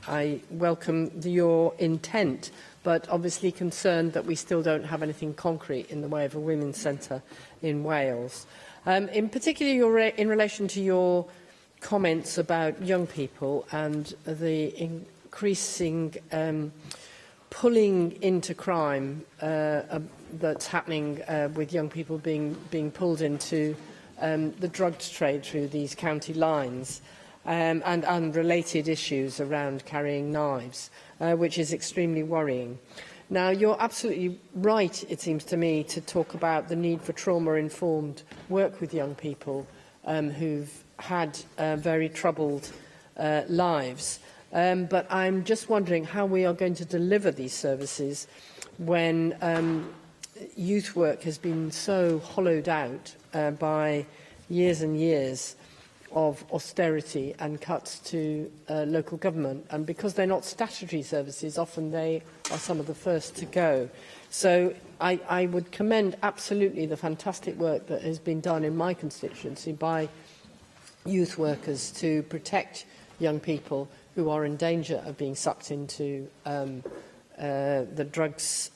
I welcome your intent, but obviously concerned that we still don't have anything concrete in the way of a women's centre in Wales. In particular, in relation to your comments about young people and the increasing pulling into crime that's happening with young people being pulled into the drugs trade through these county lines, and related issues around carrying knives, which is extremely worrying. Now, you're absolutely right, it seems to me, to talk about the need for trauma-informed work with young people who've had very troubled lives. But I'm just wondering how we are going to deliver these services when youth work has been so hollowed out by years and years of austerity and cuts to local government. And because they're not statutory services, often they are some of the first to go. So I would commend absolutely the fantastic work that has been done in my constituency by youth workers to protect young people who are in danger of being sucked into the drugs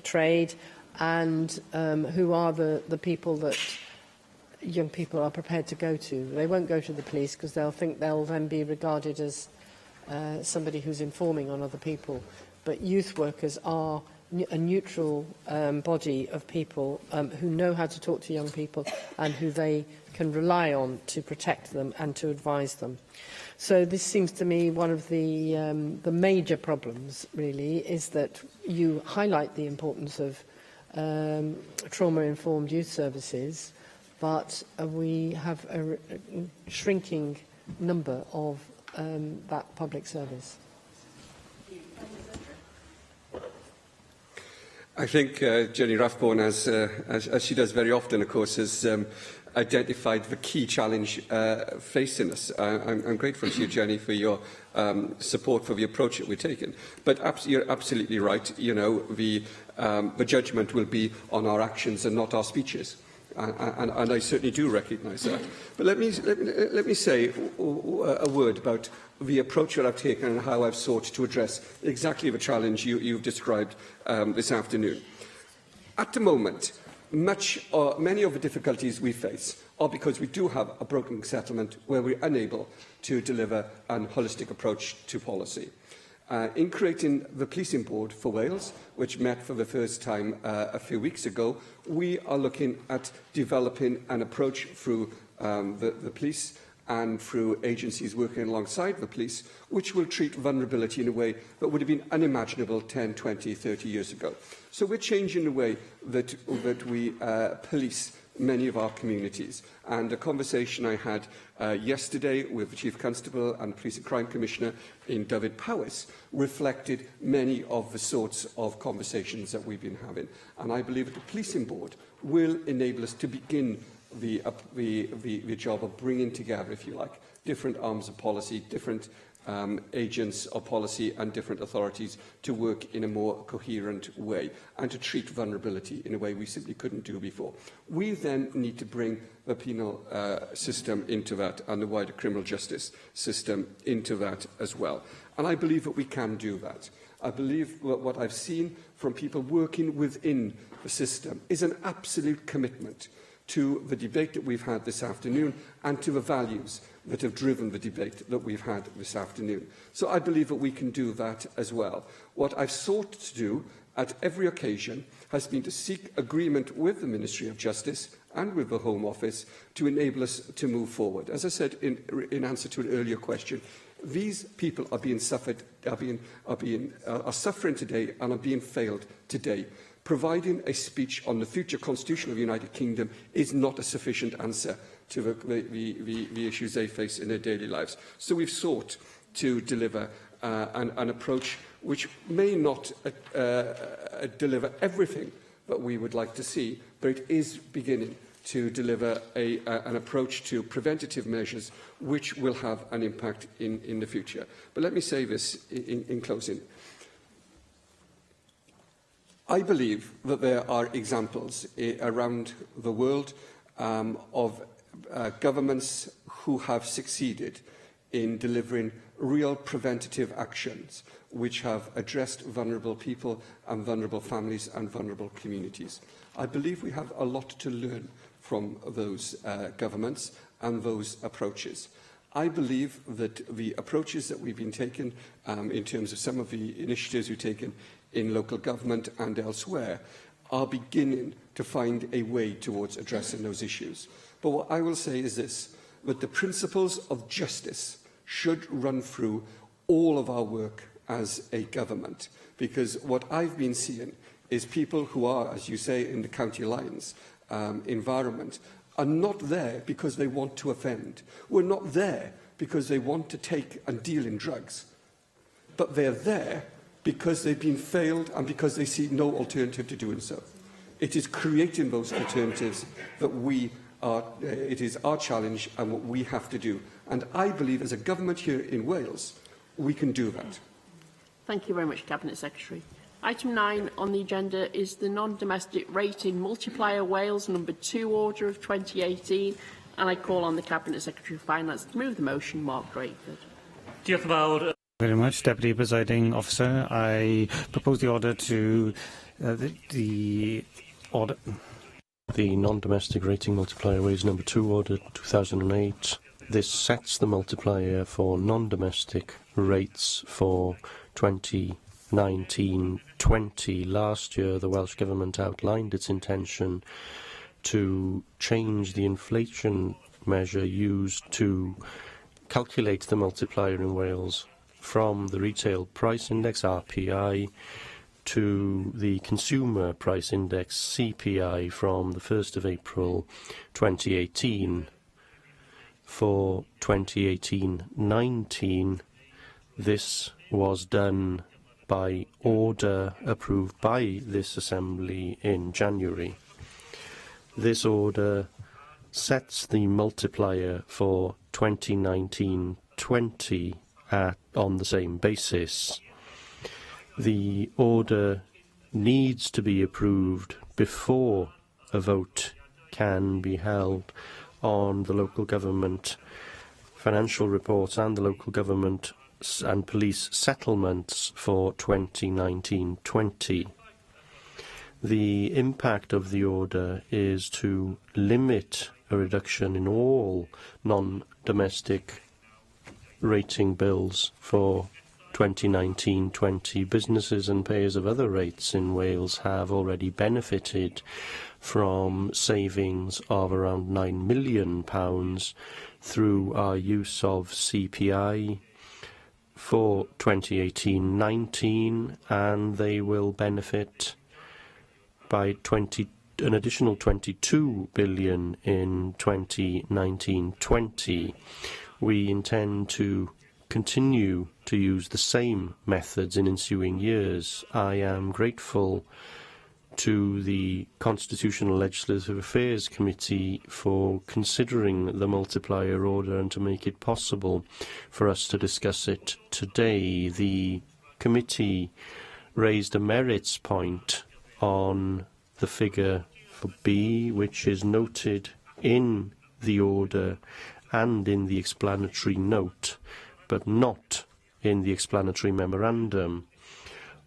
trade, and who are the people that young people are prepared to go to. They won't go to the police because they'll think they'll then be regarded as somebody who's informing on other people. But youth workers are a neutral body of people who know how to talk to young people and who they can rely on to protect them and to advise them. So this seems to me one of the major problems, really, is that you highlight the importance of trauma-informed youth services, but we have a shrinking number of that public service. I think Jenny Rathbone, as she does very often, of course, has identified the key challenge facing us. I'm grateful to you, Jenny, for your support for the approach that we're taking. But you're absolutely right. You know, the judgment will be on our actions and not our speeches. And I certainly do recognise that. But let me say a word about the approach that I've taken and how I've sought to address exactly the challenge you've described this afternoon. At the moment, many of the difficulties we face are because we do have a broken settlement where we're unable to deliver a holistic approach to policy. In creating the Policing Board for Wales, which met for the first time a few weeks ago, we are looking at developing an approach through the police and through agencies working alongside the police, which will treat vulnerability in a way that would have been unimaginable 10, 20, 30 years ago. So we're changing the way that we police many of our communities. And a conversation I had yesterday with the Chief Constable and Police and Crime Commissioner in Dyfed-Powys reflected many of the sorts of conversations that we've been having. And I believe that the Policing Board will enable us to begin the job of bringing together, if you like, different arms of policy, different agents of policy and different authorities to work in a more coherent way and to treat vulnerability in a way we simply couldn't do before. We then need to bring the penal system into that and the wider criminal justice system into that as well. And I believe that we can do that. I believe that what I've seen from people working within the system is an absolute commitment to the debate that we've had this afternoon and to the values that have driven the debate that we've had this afternoon. So I believe that we can do that as well. What I've sought to do at every occasion has been to seek agreement with the Ministry of Justice and with the Home Office to enable us to move forward. As I said in answer to an earlier question, these people are suffering today and are being failed today. Providing a speech on the future constitution of the United Kingdom is not a sufficient answer to the issues they face in their daily lives. So we've sought to deliver an approach which may not deliver everything that we would like to see, but it is beginning to deliver an approach to preventative measures which will have an impact in the future. But let me say this in closing. I believe that there are examples around the world of governments who have succeeded in delivering real preventative actions which have addressed vulnerable people and vulnerable families and vulnerable communities. I believe we have a lot to learn from those governments and those approaches. I believe that the approaches that we've been taking in terms of some of the initiatives we've taken in local government and elsewhere are beginning to find a way towards addressing those issues. But what I will say is this, that the principles of justice should run through all of our work as a government, because what I've been seeing is people who are, as you say, in the county lines environment, are not there because they want to offend. We're not there because they want to take and deal in drugs. But they're there because they've been failed and because they see no alternative to doing so. It is creating those alternatives that it is our challenge and what we have to do. And I believe as a government here in Wales, we can do that. Thank you very much, Cabinet Secretary. Item 9 on the agenda is the non-domestic rating multiplier Wales number 2 order of 2018, and I call on the Cabinet Secretary of Finance to move the motion. Mark Drakeford. Diolch yn fawr. Very much, Deputy Presiding Officer. I propose the order to the non-domestic rating multiplier Wales number 2 order 2008. This sets the multiplier for non-domestic rates for 2019-20. Last year, the Welsh Government outlined its intention to change the inflation measure used to calculate the multiplier in Wales from the retail price index, RPI, to the consumer price index, CPI, from the 1st of April 2018. For 2018-19, this was done by order approved by this Assembly in January. This order sets the multiplier for 2019-20 on the same basis. The order needs to be approved before a vote can be held on the local government financial reports and the local government and police settlements for 2019-20. The impact of the order is to limit a reduction in all non-domestic rating bills for 2019-20. Businesses and payers of other rates in Wales have already benefited from savings of around £9 million through our use of CPI for 2018-19, and they will benefit by an additional £22 billion in 2019-20. We intend to continue to use the same methods in ensuing years. I am grateful to the Constitutional Legislative Affairs Committee for considering the multiplier order and to make it possible for us to discuss it today. The committee raised a merits point on the figure for B, which is noted in the order and in the explanatory note, but not in the explanatory memorandum.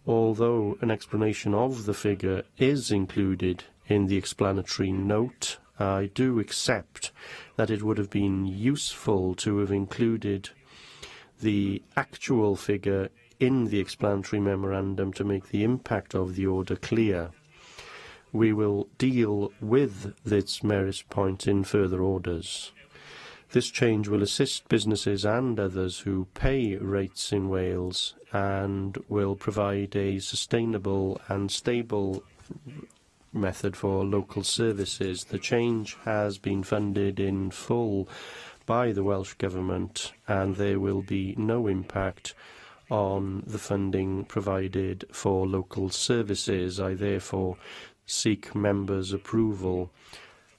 Although an explanation of the figure is included in the explanatory note, I do accept that it would have been useful to have included the actual figure in the explanatory memorandum to make the impact of the order clear. We will deal with this merit point in further orders. This change will assist businesses and others who pay rates in Wales and will provide a sustainable and stable method for local services. The change has been funded in full by the Welsh Government, and there will be no impact on the funding provided for local services. I therefore seek members' approval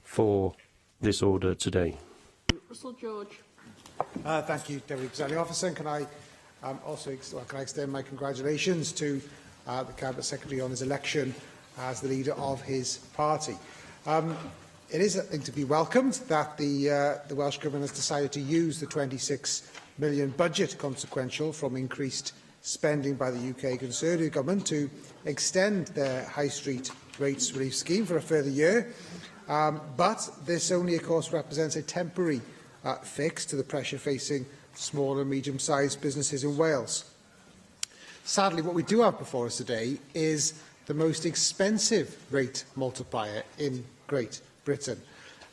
for this order today. Russell George. Thank you, Deputy Presiding Officer. And can I extend my congratulations to the Cabinet Secretary on his election as the leader of his party. It is, I think, to be welcomed that the Welsh Government has decided to use the £26 million budget consequential from increased spending by the UK Conservative Government to extend their High Street Rates Relief Scheme for a further year. But this only, of course, represents a temporary fix to the pressure facing small and medium-sized businesses in Wales. Sadly, what we do have before us today is the most expensive rate multiplier in Great Britain.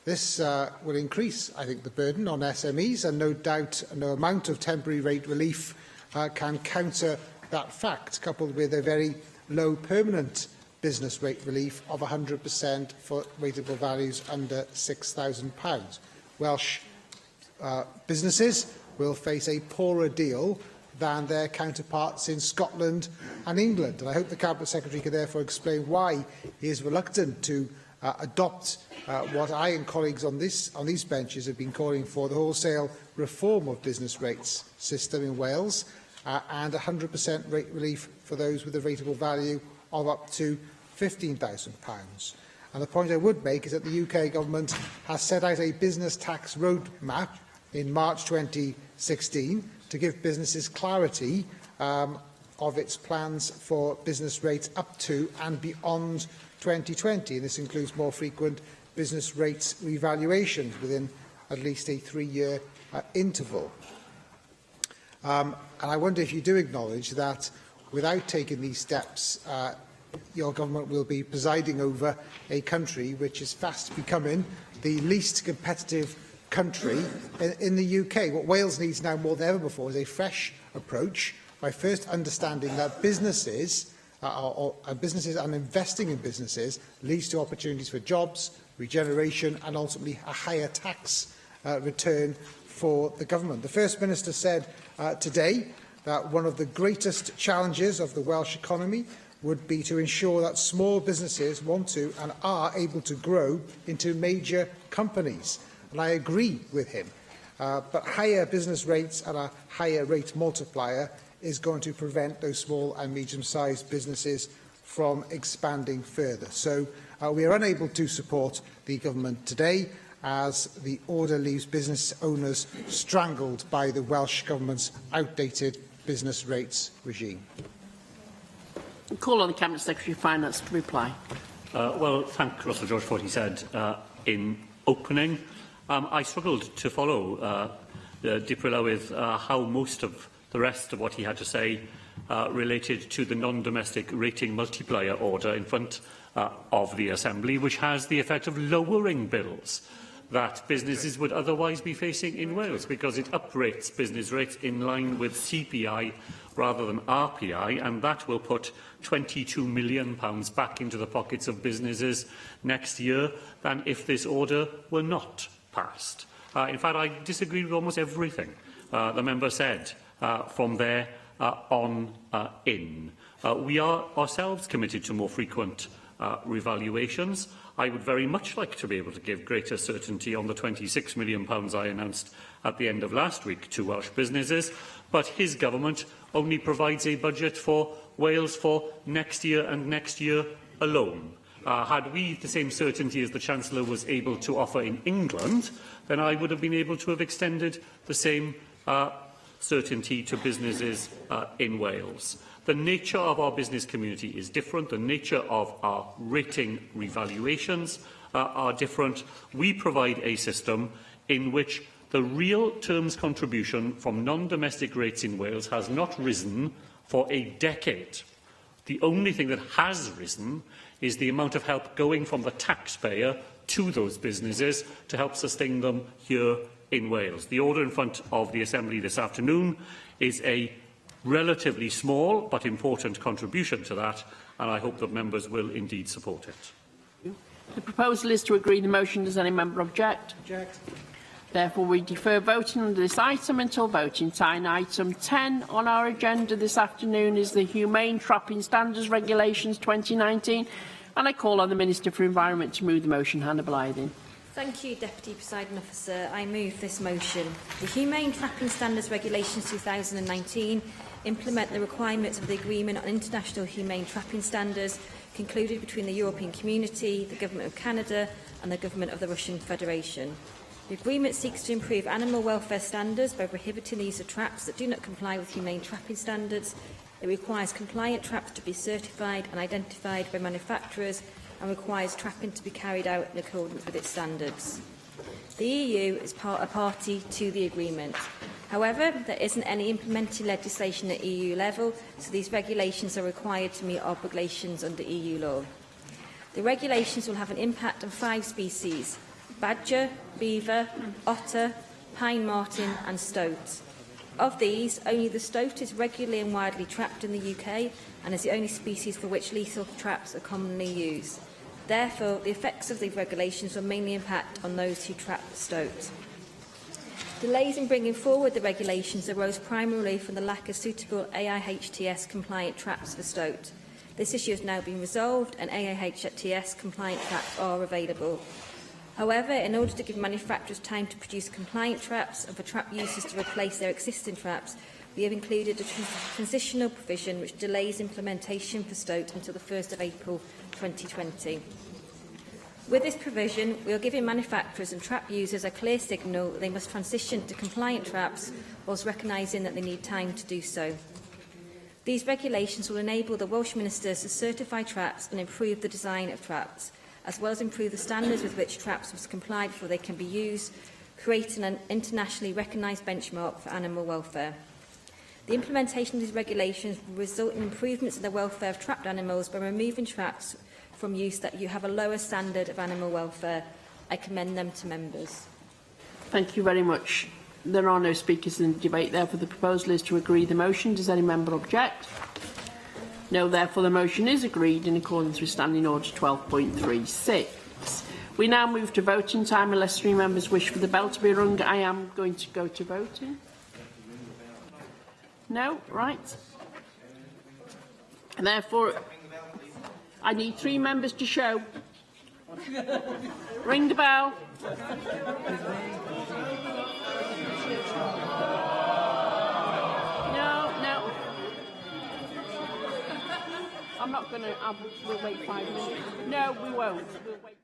This will increase, I think, the burden on SMEs, and no doubt no amount of temporary rate relief can counter that fact, coupled with a very low permanent business rate relief of 100% for rateable values under £6,000. Welsh businesses will face a poorer deal than their counterparts in Scotland and England. And I hope the Cabinet Secretary can therefore explain why he is reluctant to adopt what I and colleagues on these benches have been calling for, the wholesale reform of business rates system in Wales, and 100% rate relief for those with a rateable value of up to £15,000. And the point I would make is that the UK Government has set out a business tax roadmap in March 2016 to give businesses clarity of its plans for business rates up to and beyond 2020. And this includes more frequent business rates revaluations within at least a 3-year interval. And I wonder if you do acknowledge that without taking these steps, your government will be presiding over a country which is fast becoming the least competitive country in the UK. What Wales needs now more than ever before is a fresh approach by first understanding that businesses and investing in businesses leads to opportunities for jobs, regeneration and ultimately a higher tax return for the government. The First Minister said today that one of the greatest challenges of the Welsh economy would be to ensure that small businesses want to and are able to grow into major companies. And I agree with him. But higher business rates and a higher rate multiplier is going to prevent those small and medium-sized businesses from expanding further. So we are unable to support the government today, as the order leaves business owners strangled by the Welsh Government's outdated business rates regime. Call on the Cabinet Secretary of Finance to reply. Well, thank Russell George for what he said in opening. I struggled to follow Diprile with how most of the rest of what he had to say related to the non-domestic rating multiplier order in front of the Assembly, which has the effect of lowering bills that businesses would otherwise be facing in Wales, because it uprates business rates in line with CPI rather than RPI, and that will put £22 million back into the pockets of businesses next year than if this order were not passed. In fact, I disagree with almost everything the member said from there on in. We are ourselves committed to more frequent revaluations. I would very much like to be able to give greater certainty on the £26 million I announced at the end of last week to Welsh businesses, but his government only provides a budget for Wales for next year and next year alone. Had we the same certainty as the Chancellor was able to offer in England, then I would have been able to have extended the same certainty to businesses in Wales. The nature of our business community is different. The nature of our rating revaluations are different. We provide a system in which the real terms contribution from non-domestic rates in Wales has not risen for a decade. The only thing that has risen is the amount of help going from the taxpayer to those businesses to help sustain them here in Wales. The order in front of the Assembly this afternoon is a relatively small but important contribution to that, and I hope that members will indeed support it. The proposal is to agree the motion. Does any member object? Object. Therefore, we defer voting on this item until voting time. Item 10 on our agenda this afternoon is the Humane Trapping Standards Regulations 2019, and I call on the Minister for Environment to move the motion. Hannah Blythen. Thank you, Deputy Presiding Officer. I move this motion. The Humane Trapping Standards Regulations 2019 implement the requirements of the Agreement on International Humane Trapping Standards concluded between the European Community, the Government of Canada and the Government of the Russian Federation. The agreement seeks to improve animal welfare standards by prohibiting the use of traps that do not comply with humane trapping standards. It requires compliant traps to be certified and identified by manufacturers and requires trapping to be carried out in accordance with its standards. The EU is a party to the agreement. However, there isn't any implementing legislation at EU level, so these regulations are required to meet obligations under EU law. The regulations will have an impact on 5 species: badger, beaver, otter, pine marten and stoat. Of these, only the stoat is regularly and widely trapped in the UK and is the only species for which lethal traps are commonly used. Therefore, the effects of these regulations will mainly impact on those who trap the stoat. Delays in bringing forward the regulations arose primarily from the lack of suitable AIHTS-compliant traps for stoat. This issue has now been resolved and AIHTS-compliant traps are available. However, in order to give manufacturers time to produce compliant traps and for trap users to replace their existing traps, we have included a transitional provision which delays implementation for stoat until the 1st of April 2020. With this provision, we are giving manufacturers and trap users a clear signal that they must transition to compliant traps whilst recognising that they need time to do so. These regulations will enable the Welsh Ministers to certify traps and improve the design of traps, as well as improve the standards with which traps must comply before they can be used, creating an internationally recognised benchmark for animal welfare. The implementation of these regulations will result in improvements in the welfare of trapped animals by removing traps from use that you have a lower standard of animal welfare. I commend them to members. Thank you very much. There are no speakers in the debate, therefore the proposal is to agree the motion. Does any member object? No, therefore the motion is agreed in accordance with Standing Order 12.36. We now move to voting time. Unless 3 members wish for the bell to be rung, I am going to go to voting. No? Right. And therefore, I need 3 members to show. Ring the bell. No. I'm not going to. We'll wait 5 minutes. No, we won't. We'll wait.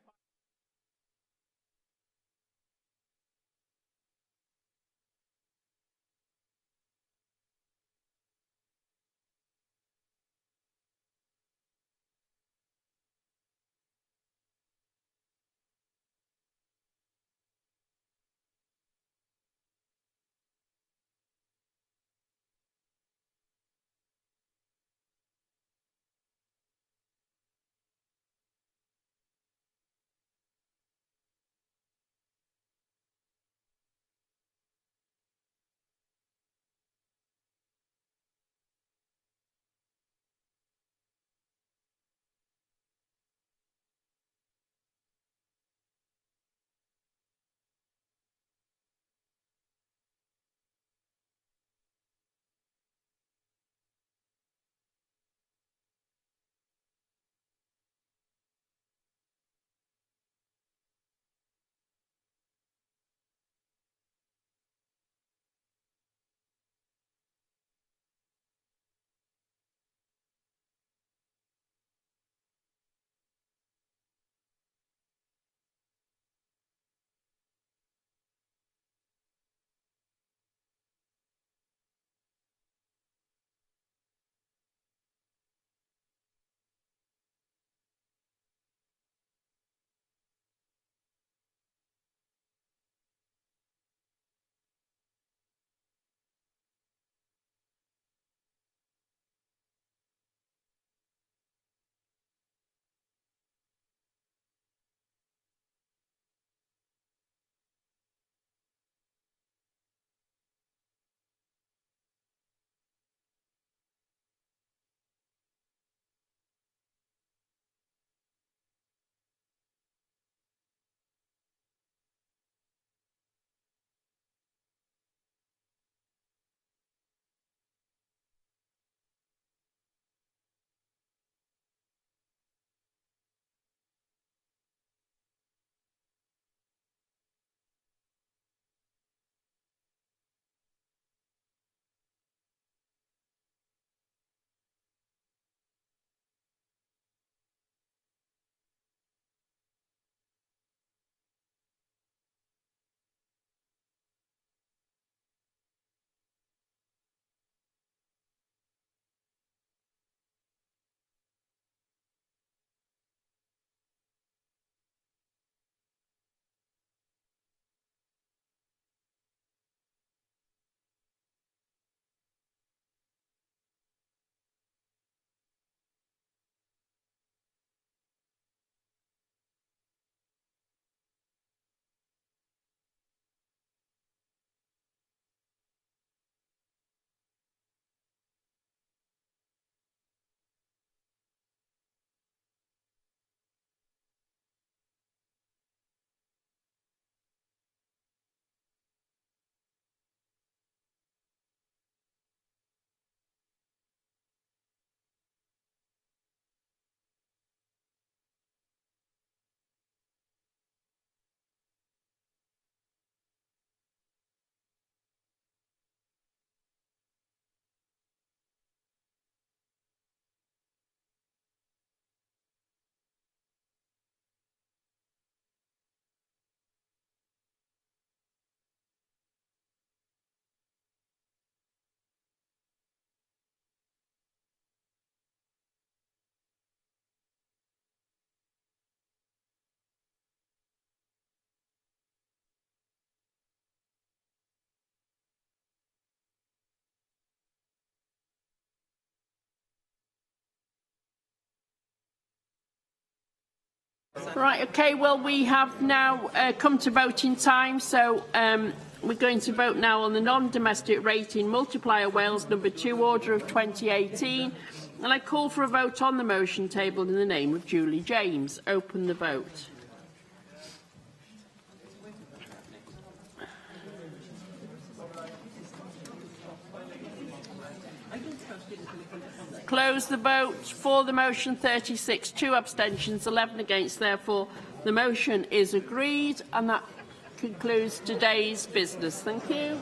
Right, okay, well, we have now come to voting time, so we're going to vote now on the non-domestic rating multiplier Wales number 2 order of 2018, and I call for a vote on the motion tabled in the name of Julie James. Open the vote. I don't trust it. Close the vote. For the motion, 36, 2 abstentions, 11 against. Therefore, the motion is agreed, and that concludes today's business. Thank you. You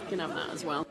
can have that as well.